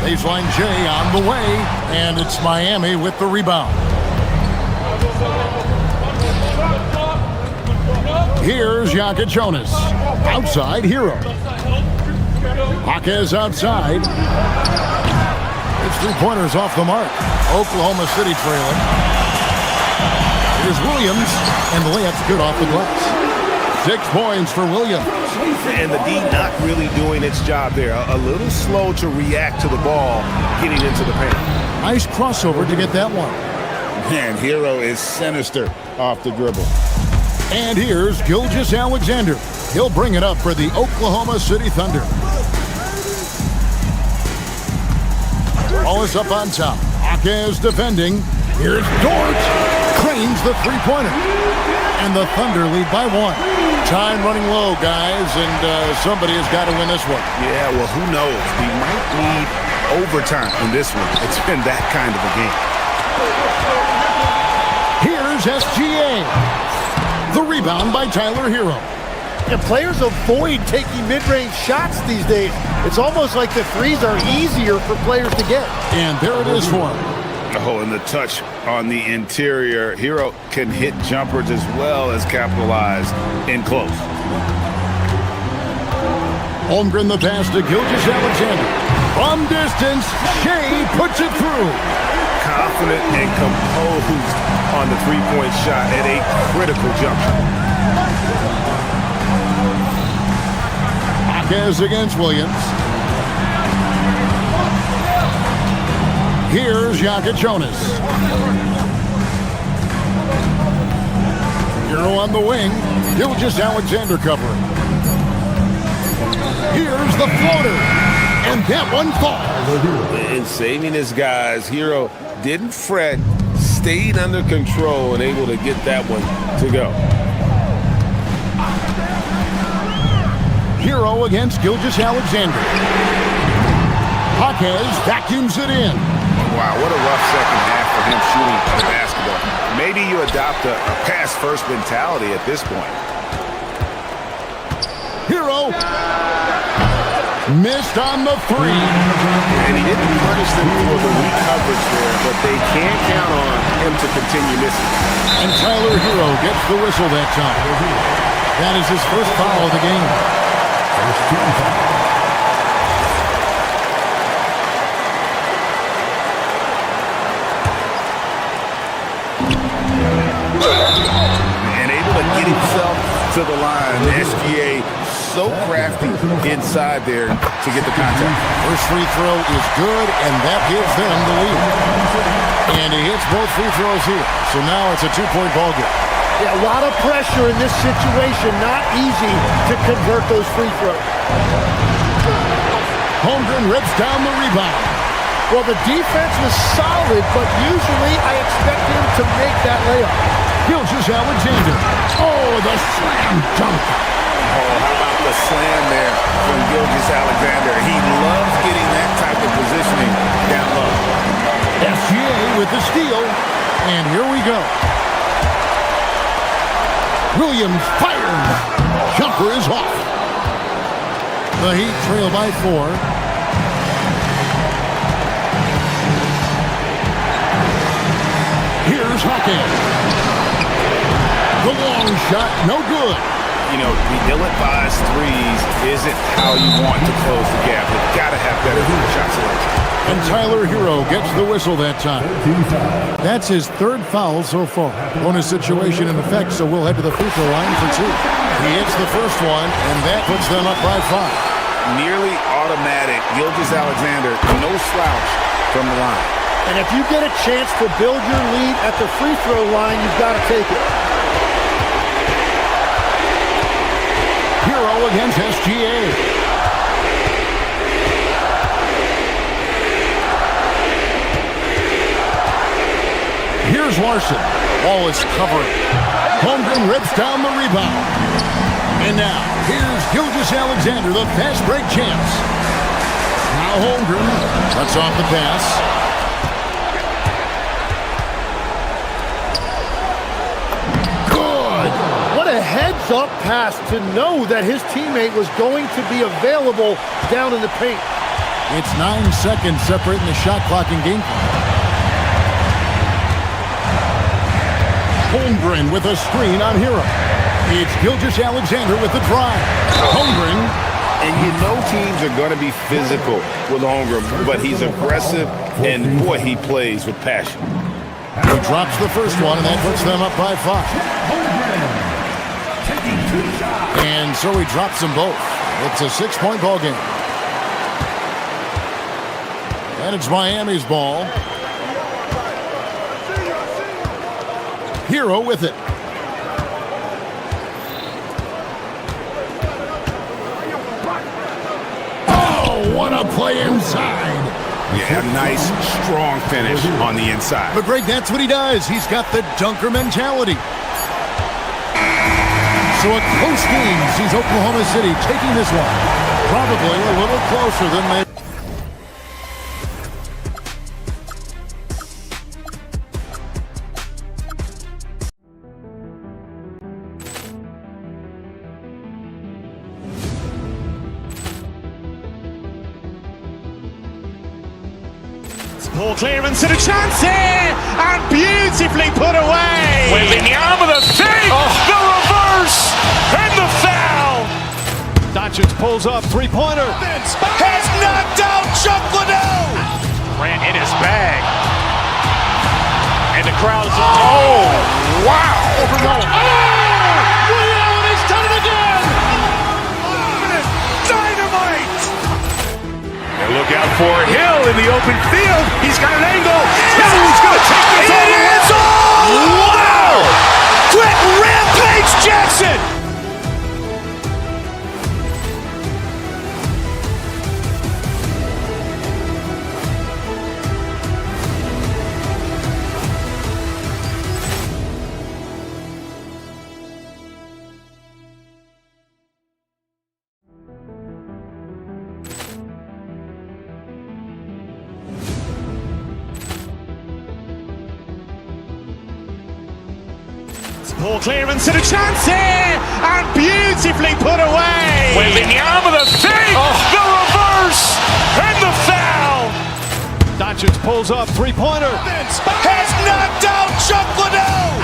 Baseline J on the way, and it's Miami with the rebound. Here's Jonas. Outside, Hero. Jaquez outside. It's 3-pointers off the mark. Oklahoma City trailing. Here's Williams, and the layup's good off the glass. 6 points for Williams. And the D not really doing its job there. A little slow to react to the ball getting into the paint. Nice crossover to get that one. Man, Hero is sinister off the dribble. And here's Gilgeous-Alexander. He'll bring it up for the Oklahoma City Thunder. Ball is up on top. Jaquez defending. Here's Dort. Cranes the 3-pointer. And the Thunder lead by 1. Time running low, guys, and somebody has got to win this one. Yeah, well, who knows? We might need overtime in this one. It's been that kind of a game. Here's SGA. The rebound by Tyler Hero. And players avoid taking mid-range shots these days. It's almost like the threes are easier for players to get. And there it is for him. Oh, and the touch on the interior. Hero can hit jumpers as well as capitalize in close. Holmgren the pass to Gilgeous-Alexander. From distance, Shea puts it through. Confident and composed on the 3-point shot at a critical juncture. Jaquez against Williams. Here's Jonas. Hero on the wing. Gilgeous-Alexander covering. Here's the floater. And that one falls. In saving his guys, Hero didn't fret, stayed under control, and able to get that one to go. Hero against Gilgeous-Alexander. Jaquez vacuums it in. Wow, what a rough second half for him shooting the basketball. Maybe you adopt a pass-first mentality at this point. Hero missed on the 3. And he didn't punish them for the weak coverage there, but they can't count on him to continue missing. And Tyler Hero gets the whistle that time. That is his first foul of the game. And able to get himself to the line. SGA so crafty inside there to get the contact. First free throw is good, and that gives them the lead. And he hits both free throws here. So now it's a 2-point ball game. Yeah, a lot of pressure in this situation. Not easy to convert those free throws. Holmgren rips down the rebound. Well, the defense was solid, but usually I expect him to make that layup. Gilgeous-Alexander. Oh, the slam dunk. Oh, how about the slam there from Gilgeous-Alexander? He loves getting that type of positioning down low. SGA with the steal. And here we go. Williams fires. Jumper is off. The Heat trail by 4. Here's Hawkins. The long shot, no good. You know, the ill-advised threes isn't how you want to close the gap. You've got to have better shot selection. And Tyler Hero gets the whistle that time. That's his 3rd foul so far. Bonus situation in effect, so we'll head to the free throw line for 2. He hits the first one, and that puts them up by 5. Nearly automatic. Gilgeous-Alexander, no slouch from the line. And if you get a chance to build your lead at the free throw line, you've got to take it. Hero against SGA. Here's Larson. Ball is covered. Holmgren rips down the rebound. And now, here's Gilgeous-Alexander, the fast break champs. Now Holmgren cuts off the pass. Good. What a heads-up pass to know that his teammate was going to be available down in the paint. It's 9 seconds separating the shot clock and game clock. Holmgren with a screen on Hero. It's Gilgeous-Alexander with the drive. Holmgren. And you know teams are going to be physical with Holmgren, but he's aggressive, and boy, he plays with passion. He drops the first one, and that puts them up by 5. And so he drops them both. It's a 6-point ball game. And it's Miami's ball. Hero with it. Oh, what a play inside. Yeah, nice, strong finish on the inside. But Greg, that's what he does. He's got the dunker mentality. So a close game sees Oklahoma City taking this one. Probably a little closer than they... Ball clearance and a chance here, and beautifully put away. Wembanyama the fake, the reverse, and the foul. Doncic pulls up, three-pointer. Has knocked out Chuck Liddell. Ran in his bag, and the crowd is. Oh, wow! Overrun. Liddell, and he's done it again. Dynamite! And look out for Hill in the open field. He's got an angle. Hill's going to take this all the way. Wow! Quick rampage Jackson! Ball clearance and a chance here, and beautifully put away. Wembanyama the fake, the reverse, and the foul. Doncic pulls up, three-pointer. Has knocked out Chuck Liddell.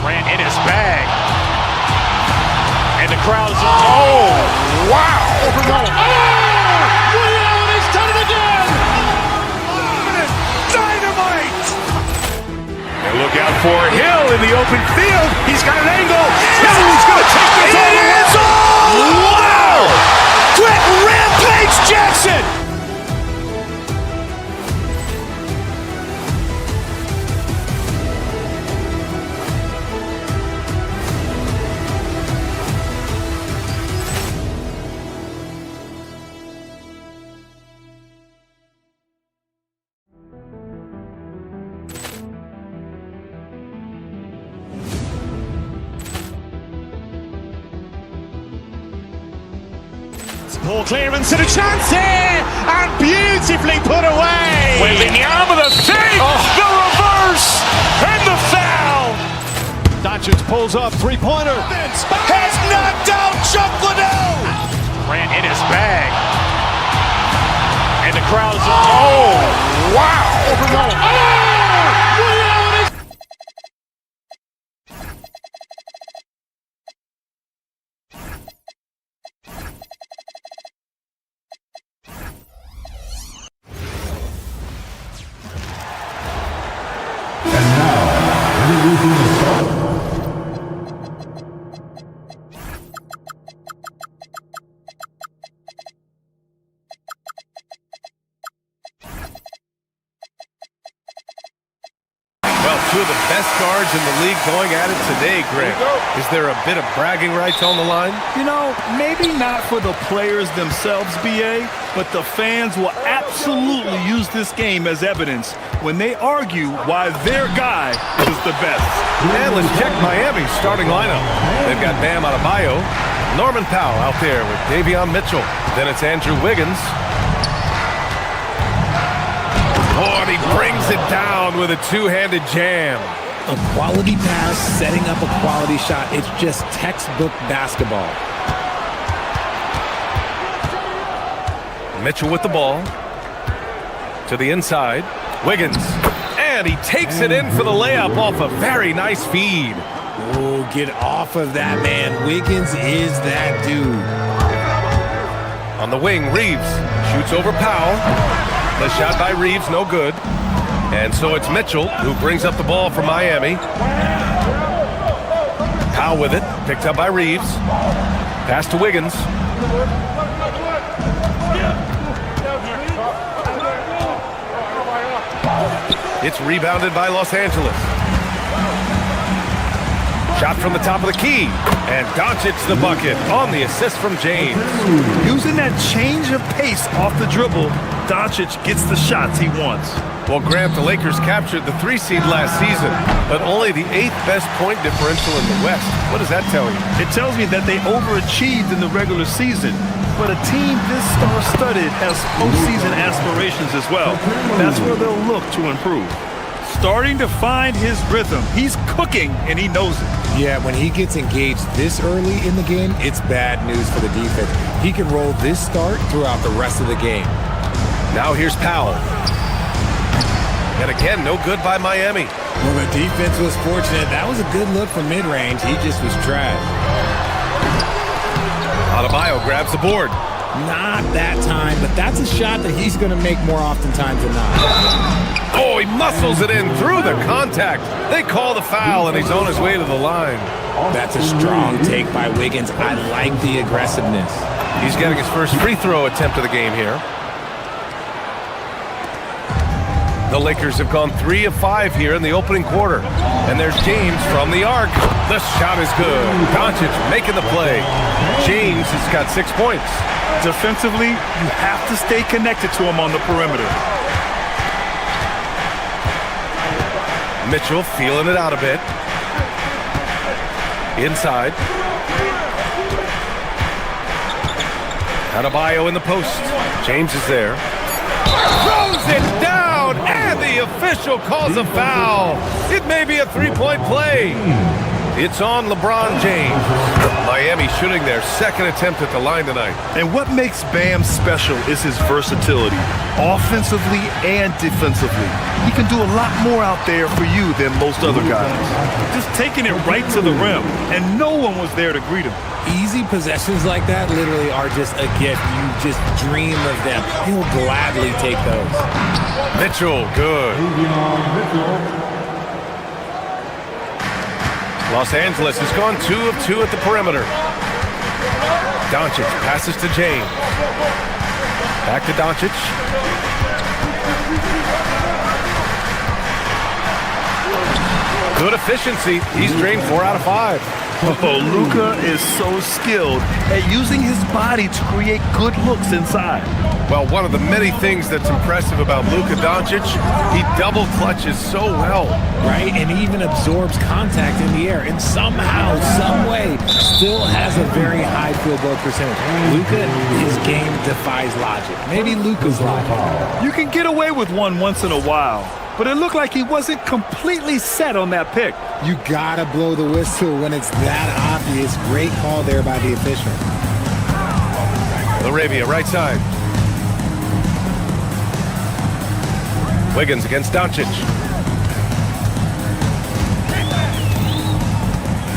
Ran in his bag, and the crowd is. Oh, wow! Overrun. Liddell, and he's done it again. Dynamite! And look out for Hill in the open field. He's got an angle. Hill's going to take this all the way. Wow! Quick rampage Jackson! Ball clearance and a chance here, and beautifully put away. Wembanyama the fake, the reverse, and the foul. Doncic pulls up, three-pointer. Has knocked out Chuck Liddell. Ran in his bag, and the crowd is. Oh, wow! Overrun. Two of the best guards in the league going at it today, Greg. Is there a bit of bragging rights on the line? You know, maybe not for the players themselves, BA, but the fans will absolutely use this game as evidence when they argue why their guy is the best. And let's check Miami's starting lineup. They've got Bam Adebayo, Norman Powell out there with Davion Mitchell. Then it's Andrew Wiggins. Oh, and he brings it down with a two-handed jam. A quality pass, setting up a quality shot. It's just textbook basketball. Mitchell with the ball. To the inside. Wiggins. And he takes it in for the layup off a very nice feed. Oh, get off of that, man. Wiggins is that dude. On the wing, Reeves shoots over Powell. The shot by Reeves, no good. And so it's Mitchell who brings up the ball for Miami. Powell with it, picked up by Reeves. Pass to Wiggins. It's rebounded by Los Angeles. Shot from the top of the key. And Doncic the bucket on the assist from James. Using that change of pace off the dribble, Doncic gets the shots he wants. Well, Grant, the Lakers captured the 3 seed last season, but only the 8th best point differential in the West. What does that tell you? It tells me that they overachieved in the regular season. But a team this star-studded has postseason aspirations as well. That's where they'll look to improve. Starting to find his rhythm. He's cooking, and he knows it. Yeah, when he gets engaged this early in the game, it's bad news for the defense. He can roll this start throughout the rest of the game. Now here's Powell. And again, no good by Miami. Well, the defense was fortunate. That was a good look from mid-range. He just was trash. Adebayo grabs the board. Not that time, but that's a shot that he's going to make more oftentimes than not. Oh, he muscles it in through the contact. They call the foul, and he's on his way to the line. That's a strong take by Wiggins. I like the aggressiveness. He's getting his first free throw attempt of the game here. The Lakers have gone 3 of 5 here in the opening quarter. And there's James from the arc. The shot is good. Doncic making the play. James has got 6 points. Defensively, you have to stay connected to him on the perimeter. Mitchell feeling it out a bit. Inside. Adebayo in the post. James is there. Throws it down, and the official calls a foul. It may be a three-point play. It's on LeBron James. Miami shooting their second attempt at the line tonight. And what makes Bam special is his versatility, offensively and defensively. He can do a lot more out there for you than most other guys. Just taking it right to the rim, and no one was there to greet him. Easy possessions like that literally are just a gift. You just dream of them. He'll gladly take those. Mitchell, good. Los Angeles has gone 2 of 2 at the perimeter. Doncic passes to James. Back to Doncic. Good efficiency. He's drained 4 out of 5. Oh, Luka is so skilled at using his body to create good looks inside. Well, one of the many things that's impressive about Luka Doncic, he double clutches so well. Right, and he even absorbs contact in the air, and somehow, some way, still has a very high field goal percentage. Luka, his game defies logic. Maybe Luka's logic. You can get away with one once in a while, but it looked like he wasn't completely set on that pick. You gotta blow the whistle when it's that obvious. Great call there by the official. LaRavia, right side. Wiggins against Doncic.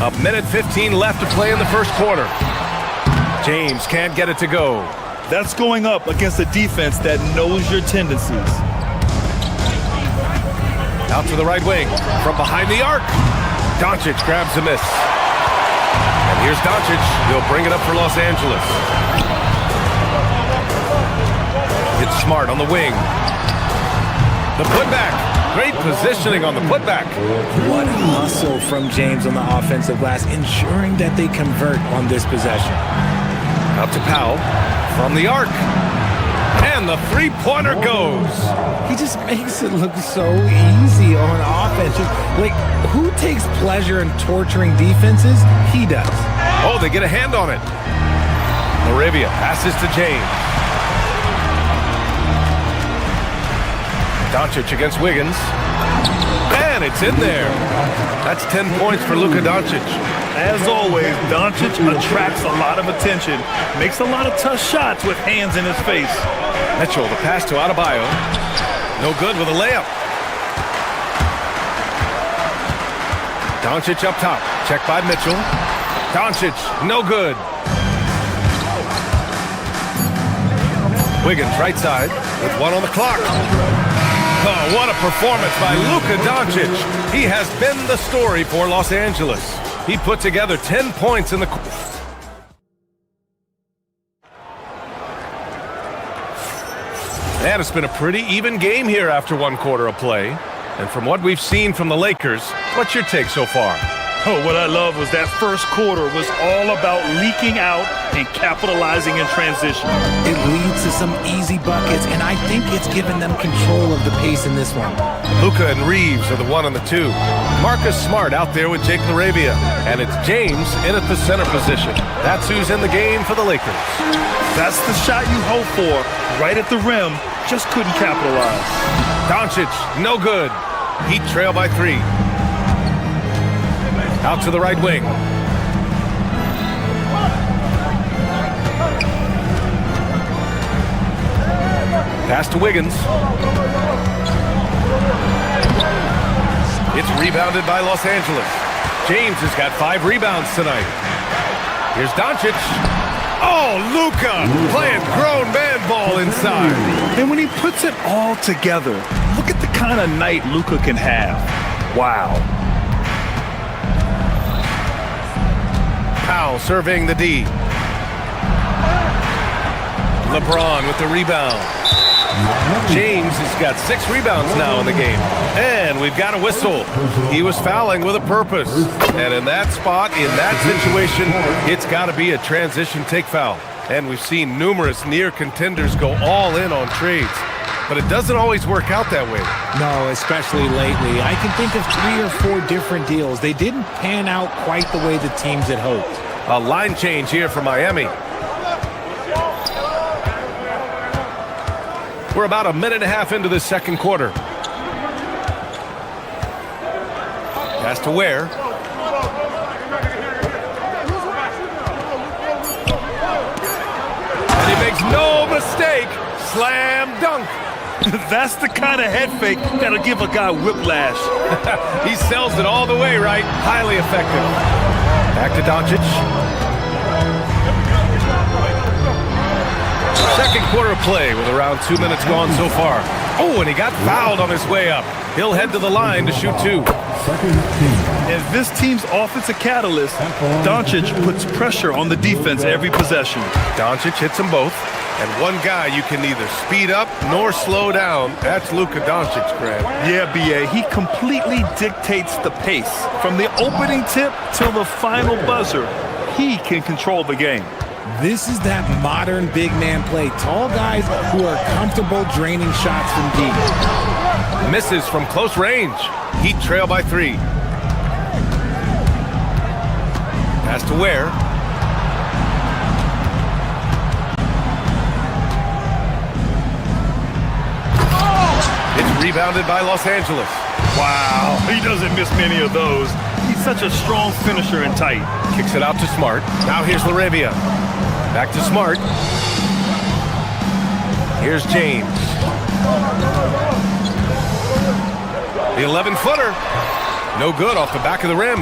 A minute 15 left to play in the first quarter. James can't get it to go. That's going up against a defense that knows your tendencies. Out to the right wing. From behind the arc. Doncic grabs a miss. And here's Doncic. He'll bring it up for Los Angeles. It's Smart on the wing. The putback. Great positioning on the putback. What hustle from James on the offensive glass, ensuring that they convert on this possession. Out to Powell from the arc. And the three-pointer goes. He just makes it look so easy on offense. Like, who takes pleasure in torturing defenses? He does. Oh, they get a hand on it. Laravia passes to James. Doncic against Wiggins. And it's in there. That's 10 points for Luka Doncic. As always, Doncic attracts a lot of attention, makes a lot of tough shots with hands in his face. Mitchell, the pass to Adebayo. No good with a layup. Doncic up top. Check by Mitchell. Doncic, no good. Wiggins, right side, with one on the clock. Oh, what a performance by Luka Doncic. He has been the story for Los Angeles. He put together 10 points in the... And it's been a pretty even game here after one quarter of play. And from what we've seen from the Lakers, what's your take so far? Oh, what I love was that first quarter was all about leaking out and capitalizing in transition. It leads to some easy buckets, and I think it's given them control of the pace in this one. Luka and Reeves are the 1 and the 2. Marcus Smart out there with Jake Laravia. And it's James in at the center position. That's who's in the game for the Lakers. That's the shot you hope for. Right at the rim, just couldn't capitalize. Doncic, no good. Heat trail by 3. Out to the right wing. Pass to Wiggins. It's rebounded by Los Angeles. James has got 5 rebounds tonight. Here's Doncic. Oh, Luka playing grown man ball inside. And when he puts it all together, look at the kind of night Luka can have. Wow. Powell surveying the D. LeBron with the rebound. James has got 6 rebounds now in the game. And we've got a whistle. He was fouling with a purpose. And in that spot, in that situation, it's got to be a transition take foul. And we've seen numerous near contenders go all in on trades. But it doesn't always work out that way. No, especially lately. I can think of 3 or 4 different deals. They didn't pan out quite the way the teams had hoped. A line change here for Miami. We're about a minute and a half into the second quarter. Pass to Ware. And he makes no mistake. Slam dunk. That's the kind of head fake that'll give a guy whiplash. He sells it all the way, right? Highly effective. Back to Doncic. Second quarter play with around 2 minutes gone so far. Oh, and he got fouled on his way up. He'll head to the line to shoot 2. As this team's offensive catalyst, Doncic puts pressure on the defense every possession. Doncic hits them both. And one guy you can neither speed up nor slow down. That's Luka Doncic, Grant. Yeah, B.A. He completely dictates the pace. From the opening tip till the final buzzer, he can control the game. This is that modern big man play. Tall guys who are comfortable draining shots from deep. Misses from close range. Heat trail by 3. Pass to Ware. It's rebounded by Los Angeles. Wow, he doesn't miss many of those. He's such a strong finisher and tight. Kicks it out to Smart. Now here's Laravia. Back to Smart. Here's James. The 11-footer. No good off the back of the rim.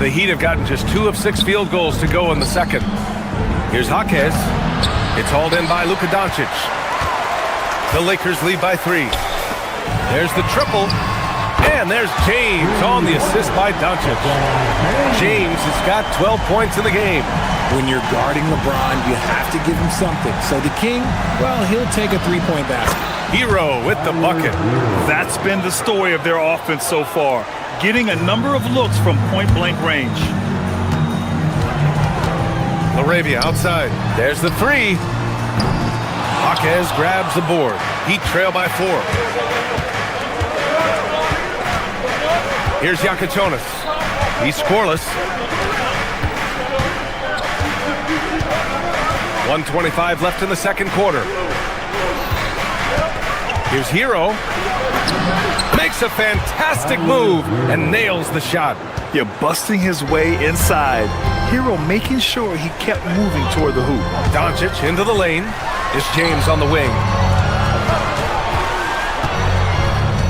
The Heat have gotten just 2 of 6 field goals to go in the second. Here's Jaquez. It's hauled in by Luka Doncic. The Lakers lead by 3. There's the triple. And there's James on the assist by Doncic. James has got 12 points in the game. When you're guarding LeBron, you have to give him something. So the King, well, he'll take a 3-point basket. Hero with the bucket. That's been the story of their offense so far, getting a number of looks from point-blank range. Laravia outside. There's the three. Jaquez grabs the board. Heat trail by 4. Here's Yakachonis. He's scoreless. 1:25 left in the second quarter. Here's Hero. Makes a fantastic move and nails the shot. You're busting his way inside. Hero making sure he kept moving toward the hoop. Doncic into the lane. It's James on the wing.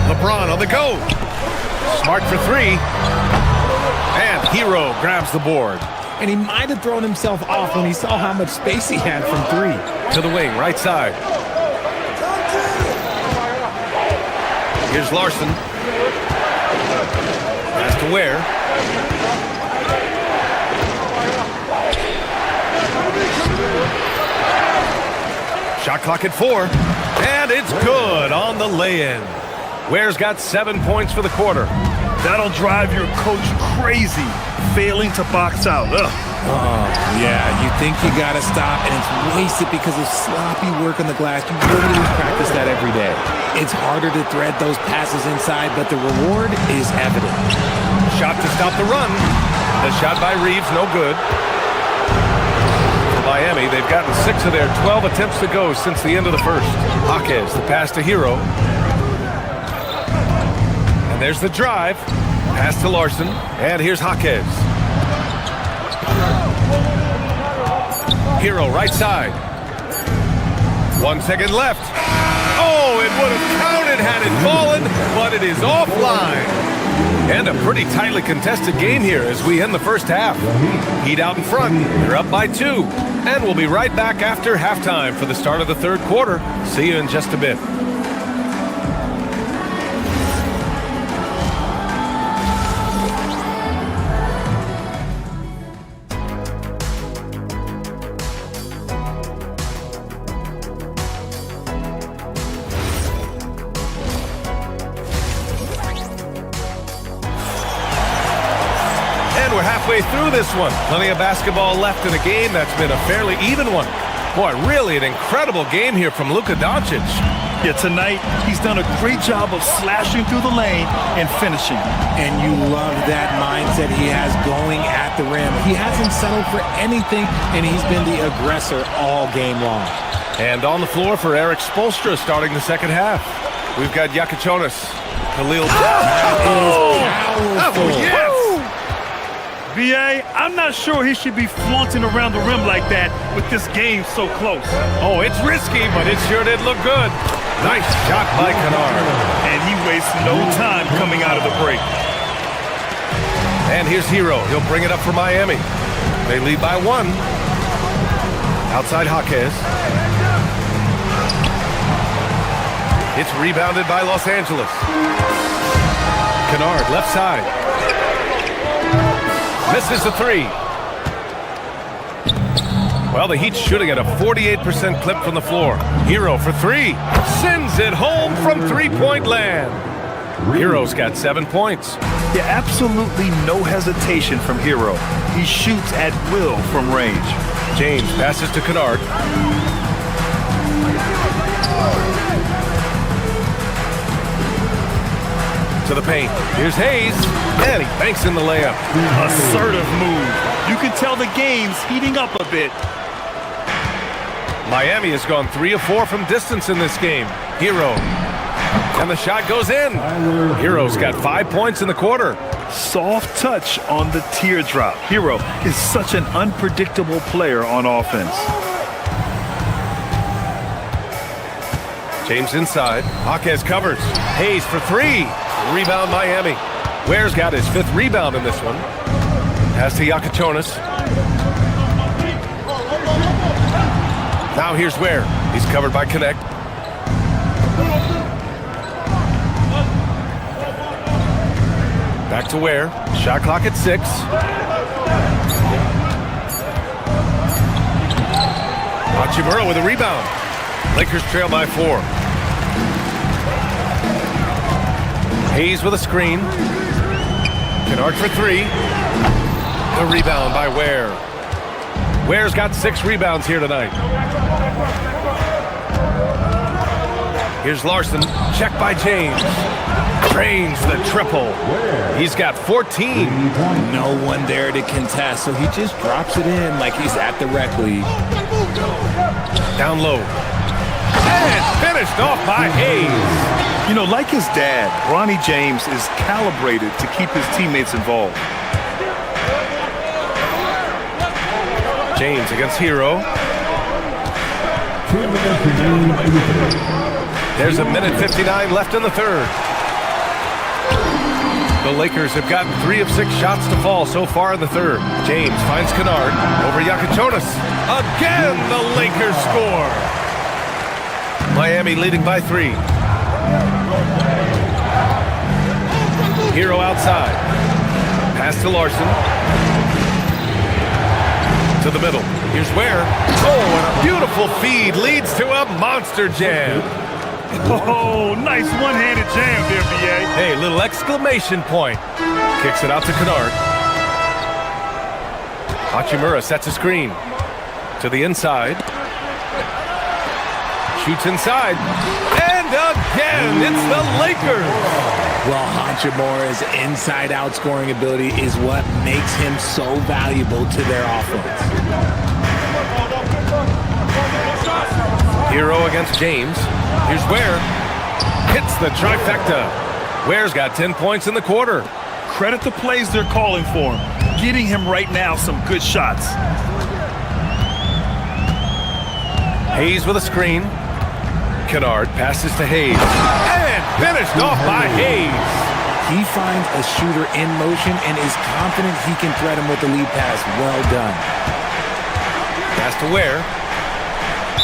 LeBron on the go. Smart for 3. And Hero grabs the board. And he might have thrown himself off when he saw how much space he had from 3. To the wing, right side. Here's Larson. Pass to Ware. Shot clock at 4. And it's good on the lay-in. Ware's got 7 points for the quarter. That'll drive your coach crazy, failing to box out. Ugh. Oh, yeah, you think you got to stop, and it's wasted because of sloppy work on the glass. You literally practice that every day. It's harder to thread those passes inside, but the reward is evident. Shot to stop the run. The shot by Reeves, no good. For Miami, they've gotten 6 of their 12 attempts to go since the end of the first. Jaquez, the pass to Hero. And there's the drive. Pass to Larson. And here's Jaquez. Hero, right side. 1 second left. Oh, it would have counted had it fallen, but it is offline. And a pretty tightly contested game here as we end the first half. Heat out in front. They're up by 2. And we'll be right back after halftime for the start of the third quarter. See you in just a bit. Halfway through this one. Plenty of basketball left in a game that's been a fairly even one. Boy, really an incredible game here from Luka Doncic. Yeah, tonight he's done a great job of slashing through the lane and finishing. And you love that mindset he has going at the rim. He hasn't settled for anything, and he's been the aggressor all game long. And on the floor for Eric Spoelstra starting the second half. We've got Yakachonis. Khalil. Oh, yes! B.A., I'm not sure he should be flaunting around the rim like that with this game so close. Oh, it's risky, but it sure did look good. Nice shot by Kennard. And he wastes no time coming out of the break. And here's Hero. He'll bring it up for Miami. They lead by 1. Outside Jaquez. It's rebounded by Los Angeles. Kennard, left side. Misses the 3. Well, the Heat shooting at a 48% clip from the floor. Hero for 3. Sends it home from three-point land. Hero's got 7 points. Yeah, absolutely no hesitation from Hero. He shoots at will from range. James passes to Kennard. To the paint. Here's Hayes. And he banks in the layup. Assertive move. You can tell the game's heating up a bit. Miami has gone 3 of 4 from distance in this game. Hero. And the shot goes in. Hero's got 5 points in the quarter. Soft touch on the teardrop. Hero is such an unpredictable player on offense. James inside. Jaquez covers. Hayes for 3. Rebound Miami. Ware's got his 5th rebound in this one. Pass to Yakachonis. Now here's Ware. He's covered by Connect. Back to Ware. Shot clock at 6. Hachimura with a rebound. Lakers trail by 4. Hayes with a screen. Kennard for three. The rebound by Ware. Ware's got 6 rebounds here tonight. Here's Larson. Check by James. Drains the triple. He's got 14. No one there to contest, so he just drops it in like he's at the rec league. Down low. And finished off by Hayes. You know, like his dad, Bronny James is calibrated to keep his teammates involved. James against Hero. There's a minute 59 left in the third. The Lakers have gotten 3 of 6 shots to fall so far in the third. James finds Kennard over Yakichonis. Again, the Lakers score. Miami leading by 3. Hero outside. Pass to Larson. To the middle. Here's Ware. Oh, and a beautiful feed leads to a monster jam. Oh, nice one-handed jam there, B.A. Hey, little exclamation point. Kicks it out to Kennard. Hachimura sets a screen. To the inside. Shoots inside. And again, it's the Lakers. Well, Hachimura's inside-out scoring ability is what makes him so valuable to their offense. Hero against James. Here's Ware. Hits the trifecta. Ware's got 10 points in the quarter. Credit the plays they're calling for him. Getting him right now some good shots. Hayes with a screen. Kennard passes to Hayes. And finished off by Hayes. He finds a shooter in motion and is confident he can thread him with the lead pass. Well done. Pass to Ware.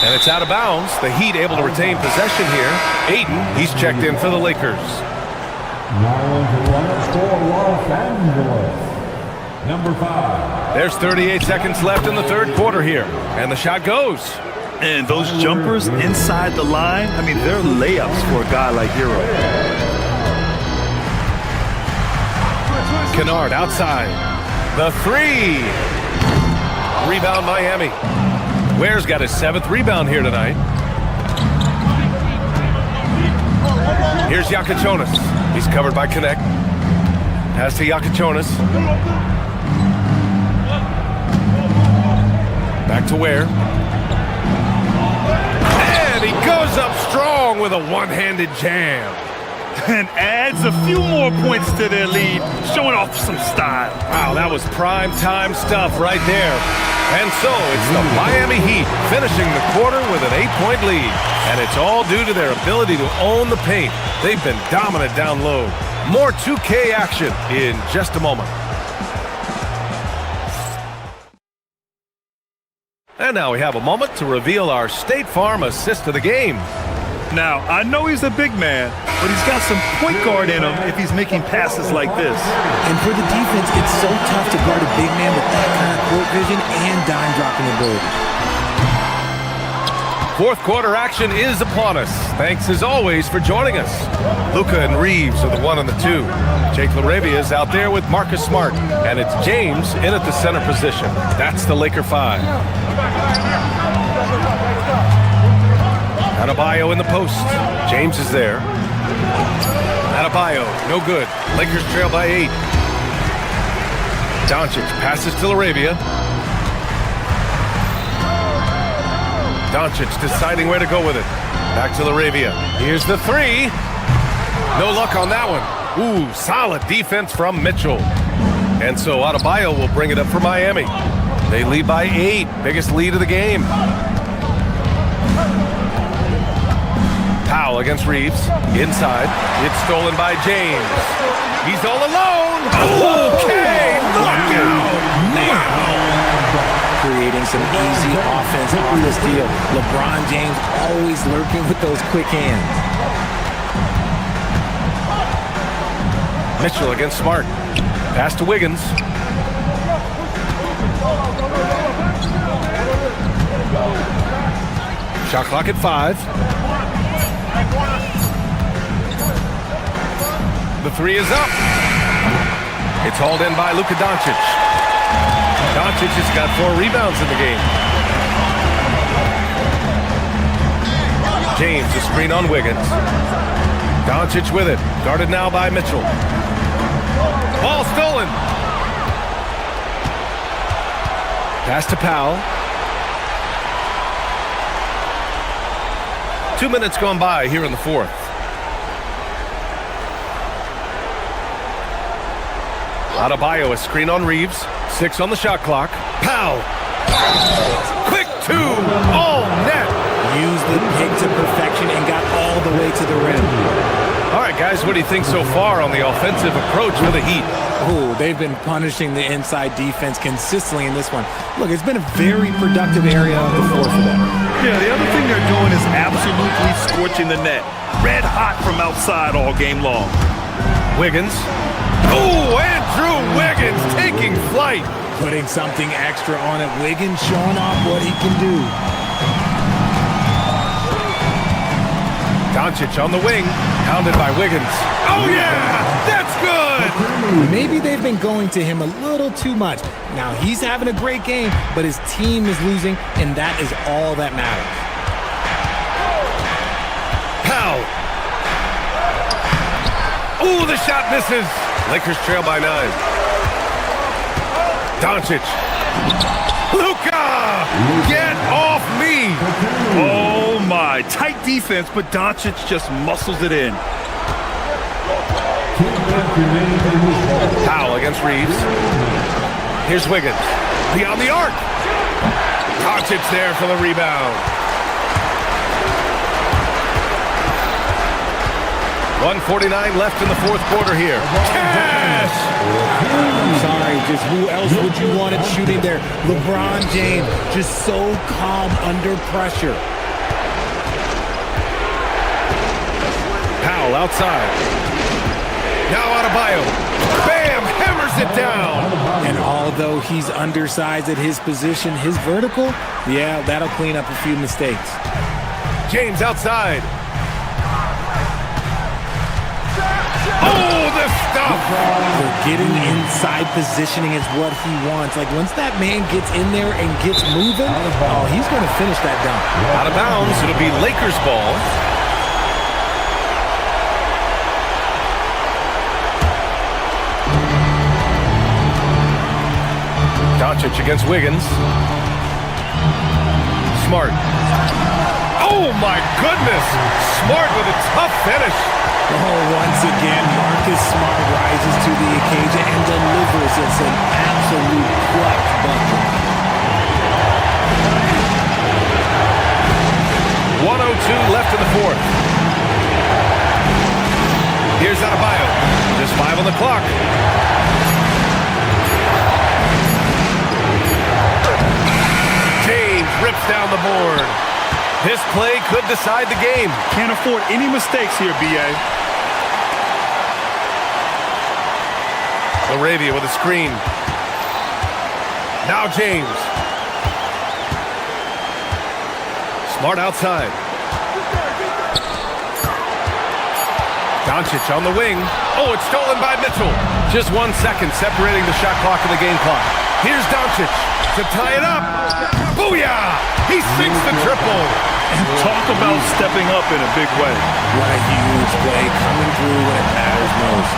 And it's out of bounds. The Heat able to retain possession here. Ayton, he's checked in for the Lakers. Now into line for Los Angeles. Number 5. There's 38 seconds left in the third quarter here. And the shot goes. And those jumpers inside the line, I mean, they're layups for a guy like Hero. Kennard outside. The 3. Rebound Miami. Ware's got his 7th rebound here tonight. Here's Yakichonis. He's covered by Connect. Pass to Yakichonis. Back to Ware. And he goes up strong with a one-handed jam. And adds a few more points to their lead, showing off some style. Wow, that was prime time stuff right there. And so it's the Miami Heat finishing the quarter with an 8-point lead. And it's all due to their ability to own the paint. They've been dominant down low. More 2K action in just a moment. And now we have a moment to reveal our State Farm assist of the game. Now, I know he's a big man, but he's got some point guard in him if he's making passes like this. And for the defense, it's so tough to guard a big man with that kind of court vision and dime dropping ability. Fourth quarter action is upon us. Thanks as always for joining us. Luka and Reeves are the 1 and the 2. Jake LaRavia is out there with Marcus Smart. And it's James in at the center position. That's the Laker 5. Adebayo in the post. James is there. Adebayo, no good. Lakers trail by 8. Doncic passes to LaRavia. Doncic deciding where to go with it. Back to LaRavia. Here's the 3. No luck on that one. Ooh, solid defense from Mitchell. And so Adebayo will bring it up for Miami. They lead by 8. Biggest lead of the game. Powell against Reeves. Inside. It's stolen by James. He's all alone. Okay, look out. Creating some easy offense on the steal. LeBron James always lurking with those quick hands. Mitchell against Smart. Pass to Wiggins. Shot clock at 5. The The three is up. It's hauled in by Luka Doncic. Doncic has got 4 rebounds in the game. James, a screen on Wiggins. Doncic with it. Guarded now by Mitchell. Ball stolen. Pass to Powell. 2 minutes gone by here in the fourth. Adebayo, a screen on Reeves. 6 on the shot clock. Powell. Quick 2. All net. Used the pick to perfection and got all the way to the rim. All right, guys, what do you think so far on the offensive approach for the Heat? Oh, they've been punishing the inside defense consistently in this one. Look, it's been a very productive area of the floor for them. Yeah, the other thing they're doing is absolutely scorching the net. Red hot from outside all game long. Wiggins. Oh, Andrew Wiggins taking flight. Putting something extra on it. Wiggins showing off what he can do. Doncic on the wing, pounded by Wiggins. Oh, yeah! That's good! Maybe they've been going to him a little too much. Now, he's having a great game, but his team is losing, and that is all that matters. Powell. Oh, the shot misses. Lakers trail by 9. Doncic. Luka! Get off me! Oh my, tight defense, but Doncic just muscles it in. Powell against Reeves. Here's Wiggins. Beyond the arc. Doncic there for the rebound. 1:49 left in the fourth quarter here. Cash! I'm sorry, just who else would you want it shooting there? LeBron James, just so calm under pressure. Powell outside. Now Adebayo. Bam! Hammers it down. And although he's undersized at his position, his vertical, yeah, that'll clean up a few mistakes. James outside. Oh, the stuff! Getting inside positioning is what he wants. Like, once that man gets in there and gets moving, oh, he's going to finish that dunk. Out of bounds, it'll be Lakers ball. Doncic against Wiggins. Smart. Oh, my goodness! Smart with a tough finish. Oh, once again, Marcus Smart rises to the occasion and delivers us an absolute clutch bucket. 1:02 left in the fourth. Here's Adebayo. Just 5 on the clock. James rips down the board. This play could decide the game. Can't afford any mistakes here, B.A. Arabia with a screen. Now James. Smart outside. Doncic on the wing. Oh, it's stolen by Mitchell. Just 1 second separating the shot clock and the game clock. Here's Doncic to tie it up. Booyah! He sinks the triple. And talk about stepping up in a big way. What a huge play, coming through when it matters most.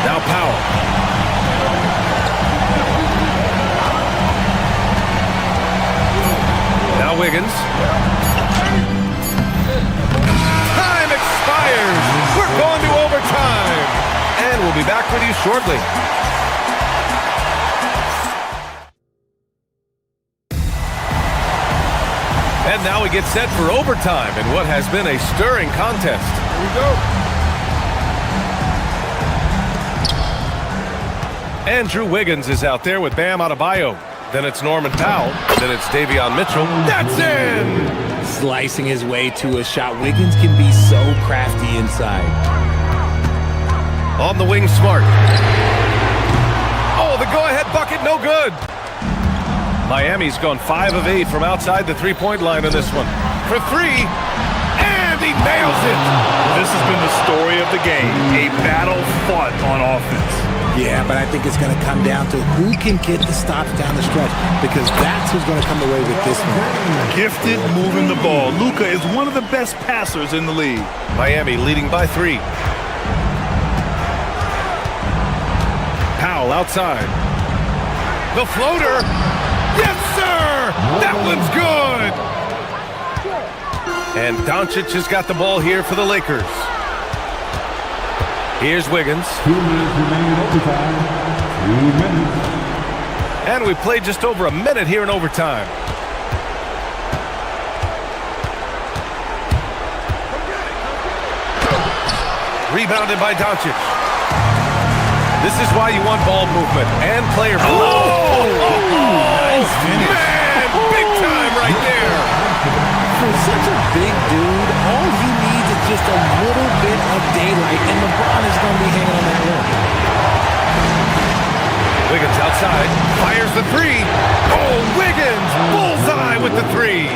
Now Powell. Now Wiggins. Time expires. We're going to overtime. And we'll be back with you shortly. And now we get set for overtime in what has been a stirring contest. Here we go. Andrew Wiggins is out there with Bam Adebayo. Then it's Norman Powell. Then it's Davion Mitchell. That's in! Slicing his way to a shot. Wiggins can be so crafty inside. On the wing, Smart. Oh, the go-ahead bucket, no good. Miami's gone 5 of 8 from outside the three-point line in this one. For 3, and he nails it. This has been the story of the game, a battle fought on offense. Yeah, but I think it's going to come down to who can get the stops down the stretch, because that's who's going to come away with this one. Gifted moving the ball. Luka is one of the best passers in the league. Miami leading by 3. Powell outside. The floater. Yes, sir! That one's good! And Doncic has got the ball here for the Lakers. Here's Wiggins. 2 minutes remaining in overtime. 2 minutes. And we played just over a minute here in overtime. Rebounded by Doncic. This is why you want ball movement and player movement. Nice finish. Man, big time right there. For such a big dude, all he needs is just a little bit of daylight, and LeBron is going to be hanging on that rim. Wiggins outside, fires the 3. Oh, Wiggins, bullseye with the 3.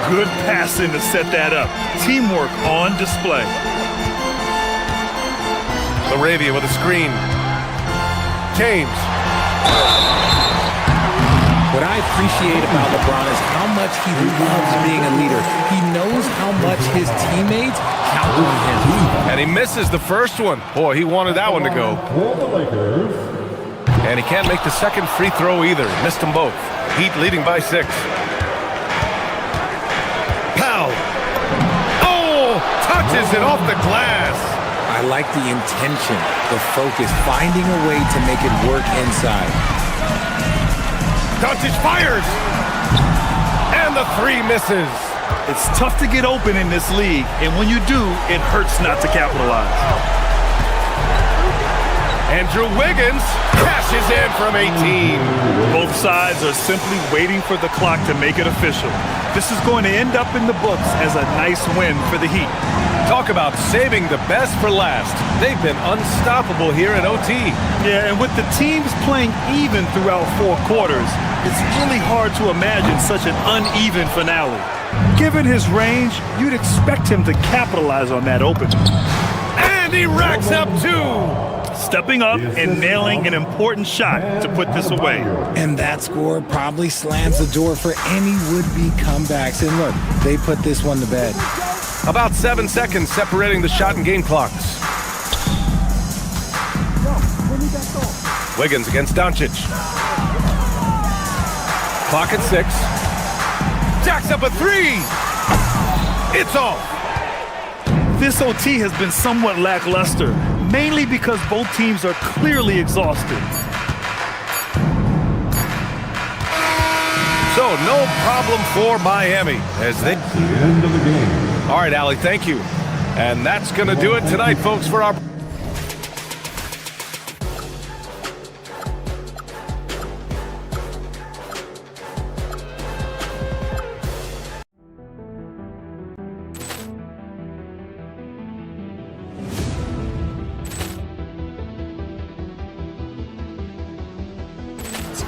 Good passing to set that up. Teamwork on display. Laravia with a screen. James. What I appreciate about LeBron is how much he loves being a leader. He knows how much his teammates count on him. And he misses the first one. Boy, he wanted that one to go. And he can't make the second free throw either. Missed them both. Heat leading by 6. Powell. Oh, touches it off the glass. I like the intention, the focus, finding a way to make it work inside. Doncic fires. And the 3 misses. It's tough to get open in this league, and when you do, it hurts not to capitalize. Andrew Wiggins cashes in from 18. Both sides are simply waiting for the clock to make it official. This is going to end up in the books as a nice win for the Heat. Talk about saving the best for last. They've been unstoppable here in OT. Yeah, and with the teams playing even throughout 4 quarters, it's really hard to imagine such an uneven finale. Given his range, you'd expect him to capitalize on that opening. And he racks up 2. Stepping up and nailing an important shot to put this away. And that score probably slams the door for any would-be comebacks. And look, they put this one to bed. About 7 seconds separating the shot and game clocks. Wiggins against Doncic. Clock at 6. Jacks up a 3. It's off. This OT has been somewhat lackluster, mainly because both teams are clearly exhausted. So no problem for Miami as they... That's the end of the game. All right, Allie, thank you. And that's going to do it tonight, folks, for our...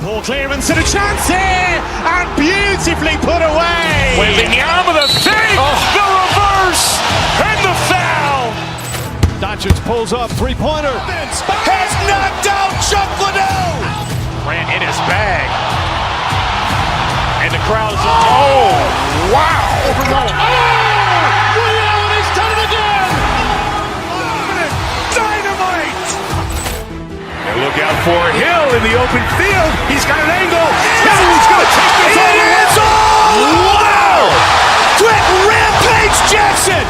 Ball clearance and a chance here, and beautifully put away. Wembanyama the 3, the reverse, and the foul. Doncic pulls up, 3-pointer. Has knocked out Chuck Liddell. Ran in his bag, and the crowd is. Oh, wow! He's done it again. Dynamite! And look out for Hill in the open field. He's got an angle. Hill is going to take this all the way. Wow! Quick Rampage Jackson!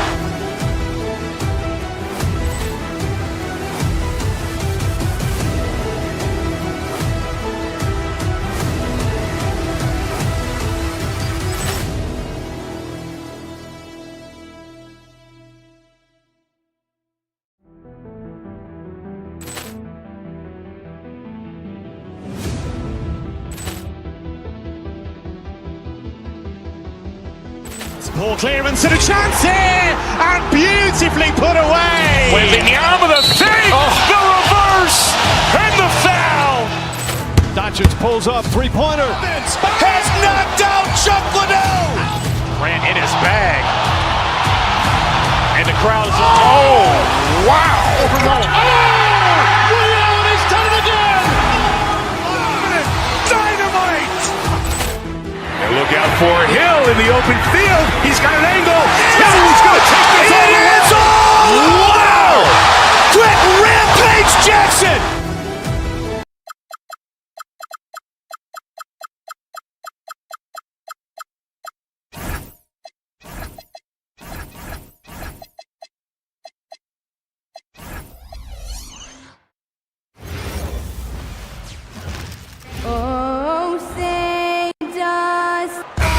Ball clearance and a chance here, and beautifully put away. Wembanyama the 3, the reverse, and the foul. Doncic pulls up, 3-pointer. Has knocked out Chuck Liddell. Ran in his bag, And the crowd is... Oh, wow. Overruled. Oh! Ray Allen has done it again! Dynamite! And look out for Hill in the open field. He's got an angle. Oh, he's going to take this all the way. Wow! Quick rampage Jackson!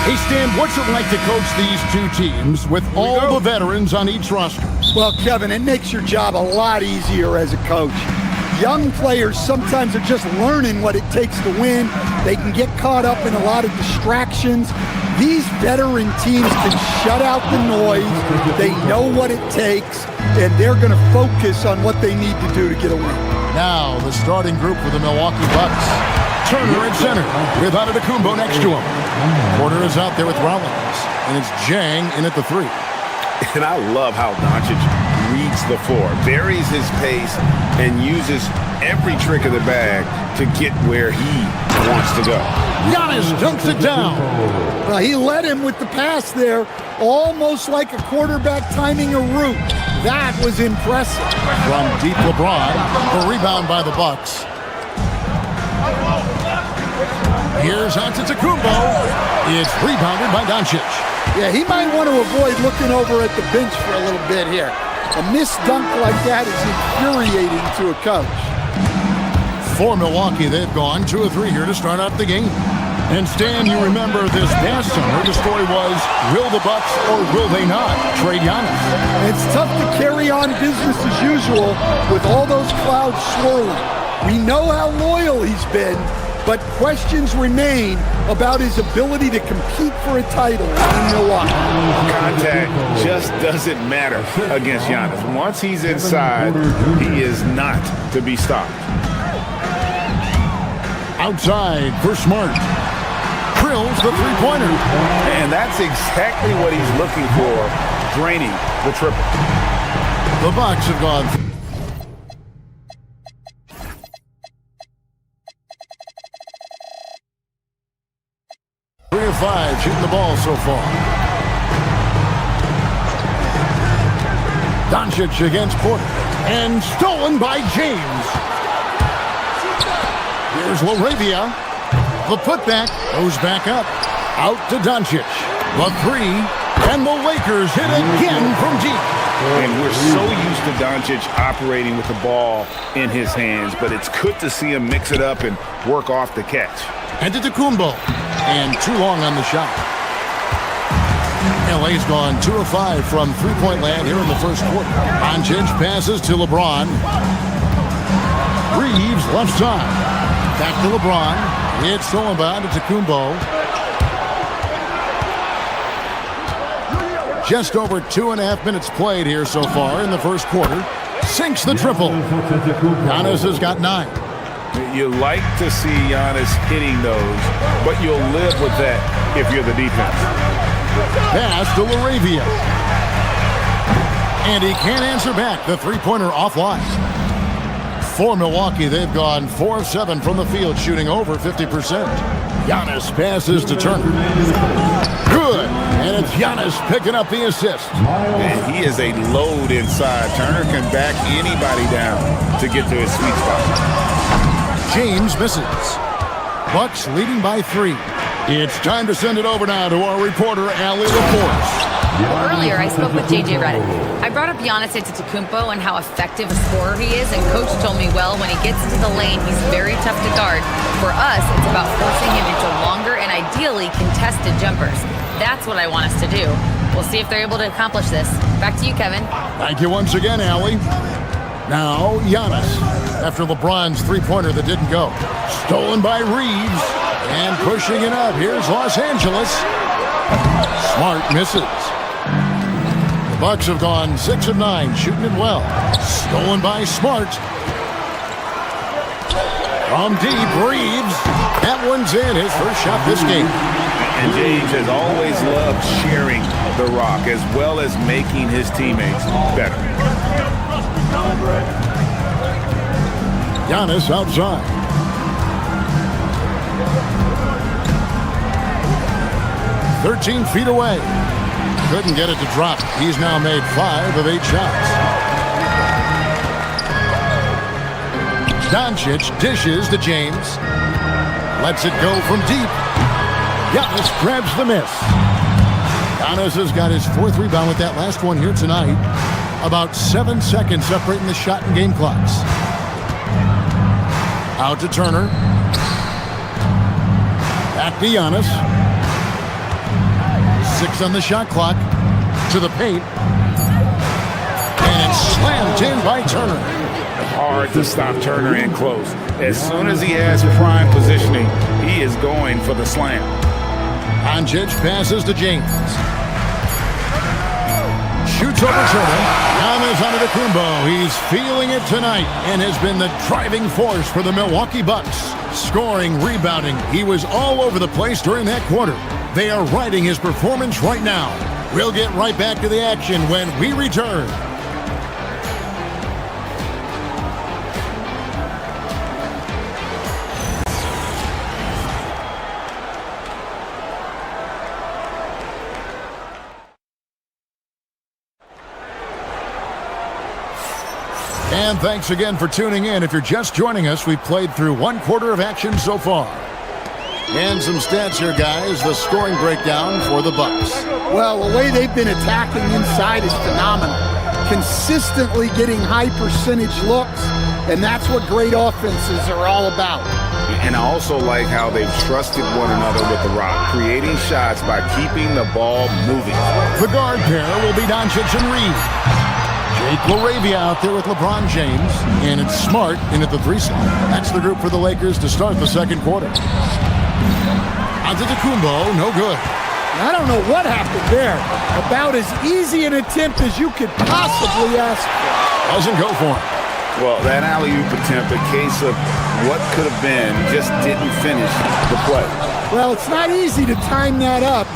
Hey, Stan, what's it like to coach these two teams with all the veterans on each roster? Well, Kevin, it makes your job a lot easier as a coach. Young players sometimes are just learning what it takes to win. They can get caught up in a lot of distractions. These veteran teams can shut out the noise. They know what it takes, and they're going to focus on what they need to do to get a win. Now, the starting group for the Milwaukee Bucks. Turner at center, with Antetokounmpo next to him. Porter is out there with Rollins, and it's Jang in at the 3. And I love how Doncic reads the floor, varies his pace, and uses every trick of the bag to get where he wants to go. Giannis dunks it down. Well, he led him with the pass there, almost like a quarterback timing a route. That was impressive. From deep LeBron, the rebound by the Bucks. Here's Antetokounmpo. It's rebounded by Doncic. Yeah, he might want to avoid looking over at the bench for a little bit here. A missed dunk like that is infuriating to a coach. For Milwaukee, they've gone 2 of 3 here to start out the game. And Stan, you remember this past summer, the story was, will the Bucks or will they not trade Giannis? It's tough to carry on business as usual with all those clouds swirling. We know how loyal he's been, but questions remain about his ability to compete for a title in Milwaukee. Contact just doesn't matter against Giannis. Once he's inside, he is not to be stopped. Outside for Smart. Drills the three-pointer. And that's exactly what he's looking for, draining the triple. The Bucks have gone 3 of 5 shooting the ball so far. Doncic against Porter. And stolen by James. Here's LaRavia. The putback goes back up. Out to Doncic. The 3. And the Lakers hit again from deep. And we're so used to Doncic operating with the ball in his hands, but it's good to see him mix it up and work off the catch. Antetokounmpo. And too long on the shot. LA's gone 2 of 5 from three-point land here in the first quarter. Doncic passes to LeBron. Reeves left side. Back to LeBron. It's stolen by Antetokounmpo. Just over 2.5 minutes played here so far in the first quarter. Sinks the triple. Giannis has got 9. You like to see Giannis hitting those, but you'll live with that if you're the defense. Pass to LaRavia. And he can't answer back. The three-pointer offline. For Milwaukee, they've gone 4 of 7 from the field, shooting over 50%. Giannis passes to Turner. Good. And it's Giannis picking up the assist. And he is a load inside. Turner can back anybody down to get to his sweet spot. James misses. Bucks leading by 3. It's time to send it over now to our reporter, Allie LaForce. Earlier, I spoke with J.J. Redick. I brought up Giannis Antetokounmpo and how effective a scorer he is, and Coach told me, well, when he gets into the lane, he's very tough to guard. For us, it's about forcing him into longer and ideally contested jumpers. That's what I want us to do. We'll see if they're able to accomplish this. Back to you, Kevin. Thank you once again, Allie. Now, Giannis, after LeBron's three-pointer that didn't go. Stolen by Reeves, and pushing it up. Here's Los Angeles. Smart misses. The Bucks have gone 6 of 9, shooting it well. Stolen by Smart. From deep, Reeves. That one's in, his first shot this game. And James has always loved sharing the rock as well as making his teammates better. Giannis outside. "13 feet away. Couldn't get it to drop. He's now made 5 of 8 shots. Doncic dishes to James. Lets it go from deep. Giannis grabs the miss. Giannis has got his 4th rebound with that last one here tonight. About 7 seconds separating the shot and game clocks. Out to Turner. Back to Giannis. 6 on the shot clock. To the paint. And it's slammed in by Turner. Hard to stop Turner in close. As soon as he has prime positioning, he is going for the slam. Doncic passes to James. Shoots over Turner. Giannis Antetokounmpo. He's feeling it tonight and has been the driving force for the Milwaukee Bucks. Scoring, rebounding. He was all over the place during that quarter. They are riding his performance right now. We'll get right back to the action when we return. And thanks again for tuning in. If you're just joining us, we've played through 1 quarter of action so far. And some stats here, guys. The scoring breakdown for the Bucks. Well, the way they've been attacking inside is phenomenal. Consistently getting high percentage looks, and that's what great offenses are all about. And I also like how they've trusted one another with the rock, creating shots by keeping the ball moving. The guard pair will be Doncic and Reed. Jake LaRavia out there with LeBron James, and it's Smart in at the 3 slot. That's the group for the Lakers to start the second quarter. Antetokounmpo, no good. I don't know what happened there. About as easy an attempt as you could possibly ask for. Doesn't go for him. Well, that alley-oop attempt, a case of what could have been, just didn't finish the play. Well, it's not easy to time that up.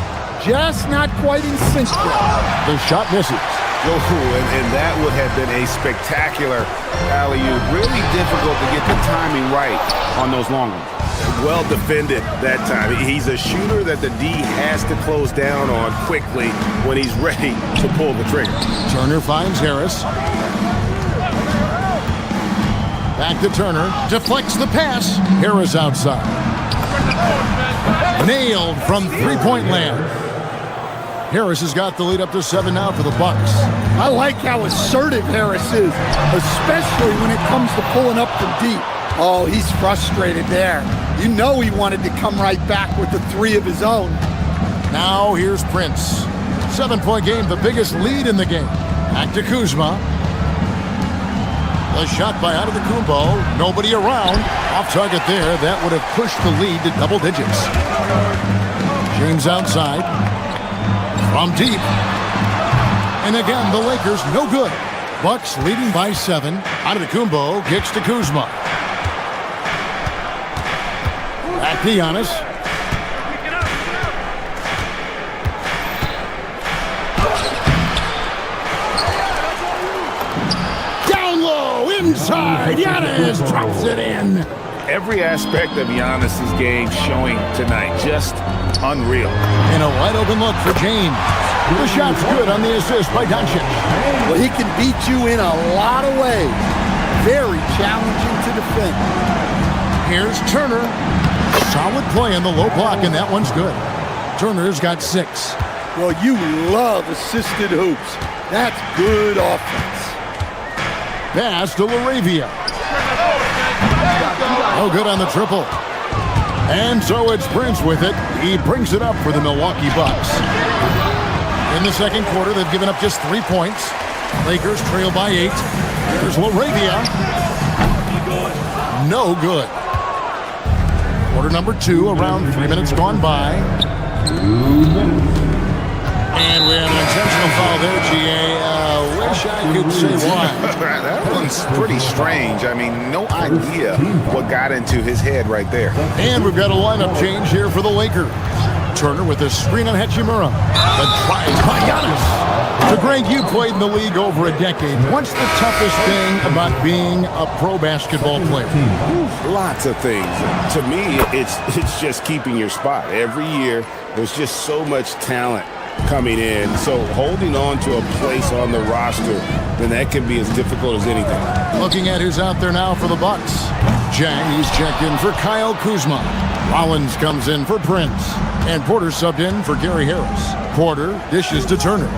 Just not quite in sync there. The shot misses. Oh, and that would have been a spectacular alley-oop. Really difficult to get the timing right on those long ones. Well defended that time. He's a shooter that the D has to close down on quickly when he's ready to pull the trigger. Turner finds Harris. Back to Turner. Deflects the pass. Harris outside. Nailed from three-point land. Harris has got the lead up to 7 now for the Bucks. I like how assertive Harris is, especially when it comes to pulling up from deep. Oh, he's frustrated there. You know he wanted to come right back with the 3 of his own. Now here's Prince. 7-point game, the biggest lead in the game. Back to Kuzma. The shot by Antetokounmpo. Nobody around. Off target there. That would have pushed the lead to double digits. James outside. From deep. And again, the Lakers no good. Bucks leading by 7. Antetokounmpo kicks to Kuzma. Back to Giannis. Down low, inside. Giannis drops it in. Every aspect of Giannis' game showing tonight. Just unreal. And a wide open look for James. The shot's good on the assist by Doncic. Well, he can beat you in a lot of ways. Very challenging to defend. Here's Turner. Solid play on the low block, and that one's good. Turner's got 6. Well, you love assisted hoops. That's good offense. Pass to LaRavia. No good on the triple. And so it's Prince with it. He brings it up for the Milwaukee Bucks. In the second quarter, they've given up just 3 points. Lakers trail by 8. There's LaRavia. No good. Quarter number 2, around 3 minutes gone by. And we have an intentional foul there, GA. Wish I could say why. That one's pretty strange. I mean, no idea what got into his head right there. And we've got a lineup change here for the Lakers. Turner with a screen on Hachimura. The drive by Giannis. So, Greg, you played in the league over a decade. What's the toughest thing about being a pro basketball player? Lots of things. To me, it's just keeping your spot. Every year, there's just so much talent coming in. So holding on to a place on the roster, then that can be as difficult as anything. Looking at who's out there now for the Bucks. Jang, he's checked in for Kyle Kuzma. Rollins comes in for Prince. And Porter subbed in for Gary Harris. Porter dishes to Turner.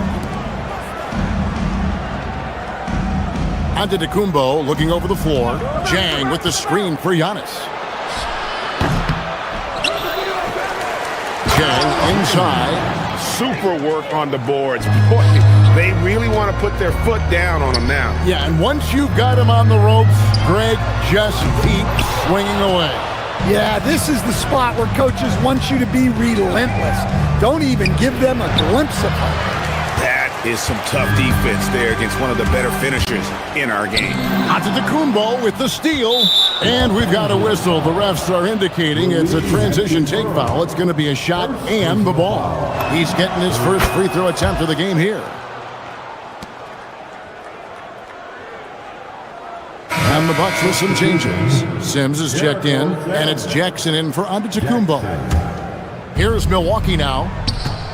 Antetokounmpo looking over the floor. Jang with the screen for Giannis. Jang inside. Super work on the boards. Boy, they really want to put their foot down on him now. Yeah, and once you've got him on the ropes, Greg, just keep swinging away. Yeah, this is the spot where coaches want you to be relentless. Don't even give them a glimpse of hope. That is some tough defense there against one of the better finishers in our game. Antetokounmpo with the steal. And we've got a whistle. The refs are indicating it's a transition take foul. It's going to be a shot and the ball. He's getting his first free throw attempt of the game here. And the Bucks with some changes. Sims is checked in, and it's Jackson in for Antetokounmpo. Here's Milwaukee now.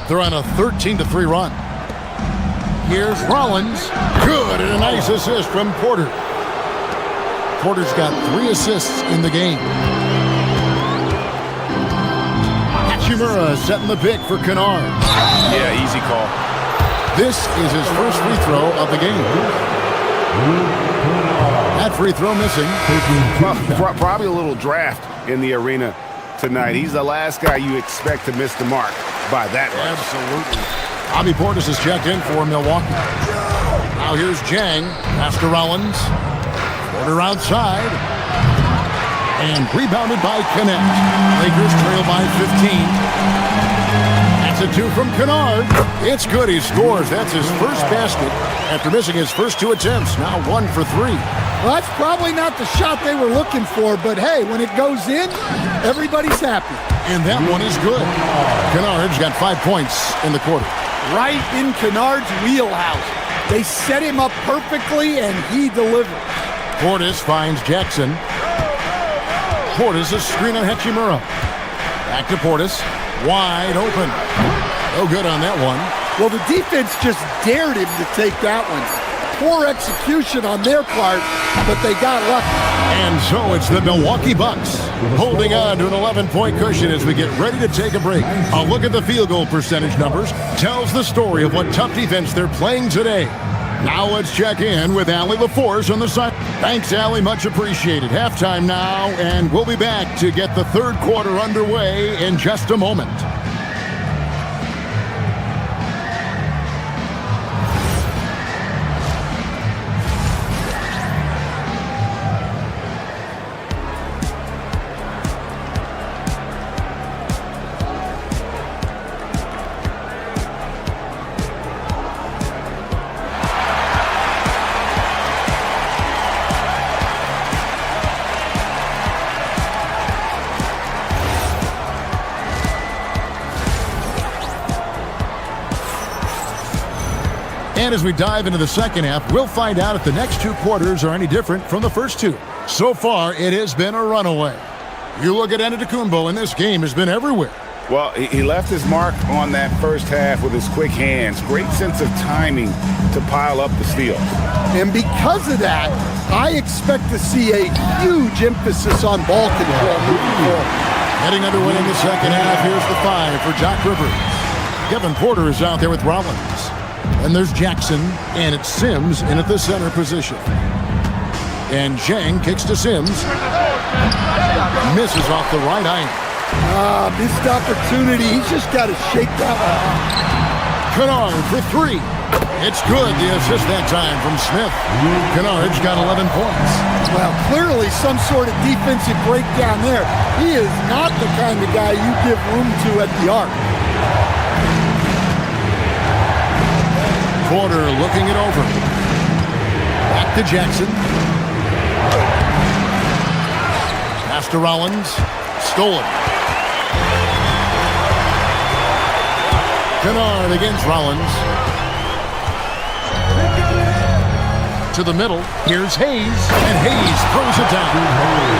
They're on a 13-3 run. Here's Rollins. Good, and a nice assist from Porter. Porter's got 3 assists in the game. Hachimura setting the pick for Kennard. Yeah, easy call. This is his first free throw of the game. That free throw missing. Probably a little draft in the arena tonight. He's the last guy you expect to miss the mark by that much. Absolutely. Bobby Portis is checked in for Milwaukee. Now here's Jang. Pass to Rollins. Porter outside. And rebounded by Kennard. Lakers trail by 15. That's a 2 from Kennard. It's good. He scores. That's his first basket after missing his first 2 attempts. Now 1 for 3. Well, that's probably not the shot they were looking for, but hey, when it goes in, everybody's happy. And that one is good. Kennard's got 5 points in the quarter. Right in Kennard's wheelhouse. They set him up perfectly, and he delivered. Portis finds Jackson. Portis a screen on Hachimura. Back to Portis. Wide open. No good on that one. Well, the defense just dared him to take that one. Poor execution on their part, but they got lucky. And so it's the Milwaukee Bucks holding on to an 11-point cushion as we get ready to take a break. A look at the field goal percentage numbers tells the story of what tough defense they're playing today. Now let's check in with Allie LaForce on the side. Thanks, Allie. Much appreciated. Halftime now, and we'll be back to get the third quarter underway in just a moment. And as we dive into the second half, we'll find out if the next 2 quarters are any different from the first 2. So far, it has been a runaway. You look at Antetokounmpo, and this game has been everywhere. Well, he left his mark on that first half with his quick hands. Great sense of timing to pile up the steal. And because of that, I expect to see a huge emphasis on ball control moving forward. Heading underway in the second half, here's the 5 for Doc Rivers. Kevin Porter is out there with Rollins. And there's Jackson, and it's Sims in at the center position. And Jang kicks to Sims. Misses off the right iron. Missed opportunity. He's just got to shake that one off. Kennard for 3. It's good. The assist that time from Smith. Kennard's got 11 points. Well, clearly some sort of defensive breakdown there. He is not the kind of guy you give room to at the arc. Porter looking it over. Back to Jackson. Pass to Rollins. Stolen. Kennard against Rollins. To the middle. Here's Hayes, and Hayes throws it down.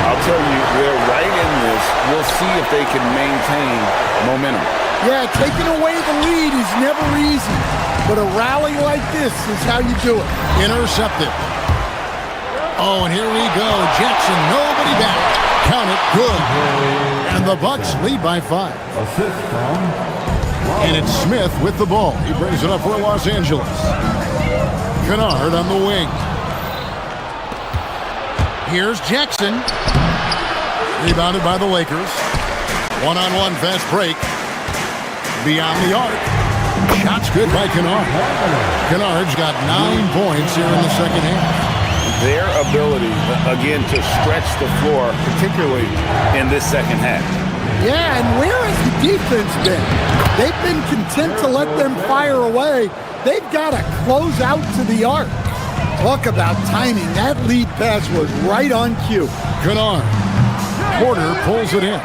I'll tell you, they're right in this. We'll see if they can maintain momentum. Yeah, taking away the lead is never easy, but a rally like this is how you do it. Intercepted. Oh, and here we go. Jackson, nobody back. Count it, good. And the Bucks lead by 5. And it's Smith with the ball. He brings it up for Los Angeles. Kennard on the wing. Here's Jackson. Rebounded by the Lakers. One-on-one fast break. Beyond the arc. Shot's good by Kennard. Kennard's got 9 points here in the second half. Their ability, again, to stretch the floor, particularly in this second half. Yeah, and where has the defense been? They've been content to let them fire away. They've got to close out to the arc. Talk about timing. That lead pass was right on cue. Kennard. Porter pulls it in.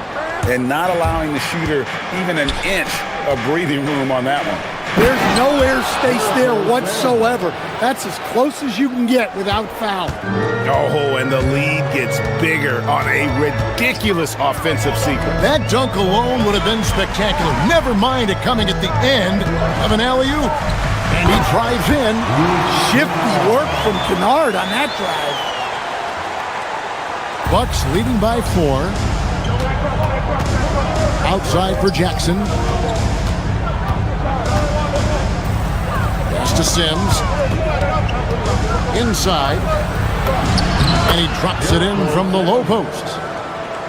And not allowing the shooter even an inch of breathing room on that one. There's no air space there whatsoever. That's as close as you can get without foul. Oh, and the lead gets bigger on a ridiculous offensive sequence. That dunk alone would have been spectacular. Never mind it coming at the end of an alley-oop. And he drives in. Shifty work from Kennard on that drive. Bucks leading by 4. Outside for Jackson. Pass to Sims. Inside. And he drops it in from the low post.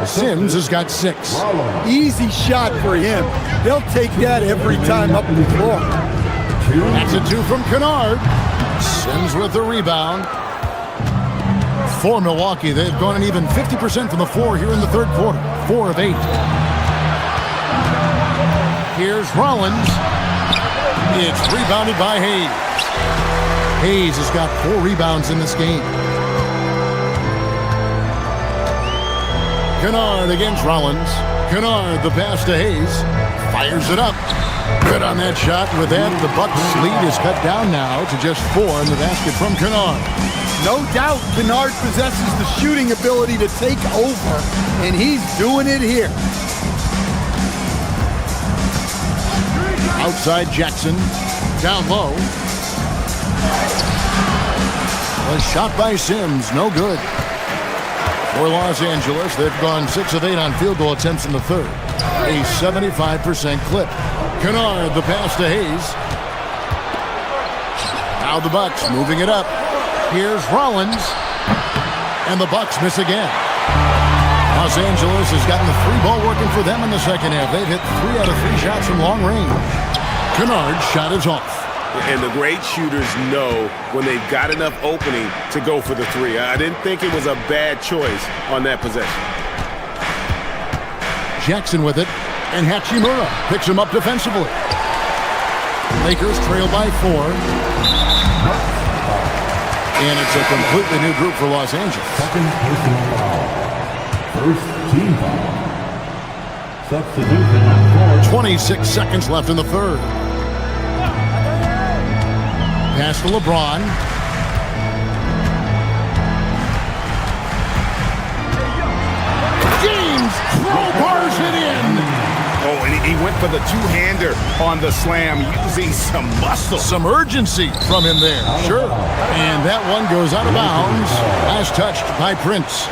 Sims has got 6. Easy shot for him. They'll take that every time up the floor. That's a 2 from Kennard. Sims with the rebound. For Milwaukee, they've gone an even 50% from the floor here in the third quarter. 4 of 8. Here's Rollins. It's rebounded by Hayes. Hayes has got 4 rebounds in this game. Kennard against Rollins. Kennard, the pass to Hayes. Fires it up. Good on that shot. With that, the Bucks' lead is cut down now to just 4 in the basket from Kennard. No doubt Kennard possesses the shooting ability to take over, and he's doing it here. Outside Jackson. Down low. A shot by Sims. No good. For Los Angeles, they've gone 6 of 8 on field goal attempts in the third. A 75% clip. Kennard, the pass to Hayes. Now the Bucks moving it up. Here's Rollins. And the Bucks miss again. Los Angeles has gotten the 3 ball working for them in the second half. They've hit 3 out of 3 shots from long range. Kennard's shot is off. And the great shooters know when they've got enough opening to go for the 3. I didn't think it was a bad choice on that possession. Jackson with it, and Hachimura picks him up defensively. Lakers trail by 4. And it's a completely new group for Los Angeles. Second personal foul. First team foul. Substitution. 26 seconds left in the third. Pass to LeBron. James crowbars it in. Oh, and he went for the 2-hander on the slam, using some muscle. Some urgency from him there. Sure. And that one goes out of bounds. Last touched by Prince.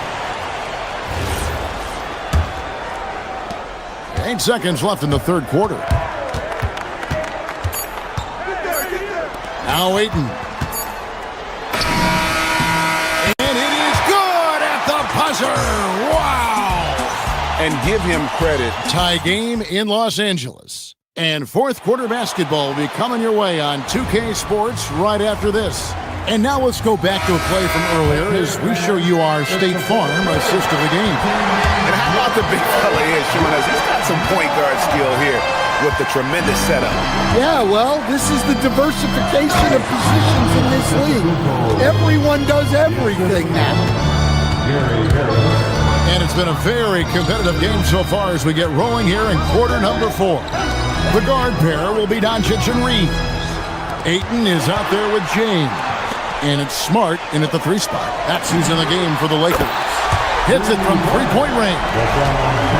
8 seconds left in the third quarter. Now Ayton. And it is good at the buzzer. Wow. And give him credit. Tie game in Los Angeles. And fourth quarter basketball will be coming your way on 2K Sports right after this. And now let's go back to a play from earlier as we show you our State Farm assist of the game. And how about the big fella here showing us he's got some point guard skill here with the tremendous setup. Yeah, well, this is the diversification of positions in this league. Everyone does everything now. And it's been a very competitive game so far as we get rolling here in quarter number 4. The guard pair will be Doncic and Reeves. Ayton is out there with James. And it's Smart in at the 3 spot. That's who's in the game for the Lakers. Hits it from three-point range.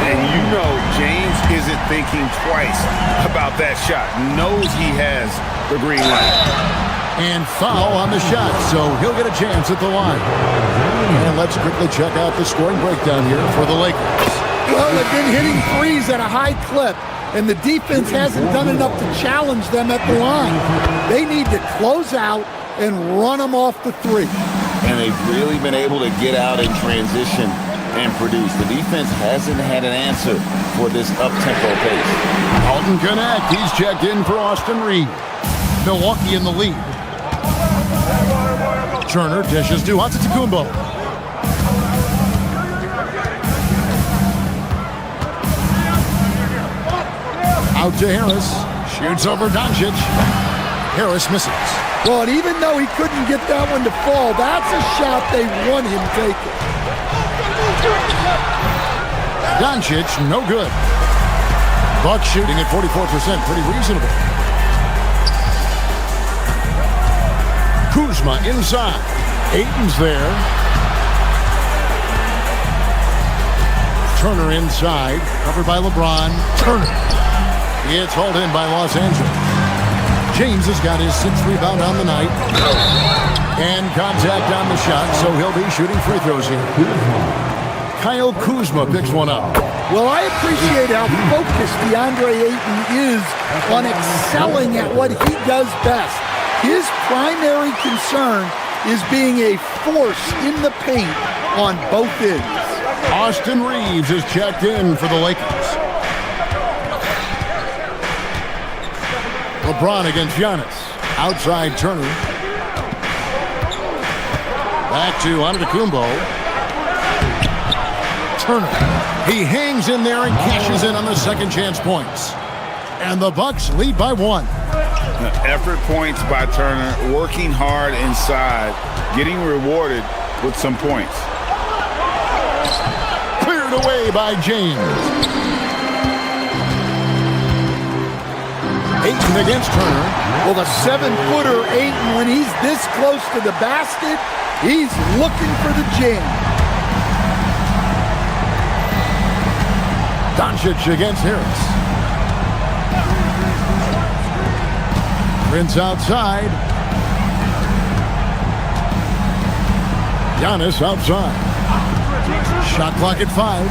And you know James isn't thinking twice about that shot. Knows he has the green light. And foul on the shot, so he'll get a chance at the line. And let's quickly check out the scoring breakdown here for the Lakers. Well, they've been hitting threes at a high clip, and the defense hasn't done enough to challenge them at the line. They need to close out and run them off the 3. And they've really been able to get out in transition and produce. The defense hasn't had an answer for this up-tempo pace. Alton Connect, he's checked in for Austin Reeves. Milwaukee in the lead. Turner dishes to Antetokounmpo. Out to Harris. Shoots over Doncic. Harris misses. Well, and even though he couldn't get that one to fall, that's a shot they want him taking. Doncic, no good. Bucks shooting at 44%, pretty reasonable. Kuzma inside. Ayton's there. Turner inside, covered by LeBron. Turner. It's hauled in by Los Angeles. James has got his 6th rebound on the night. And contact on the shot, so he'll be shooting free throws here. Kyle Kuzma picks one up. Well, I appreciate how focused DeAndre Ayton is on excelling at what he does best. His primary concern is being a force in the paint on both ends. Austin Reeves is checked in for the Lakers. LeBron against Giannis. Outside Turner. Back to Antetokounmpo. Turner. He hangs in there and cashes in on the second chance points. And the Bucks lead by 1. Effort points by Turner, working hard inside, getting rewarded with some points. Cleared away by James. Ayton against Turner. Well, the 7-footer Ayton, when he's this close to the basket, he's looking for the jam. Doncic against Harris. Prince outside. Giannis outside. Shot clock at 5.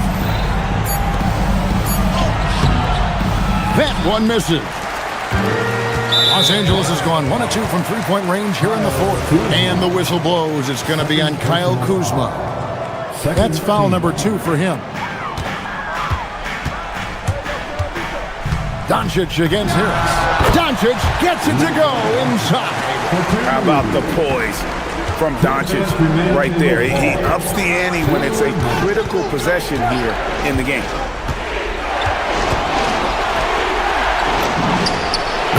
That one misses. Los Angeles has gone 1 of 2 from 3-point range here in the 4th. And the whistle blows. It's going to be on Kyle Kuzma. That's foul number 2 for him. Doncic against Harris. Doncic gets it to go inside. How about the poise from Doncic right there? He ups the ante when it's a critical possession here in the game.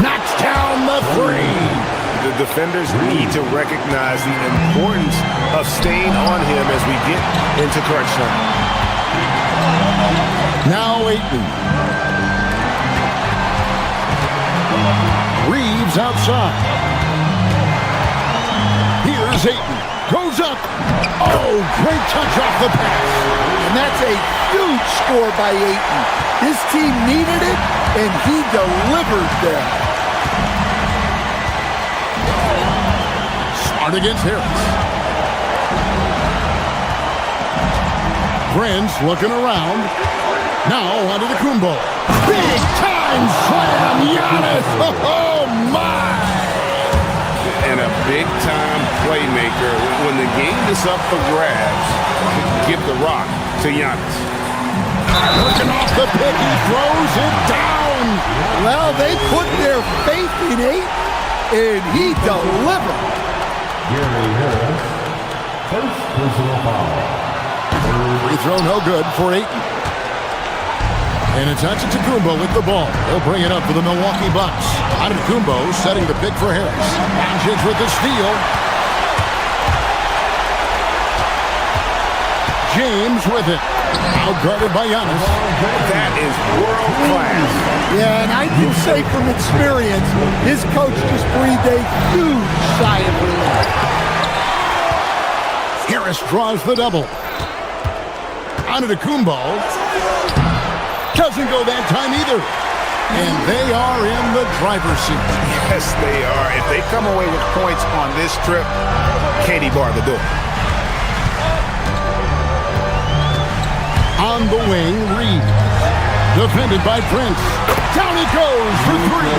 Knocks down the 3. The defenders need to recognize the importance of staying on him as we get into crunch time. Now Ayton. Reeves outside. Here's Ayton. Goes up. Oh, great touch off the pass. And that's a huge score by Ayton. His team needed it, and he delivered there. Smart against Harris. Prince looking around. Now onto the Kumbo. Big time slam, Giannis. Oh my! And a big time playmaker. When the game is up for grabs, give the rock to Giannis. Working off the pick, he throws it down. Well, they put their faith in Ayton, and he delivered. Gary Harris, first personal foul. Free throw no good for Ayton. And it's Antetokounmpo with the ball. He'll bring it up for the Milwaukee Bucks. Antetokounmpo setting the pick for Harris. Doncic with the steal. James with it. Outguarded by Giannis. That is world class. Yeah, and I can say from experience, his coach just breathed a huge sigh of relief. Harris draws the double. Antetokounmpo doesn't go that time either. And they are in the driver's seat. Yes, they are. If they come away with points on this trip, Katie bar the door. On the wing, Reed. Defended by Prince. Down he goes for three.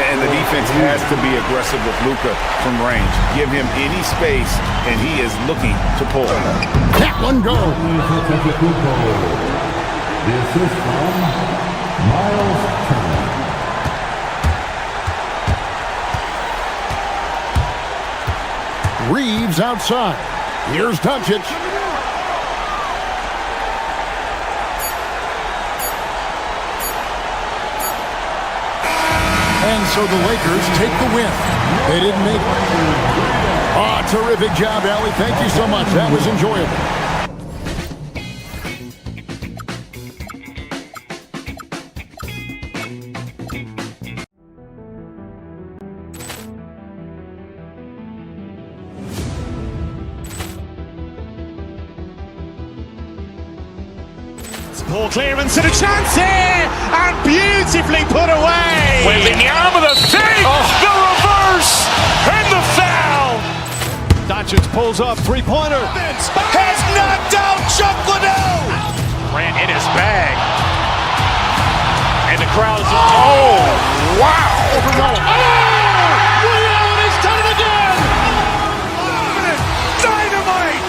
And the defense has to be aggressive with Luka from range. Give him any space, and he is looking to pull. That one goes. The assist from Miles Turner. Reeves outside. Here's Doncic. And so the Lakers take the win. They didn't make it. Oh, terrific job, Allie. Thank you so much. That was enjoyable. Ball clearance and a chance here, and beautifully put away. Wembanyama the fake, the reverse, and the foul. Doncic pulls up, three-pointer. Has knocked out Chuck Liddell. Ran in his bag. And the crowd is, oh, wow. Ray Allen has done it again. Dynamite.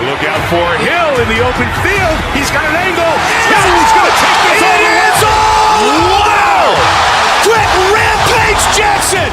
Look out for Hill in the open field. He's got an angle. He's going to take this all the way. Wow! Quick Rampage Jackson.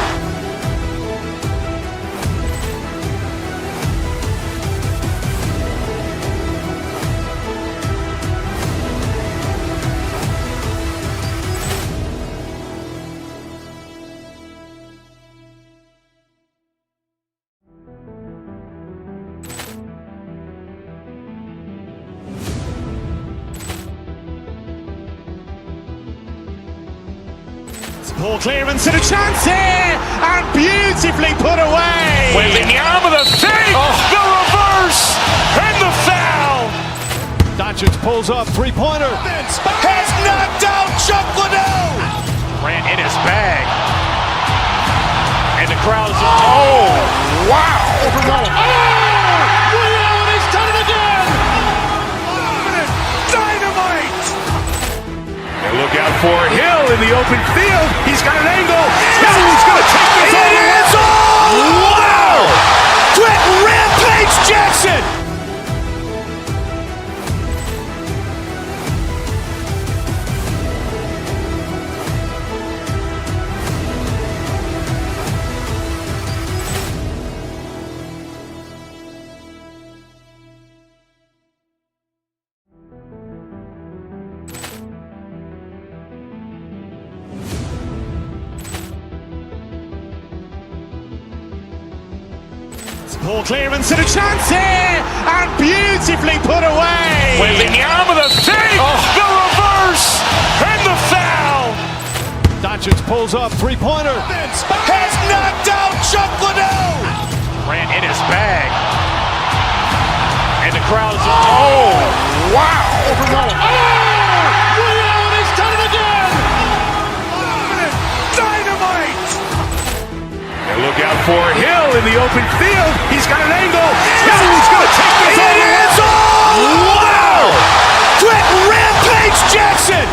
Ball clearance and a chance here, and beautifully put away. Wembanyama the fake, the reverse, and the foul. Doncic pulls up, three-pointer. Has knocked out Chuck Liddell. Ran in his bag. And the crowd is, oh, wow. Ray Allen has done it again. Dynamite. And look out for Hill in the open field. He's got an angle. He's going to take this all the way. Wow! Quick Rampage Jackson. Ball clearance and a chance here, and beautifully put away. Wembanyama the fake, the reverse, and the foul. Doncic pulls up, three-pointer. Has knocked out Chuck Liddell. Ran in his bag. And the crowd is, oh, wow. Ray Allen has done it again. Dynamite. And look out for Hill in the open field. He's got an angle. He's going to take this all the way. Wow! Quick Rampage Jackson.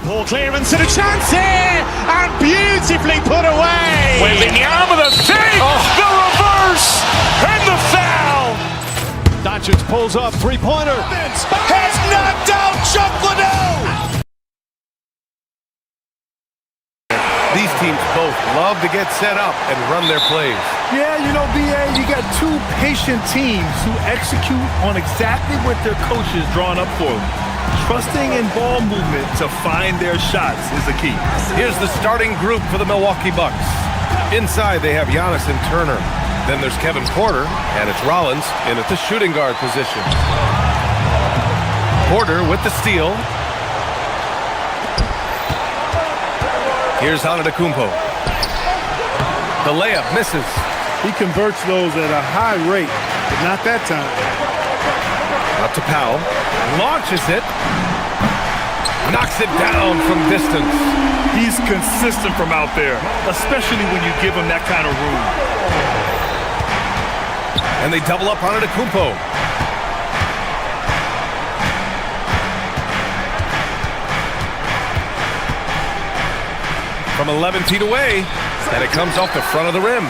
Ball clearance and a chance here, and beautifully put away. Wembanyama the fake, the reverse, and the foul. Doncic pulls up, three-pointer. Has knocked out Chuck Liddell. These teams both love to get set up and run their plays. Yeah, you know, B.A., you got two patient teams who execute on exactly what their coaches drawn up for them. Trusting in ball movement to find their shots is the key. Here's the starting group for the Milwaukee Bucks. Inside, they have Giannis and Turner. Then there's Kevin Porter, and it's Rollins in at the shooting guard position. Porter with the steal. Here's Antetokounmpo. The layup misses. He converts those at a high rate, but not that time. Out to Powell. Launches it. Knocks it down from distance. He's consistent from out there, especially when you give him that kind of room. And they double up on Antetokounmpo. From 11 feet away, and it comes off the front of the rim.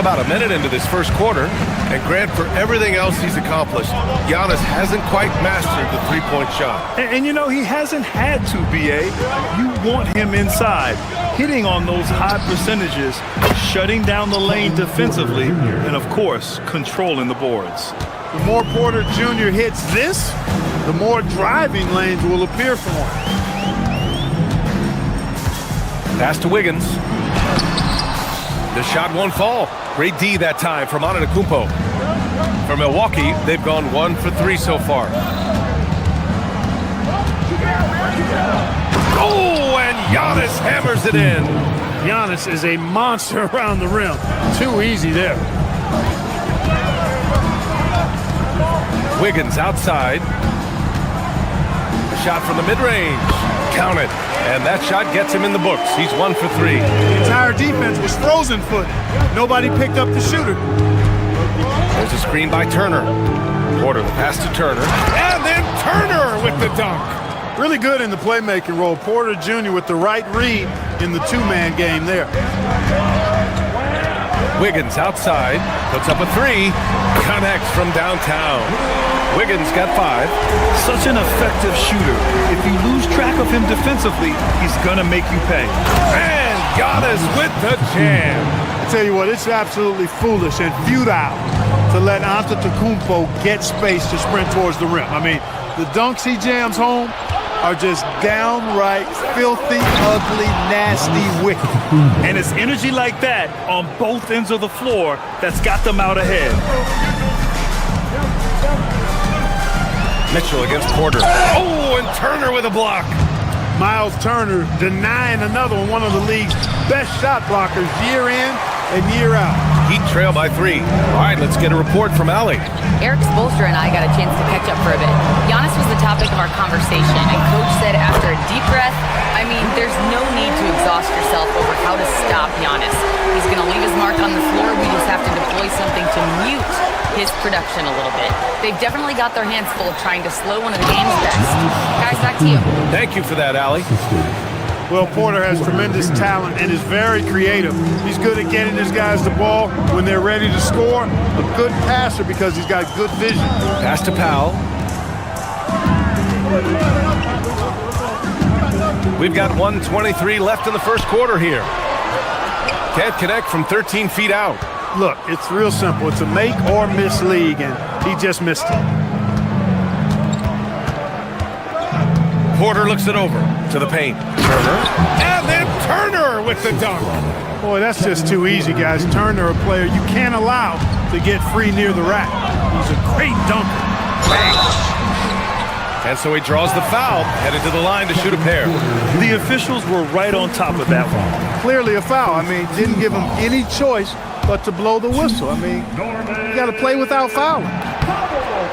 About a minute into this first quarter, and Grant, for everything else he's accomplished, Giannis hasn't quite mastered the three-point shot. And you know, he hasn't had to, B.A. You want him inside, hitting on those high percentages, shutting down the lane defensively, and of course, controlling the boards. The more Porter Jr. hits this, the more driving lanes will appear for him. Pass to Wiggins. The shot won't fall. Great D that time from Antetokounmpo. For Milwaukee, they've gone 1 for 3 so far. Oh, and Giannis hammers it in. Giannis is a monster around the rim. Too easy there. Wiggins outside. A shot from the mid-range. Count it. And that shot gets him in the books. He's 1 for 3. The entire defense was frozen-footed. Nobody picked up the shooter. There's a screen by Turner. Porter, the pass to Turner. And then Turner with the dunk. Really good in the playmaking role. Porter Jr. with the right read in the two-man game there. Wiggins outside. Puts up a 3. Connects from downtown. Wiggins got 5. Such an effective shooter. If you lose track of him defensively, he's going to make you pay. And Giannis with the jam. I tell you what, it's absolutely foolish and futile to let Antetokounmpo get space to sprint towards the rim. I mean, the dunks he jams home are just downright filthy, ugly, nasty, wicked. And it's energy like that on both ends of the floor that's got them out ahead. Mitchell against Porter. Oh, and Turner with a block. Miles Turner denying another one of the league's best shot blockers year in and year out. Heat trail by 3. All right, let's get a report from Allie. Eric Spoelstra and I got a chance to catch up for a bit. Giannis was the topic of our conversation, and Coach said after a deep breath, I mean, there's no need to exhaust yourself over how to stop Giannis. He's going to leave his mark on the floor. We just have to deploy something to mute his production a little bit. They've definitely got their hands full trying to slow one of the game's best. Guys, back to you. Thank you for that, Allie. Well, Porter has tremendous talent and is very creative. He's good at getting his guys the ball when they're ready to score. A good passer because he's got good vision. Pass to Powell. We've got 1:23 left in the first quarter here. Can't connect from 13 feet out. Look, it's real simple. It's a make or miss league, and he just missed it. Porter looks it over to the paint. Turner. And then Turner with the dunk. Boy, that's just too easy, guys. Turner, a player you can't allow to get free near the rack. He's a great dunker. Bang. And so he draws the foul, headed to the line to shoot a pair. The officials were right on top of that one. Clearly a foul. I mean, didn't give him any choice but to blow the whistle. I mean, you got to play without fouling.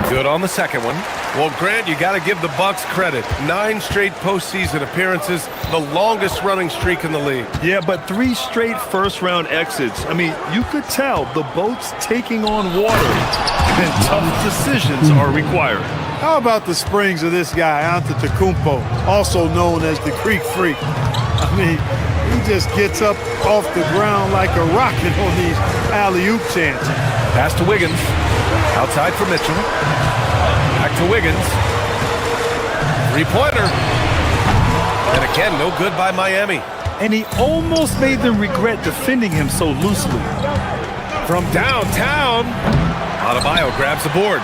Good on the second one. Well, Grant, you got to give the Bucks credit. 9 straight postseason appearances, the longest running streak in the league. Yeah, but 3 straight first-round exits. I mean, you could tell the boat's taking on water, and tough decisions are required. How about the springs of this guy, Antetokounmpo, also known as the Greek Freak? I mean, he just gets up off the ground like a rocket on these alley-oop chances. Pass to Wiggins. Outside for Mitchell. Back to Wiggins. 3-pointer. And again, no good by Miami. and he almost made them regret defending him so loosely. From downtown, Adebayo grabs the board.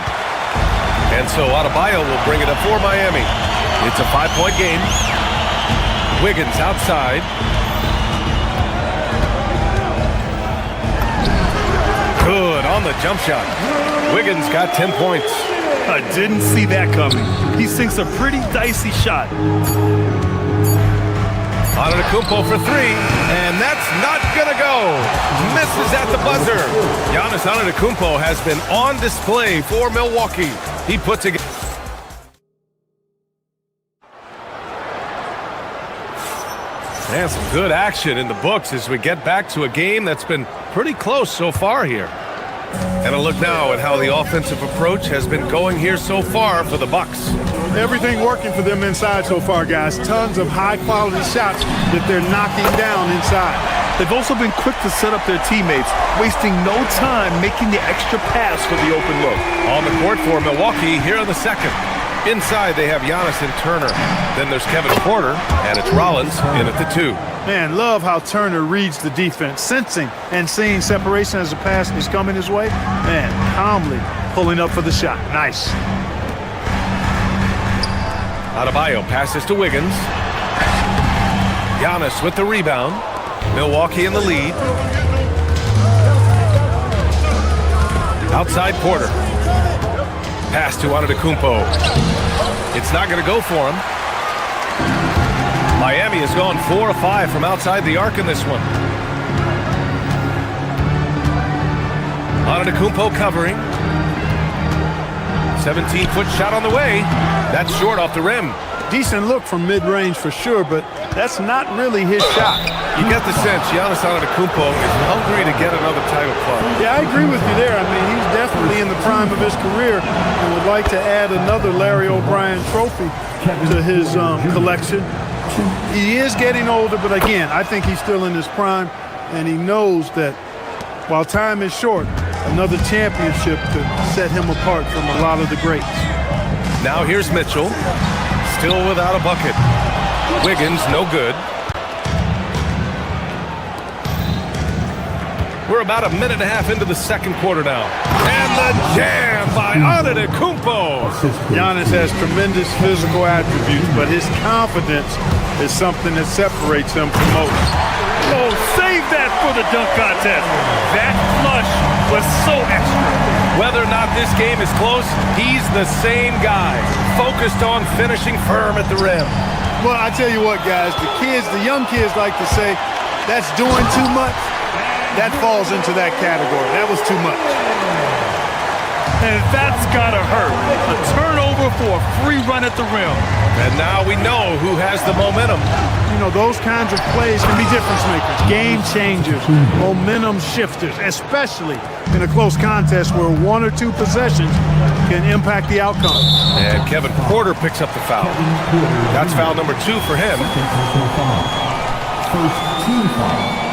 And so Adebayo will bring it up for Miami. It's a 5-point game. Wiggins outside. Good on the jump shot. Wiggins got 10 points. I didn't see that coming. He sinks a pretty dicey shot. Antetokounmpo for 3, and that's not gonna go. Misses at the buzzer. Giannis Antetokounmpo has been on display for Milwaukee. He puts it. And some good action in the books as we get back to a game that's been pretty close so far here. And a look now at how the offensive approach has been going here so far for the Bucks. Everything working for them inside so far, guys. Tons of high-quality shots that they're knocking down inside. They've also been quick to set up their teammates, wasting no time making the extra pass for the open look. On the court for Milwaukee here in the second. Inside, they have Giannis and Turner. Then there's Kevin Porter, and it's Rollins in at the 2. Man, love how Turner reads the defense, sensing and seeing separation as the pass is coming his way. Man, calmly pulling up for the shot. Nice. Adebayo passes to Wiggins. Giannis with the rebound. Milwaukee in the lead. Outside Porter. Pass to Antetokounmpo. It's not going to go for him. Miami has gone 4 of 5 from outside the arc in this one. Antetokounmpo covering. 17-foot shot on the way. That's short off the rim. Decent look from mid-range for sure, but that's not really his shot. You get the sense Giannis Antetokounmpo is hungry to get another title club. Yeah, I agree with you there. I mean, he's definitely in the prime of his career and would like to add another Larry O'Brien trophy to his collection. He is getting older, but again, I think he's still in his prime, and he knows that while time is short, another championship could set him apart from a lot of the greats. Now here's Mitchell, still without a bucket. Wiggins, no good. We're about a minute and a half into the second quarter now. And the jam by Antetokounmpo. Giannis has tremendous physical attributes, but his confidence is something that separates him from most. Oh, save that for the dunk contest. That flush was so extra. Whether or not this game is close, he's the same guy, focused on finishing firm at the rim. Well, I tell you what, guys, the young kids like to say, that's doing too much. That falls into that category. That was too much. And that's gotta hurt. A turnover for a free run at the rim. And now we know who has the momentum. You know, those kinds of plays can be difference makers, game changers, momentum shifters, especially in a close contest where 1 or 2 possessions can impact the outcome. And Kevin Porter picks up the foul. That's foul number 2 for him. First team foul.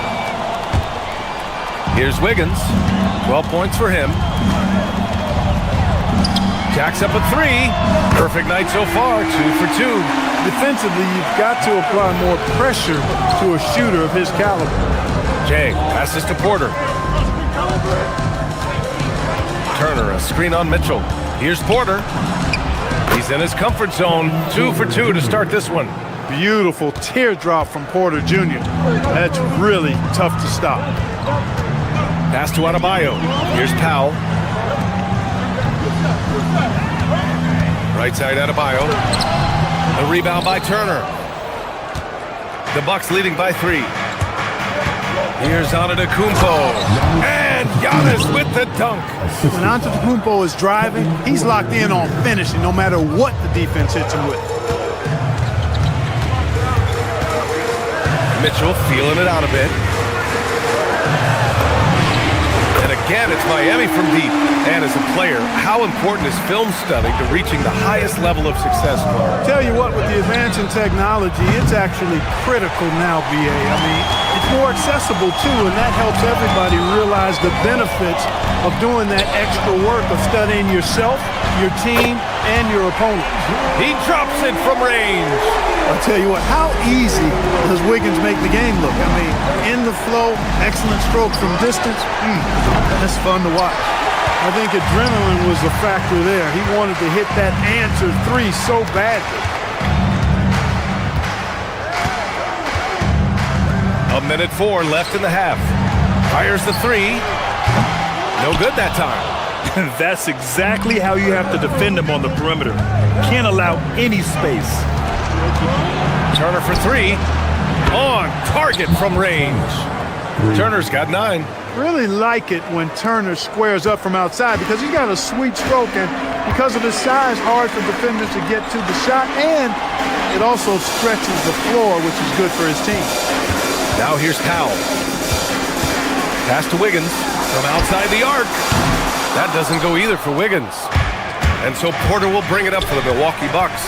Here's Wiggins. 12 points for him. Jacks up a 3. Perfect night so far, 2 for 2. Defensively, you've got to apply more pressure to a shooter of his caliber. Jay passes to Porter. Turner, a screen on Mitchell. Here's Porter. He's in his comfort zone. 2 for 2 to start this one. Beautiful teardrop from Porter Jr. That's really tough to stop. Pass to Adebayo. Here's Powell. Right side Adebayo. The rebound by Turner. The Bucks leading by 3. Here's Antetokounmpo. And Giannis with the dunk. When Antetokounmpo is driving, he's locked in on finishing no matter what the defense hits him with. Mitchell feeling it out a bit. And again, it's Miami from deep. And as a player, how important is film study to reaching the highest level of success, Clark? Tell you what, with the advance in technology, it's actually critical now, BA. I mean, It's more accessible, too, and that helps everybody realize the benefits of doing that extra work of studying yourself, your team, and your opponent. He drops it from range. I'll tell you what, how easy does Wiggins make the game look? I mean, in the flow, excellent strokes from distance. That's fun to watch. I think adrenaline was a factor there. He wanted to hit that answer three so badly. A minute 4 left in the half. Fires the three. No good that time. That's exactly how you have to defend him on the perimeter. Can't allow any space. Turner for three. On target from range. Turner's got 9. Really like it when Turner squares up from outside because he's got a sweet stroke, and because of his size, hard for defenders to get to the shot, and it also stretches the floor, which is good for his team. Now here's Powell. Pass to Wiggins from outside the arc. That doesn't go either for Wiggins. And so Porter will bring it up for the Milwaukee Bucks.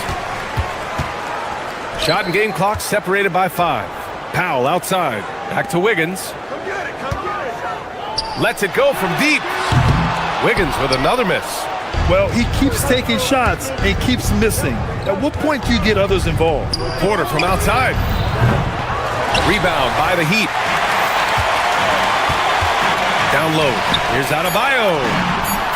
Shot and game clock separated by 5. Powell outside. Back to Wiggins. Lets it go from deep. Wiggins with another miss. Well, he keeps taking shots and keeps missing. At what point do you get others involved? Porter from outside. Rebound by the Heat. Down low. Here's Adebayo.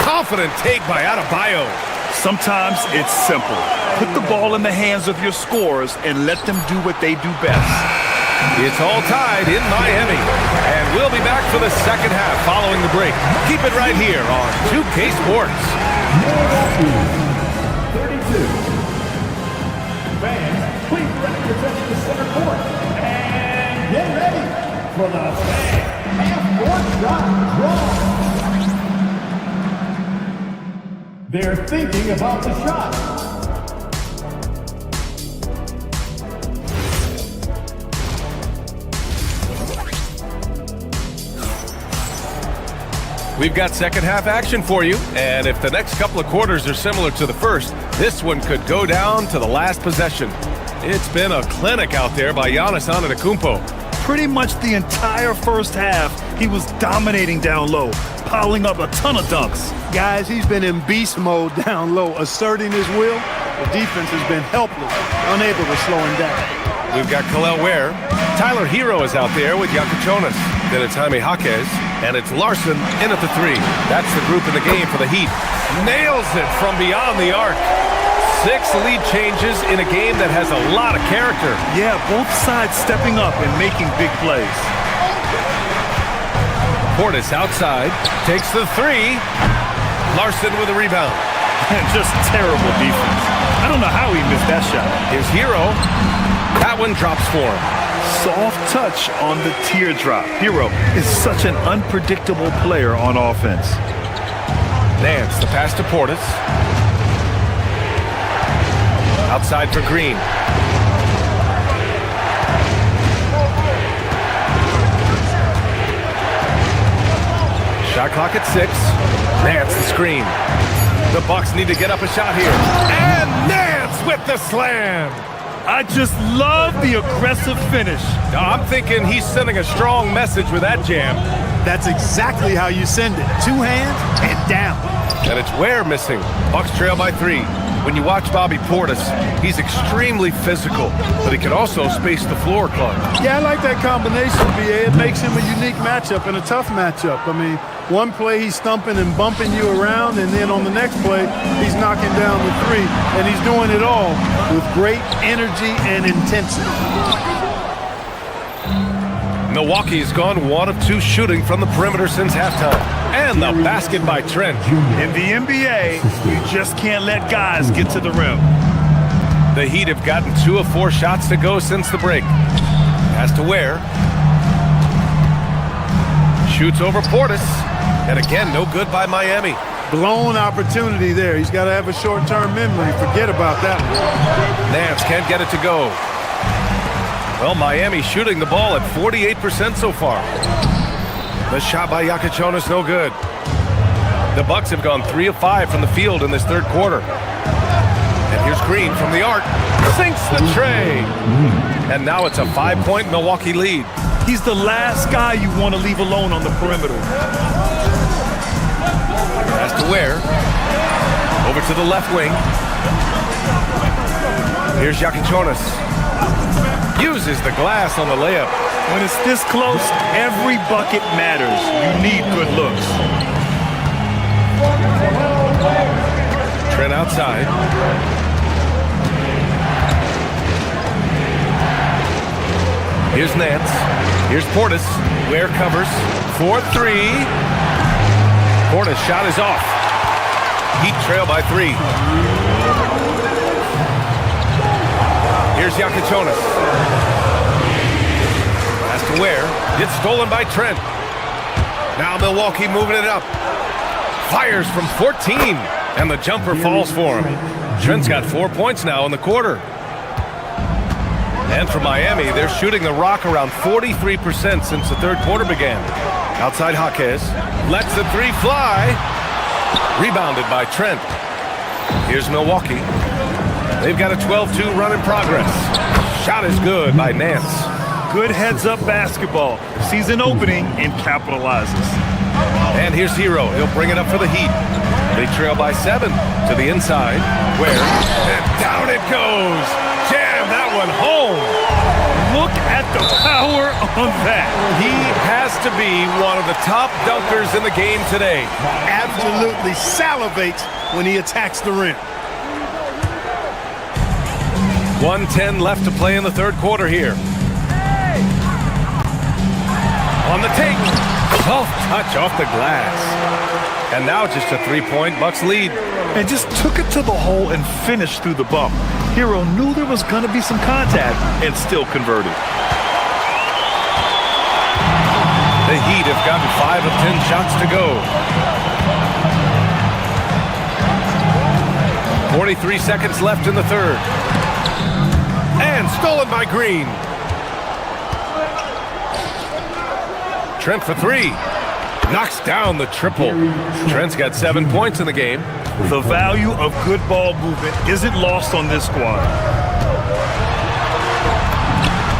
Confident take by Adebayo. Sometimes it's simple. Put the ball in the hands of your scorers and let them do what they do best. It's all tied in Miami. And we'll be back for the second half following the break. Keep it right here on 2K Sports. 32. Fans, please represent the center court. And get ready for the half-court shot draw. They're thinking about the shot. We've got second half action for you, and if the next couple of quarters are similar to the first, this one could go down to the last possession. It's been a clinic out there by Giannis Antetokounmpo. Pretty much the entire first half, he was dominating down low, piling up a ton of dunks. Guys, he's been in beast mode down low, asserting his will. The defense has been helpless, unable to slow him down. We've got Kel'el Ware. Tyler Hero is out there with Jakic. Then it's Jaime Jaquez, and it's Larson in at the 3. That's the group in the game for the Heat. Nails it from beyond the arc. 6 lead changes in a game that has a lot of character. Yeah, both sides stepping up and making big plays. Portis outside, takes the 3. Larson with a rebound. Just terrible defense. I don't know how he missed that shot. Here's Hero. That one drops for him. Soft touch on the teardrop. Hero is such an unpredictable player on offense. Nance, the pass to Portis. Outside for Green. Shot clock at 6. Nance the screen. The Bucks need to get up a shot here. And Nance with the slam. I just love the aggressive finish. I'm thinking he's sending a strong message with that jam. That's exactly how you send it. 2 hands and down. And it's Ware missing. Bucks trail by 3. When you watch Bobby Portis, he's extremely physical, but he can also space the floor, Clark. Yeah, I like that combination, BA. It makes him a unique matchup and a tough matchup. I mean, one play he's stumping and bumping you around, and then on the next play, he's knocking down the 3, and he's doing it all with great energy and intensity. Milwaukee has gone 1 of 2 shooting from the perimeter since halftime. And the basket by Trent. In the NBA, you just can't let guys get to the rim. The Heat have gotten 2 of 4 shots to go since the break. Pass to Ware. Shoots over Portis. And again, no good by Miami. Blown opportunity there. He's got to have a short-term memory. Forget about that one. Nance can't get it to go. Well, Miami shooting the ball at 48% so far. The shot by Jakic no good. The Bucks have gone 3 of 5 from the field in this third quarter. And here's Green from the arc. Sinks the tray. And now it's a 5-point Milwaukee lead. He's the last guy you want to leave alone on the perimeter. Has to Ware. Over to the left wing. Here's Yakichonis. Uses the glass on the layup. When it's this close, every bucket matters. You need good looks. Trent outside. Here's Nance. Here's Portis. Ware covers. 4-3. Portis' shot is off. Heat trail by 3. Here's Yakichonis. Pass to Ware. It's stolen by Trent. Now Milwaukee moving it up. Fires from 14. And the jumper falls for him. Trent's got 4 points now in the quarter. And for Miami, they're shooting the rock around 43% since the third quarter began. Outside Jaquez. Lets the 3 fly. Rebounded by Trent. Here's Milwaukee. They've got a 12-2 run in progress. Shot is good by Nance. Good heads-up basketball. Sees an opening and capitalizes. And here's Hero. He'll bring it up for the Heat. They trail by 7 to the inside. Where? And down it goes. Jam that one home. Look at the power on that. He has to be one of the top dunkers in the game today. Absolutely salivates when he attacks the rim. 1:10 left to play in the third quarter here. On the take. Soft touch off the glass. And now just a 3-point Bucks lead. And just took it to the hole and finished through the bump. Hero knew there was going to be some contact and still converted. The Heat have gotten 5 of 10 shots to go. 43 seconds left in the third. And stolen by Green. Trent for 3. Knocks down the triple. Trent's got 7 points in the game. The value of good ball movement isn't lost on this squad.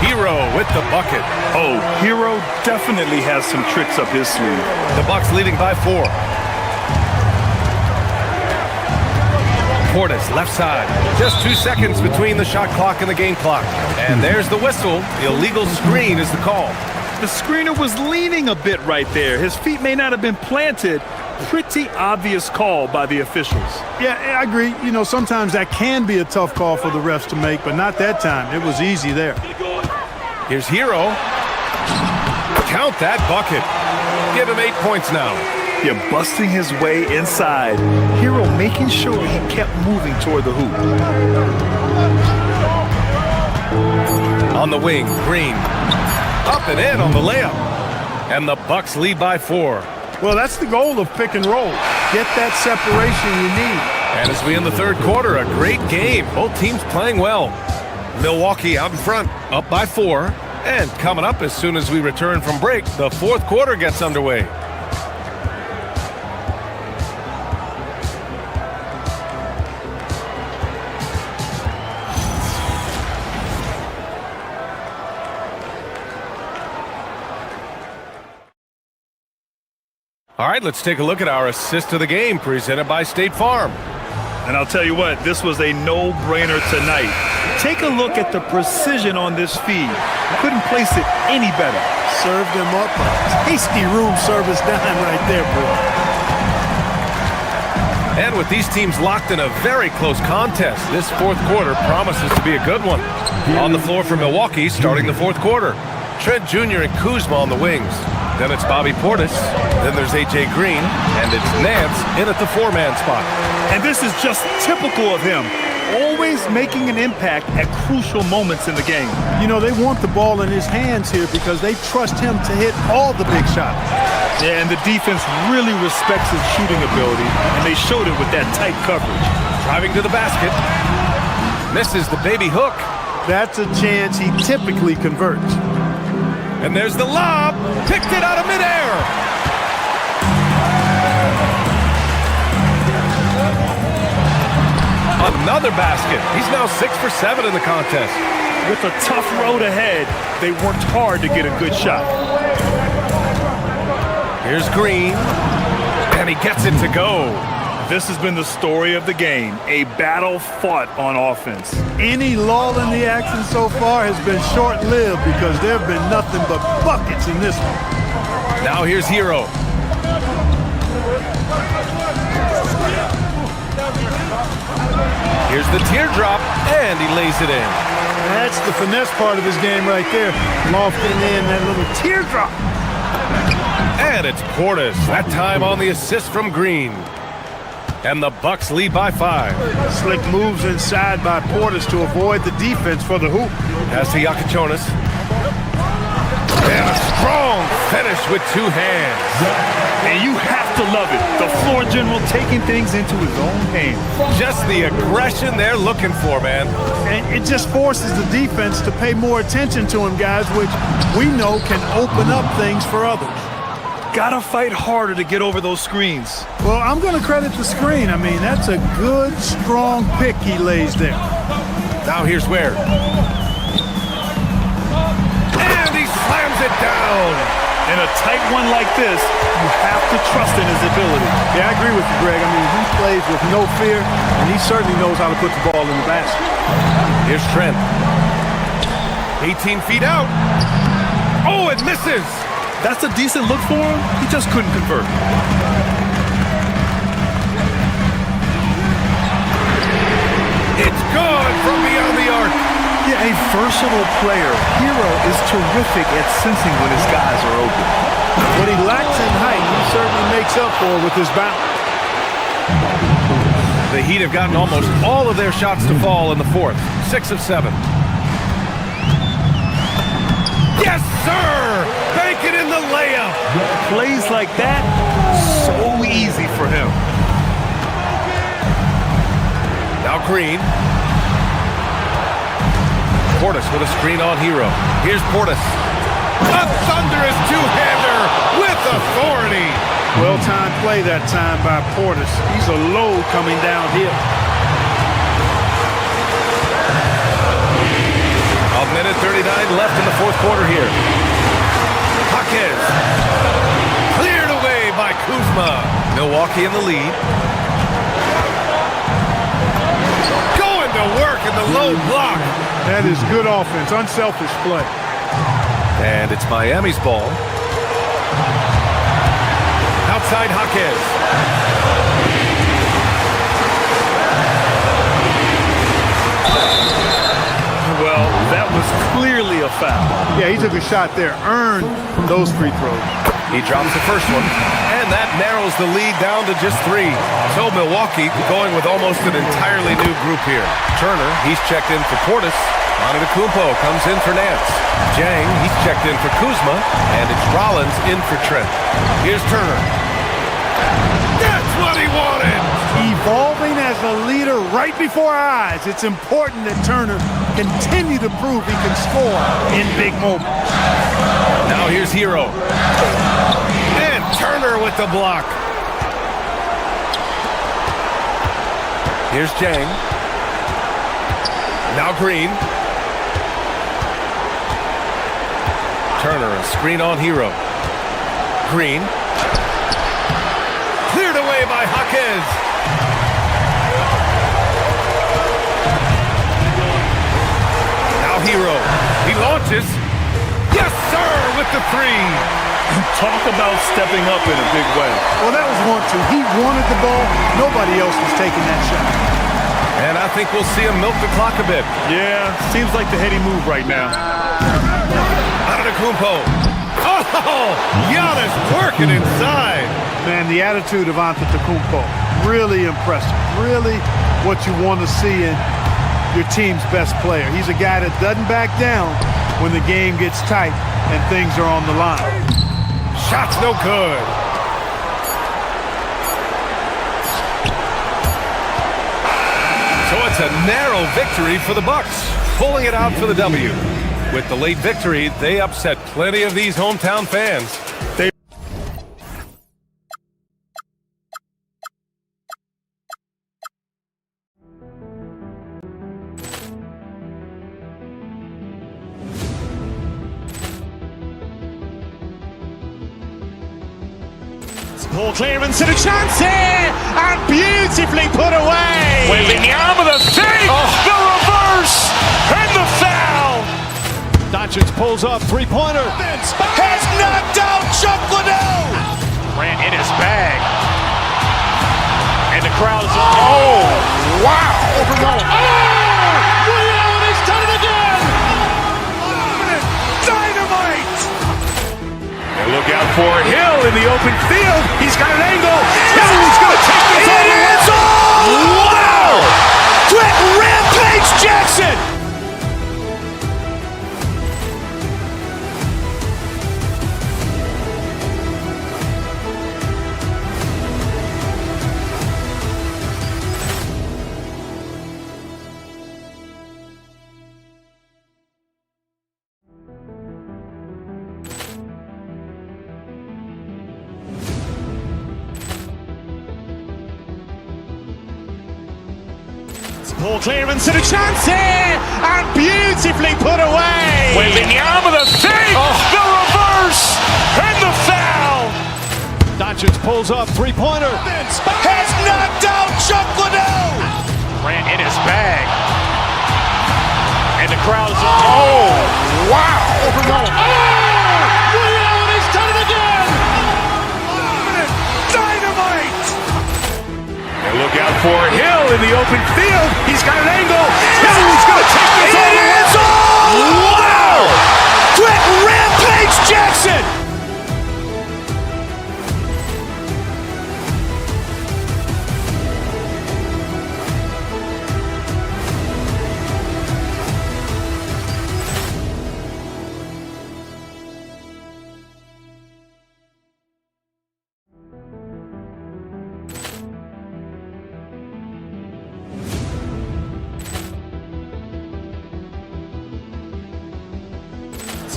Hero with the bucket. Oh, Hero definitely has some tricks up his sleeve. The Bucks leading by 4. Portis, left side. Just 2 seconds between the shot clock and the game clock. And there's the whistle. Illegal screen is the call. The screener was leaning a bit right there. His feet may not have been planted. Pretty obvious call by the officials. Yeah, I agree. You know, sometimes that can be a tough call for the refs to make, but not that time. It was easy there. Here's Hero. Count that bucket. Give him 8 points now. Yeah, busting his way inside. Hero making sure he kept moving toward the hoop. On the wing, Green. Up and in on the layup. And the Bucks lead by 4. Well, that's the goal of pick and roll. Get that separation you need. And as we end the third quarter, a great game. Both teams playing well. Milwaukee out in front, up by 4. And coming up as soon as we return from break, the fourth quarter gets underway. All right, let's take a look at our assist of the game presented by State Farm. And I'll tell you what, this was a no-brainer tonight. Take a look at the precision on this feed. Couldn't place it any better. Served him up a tasty room service dime right there, bro. And with these teams locked in a very close contest, this fourth quarter promises to be a good one. On the floor for Milwaukee, starting the fourth quarter. Trent Jr. and Kuzma on the wings. Then it's Bobby Portis. Then there's A.J. Green. And it's Nance in at the 4-man spot. And this is just typical of him. Always making an impact at crucial moments in the game. You know, they want the ball in his hands here because they trust him to hit all the big shots. Yeah, and the defense really respects his shooting ability, and they showed it with that tight coverage. Driving to the basket. Misses the baby hook. That's a chance he typically converts. And there's the lob. Picked it out of midair. Another basket. He's now 6 for 7 in the contest. With a tough road ahead, they worked hard to get a good shot. Here's Green, and he gets it to go. This has been the story of the game, a battle fought on offense. Any lull in the action so far has been short-lived because there have been nothing but buckets in this one. Now here's Hero. Here's the teardrop, and he lays it in. That's the finesse part of his game right there. Lofting in that little teardrop. And it's Portis, that time on the assist from Green. And the Bucks lead by 5. Slick moves inside by Portis to avoid the defense for the hoop. Pass to Yakichonis. And a strong finish with 2 hands. And you have to love it. The floor general taking things into his own hands. Just the aggression they're looking for, man. And it just forces the defense to pay more attention to him, guys, which we know can open up things for others. Gotta fight harder to get over those screens. Well, I'm going to credit the screen. I mean, that's a good, strong pick he lays there. Now here's Ware. And he slams it down. In a tight one like this, you have to trust in his ability. Yeah, I agree with you, Greg. I mean, he plays with no fear, and he certainly knows how to put the ball in the basket. Here's Trent. 18 feet out. Oh, it misses. That's a decent look for him. He just couldn't convert. It's gone from beyond the arc. Yeah, a versatile player. Hero is terrific at sensing when his guys are open. What he lacks in height, he certainly makes up for with his bounce. The Heat have gotten almost all of their shots to fall in the 4th. 6 of 7. Yes, sir! Bank it in the layup! Plays like that, so easy for him. Now Green. Portis with a screen on Hero. Here's Portis. A thunderous two-hander with authority. Well-timed play that time by Portis. He's a load coming downhill. A minute 39 left in the 4th quarter here. Jaquez. Cleared away by Kuzma. Milwaukee in the lead. Going to work in the low block. That is good offense, unselfish play. And it's Miami's ball. Outside Jaquez. Well, that was clearly a foul. Yeah, he took a shot there, earned those free throws. He drops the first one, and that narrows the lead down to just 3. So Milwaukee going with almost an entirely new group here. Turner, he's checked in for Portis. Antetokounmpo comes in for Nance. Jang, he's checked in for Kuzma, and it's Rollins in for Trent. Here's Turner. That's what he wanted! Evolving as a leader right before our eyes. It's important that Turner continue to prove he can score in big moments. Now here's Hero. And Turner with the block. Here's Jang. Now Green. Turner, a screen on Hero. Green. Cleared away by Jaquez. Now Hero. He launches. Yes, sir, with the 3. Talk about stepping up in a big way. Well, that was 1-2. He wanted the ball. Nobody else was taking that shot. And I think we'll see him milk the clock a bit. Yeah, seems like the heady move right now. Antetokounmpo. Oh, Giannis working inside. Man, the attitude of Antetokounmpo, really impressive. Really what you want to see in your team's best player. He's a guy that doesn't back down when the game gets tight and things are on the line. Shot's no good. So it's a narrow victory for the Bucks, pulling it out for the W. With the late victory, they upset plenty of these hometown fans. Ball clearance and a chance here, and beautifully put away. Wembanyama the save, the reverse, and the foul. Doncic pulls up, three-pointer. Has knocked out Chuck Liddell. Ran in his bag. And the crowd is, oh, wow. Overrun. Oh, Allen has done it again. Dynamite. And look out for Hill in the open field. He's got an angle. He's going to take this all the way. Wow. Quick Rampage Jackson. Ball clearance and a chance here, and beautifully put away. Wembanyama the save, the reverse, and the foul. Doncic pulls up, three-pointer. Has knocked out Chuck Liddell. Ran in his bag. And the crowd is, oh, wow. Overrun. Oh, Allen has done it again. Dynamite. And look out for Hill in the open field. He's got an angle. He's going to take this all the way. Wow. Quick Rampage Jackson.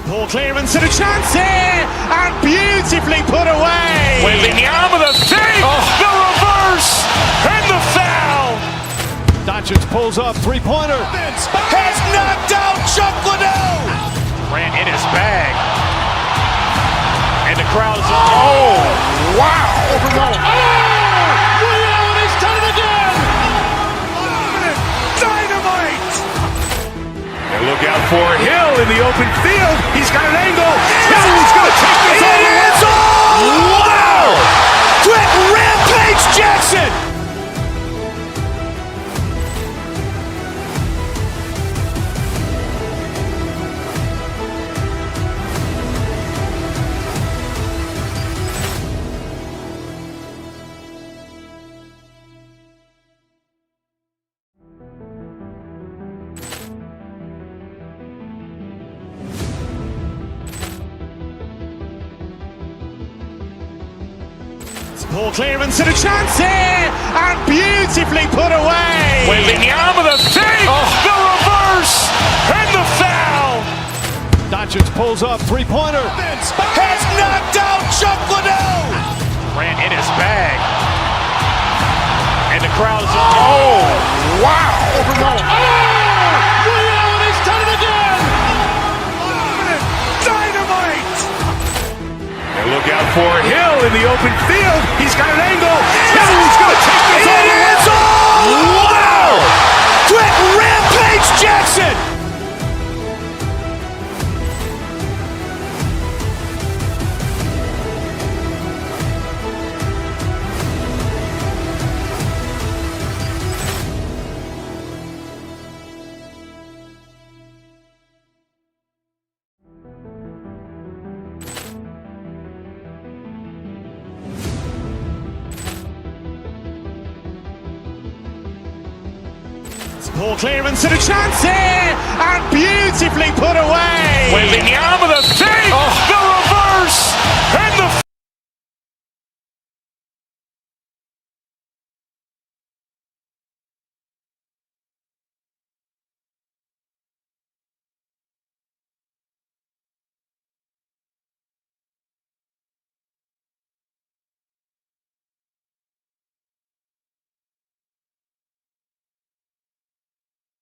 Ball clearance and a chance here, and beautifully put away. Wembanyama the save, the reverse, and the foul. Doncic pulls up, three-pointer. Has knocked out Chuck Liddell. Ran in his bag. And the crowd is, oh, wow. Overrun. Oh, Allen has done it again. Dynamite. And look out for Hill in the open field. He's got an angle. He's going to take this all the way. Wow. Quick Rampage Jackson. Ball clearance and a chance here, and beautifully put away. Wembanyama the save, the reverse, and the foul. Doncic pulls up, three-pointer. Has knocked out Chuck Liddell. Ran in his bag. And the crowd is, oh, wow. Overrun. Oh, Allen has done it again. Dynamite. And look out for Hill in the open field. He's got an angle. He's going to take this all the way. Wow. Quick Rampage Jackson. Ball clearance and a chance here, and beautifully put away. Wembanyama the save, the reverse, and the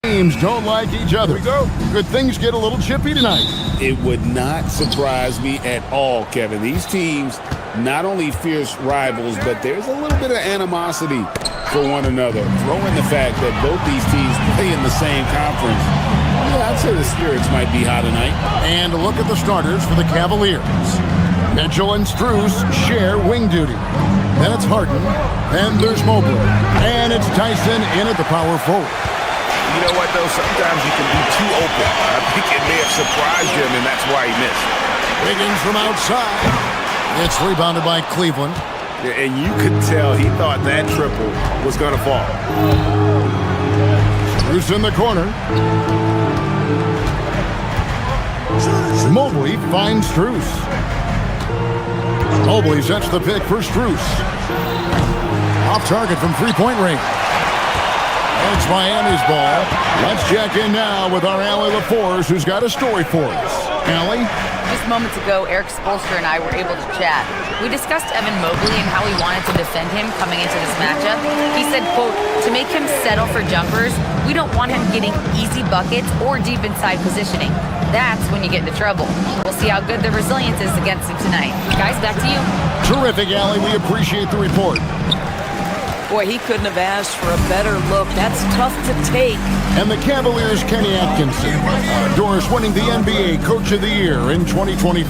Teams don't like each other. Could things get a little chippy tonight? It would not surprise me at all, Kevin. These teams not only fierce rivals, but there's a little bit of animosity for one another. Throw in the fact that both these teams play in the same conference. Yeah, I'd say the spirits might be high tonight. And look at the starters for the Cavaliers. Mitchell and Strus share wing duty. Then it's Harden. Then there's Mobley. And it's Tyson in at the power forward. You know what, though? Sometimes you can be too open. I think it may have surprised him, and that's why he missed. Wiggins from outside. It's rebounded by Cleveland. Yeah, and you could tell he thought that triple was going to fall. Strus in the corner. Mobley finds Strus. Mobley sets the pick for Strus. Off target from three-point range. It's Miami's ball. Let's check in now with our Allie LaForce, who's got a story for us. Allie? Just moments ago, Eric Spoelstra and I were able to chat. We discussed Evan Mobley and how we wanted to defend him coming into this matchup. He said, quote, to make him settle for jumpers, we don't want him getting easy buckets or deep inside positioning. That's when you get into trouble. We'll see how good the resilience is against him tonight. Guys, back to you. Terrific, Allie. We appreciate the report. Boy, he couldn't have asked for a better look. That's tough to take. And the Cavaliers' Kenny Atkinson, Doris winning the NBA Coach of the Year in 2025.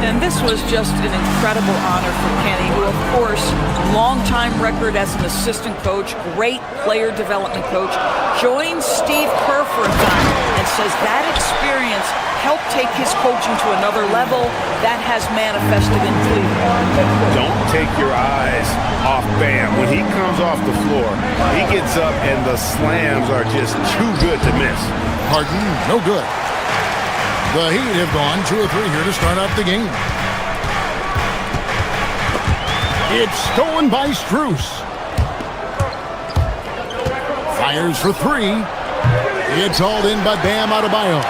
And this was just an incredible honor for Kenny, who, of course, long-time record as an assistant coach, great player development coach, joins Steve Kerr for a time and says that experience helped take his coaching to another level. That has manifested in Cleveland. Don't take your eyes off Bam. When he comes off the floor, he gets up and the slams are just too good to miss. Harden, no good. The Heat have gone 2 of 3 here to start out the game. It's stolen by Strus. Fires for 3. It's hauled in by Bam Adebayo.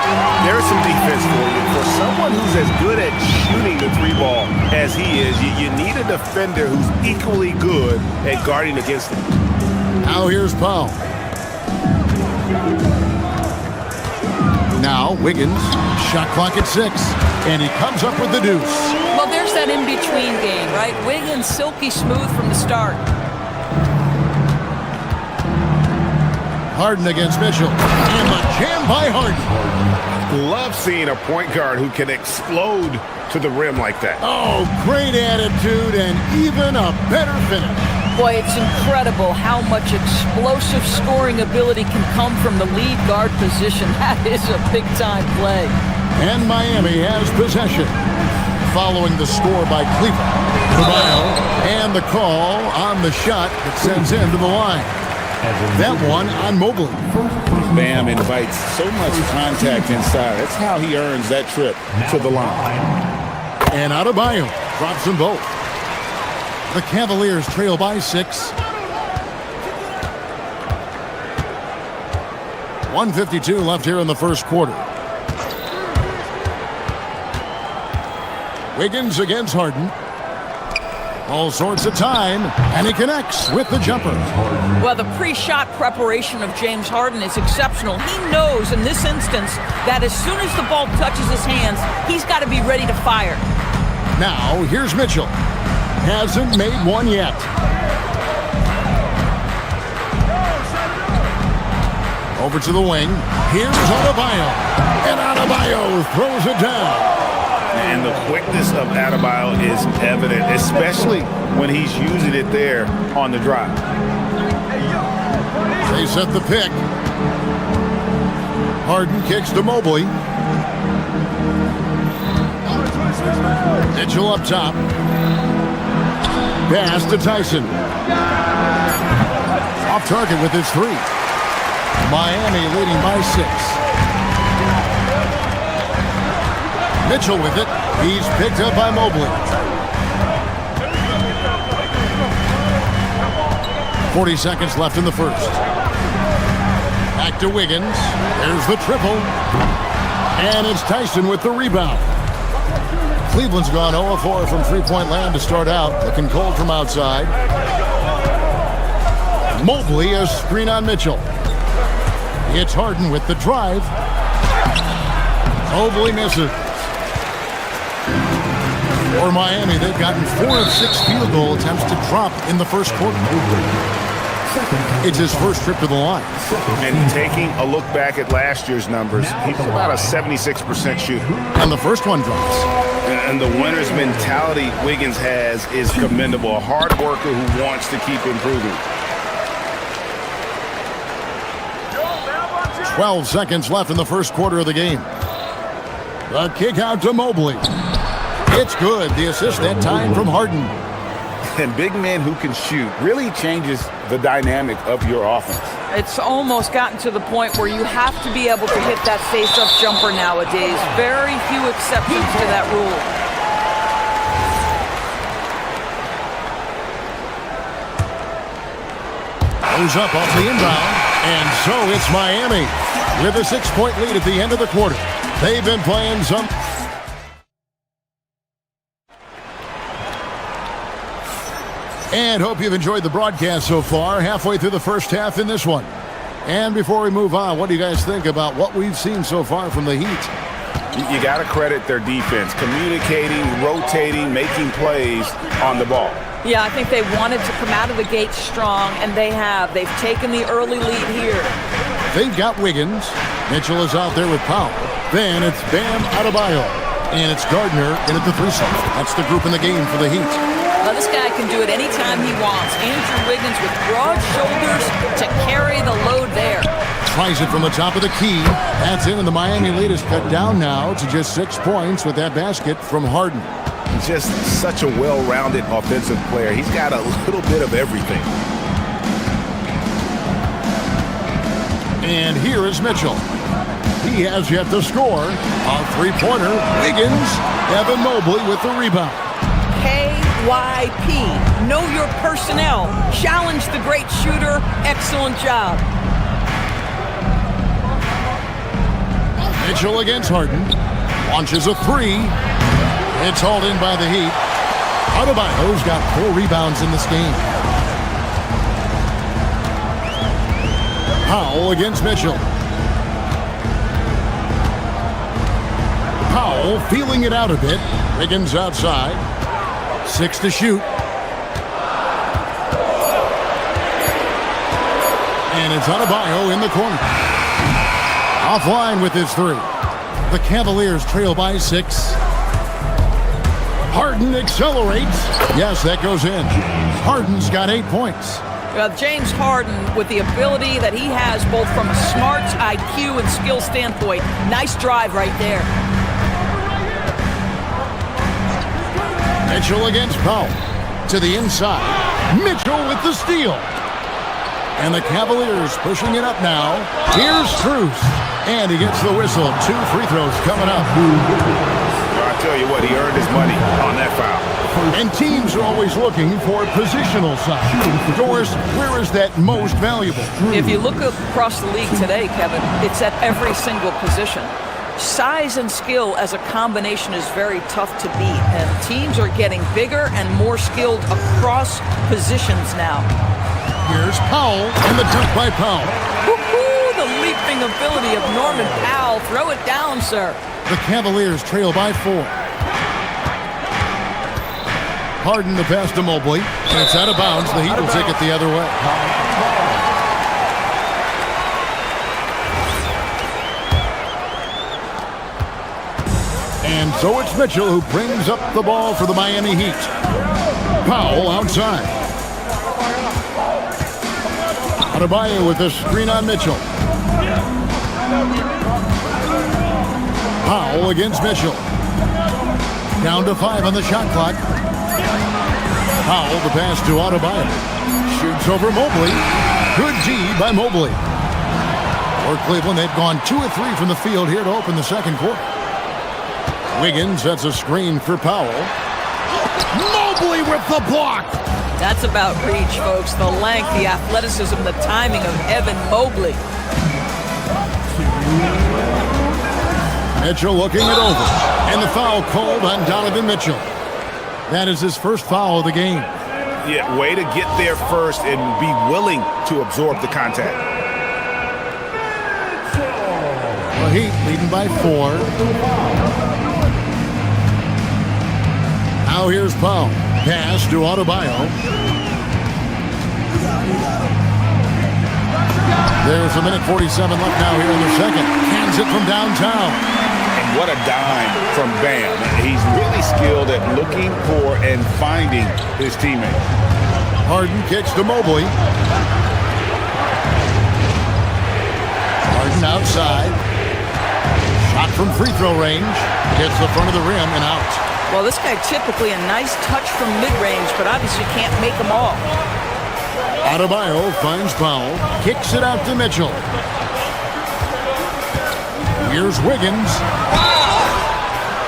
There's some defense for you. For someone who's as good at shooting the 3-ball as he is, you need a defender who's equally good at guarding against him. Now here's Powell. Now Wiggins, shot clock at 6, and he comes up with the deuce. Well, there's that in-between game, right? Wiggins silky smooth from the start. Harden against Mitchell. And the jam by Harden. Love seeing a point guard who can explode to the rim like that. Oh, great attitude and even a better finish. Boy, it's incredible how much explosive scoring ability can come from the lead guard position. That is a big-time play. And Miami has possession. Following the score by Cleveland. Adebayo and the call on the shot that sends him to the line. That one on Mobley. Bam invites so much contact inside. That's how he earns that trip to the line. And Adebayo drops them both. The Cavaliers trail by 6. 1:52 left here in the first quarter. Wiggins against Harden. All sorts of time, and he connects with the jumper. Well, the pre-shot preparation of James Harden is exceptional. He knows in this instance that as soon as the ball touches his hands, he's got to be ready to fire. Now, here's Mitchell. Hasn't made one yet. Over to the wing. Here's Adebayo. And Adebayo throws it down. And the quickness of Adebayo is evident, especially when he's using it there on the drive. They set the pick. Harden kicks to Mobley. Mitchell up top. Pass to Tyson. Off target with his 3. Miami leading by 6. Mitchell with it. He's picked up by Mobley. 40 seconds left in the first. Back to Wiggins. There's the triple. And it's Tyson with the rebound. Cleveland's gone 0-4 from three-point land to start out. Looking cold from outside. Mobley, a screen on Mitchell. It's Harden with the drive. Mobley misses. For Miami, they've gotten 4 of 6 field goal attempts to drop in the first quarter. It's his first trip to the line. And taking a look back at last year's numbers, he's about a 76% shooter. And the first one drops. And the winner's mentality Wiggins has is commendable. A hard worker who wants to keep improving. 12 seconds left in the first quarter of the game. The kick out to Mobley. It's good. The assist that time from Harden. And big men who can shoot really changes the dynamic of your offense. It's almost gotten to the point where you have to be able to hit that face-up jumper nowadays. Very few exceptions to that rule. Goes up off the inbound. And so it's Miami with a 6-point lead at the end of the quarter. They've been playing some... And hope you've enjoyed the broadcast so far. Halfway through the first half in this one. And before we move on, what do you guys think about what we've seen so far from the Heat? You got to credit their defense. Communicating, rotating, making plays on the ball. Yeah, I think they wanted to come out of the gate strong, and they have. They've taken the early lead here. They've got Wiggins. Mitchell is out there with Powell. Then it's Bam Adebayo. And it's Gardner in at the 3 slot. That's the group in the game for the Heat. Well, this guy can do it anytime he wants. Andrew Wiggins with broad shoulders to carry the load there. Tries it from the top of the key. That's in, and the Miami lead is cut down now to just 6 points with that basket from Harden. Just such a well-rounded offensive player. He's got a little bit of everything. And here is Mitchell. He has yet to score. A 3-pointer. Wiggins. Evan Mobley with the rebound. KYP. Know your personnel. Challenge the great shooter. Excellent job. Mitchell against Harden. Launches a 3. It's hauled in by the Heat. Adebayo's got 4 rebounds in this game. Powell against Mitchell. Powell feeling it out a bit. Wiggins outside. 6 to shoot. And it's Adebayo in the corner. Offline with his 3. The Cavaliers trail by 6. Harden accelerates. Yes, that goes in. Harden's got 8 points. James Harden, with the ability that he has both from a smarts, IQ, and skill standpoint, nice drive right there. Mitchell against Powell. To the inside. Mitchell with the steal. And the Cavaliers pushing it up now. Here's Strus. And he gets the whistle. 2 free throws coming up. I tell you what, he earned his money on that foul. And teams are always looking for positional size. Doris, where is that most valuable? If you look across the league today, Kevin, it's at every single position. Size and skill as a combination is very tough to beat, and teams are getting bigger and more skilled across positions now. Here's Powell, and the dunk by Powell. Woo-hoo, the leaping ability of Norman Powell. Throw it down, sir. The Cavaliers trail by 4. Harden the pass to Mobley, and it's out of bounds. The Heat will take it the other way. And so it's Mitchell who brings up the ball for the Miami Heat. Powell outside. Adebayo with the screen on Mitchell. Powell against Mitchell. Down to 5 on the shot clock. Powell the pass to Adebayo. Shoots over Mobley. Good D by Mobley. For Cleveland, they've gone 2 of 3 from the field here to open the second quarter. Wiggins sets a screen for Powell. Mobley with the block. That's about reach, folks. The length, the athleticism, the timing of Evan Mobley. Mitchell looking it over. And the foul called on Donovan Mitchell. That is his first foul of the game. Yeah, way to get there first and be willing to absorb the contact. The Heat leading by 4. Now here's Powell. Pass to Adebayo. There's a minute 47 left now here in the second. Cans it from downtown. And what a dime from Bam. He's really skilled at looking for and finding his teammate. Harden kicks to Mobley. Harden outside. Shot from free throw range. Hits the front of the rim and out. Well, this guy typically a nice touch from mid-range, but obviously can't make them all. Adebayo finds Powell. Kicks it out to Mitchell. Here's Wiggins.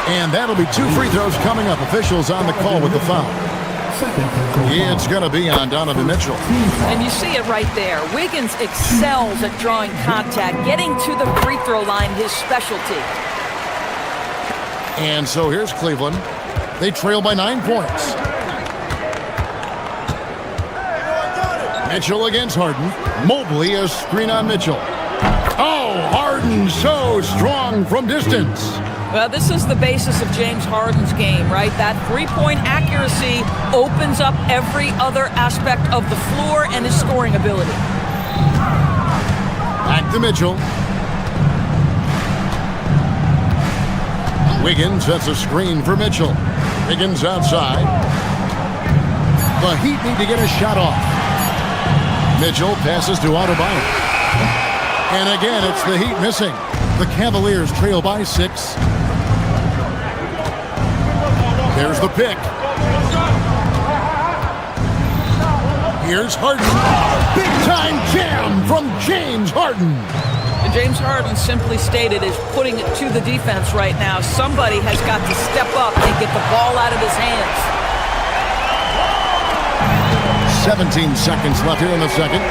And that'll be 2 free throws coming up. Officials on the call with the foul. It's going to be on Donovan Mitchell. And you see it right there. Wiggins excels at drawing contact, getting to the free throw line, his specialty. And so here's Cleveland. They trail by 9 points. Mitchell against Harden. Mobley a screen on Mitchell. Oh, Harden so strong from distance. Well, this is the basis of James Harden's game, right? That three-point accuracy opens up every other aspect of the floor and his scoring ability. Back to Mitchell. Wiggins sets a screen for Mitchell. Wiggins outside. The Heat need to get a shot off. Mitchell passes to Adebayo. And again, it's the Heat missing. The Cavaliers trail by 6. There's the pick. Here's Harden. Big-time jam from James Harden. And James Harden, simply stated, is putting it to the defense right now. Somebody has got to step up and get the ball out of his hands. 17 seconds left here in the second.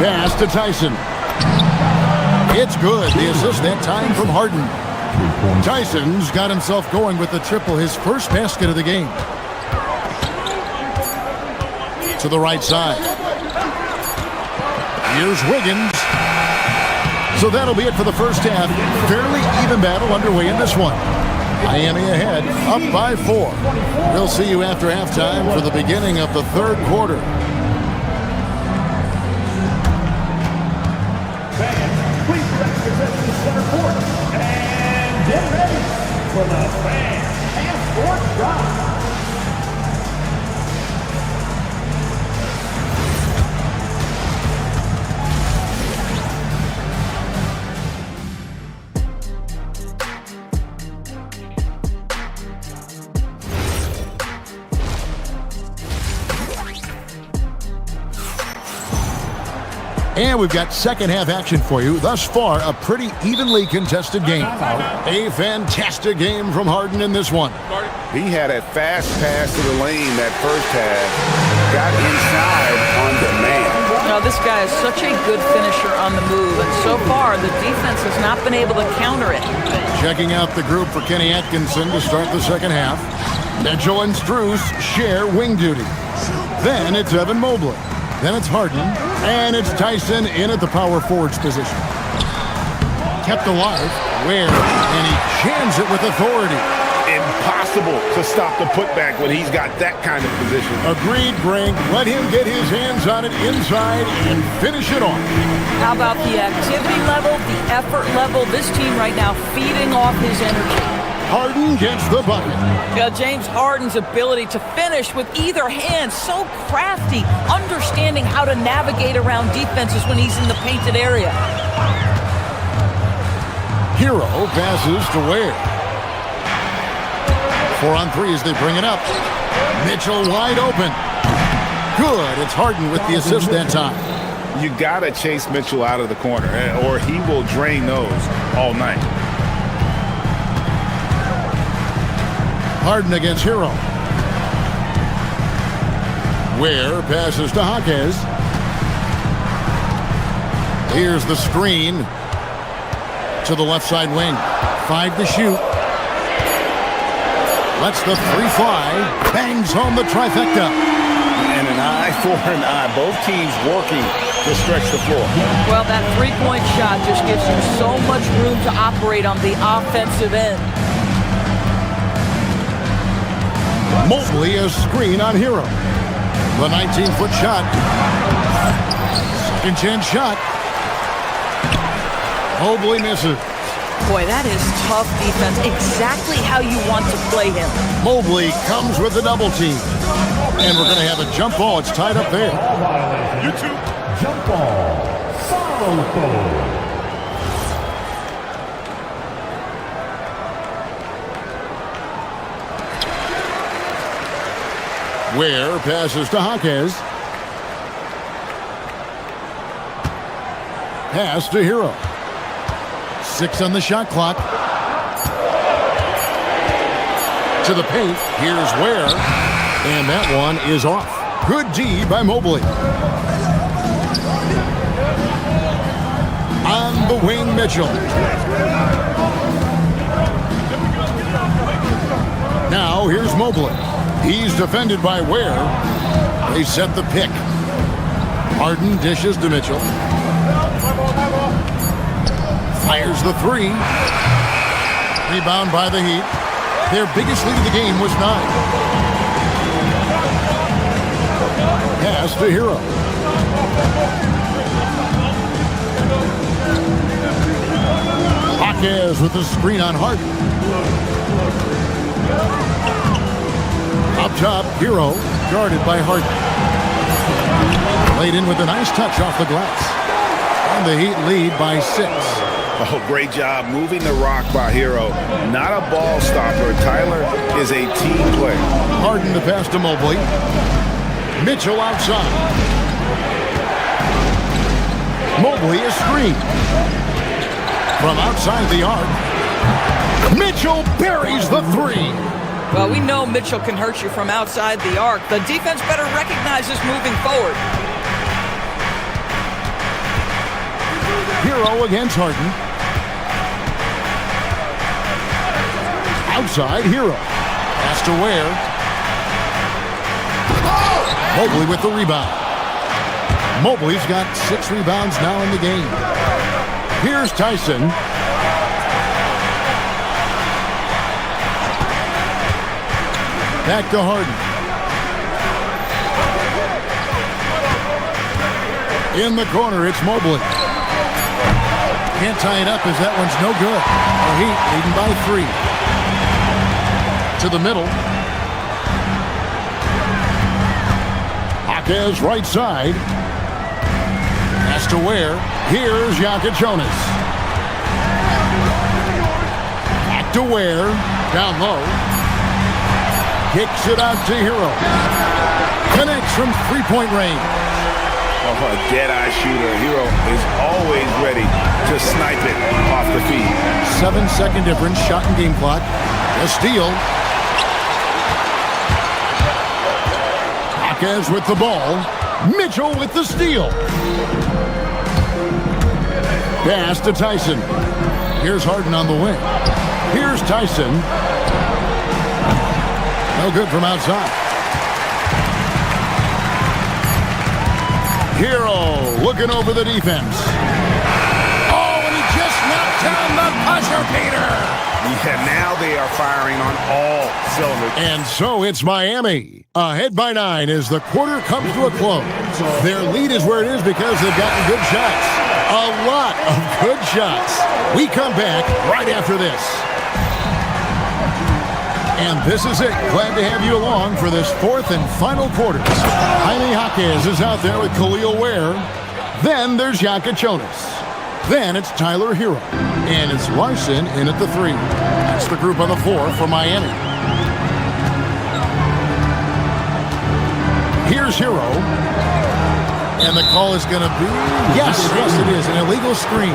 Pass to Tyson. It's good. The assist that time from Harden. Tyson's got himself going with the triple, his first basket of the game. To the right side. Here's Wiggins. So that'll be it for the first half. Fairly even battle underway in this one. Miami ahead, up by 4. We'll see you after halftime for the beginning of the third quarter. Fans, please represent the center court and get ready for the Fan Passport Drop. And we've got second half action for you. Thus far, a pretty evenly contested game. A fantastic game from Harden in this one. He had a fast pass to the lane that first half. Got inside on demand. Now, this guy is such a good finisher on the move, and so far, the defense has not been able to counter it. Checking out the group for Kenny Atkinson to start the second half. Mitchell and Strus share wing duty. Then it's Evan Mobley. Then it's Harden, and it's Tyson in at the power forwards position. Kept alive, Ware, and he jams it with authority. Impossible to stop the putback when he's got that kind of position. Agreed, Greg. Let him get his hands on it inside and finish it off. How about the activity level, the effort level? This team right now feeding off his energy. Harden gets the bucket. Yeah, James Harden's ability to finish with either hand, so crafty, understanding how to navigate around defenses when he's in the painted area. Hero passes to Ware. 4 on 3 as they bring it up. Mitchell wide open. Good. It's Harden with the assist that time. You got to chase Mitchell out of the corner, or he will drain those all night. Harden against Hero. Ware passes to Jaquez. Here's the screen to the left side wing. 5 to shoot. Lets the 3 fly. Bangs home the trifecta. And an eye for an eye. Both teams working to stretch the floor. Well, that three-point shot just gives you so much room to operate on the offensive end. Mobley a screen on Hero. The 19-foot shot. Second chance shot. Mobley misses. Boy, that is tough defense. Exactly how you want to play him. Mobley comes with a double team. And we're going to have a jump ball. It's tied up there. Jump ball. Foul ball. Ware passes to Jaquez. Pass to Hero. 6 on the shot clock. To the paint. Here's Ware. And that one is off. Good D by Mobley. On the wing, Mitchell. Now here's Mobley. He's defended by Ware. They set the pick. Harden dishes to Mitchell. Fires the 3. Rebound by the Heat. Their biggest lead of the game was 9. Pass to Hero. Jaquez with the screen on Harden. Up top, Hero, guarded by Harden. Laid in with a nice touch off the glass. And the Heat lead by 6. Oh, great job moving the rock by Hero. Not a ball stopper. Tyler is a team player. Harden the pass to Mobley. Mitchell outside. Mobley a screen. From outside the arc. Mitchell buries the 3. Well, we know Mitchell can hurt you from outside the arc. The defense better recognize this moving forward. Hero against Harden. Outside, Hero. Pass to Ware. Mobley with the rebound. Mobley's got 6 rebounds now in the game. Here's Tyson. Back to Harden. In the corner, it's Mobley. Can't tie it up as that one's no good. The Heat leading by 3. To the middle. Jaquez right side. Pass to Ware. Here's Jonas. Back to Ware. Down low. Kicks it out to Hero. Connects from 3-point range. Oh, a dead-eye shooter. Hero is always ready to snipe it off the feed. 7-second difference. Shot and game clock. A steal. Jaquez with the ball. Mitchell with the steal. Pass to Tyson. Here's Harden on the wing. Here's Tyson. No good from outside. Hero looking over the defense. Oh, and he just knocked down the buzzer beater. Yeah, now they are firing on all cylinders. And so it's Miami. Ahead by 9 as the quarter comes to a close. Their lead is where it is because they've gotten good shots. A lot of good shots. We come back right after this. And this is it. Glad to have you along for this 4th and final quarter. Jaime Jaquez is out there with Khalil Ware. Then there's Jonas. Then it's Tyler Hero. And it's Larson in at the 3. That's the group on the floor for Miami. Here's Hero. And the call is going to be... Yes, it is. An illegal screen.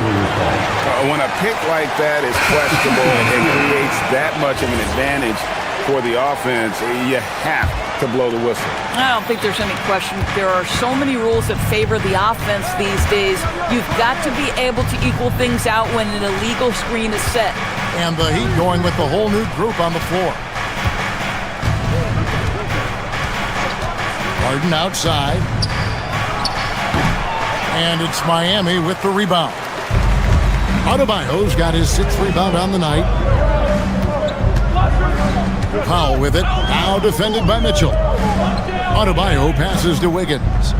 When a pick like that is questionable and creates that much of an advantage for the offense, you have to blow the whistle. I don't think there's any question. There are so many rules that favor the offense these days. You've got to be able to equal things out when an illegal screen is set. And the Heat going with the whole new group on the floor. Harden outside. And it's Miami with the rebound. Adebayo's got his 6th rebound on the night. Powell with it. Now defended by Mitchell. Adebayo passes to Wiggins.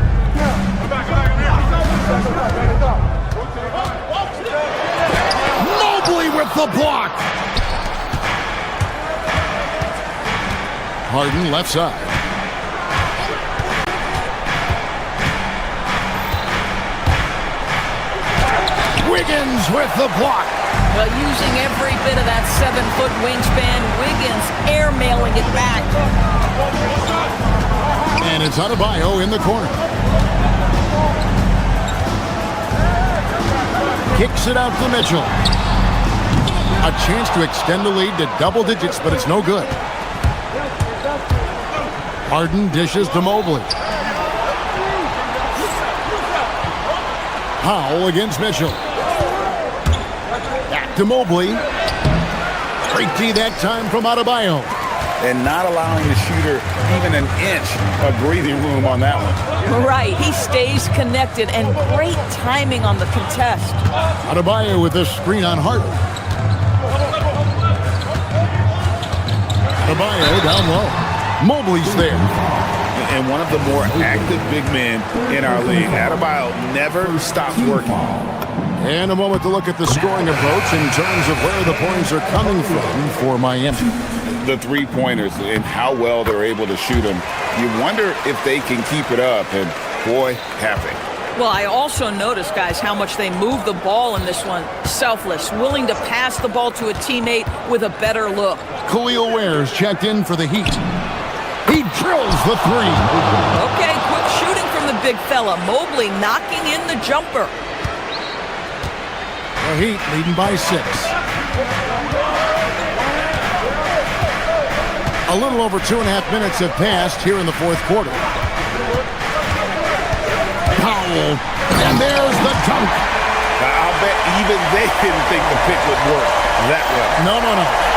Mobley with the block. Harden left side. Wiggins with the block. Well, using every bit of that 7-foot wingspan, Wiggins airmailing it back. And it's Adebayo in the corner. Kicks it out to Mitchell. A chance to extend the lead to double digits, but it's no good. Harden dishes to Mobley. Powell against Mitchell. Back to Mobley. Great D that time from Adebayo. And not allowing the shooter even an inch of breathing room on that one. Right, he stays connected, and great timing on the contest. Adebayo with the screen on Harden. Adebayo down low. Mobley's there. And one of the more active big men in our league. Adebayo never stops working. And a moment to look at the scoring approach in terms of where the points are coming from for Miami. The three-pointers and how well they're able to shoot them. You wonder if they can keep it up, and boy, have they. Well, I also noticed, guys, how much they move the ball in this one. Selfless, willing to pass the ball to a teammate with a better look. Khalil Ware's checked in for the Heat. He drills the three. Okay, quick shooting from the big fella. Mobley knocking in the jumper. The Heat leading by 6. A little over 2.5 minutes have passed here in the fourth quarter. Powell, and there's the dunk. I'll bet even they didn't think the pick would work that well. No.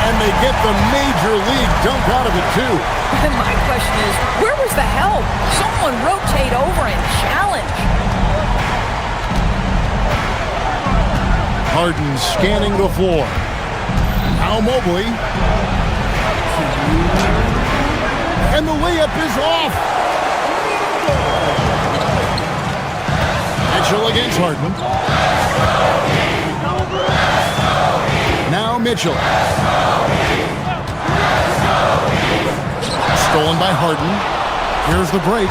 And they get the major league dunk out of it, too. And my question is, where was the help? Someone rotate over and challenge. Harden scanning the floor. Now Mobley. And the layup is off. Mitchell against Harden. Now Mitchell. Stolen by Harden. Here's the break.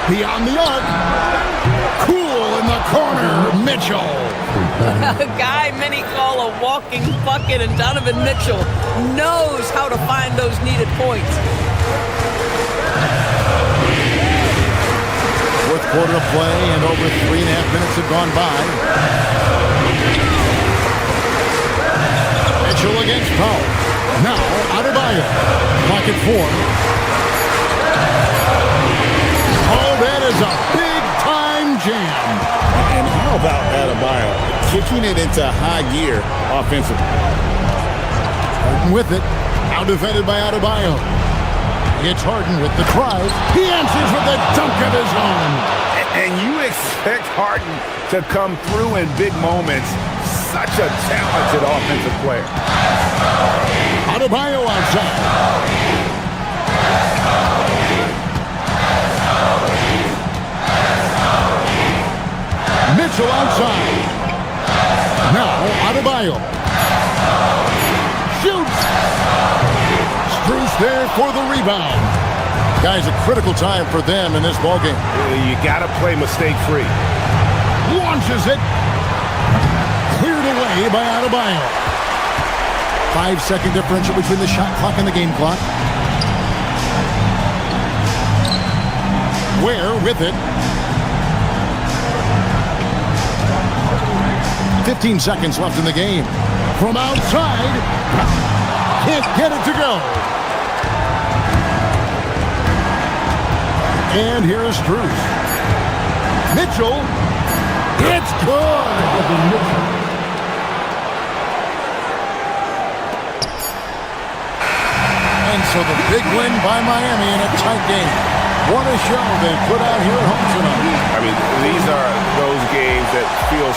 Beyond the arc. Cool in the corner, Mitchell. A guy many call a walking bucket, and Donovan Mitchell knows how to find those needed points. Fourth quarter of play, and over 3.5 minutes have gone by. Mitchell against Powell. Now, Adebayo. Clock at 4. Oh, that is a big-time jam. And how about Adebayo kicking it into high gear offensively? Harden with it. Now defended by Adebayo. It's Harden with the drive. He answers with a dunk of his own. And you expect Harden to come through in big moments. Such a talented offensive player. Adebayo outside. Mitchell outside. Now Adebayo. Shoots. Strus there for the rebound. Guys, a critical time for them in this ballgame. You got to play mistake-free. Launches it. Cleared away by Adebayo. 5-second differential between the shot clock and the game clock. Ware with it. 15 seconds left in the game. From outside. Can't get it to go. And here is Strus. Mitchell. It's good. And so the big win by Miami in a tight game. What a show they put out here at home tonight. I mean, these are those games that feel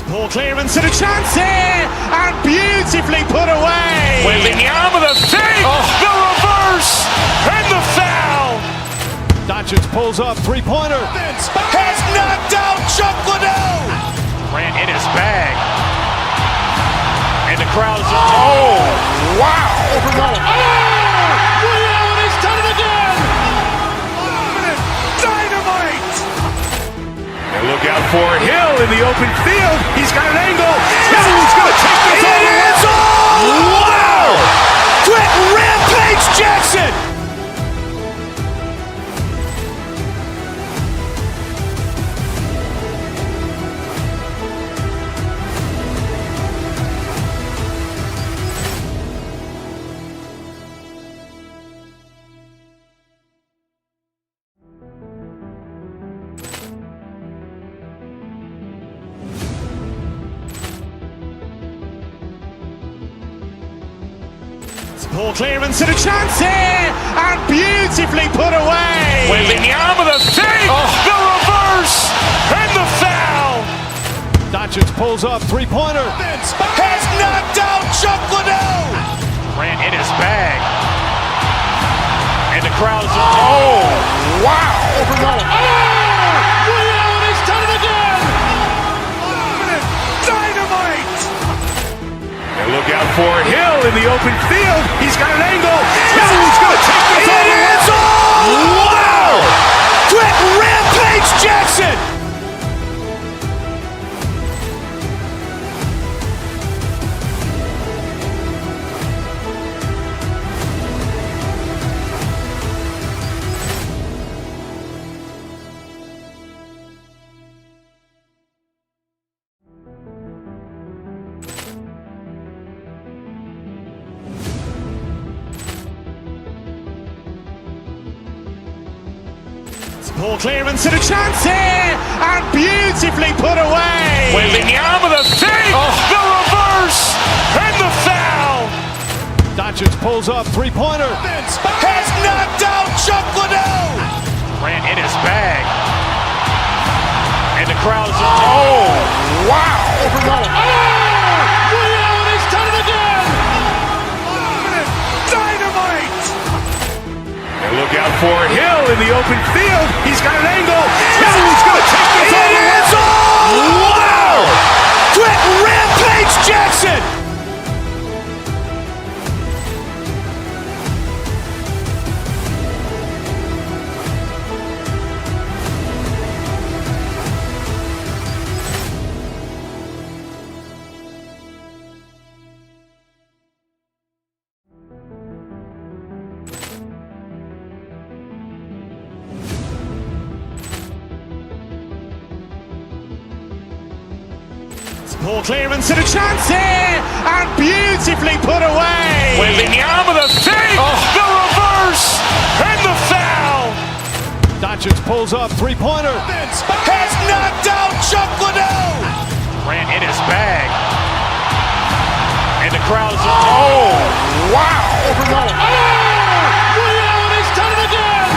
Ball clearance and a chance here, and beautifully put away. Wembanyama with a fake, the reverse, and the foul. Doncic pulls up, three-pointer. Has knocked out Chuck Liddell. Grant in his bag. And the crowd is, oh, wow. Liddell has done it again. Dynamite. And look out for Hill in the open field. He's got an angle. Hill's going to take this all the way. Wow. Quick Rampage Jackson. Ball clearance and a chance here, and beautifully put away. Wembanyama with a fake, the reverse, and the foul. Doncic pulls up, three-pointer. Has knocked out Chuck Liddell. Grant in his bag. And the crowd is, oh, wow. Liddell has done it again. Dynamite. And look out for Hill in the open field. He's got an angle. Hill's going to take this all the way. Wow. Quick Rampage Jackson. Ball clearance and a chance here, and beautifully put away. Wembanyama with a fake, the reverse, and the foul. Doncic pulls up, three-pointer. Has knocked out Chuck Liddell. Grant in his bag. And the crowd is, oh, wow. Liddell has done it again. Dynamite. And look out for Hill in the open field. He's got an angle. Hill's going to take this all the way. Wow. Quick Rampage Jackson. Ball clearance and a chance here, and beautifully put away. Wembanyama with a fake, the reverse, and the foul. Doncic pulls up, three-pointer. Has knocked out Chuck Liddell. Grant in his bag. And the crowd is, oh, wow. Liddell has done it again.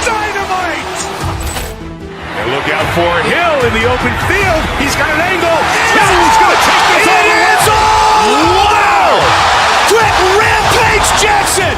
Dynamite. And look out for Hill in the open field. He's got an angle. Hill's going to take this all the way. Wow. Quick Rampage Jackson.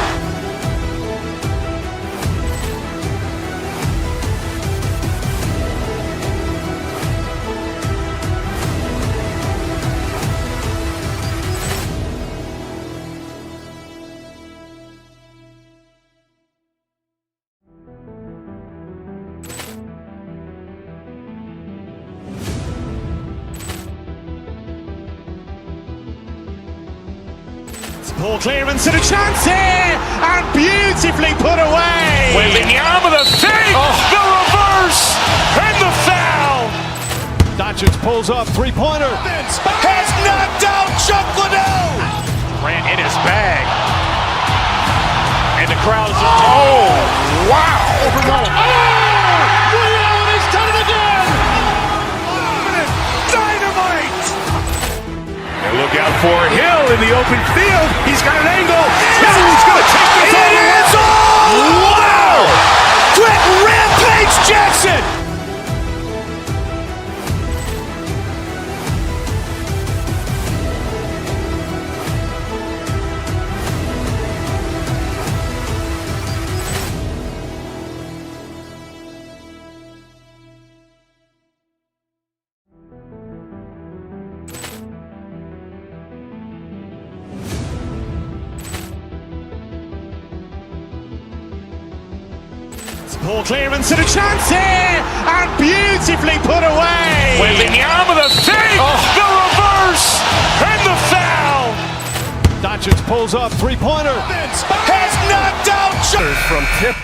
Ball clearance and a chance here, and beautifully put away. Wembanyama with a fake, the reverse, and the foul. Doncic pulls up, three-pointer. Has knocked out Chuck Liddell. Grant in his bag. And the crowd is, oh, wow. Liddell has done it again. Dynamite. And look out for Hill in the open field. He's got an angle. Hill's going to take this all the way. Wow. Quick Rampage Jackson. Poor clearance and a chance here, and beautifully put away. Wembanyama the save, the reverse, and the foul. Doncic pulls up, three-pointer. Has knocked out from tip.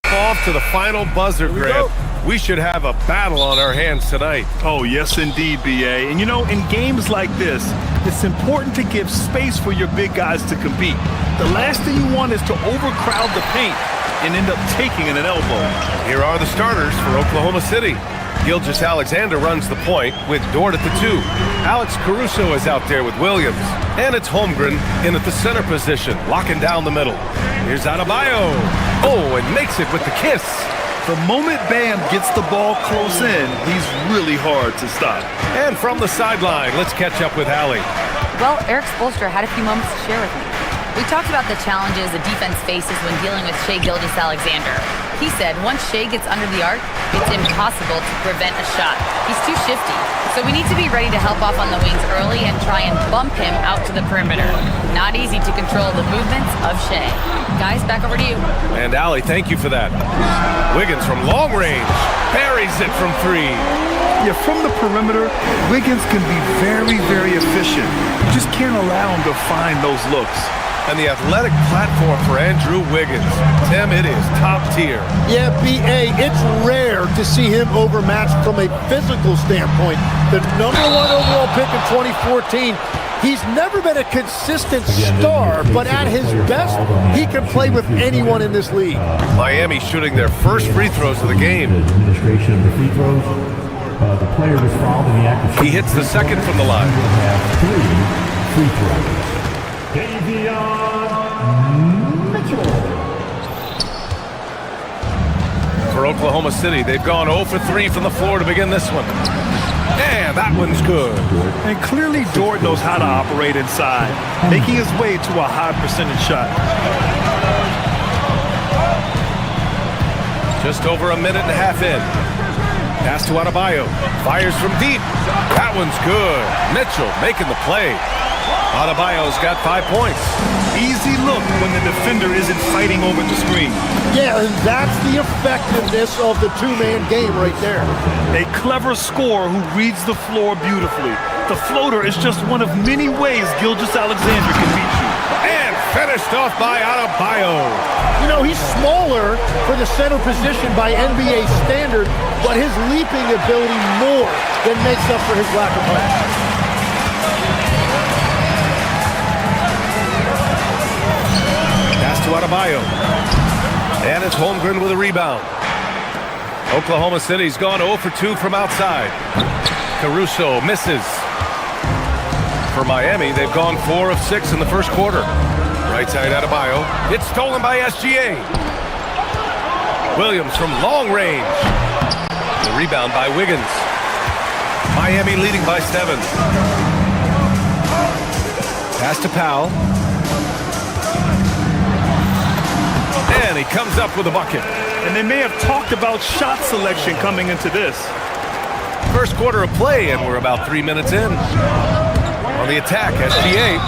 Off to the final buzzer, Grant. We should have a battle on our hands tonight. Oh, yes, indeed, BA. And, you know, in games like this, it's important to give space for your big guys to compete. The last thing you want is to overcrowd the paint and end up taking an elbow. Here are the starters for Oklahoma City. Gilgeous-Alexander runs the point with Dort at the 2. Alex Caruso is out there with Williams. And it's Holmgren in at the center position, locking down the middle. Here's Adebayo. Oh, and makes it with the kiss. The moment Bam gets the ball close in, he's really hard to stop. And from the sideline, let's catch up with Allie. Well, Eric Spoelstra had a few moments to share with me. We talked about the challenges the defense faces when dealing with Shai Gilgeous-Alexander. He said once Shai gets under the arc, it's impossible to prevent a shot. He's too shifty. So we need to be ready to help off on the wings early and try and bump him out to the perimeter. Not easy to control the movements of Shai. Guys, back over to you. And Allie, thank you for that. Wiggins from long range buries it from 3. Yeah, from the perimeter, Wiggins can be very, very efficient. You just can't allow him to find those looks. And the athletic platform for Andrew Wiggins. Tim, it is top tier. Yeah, BA, it's rare to see him overmatched from a physical standpoint. The #1 overall pick in 2014. He's never been a consistent star, but at his best, he can play with anyone in this league. Miami shooting their first free throws of the game. Administration of the free throws. The player was fouled in the act of He hits the second from the line. have 3 free throws. Davion Mitchell. For Oklahoma City, they've gone 0 for 3 from the floor to begin this one. And that one's good. And clearly Dort knows how to operate inside, making his way to a high percentage shot. Just over a minute and a half in. Pass to Adebayo. Fires from deep. That one's good. Mitchell making the play. Adebayo's got 5 points. Easy look when the defender isn't fighting over the screen. Yeah, and that's the effectiveness of the two-man game right there. A clever scorer who reads the floor beautifully. The floater is just one of many ways Gilgeous-Alexander can beat you. And finished off by Adebayo. You know, he's smaller for the center position by NBA standard, but his leaping ability more than makes up for his lack of height. To Adebayo. And it's Holmgren with a rebound. Oklahoma City's gone 0 for 2 from outside. Caruso misses. For Miami, they've gone 4 of 6 in the first quarter. Right side Adebayo. It's stolen by SGA. Williams from long range. The rebound by Wiggins. Miami leading by 7. Pass to Powell. And he comes up with a bucket. And they may have talked about shot selection coming into this. First quarter of play, and we're about 3 minutes in. On the attack, SGA.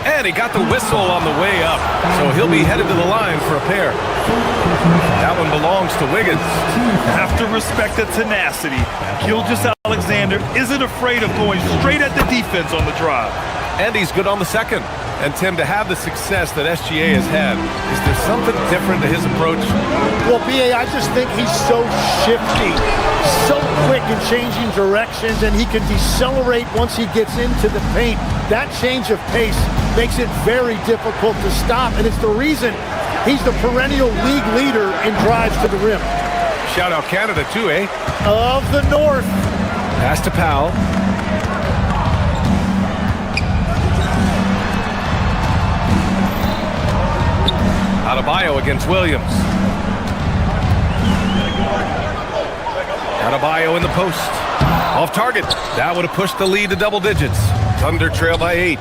And he got the whistle on the way up. So he'll be headed to the line for a pair. That one belongs to Wiggins. Have to respect the tenacity. Gilgeous-Alexander isn't afraid of going straight at the defense on the drive. And he's good on the second. And Tim, to have the success that SGA has had, is there something different to his approach? Well, BA, I just think he's so shifty, so quick in changing directions, and he can decelerate once he gets into the paint. That change of pace makes it very difficult to stop, and it's the reason he's the perennial league leader in drives to the rim. Shout out Canada too, eh? Of the North. Pass to Powell. Adebayo against Williams. Adebayo in the post. Off target. That would have pushed the lead to double digits. Thunder trail by 8.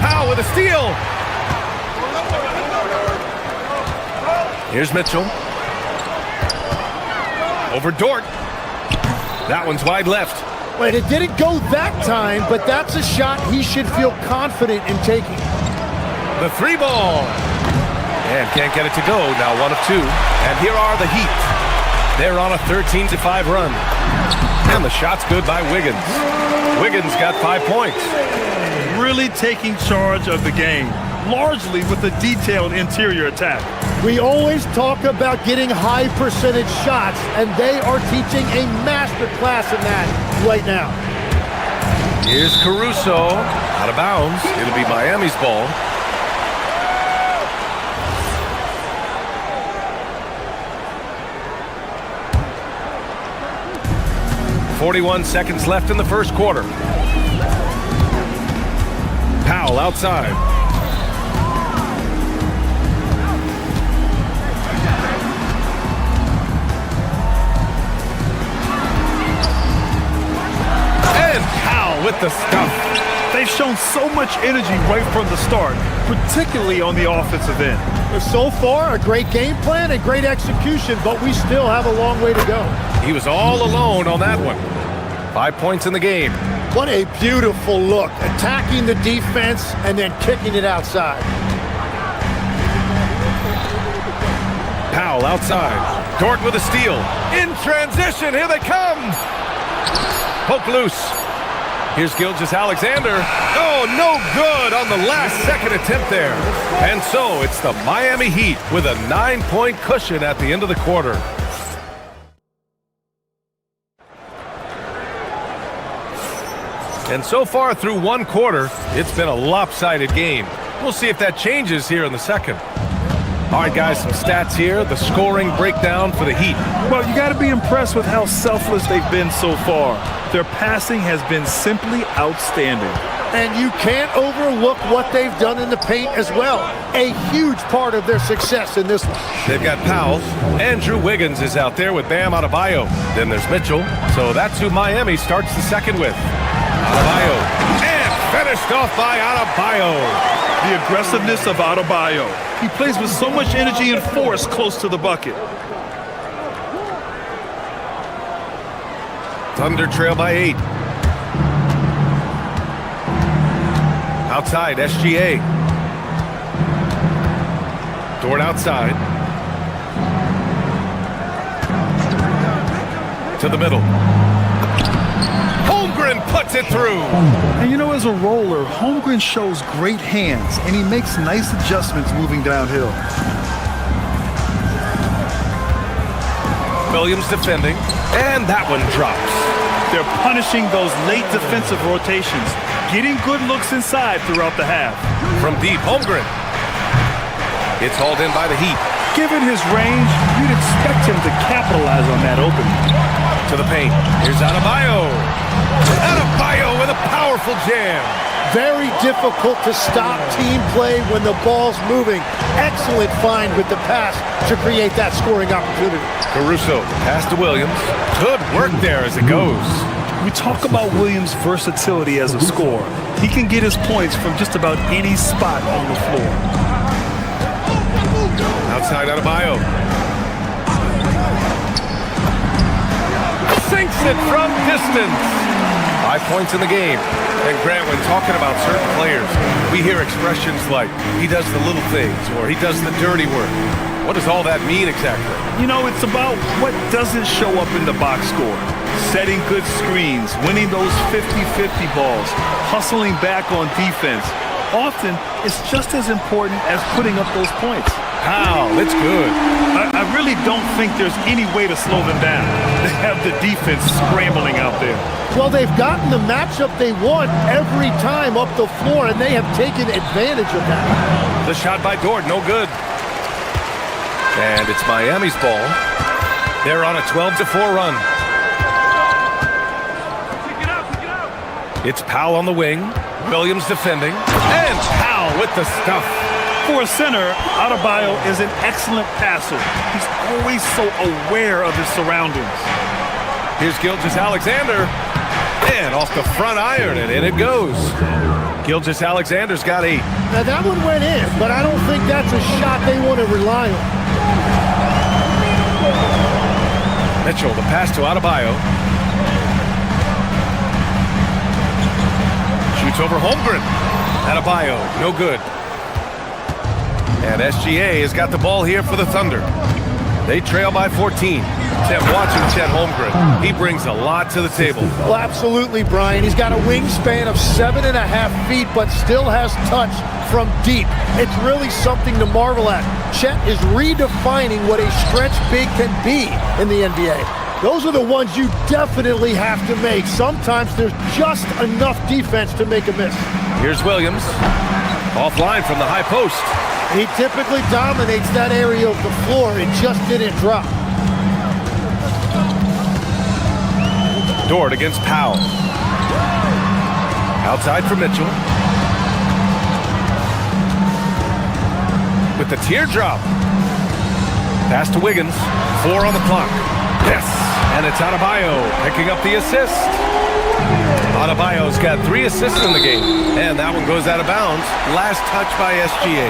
Powell with a steal. Here's Mitchell. Over Dort. That one's wide left. Wait, it didn't go that time, but that's a shot he should feel confident in taking. The 3 ball. And can't get it to go. Now 1 of 2. And here are the Heat. They're on a 13-5 run. And the shot's good by Wiggins. Wiggins got 5 points. Really taking charge of the game, largely with a detailed interior attack. We always talk about getting high percentage shots, and they are teaching a master class in that right now. Here's Caruso. Out of bounds. It'll be Miami's ball. .41 seconds left in the first quarter. Powell outside. And Powell with the stuff. They've shown so much energy right from the start, particularly on the offensive end. So far, a great game plan and great execution, but we still have a long way to go. He was all alone on that one. 5 points in the game. What a beautiful look. Attacking the defense and then kicking it outside. Powell outside. Dort with a steal. In transition. Here they come. Poke loose. Here's Gilgeous-Alexander. Oh, no good on the last second attempt there. And so it's the Miami Heat with a 9-point cushion at the end of the quarter. And so far through one quarter, it's been a lopsided game. We'll see if that changes here in the second. All right, guys, some stats here. The scoring breakdown for the Heat. Well, you got to be impressed with how selfless they've been so far. Their passing has been simply outstanding. And you can't overlook what they've done in the paint as well. A huge part of their success in this one. They've got Powell. Andrew Wiggins is out there with Bam Adebayo. Then there's Mitchell. So that's who Miami starts the second with. Adebayo. And finished off by Adebayo. The aggressiveness of Adebayo. He plays with so much energy and force close to the bucket. Thunder trail by 8. Outside, SGA. Dort outside. To the middle. Holmgren puts it through. And you know, as a roller, Holmgren shows great hands, and he makes nice adjustments moving downhill. Williams defending, and that one drops. They're punishing those late defensive rotations, getting good looks inside throughout the half. From deep, Holmgren. It's hauled in by the Heat. Given his range, you'd expect him to capitalize on that opening. To the paint. Here's Adebayo. Adebayo with a powerful jam. Very difficult to stop team play when the ball's moving. Excellent find with the pass to create that scoring opportunity. Caruso, pass to Williams. Good work there as it goes. We talk about Williams' versatility as a scorer. He can get his points from just about any spot on the floor. Outside Adebayo. Sinks it from distance. 5 points in the game. And Grant, when talking about certain players, we hear expressions like, he does the little things, or he does the dirty work. What does all that mean exactly? You know, it's about what doesn't show up in the box score. Setting good screens, winning those 50-50 balls, hustling back on defense. Often, it's just as important as putting up those points. Wow, that's good. I really don't think there's any way to slow them down. They have the defense scrambling out there. Well, they've gotten the matchup they want every time up the floor, and they have taken advantage of that. The shot by Dort, no good. And it's Miami's ball. They're on a 12-4 run. It's Powell on the wing. Williams defending. And Powell with the stuff. For a center, Adebayo is an excellent passer. He's always so aware of his surroundings. Here's Gilgeous-Alexander. And off the front iron, and in it goes. Gilgeous-Alexander's got 8. Now that one went in, but I don't think that's a shot they want to rely on. Mitchell, the pass to Adebayo. Shoots over Holmgren. Adebayo, no good. And SGA has got the ball here for the Thunder. They trail by 14. Tim, watching Chet Holmgren. He brings a lot to the table. Well, absolutely, Brian. He's got a wingspan of 7.5 feet, but still has touch from deep. It's really something to marvel at. Chet is redefining what a stretch big can be in the NBA. Those are the ones you definitely have to make. Sometimes there's just enough defense to make a miss. Here's Williams. Offline from the high post. He typically dominates that area of the floor. It just didn't drop. Dort against Powell. Outside for Mitchell. With the teardrop. Pass to Wiggins. 4 on the clock. Yes. And it's Adebayo picking up the assist. Adebayo's got 3 assists in the game. And that one goes out of bounds. Last touch by SGA.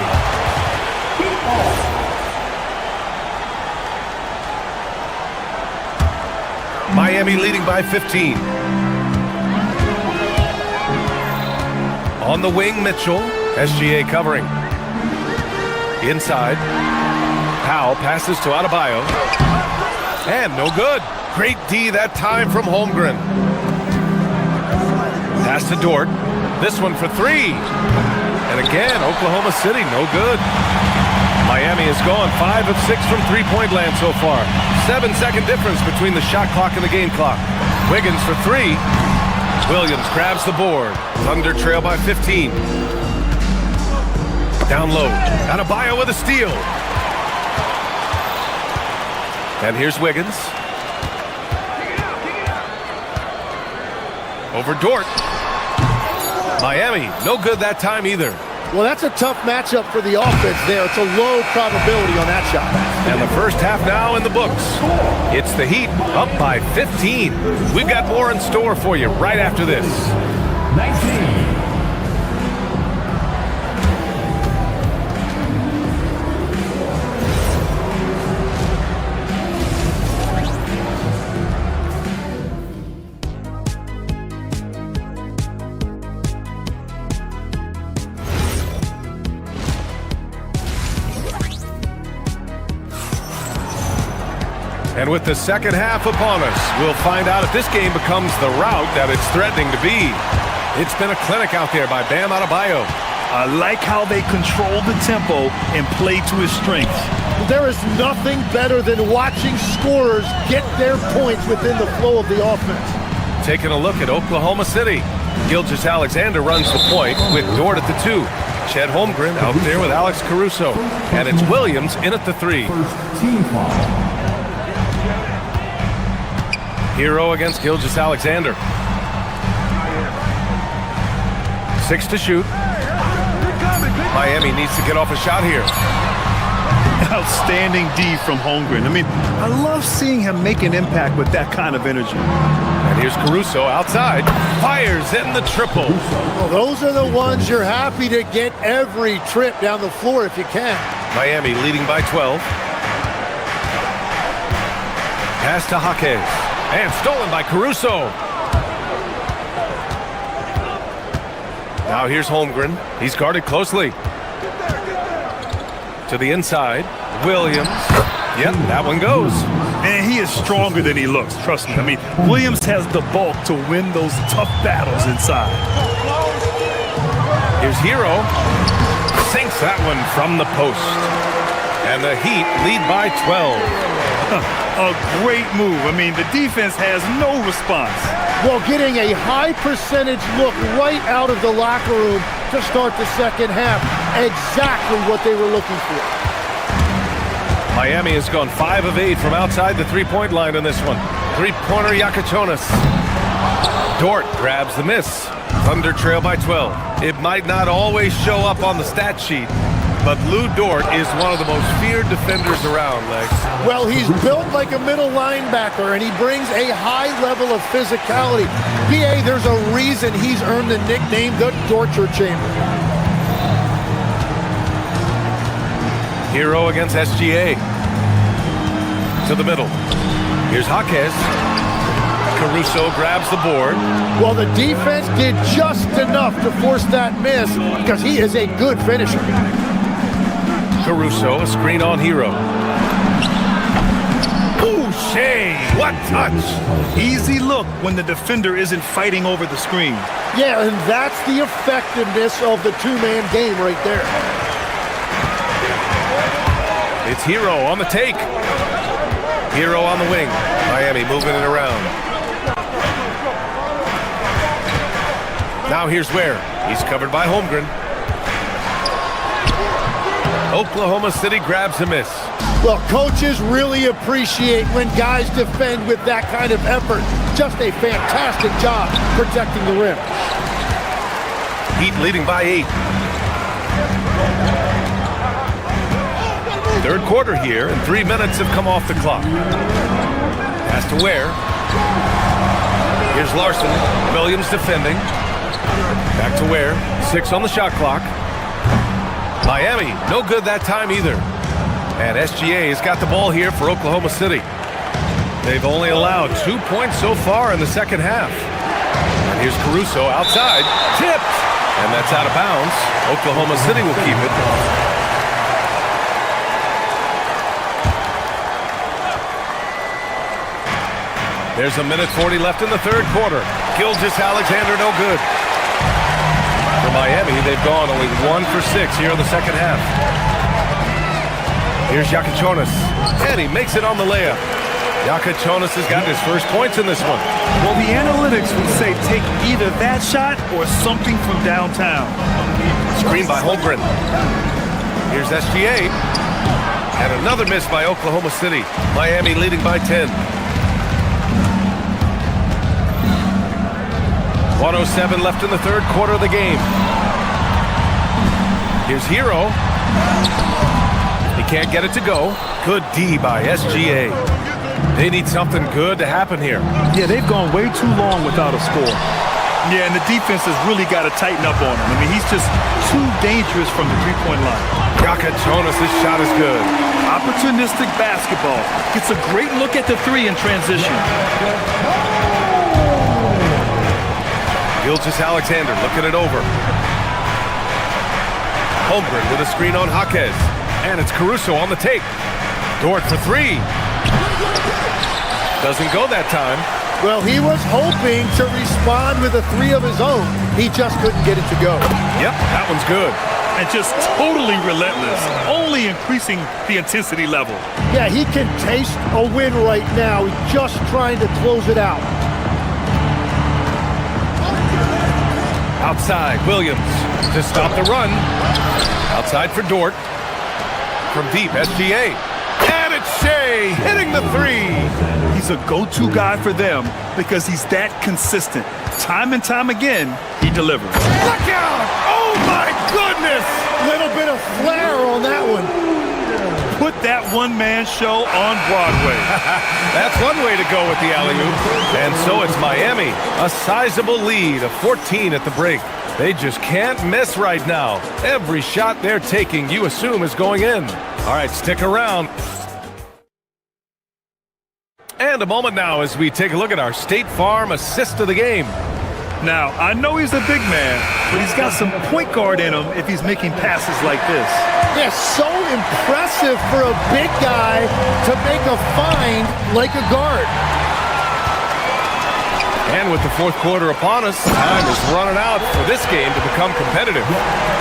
Miami leading by 15. On the wing, Mitchell. SGA covering. Inside. Powell passes to Adebayo. And no good. Great D that time from Holmgren. Pass to Dort. This one for 3. And again, Oklahoma City, no good. Miami has gone 5 of 6 from three-point land so far. 7-second difference between the shot clock and the game clock. Wiggins for 3. Williams grabs the board. Thunder trail by 15. Down low. Adebayo with a steal. And here's Wiggins. Over Dort. Miami, no good that time either. Well, that's a tough matchup for the offense there. It's a low probability on that shot. And the first half now in the books. It's the Heat up by 15. We've got more in store for you right after this. 19. And with the second half upon us, we'll find out if this game becomes the rout that it's threatening to be. It's been a clinic out there by Bam Adebayo. I like how they control the tempo and play to his strengths. There is nothing better than watching scorers get their points within the flow of the offense. Taking a look at Oklahoma City. Gilgeous-Alexander runs the point with Dort at the 2. Chet Holmgren out there with Alex Caruso. And it's Williams in at the 3. Team foul. Hero against Gilgeous-Alexander. 6 to shoot. Miami needs to get off a shot here. Outstanding D from Holmgren. I mean, I love seeing him make an impact with that kind of energy. And here's Caruso outside. Fires in the triple. Well, those are the ones you're happy to get every trip down the floor if you can. Miami leading by 12. Pass to Jaquez. And stolen by Caruso. Now here's Holmgren. He's guarded closely. To the inside. Williams. Yep, that one goes. And he is stronger than he looks, trust me. I mean, Williams has the bulk to win those tough battles inside. Here's Hero. Sinks that one from the post. And the Heat lead by 12. A great move. I mean, the defense has no response. Well, getting a high percentage look right out of the locker room to start the second half. Exactly what they were looking for. Miami has gone 5 of 8 from outside the three-point line in this one. Three-pointer Yakachonis. Dort grabs the miss. Thunder trail by 12. It might not always show up on the stat sheet, but Lou Dort is one of the most feared defenders around, Legs. Well, he's built like a middle linebacker, and he brings a high level of physicality. PA, there's a reason he's earned the nickname the Torture Chamber. Hero against SGA. To the middle. Here's Jaquez. Caruso grabs the board. Well, the defense did just enough to force that miss because he is a good finisher. Caruso, a screen on Hero. Ooh, Shea, what touch! Easy look when the defender isn't fighting over the screen. Yeah, and that's the effectiveness of the two-man game right there. It's Hero on the take. Hero on the wing. Miami moving it around. Now here's Ware. He's covered by Holmgren. Oklahoma City grabs a miss. Well, coaches really appreciate when guys defend with that kind of effort. Just a fantastic job protecting the rim. Heat leading by 8. Third quarter here, and 3 minutes have come off the clock. Pass to Ware. Here's Larson. Williams defending. Back to Ware. 6 on the shot clock. Miami, no good that time either. And SGA has got the ball here for Oklahoma City. They've only allowed 2 points so far in the second half. And here's Caruso outside. Tipped! And that's out of bounds. Oklahoma City will keep it. There's a minute 40 left in the third quarter. Gilgeous-Alexander no good. For Miami, they've gone only 1 for 6 here in the second half. Here's Jakučionis, and he makes it on the layup. Jakučionis has gotten his first points in this one. Well, the analytics would say take either that shot or something from downtown. Screen by Holmgren. Here's SGA. And another miss by Oklahoma City. Miami leading by 10. 1:07 left in the third quarter of the game. Here's Hero. He can't get it to go. Good D by SGA. They need something good to happen here. Yeah, they've gone way too long without a score. Yeah, and the defense has really got to tighten up on him. I mean, he's just too dangerous from the three-point line. Jakučionis, this shot is good. Opportunistic basketball. Gets a great look at the three in transition. Gilgeous-Alexander looking it over. Holmgren with a screen on Jaquez. And it's Caruso on the take. Dort for 3. Doesn't go that time. Well, he was hoping to respond with a 3 of his own. He just couldn't get it to go. Yep, that one's good. And just totally relentless, only increasing the intensity level. Yeah, he can taste a win right now. He's just trying to close it out. Outside, Williams to stop the run. Outside for Dort. From deep, SGA. And it's Shea hitting the 3. He's a go-to guy for them because he's that consistent. Time and time again, he delivers. Look out! Oh my goodness! Little bit of flair on that one. Put that one-man show on Broadway. That's one way to go with the alley-oop. And so it's Miami, a sizable lead of 14 at the break. They just can't miss right now. Every shot they're taking, you assume, is going in. All right, stick around. And a moment now as we take a look at our State Farm assist of the game. Now, I know he's a big man, but he's got some point guard in him if he's making passes like this. Yeah, so impressive for a big guy to make a find like a guard. And with the fourth quarter upon us, time is running out for this game to become competitive.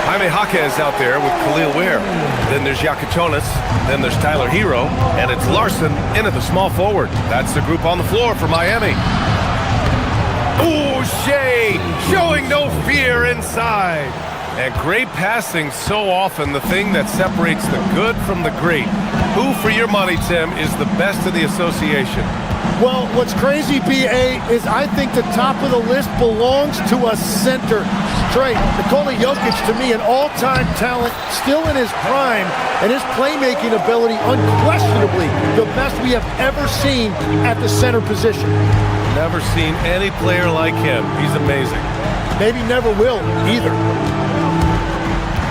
Jaime Jaquez out there with Khalil Ware. Then there's Jakučionis. Then there's Tyler Hero. And it's Larson in at the small forward. That's the group on the floor for Miami. Ooh, Shea showing no fear inside. And great passing, so often the thing that separates the good from the great. Who, for your money, Tim, is the best in the association? Well, what's crazy, B.A., is I think the top of the list belongs to a center straight. Nikola Jokic, to me, an all-time talent, still in his prime, and his playmaking ability, unquestionably the best we have ever seen at the center position. Never seen any player like him. He's amazing. Maybe never will, either.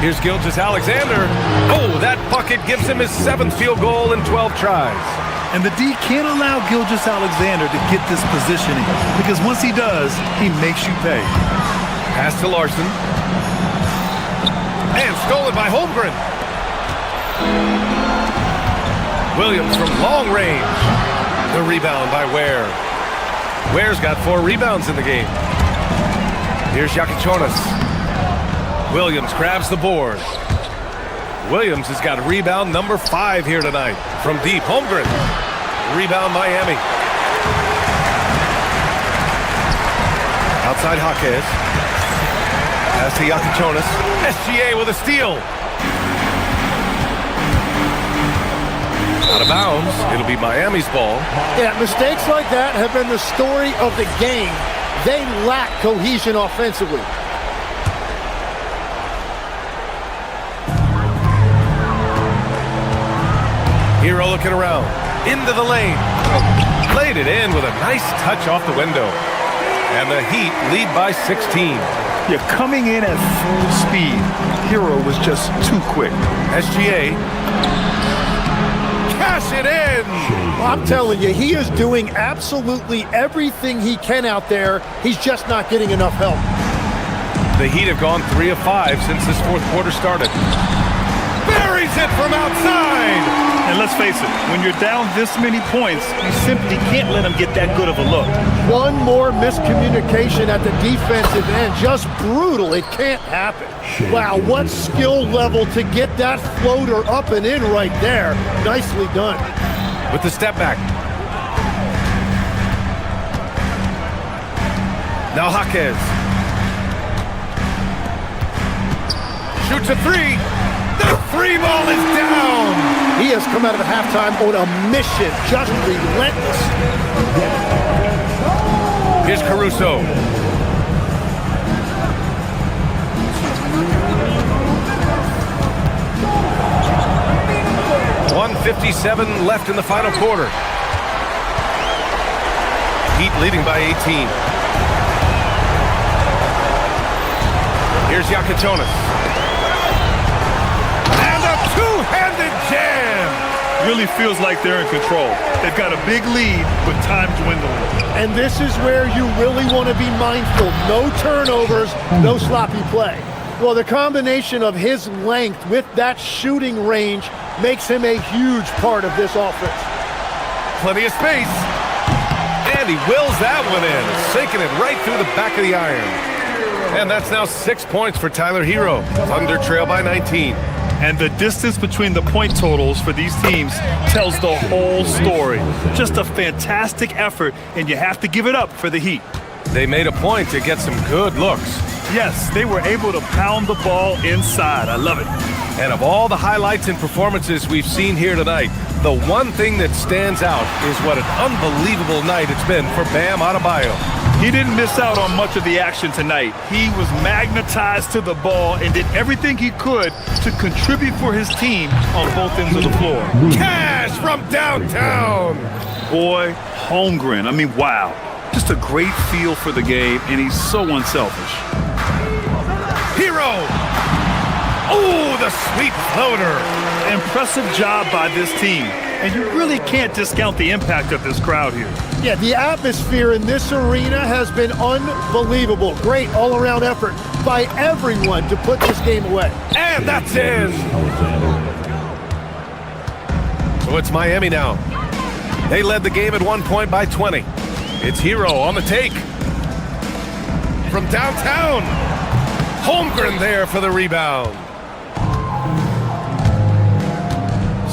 Here's Gilgeous-Alexander. Oh, that bucket gives him his 7th field goal in 12 tries. And the D can't allow Gilgeous-Alexander to get this positioning because once he does, he makes you pay. Pass to Larson. And stolen by Holmgren. Williams from long range. The rebound by Ware. Ware's got 4 rebounds in the game. Here's Yakichonis. Williams grabs the board. Williams has got rebound number 5 here tonight. From deep, Holmgren. Rebound Miami. Outside Jaquez. Pass to Yakichonis. SGA with a steal. Out of bounds. It'll be Miami's ball. Yeah, mistakes like that have been the story of the game. They lack cohesion offensively. Hero looking around. Into the lane. Played it in with a nice touch off the window. And the Heat lead by 16. You're coming in at full speed. Hero was just too quick. SGA. Cash it in! Well, I'm telling you, he is doing absolutely everything he can out there. He's just not getting enough help. The Heat have gone 3 of 5 since this fourth quarter started. Buries it from outside! And let's face it, when you're down this many points, you simply can't let them get that good of a look. One more miscommunication at the defensive end. Just brutal. It can't happen. Wow, what skill level to get that floater up and in right there. Nicely done. With the step back. Now Jaquez. Shoots a 3. The 3 ball is down. He has come out of halftime on a mission, just relentless. Here's Caruso. .157 left in the final quarter. Heat leading by 18. Here's Yakichonis. Two-handed jam! Really feels like they're in control. They've got a big lead with time dwindling. And this is where you really want to be mindful. No turnovers, no sloppy play. Well, the combination of his length with that shooting range makes him a huge part of this offense. Plenty of space. And he wills that one in, sinking it right through the back of the iron. And that's now 6 points for Tyler Hero. Thunder trail by 19. And the distance between the point totals for these teams tells the whole story. Just a fantastic effort, and you have to give it up for the Heat. They made a point to get some good looks. Yes, they were able to pound the ball inside. I love it. And of all the highlights and performances we've seen here tonight, the one thing that stands out is what an unbelievable night it's been for Bam Adebayo. He didn't miss out on much of the action tonight. He was magnetized to the ball and did everything he could to contribute for his team on both ends of the floor. Cash from downtown! Boy, Holmgren, I mean, wow. Just a great feel for the game, and he's so unselfish. Hero! Oh, the sweet floater! Impressive job by this team. And you really can't discount the impact of this crowd here. Yeah, the atmosphere in this arena has been unbelievable. Great all-around effort by everyone to put this game away. And that's in! So it's Miami now. They led the game at 1 point by 20. It's Hero on the take. From downtown. Holmgren there for the rebound.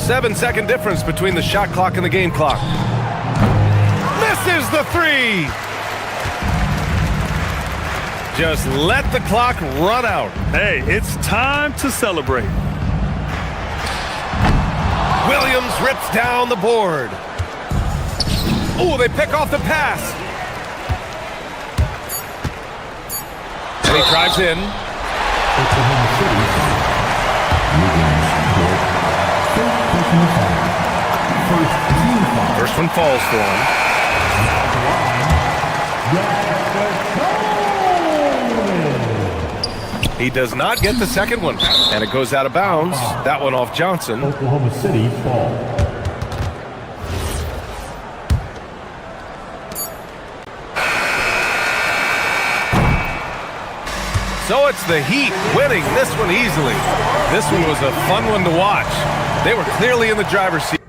7-second difference between the shot clock and the game clock. Misses the 3! Just let the clock run out. Hey, it's time to celebrate. Williams rips down the board. Oh, they pick off the pass. And he drives in. First one falls for him. He does not get the second one, and it goes out of bounds. That one off Johnson. Oklahoma City ball. So it's the Heat winning this one easily. This one was a fun one to watch. They were clearly in the driver's seat.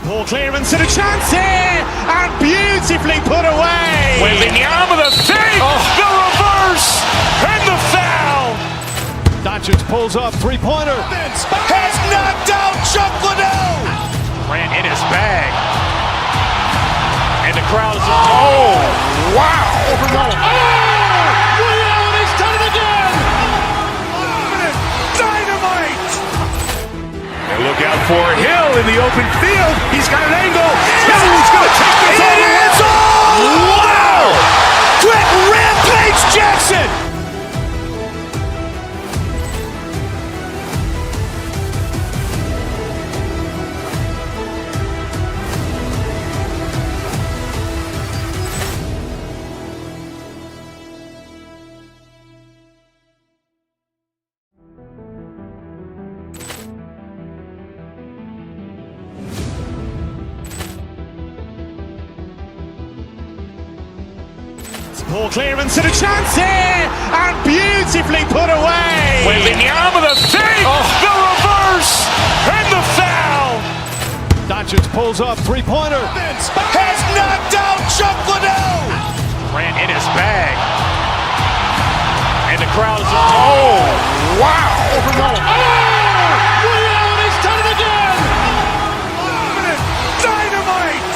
Ball clearance and a chance here, and beautifully put away. Wembanyama the fake, the reverse, and the foul. Doncic pulls up, three-pointer. Has knocked out Chuck Liddell. Ran in his bag. And the crowd is... Oh, wow. Liddell, he's done it again. Dynamite. And look out for Hill in the open field. He's got an angle. Hill's going to take this all the way. Wow! Quick Rampage Jackson. Ball clearance and a chance here, and beautifully put away. Wembanyama the fake, the reverse, and the foul. Doncic pulls up, three-pointer. Has knocked out Chuck Liddell. Ran in his bag. And the crowd is... Oh, wow. Liddell, he's done it again. Dynamite.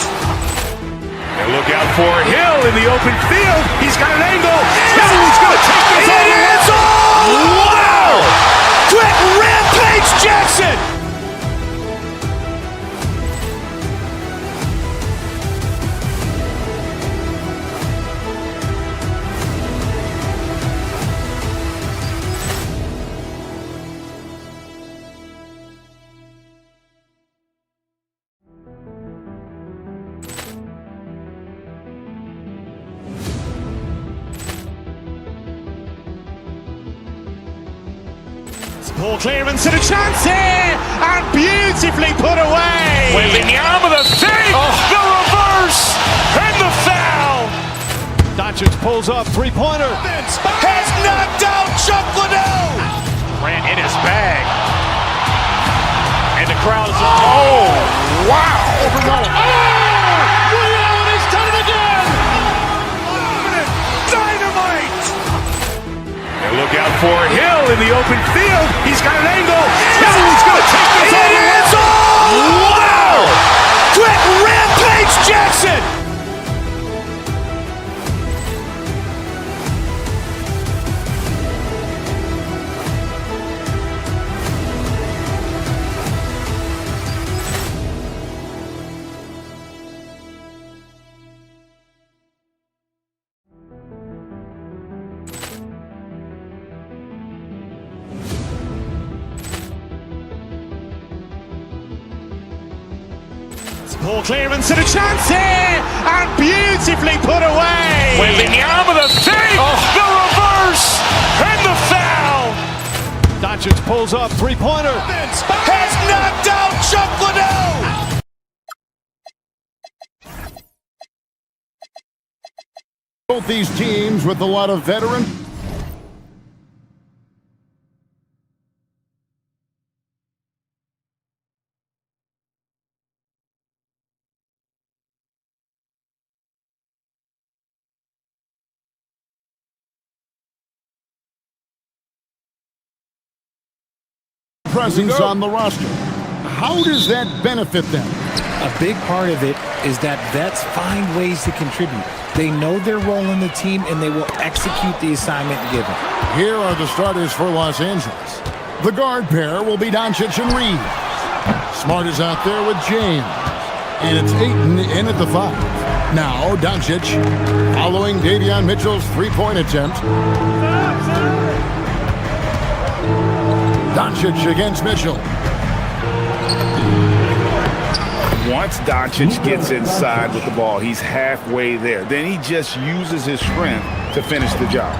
And look out for Hill in the open field. He's got an angle. Hill's going to take this all the way. Wow! Quick Rampage Jackson. Ball clearance and a chance here, and beautifully put away. Wembanyama the fake, the reverse, and the foul. Doncic pulls up, three-pointer. Has knocked out Chuck Liddell. Ran in his bag. And the crowd is... Oh, wow. Liddell, he's done it again. Dynamite. And look out for Hill in the open field. He's got an angle. Hill's going to take this all the way. Wow! Quick Rampage Jackson. Ball clearance and a chance here, and beautifully put away. Wembanyama the fake, the reverse, and the foul. Doncic pulls up, three-pointer. Has knocked out Chuck Liddell. Both these teams with a lot of veteran. Presence on the roster. How does that benefit them? A big part of it is that vets find ways to contribute. They know their role in the team, and they will execute the assignment given. Here are the starters for Los Angeles. The guard pair will be Doncic and Reed. Smart is out there with James. And it's Ayton in at the 5. Now Doncic following Davion Mitchell's three-point attempt. Doncic against Mitchell. Once Doncic gets inside with the ball, he's halfway there. Then he just uses his strength to finish the job.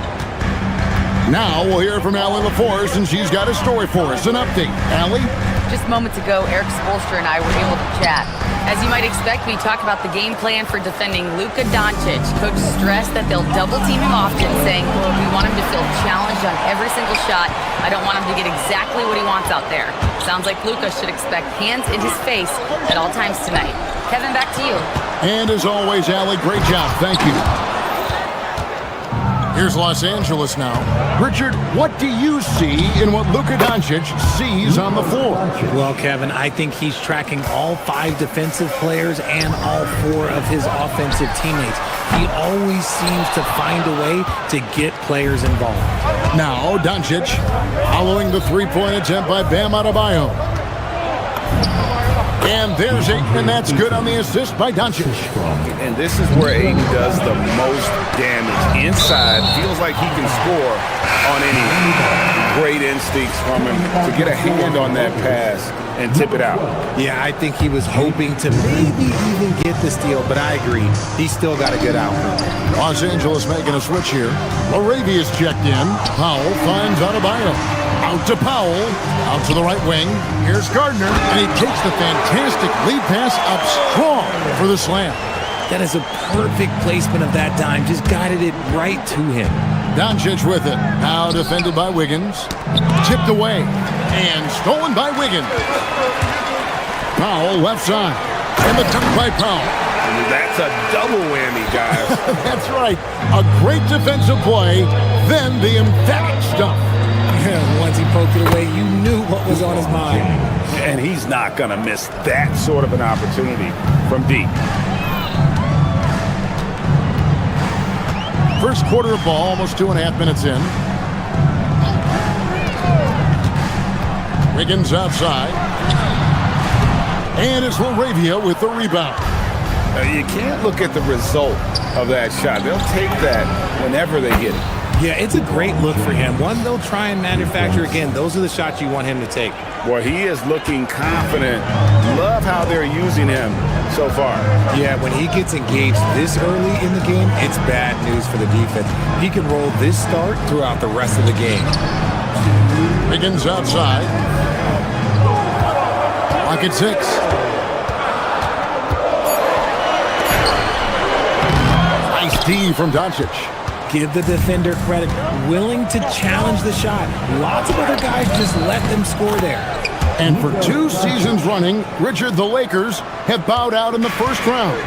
Now we'll hear from Allie LaForce, and she's got a story for us. An update. Allie? Just moments ago, Eric Spoelstra and I were able to chat. As you might expect, we talked about the game plan for defending Luka Doncic. Coach stressed that they'll double team him often, saying, we want him to feel challenged on every single shot. I don't want him to get exactly what he wants out there. Sounds like Luka should expect hands in his face at all times tonight. Kevin, back to you. And as always, Allie, great job. Thank you. Here's Los Angeles now. Richard, what do you see in what Luka Doncic sees on the floor? Well, Kevin, I think he's tracking all 5 defensive players and all 4 of his offensive teammates. He always seems to find a way to get players involved. Now, Doncic following the three-point attempt by Bam Adebayo. And there's 8, and that's good on the assist by Doncic. And this is where Aiden does the most damage. Inside, feels like he can score on any great instincts from him to get a hand on that pass and tip it out. Yeah, I think he was hoping to maybe even get the steal, but I agree. He's still got a good outcome. Los Angeles making a switch here. Laravia's checked in. Powell finds Adebayo. Out to Powell. Out to the right wing. Here's Gardner. And he takes the fantastic lead pass up strong for the slam. That is a perfect placement of that dime. Just guided it right to him. Doncic with it. Now defended by Wiggins. Tipped away. And stolen by Wiggins. Powell left side. And the dunk by Powell. That's a double whammy, guys. That's right. A great defensive play. Then the emphatic stuff. Yeah, once he poked it away, you knew what was on his mind. And he's not going to miss that sort of an opportunity from deep. First quarter of ball, almost 2.5 minutes in. Wiggins outside. And it's Laravia with the rebound. You can't look at the result of that shot. They'll take that whenever they get it. Yeah, it's a great look for him. One they'll try and manufacture again. Those are the shots you want him to take. Well, he is looking confident. Love how they're using him so far. Yeah, when he gets engaged this early in the game, it's bad news for the defense. He can roll this start throughout the rest of the game. Wiggins outside. Lock at 6. Nice D from Doncic. Give the defender credit. Willing to challenge the shot. Lots of other guys just let them score there. And for 2 seasons running, Richard, the Lakers have bowed out in the first round.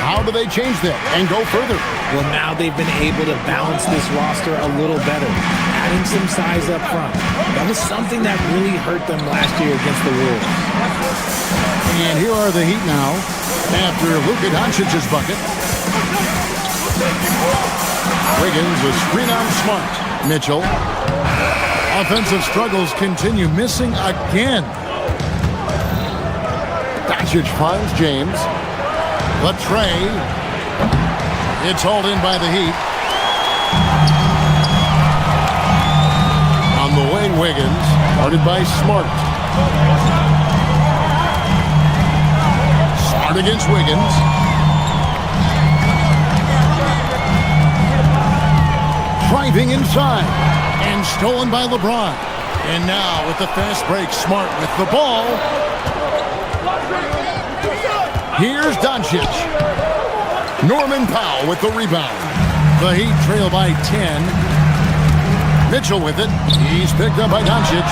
How do they change that and go further? Well, now they've been able to balance this roster a little better, adding some size up front. That was something that really hurt them last year against the Wolves. And here are the Heat now after Luka Doncic's bucket. Wiggins, a screen on Smart. Mitchell. Offensive struggles continue, missing again. Doncic finds James. Latrey. It's hauled in by the Heat. On the wing, Wiggins. Guarded by Smart. Smart against Wiggins. Driving inside and stolen by LeBron. And now with the fast break, Smart with the ball. Here's Doncic. Norman Powell with the rebound. The Heat trail by 10. Mitchell with it. He's picked up by Doncic.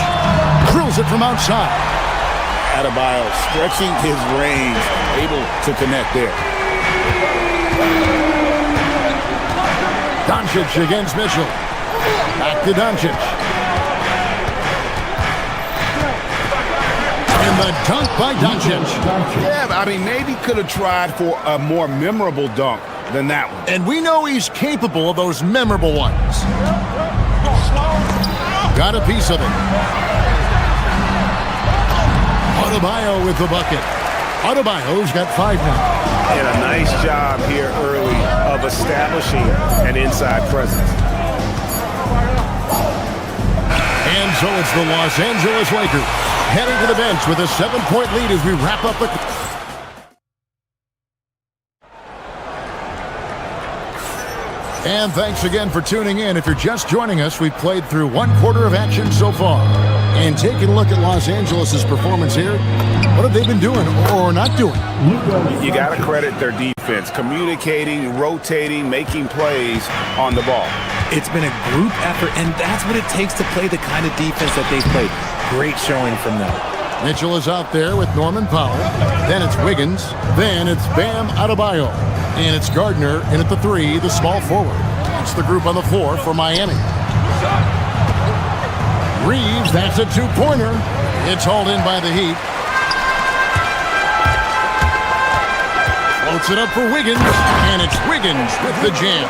Drills it from outside. Adebayo stretching his range, able to connect there. Doncic against Mitchell. Back to Doncic. And the dunk by Doncic. Yeah, I mean, maybe could have tried for a more memorable dunk than that one. And we know he's capable of those memorable ones. Got a piece of it. Adebayo with the bucket. Adebayo's got 5 now. And a nice job here early of establishing an inside presence. And so it's the Los Angeles Lakers heading to the bench with a 7-point lead as we wrap up the... And thanks again for tuning in. If you're just joining us, we've played through 1 quarter of action so far. And taking a look at Los Angeles' performance here, what have they been doing or not doing? You got to credit their defense, communicating, rotating, making plays on the ball. It's been a group effort, and that's what it takes to play the kind of defense that they've played. Great showing from them. Mitchell is out there with Norman Powell. Then it's Wiggins. Then it's Bam Adebayo. And it's Gardner in at the 3, the small forward. It's the group on the floor for Miami. Reeves, that's a 2-pointer. It's hauled in by the Heat. Floats it up for Wiggins, and it's Wiggins with the jam.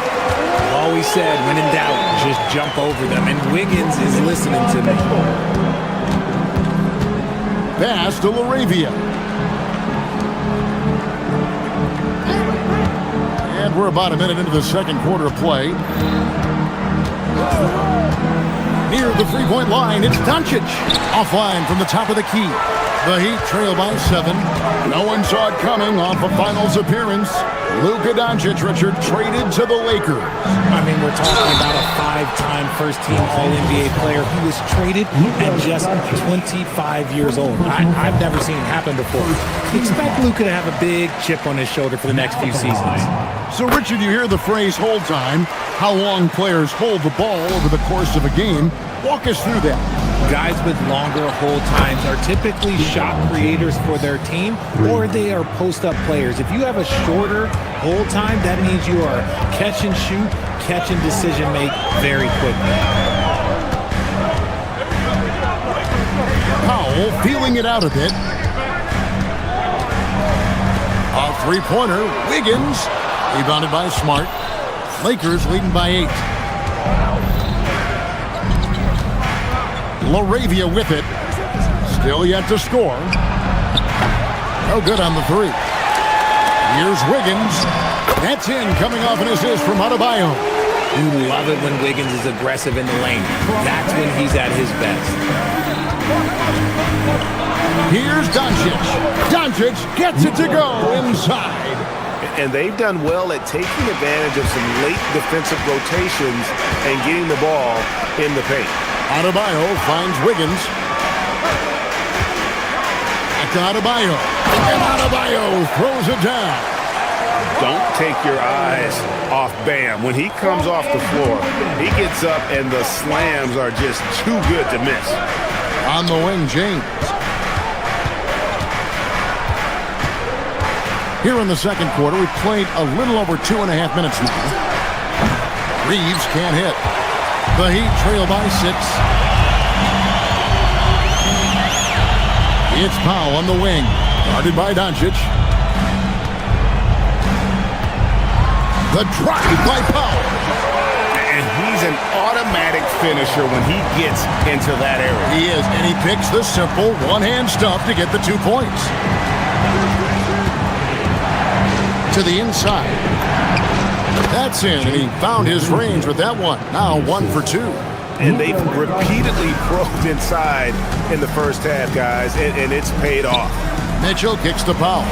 Always said, when in doubt, just jump over them, and Wiggins is listening to me. Pass to LaRavia. And we're about a minute into the second quarter of play. Near the 3-point line, it's Doncic. Offline from the top of the key. The Heat trail by 7. No one saw it coming off a finals appearance. Luka Doncic, Richard, traded to the Lakers. I mean, we're talking about a 5-time first-team All-NBA player who was traded at just 25 years old. I've never seen it happen before. Expect Luka to have a big chip on his shoulder for the next few seasons. So, Richard, you hear the phrase hold time, how long players hold the ball over the course of a game. Walk us through that. Guys with longer hold times are typically shot creators for their team, or they are post-up players. If you have a shorter hold time, that means you are catch and shoot, catch and decision make very quickly. Powell feeling it out a bit. A 3-pointer, Wiggins, rebounded by Smart. Lakers leading by 8. LaRavia with it. Still yet to score. No good on the 3. Here's Wiggins. That's in, coming off an assist from Adebayo. You love it when Wiggins is aggressive in the lane. That's when he's at his best. Here's Doncic. Doncic gets it to go inside. And they've done well at taking advantage of some late defensive rotations and getting the ball in the paint. Adebayo finds Wiggins. Back to Adebayo. And Adebayo throws it down. Don't take your eyes off Bam. When he comes off the floor, he gets up and the slams are just too good to miss. On the wing, James. Here in the second quarter, we've played a little over 2.5 minutes now. Reeves can't hit. The Heat trail by 6. It's Powell on the wing. Guarded by Doncic. The drive by Powell. And he's an automatic finisher when he gets into that area. He is, and he picks the simple one-hand stuff to get the 2 points. To the inside. That's in, and he found his range with that one. Now 1 for 2. And they've repeatedly probed inside in the first half, guys, and it's paid off. Mitchell kicks to Powell.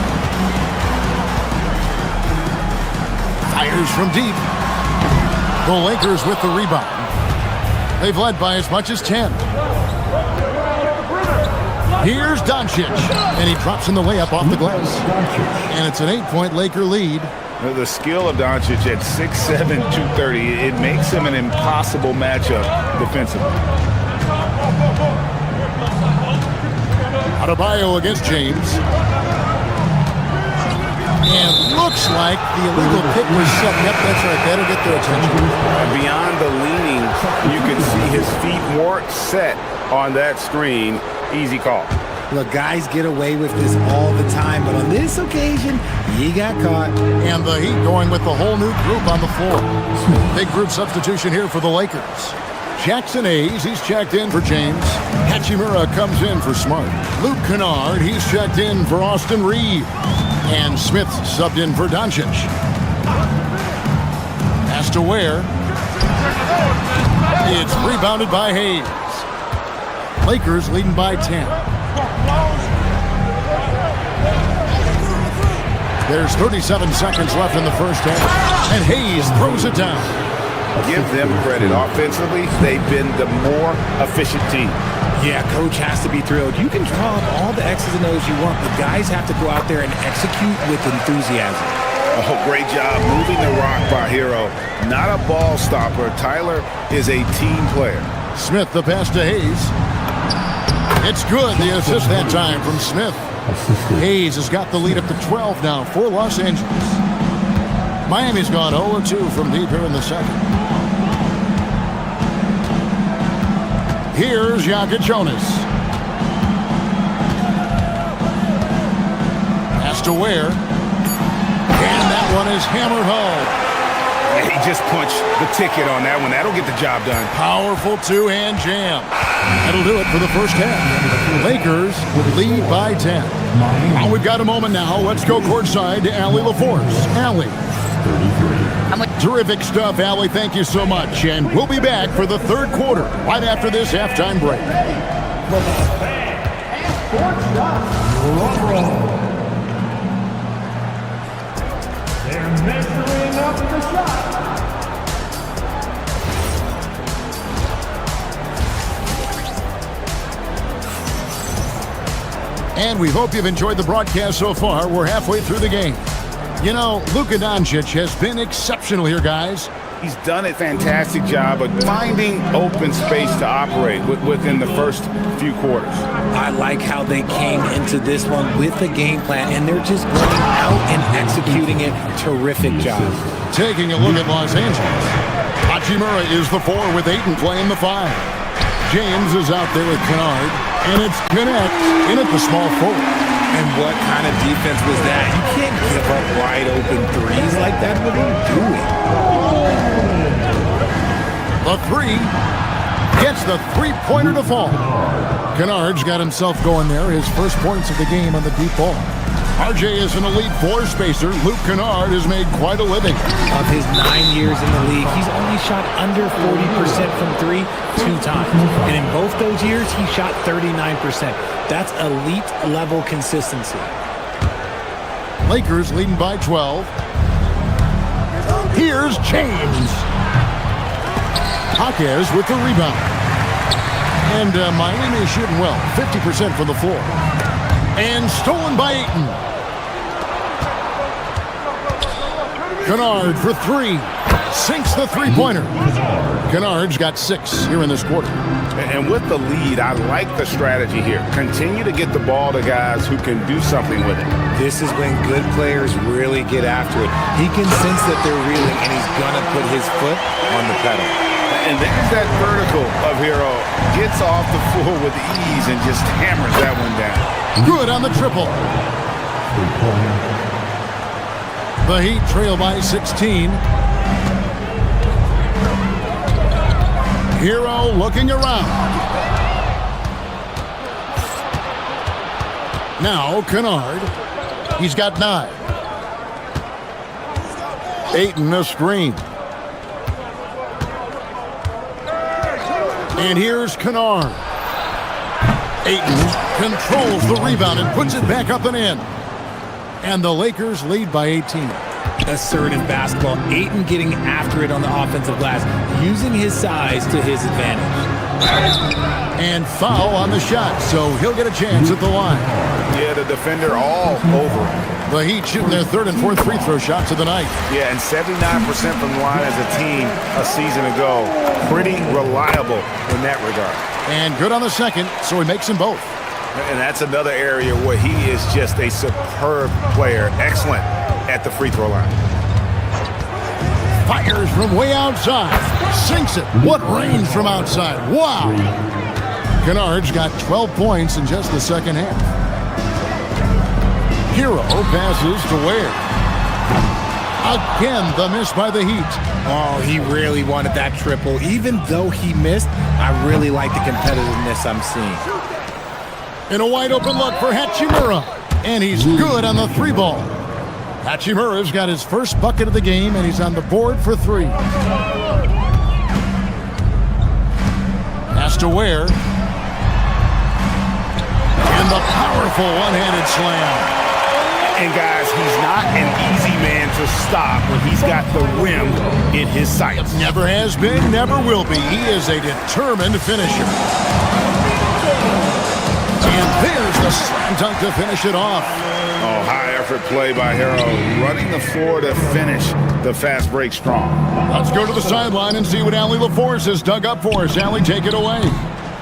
Fires from deep. The Lakers with the rebound. They've led by as much as 10. Here's Doncic, and he drops in the layup off the glass. And it's an 8-point Laker lead. The skill of Doncic at 6'7", 230, it makes him an impossible matchup defensively. Adebayo against James. And looks like the illegal pick was set. Yep, that's right. That'll get their attention. Beyond the leaning, you can see his feet weren't set on that screen. Easy call. Look, guys get away with this all the time, but on this occasion, he got caught. And the Heat going with the whole new group on the floor. Big group substitution here for the Lakers. Jackson Hayes, he's checked in for James. Hachimura comes in for Smart. Luke Kennard, he's checked in for Austin Reeves. And Smith subbed in for Doncic. Pass to Ware. It's rebounded by Hayes. Lakers leading by 10. There's 37 seconds left in the first half, and Hayes throws it down. Give them credit. Offensively, they've been the more efficient team. Yeah, coach has to be thrilled. You can draw up all the X's and O's you want, but guys have to go out there and execute with enthusiasm. Oh, great job moving the rock by Hero. Not a ball stopper. Tyler is a team player. Smith, the pass to Hayes. It's good. The assist that time from Smith. Hayes has got the lead up to 12 now for Los Angeles. Miami's gone 0-2 from deep here in the second. Here's Jonas. Pass to Ware. And that one is hammered home. He just punched the ticket on that one. That'll get the job done. Powerful two-hand jam. That'll do it for the first half. Lakers would lead by 10. Well, we've got a moment now. Let's go courtside to Allie LaForce. Allie. Terrific stuff, Allie. Thank you so much. And we'll be back for the third quarter right after this halftime break. They're measuring up the shot. And we hope you've enjoyed the broadcast so far. We're halfway through the game. You know, Luka Doncic has been exceptional here, guys. He's done a fantastic job of finding open space to operate within the first few quarters. I like how they came into this one with a game plan, and they're just going out and executing it. Terrific job. Taking a look at Los Angeles. Hachimura is the 4 with Ayton playing the 5. James is out there with Kennard, and it's Connect in at the small forward. And what kind of defense was that? You can't give up wide open threes like that. What are you doing? The 3 gets the three-pointer to fall. Kennard's got himself going there. His first points of the game on the deep ball. RJ is an elite 4-spacer. Luke Kennard has made quite a living. Of his 9 years in the league, he's only shot under 40% from 3 2 times. And in both those years, he shot 39%. That's elite level consistency. Lakers leading by 12. Here's James. Jaquez with the rebound. And Miami is shooting well. 50% from the floor. And stolen by Ayton. Kennard for 3. Sinks the three-pointer. Kennard's got 6 here in this quarter. And with the lead, I like the strategy here. Continue to get the ball to guys who can do something with it. This is when good players really get after it. He can sense that they're reeling, and he's going to put his foot on the pedal. And there's that vertical of Hero. Gets off the floor with ease and just hammers that one down. Good on the triple. The Heat trail by 16. Hero looking around. Now Kennard. He's got 9. Ayton a screen. And here's Kennard. Ayton controls the rebound and puts it back up and in. And the Lakers lead by 18. Assertive basketball. Ayton getting after it on the offensive glass, using his size to his advantage. And foul on the shot, so he'll get a chance at the line. Yeah, the defender all over him. The Heat shooting their 3rd and 4th free throw shots of the night. Yeah, and 79% from the line as a team a season ago. Pretty reliable in that regard. And good on the second, so he makes them both. And that's another area where he is just a superb player. Excellent at the free throw line. Fires from way outside. Sinks it. What range from outside. Wow. Kennard's got 12 points in just the second half. Hero passes to Ware. Again, the miss by the Heat. Oh, he really wanted that triple. Even though he missed, I really like the competitiveness I'm seeing. In a wide open look for Hachimura. And he's good on the 3 ball. Hachimura's got his first bucket of the game, and he's on the board for 3. Pass to Ware. And the powerful one-handed slam. And guys, he's not an easy man to stop when he's got the rim in his sights. Never has been, never will be. He is a determined finisher. And there's the slam dunk to finish it off. Oh, high effort play by Harrell, running the floor to finish the fast break strong. Let's go to the sideline and see what Allie LaForce has dug up for us. Allie, take it away.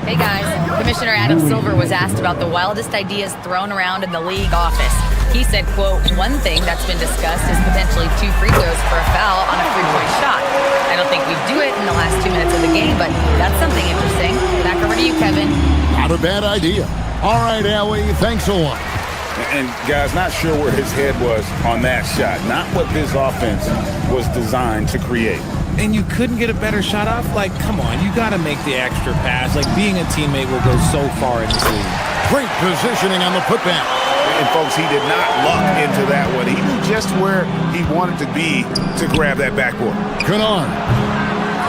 Hey guys, Commissioner Adam Silver was asked about the wildest ideas thrown around in the league office. He said, quote, one thing that's been discussed is potentially 2 free throws for a foul on a 3-point shot. I don't think we'd do it in the last 2 minutes of the game, but that's something interesting. Back over to you, Kevin. Not a bad idea. All right, Allie, thanks a lot. And guys, not sure where his head was on that shot. Not what this offense was designed to create. And you couldn't get a better shot off? Like, come on, you got to make the extra pass. Like, being a teammate will go so far in this league. Great positioning on the putback. And folks, he did not luck into that one. He knew just where he wanted to be to grab that backboard. Kennard.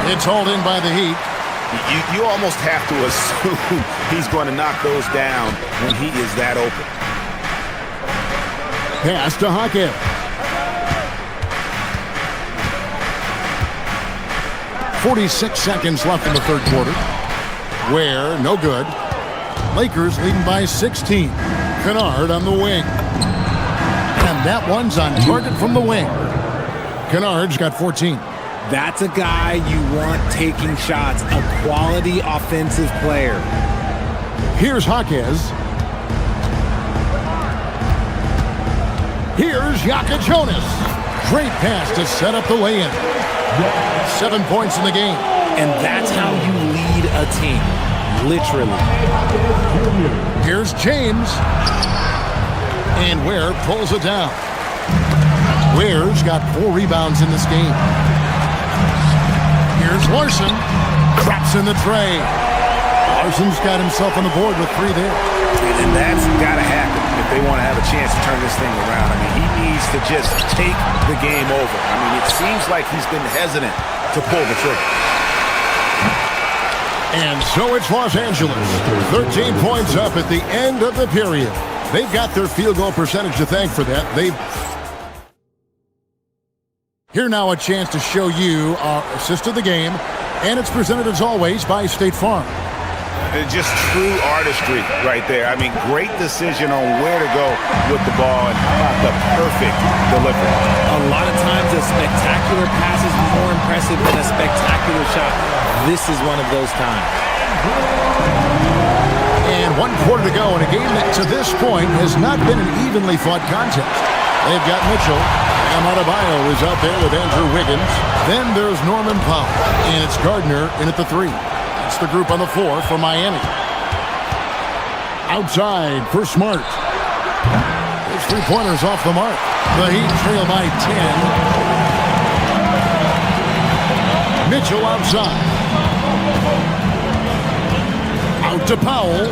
It's hauled in by the Heat. You almost have to assume he's going to knock those down when he is that open. Pass to Hackett. .46 seconds left in the third quarter. Ware, no good. Lakers leading by 16. Kennard on the wing. And that one's on target from the wing. Kennard's got 14. That's a guy you want taking shots, a quality offensive player. Here's Jaquez. Here's Yaka Jonas. Great pass to set up the lay-in. 7 points in the game. And that's how you lead a team, literally. Here's James. And Ware pulls it down. Ware's got 4 rebounds in this game. Here's Larson. Drops in the tray. Larson's got himself on the board with 3 there. And that's got to happen if they want to have a chance to turn this thing around. I mean, he needs to just take the game over. I mean, it seems like he's been hesitant to pull the trigger. And so it's Los Angeles. 13 points up at the end of the period. They've got their field goal percentage to thank for that. Here now a chance to show you our assist of the game. And it's presented as always by State Farm. Just true artistry right there. I mean, great decision on where to go with the ball and the perfect delivery. A lot of times a spectacular pass is more impressive than a spectacular shot. This is one of those times. And 1 quarter to go in a game that to this point has not been an evenly fought contest. They've got Mitchell. And Adebayo is out there with Andrew Wiggins. Then there's Norman Powell. And it's Gardner in at the 3. That's the group on the floor for Miami. Outside for Smart. His 3-pointers off the mark. The Heat trail by 10. Mitchell outside. Out to Powell.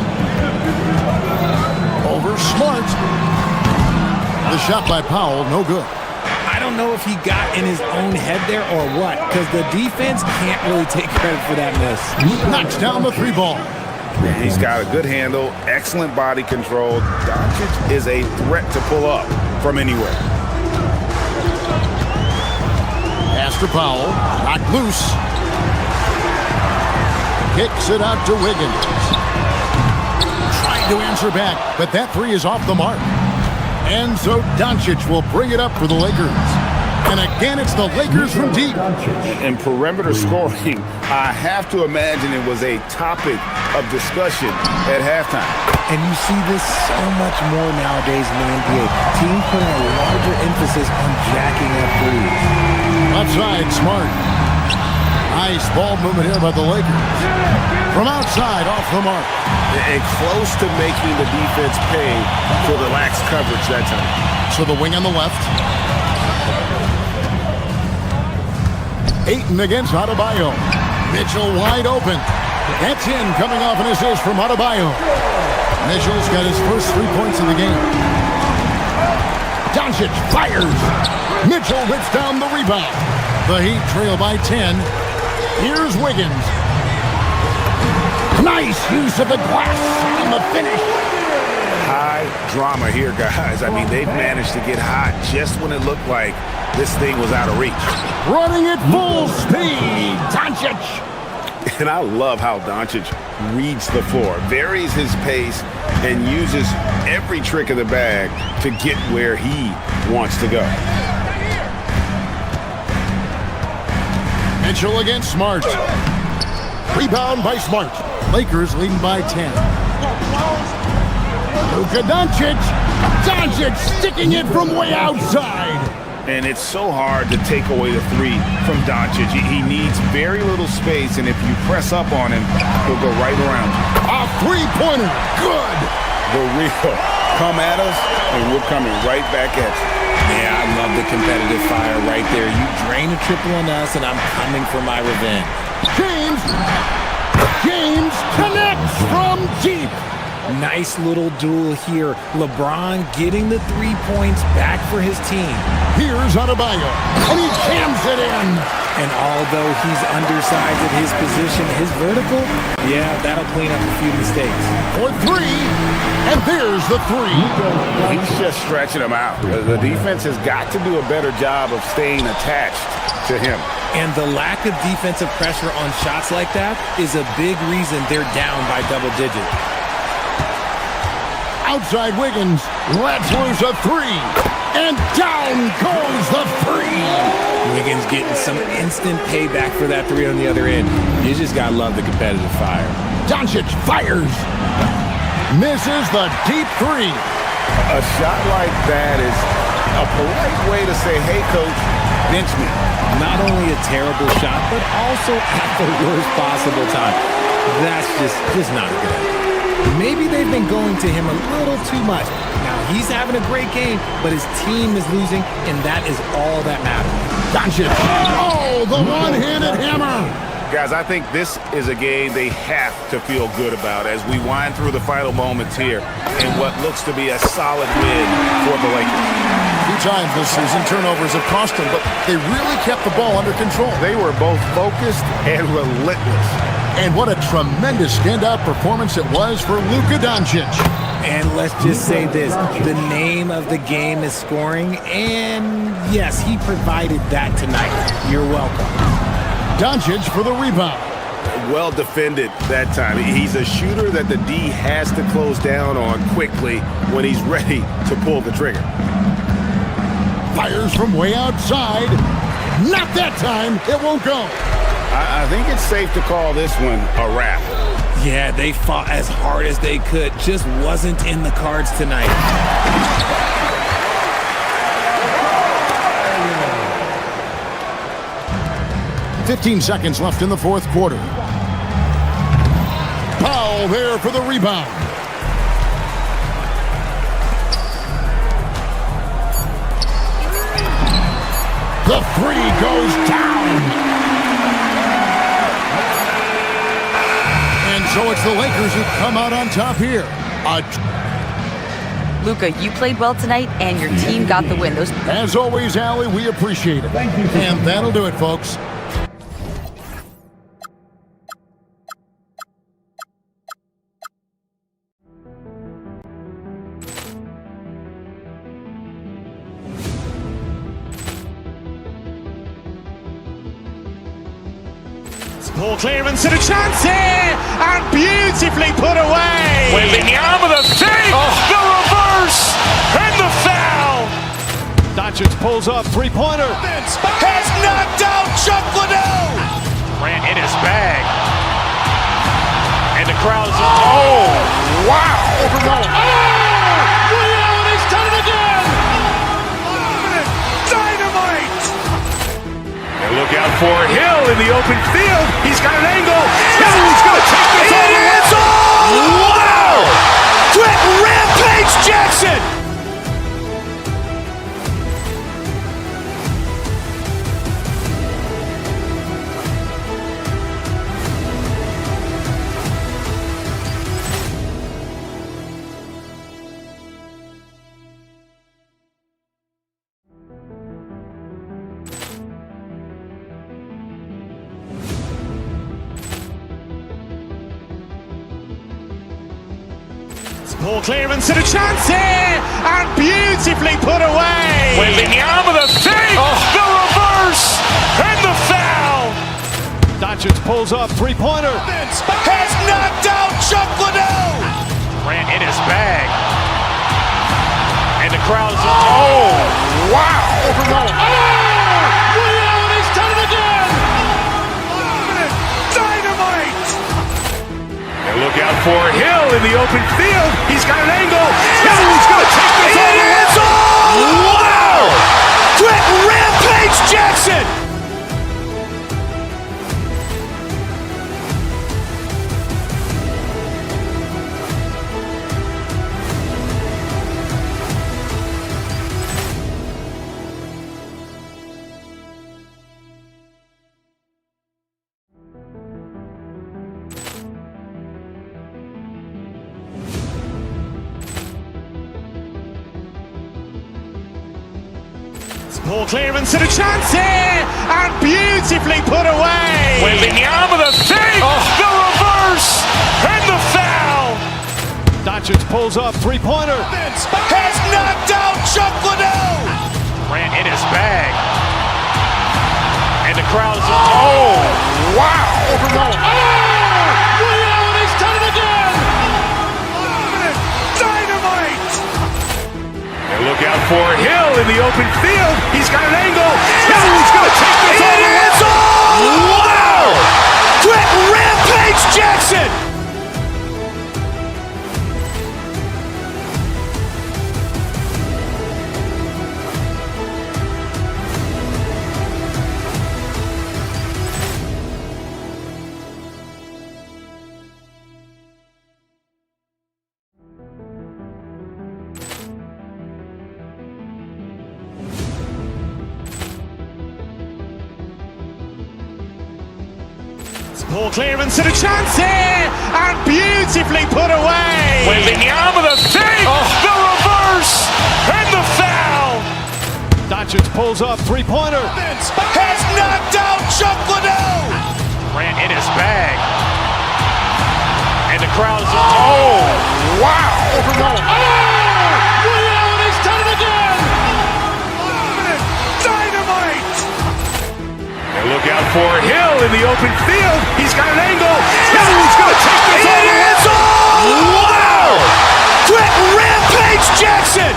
Over Smart. The shot by Powell, no good. I don't know if he got in his own head there or what, because the defense can't really take credit for that miss. Knocks down the 3 ball. He's got a good handle, excellent body control. Doncic is a threat to pull up from anywhere. Pass to Powell, knocked loose. Kicks it out to Wiggins. Trying to answer back, but that 3 is off the mark. And so Doncic will bring it up for the Lakers. And again, it's the Lakers from deep. And perimeter scoring, I have to imagine it was a topic of discussion at halftime. And you see this so much more nowadays in the NBA. Teams putting a larger emphasis on jacking up threes. Outside, Smart. Nice ball movement here by the Lakers. From outside, off the mark. And close to making the defense pay for the lax coverage that time. So the wing on the left. Ayton against Adebayo. Mitchell wide open. That's in, coming off an assist from Adebayo. Mitchell's got his first 3 points of the game. Doncic fires. Mitchell whips down the rebound. The Heat trail by 10. Here's Wiggins. Nice use of the glass on the finish. high drama here, guys. I mean, they've managed to get hot just when it looked like this thing was out of reach. Running at full speed, Doncic. And I love how Doncic reads the floor, varies his pace, and uses every trick of the bag to get where he wants to go. Mitchell against Smart. Rebound by Smart. Lakers leading by 10. Luka Doncic. Doncic sticking it from way outside. And it's so hard to take away the three from Doncic. He needs very little space, and if you press up on him, he'll go right around. A three-pointer. Good. The real. Come at us, and we're coming right back at you. Yeah, I love the competitive fire right there. You drain a triple on us, and I'm coming for my revenge. James connects from deep. Nice little duel here. LeBron getting the 3 points back for his team. Here's Adebayo, and he jams it in. And although he's undersized at his position, his vertical, yeah, that'll clean up a few mistakes. For three, and there's the three. He's just stretching him out. The defense has got to do a better job of staying attached to him. And the lack of defensive pressure on shots like that is a big reason they're down by double digits. Outside Wiggins lets loose a three, and down goes the three. Wiggins getting some instant payback for that three on the other end. You just gotta love the competitive fire. Doncic fires. Misses the deep three. A shot like that is a polite way to say, hey, coach, bench me. Not only a terrible shot, but also at the worst possible time. That's just not a good idea. Maybe they've been going to him a little too much. Now, he's having a great game, but his team is losing, and that is all that matters. Doncic. Oh, the one-handed hammer. Guys, I think this is a game they have to feel good about as we wind through the final moments here in what looks to be a solid win for the Lakers. A few times this season, turnovers have cost them, but they really kept the ball under control. They were both focused and relentless. And what a tremendous standout performance it was for Luka Doncic. And let's just say this, the name of the game is scoring, and yes, he provided that tonight. You're welcome. Doncic for the rebound. Well defended that time. He's a shooter that the D has to close down on quickly when he's ready to pull the trigger. Fires from way outside. Not that time. It won't go. I think it's safe to call this one a wrap. Yeah, they fought as hard as they could. Just wasn't in the cards tonight. 15 seconds left in the fourth quarter. Powell there for the rebound. The three goes down. And so it's the Lakers who come out on top here. Luka, you played well tonight, and your team got the win. As always, Allie, we appreciate it. Thank you. And that'll do it, folks. Ball clearance and a chance here, and beautifully put away. Wembanyama the three, the reverse, and the foul. Doncic pulls up, three-pointer. Has knocked out Chuck Liddell. Ran in his bag, and the crowd is. Oh, wow! Reality's done it again. Dynamite. And look out for Hill in the open field. He's got an angle. He's going to take this all the way. Wow! Quick Rampage Jackson! Ball clearance and a chance here, and beautifully put away. Wembanyama with a fake, the reverse, and the foul. Doncic pulls up, three-pointer. Has knocked out Chuck Liddell. Grant in his bag. And the crowd is, oh, wow. Ray Allen has done it again. Dynamite. And look out for Hill in the open field. He's got an angle. Hill's going to take this all the way. Wow. Quick Rampage Jackson. Ball clearance and a chance here, and beautifully put away. Wembanyama with a fake, the reverse, and the foul. Doncic pulls up, three-pointer. Has knocked out Chuck Liddell. Grant in his bag. And the crowd is, oh, wow. Ray Allen has done it again. Dynamite. And look out for Hill in the open field. He's got an angle. Hill's going to take this all the way. Wow. Quick Rampage Jackson. Ball clearance and a chance here, and beautifully put away. Wembanyama with a fake, the reverse, and the foul. Doncic pulls up, three-pointer. Has knocked out Chuck Liddell. Grant in his bag. And the crowd is, oh, wow. Ray Allen has done it again. Dynamite. And look out for Hill in the open field. He's got an angle. Hill's going to take this all the way. Wow. Quick Rampage Jackson.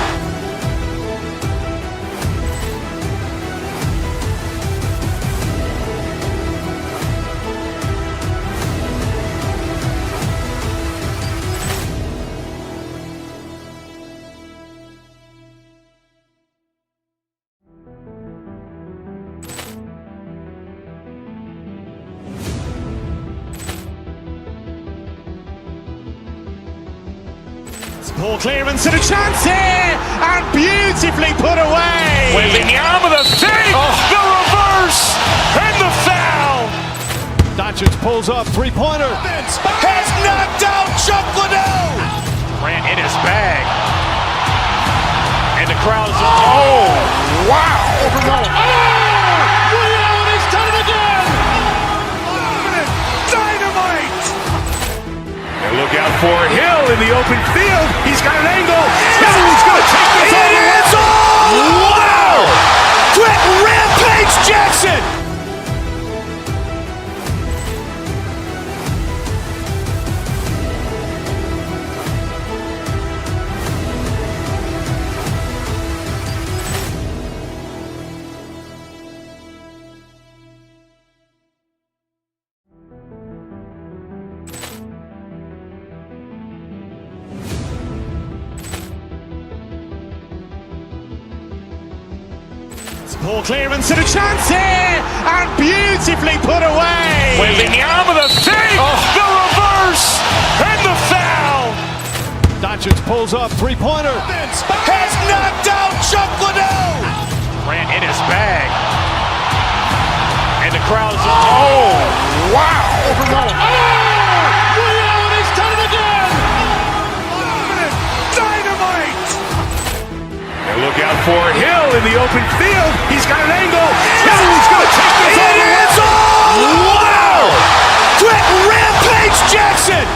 Ball clearance and a chance here, and beautifully put away. Wembanyama with a fake, the reverse, and the foul. Doncic pulls up, three-pointer. Has knocked out Chuck Liddell. Grant in his bag. And the crowd is, oh, wow. Ray Allen has done it again. Dynamite. And look out for Hill in the open field. He's got an angle. Hill's going to take this all the way. Wow. Quick Rampage Jackson. Ball clearance and a chance here, and beautifully put away. Wembanyama with a fake, the reverse, and the foul. Doncic pulls up, three-pointer. Has knocked out Chuck Liddell. Grant in his bag. And the crowd is, oh, wow. Ray Allen has done it again. Dynamite. And look out for Hill in the open field. He's got an angle. Hill's going to take this all the way. Wow. Quick Rampage Jackson.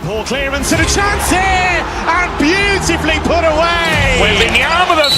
Poor clearance and a chance here, and beautifully put away. Wildingham with a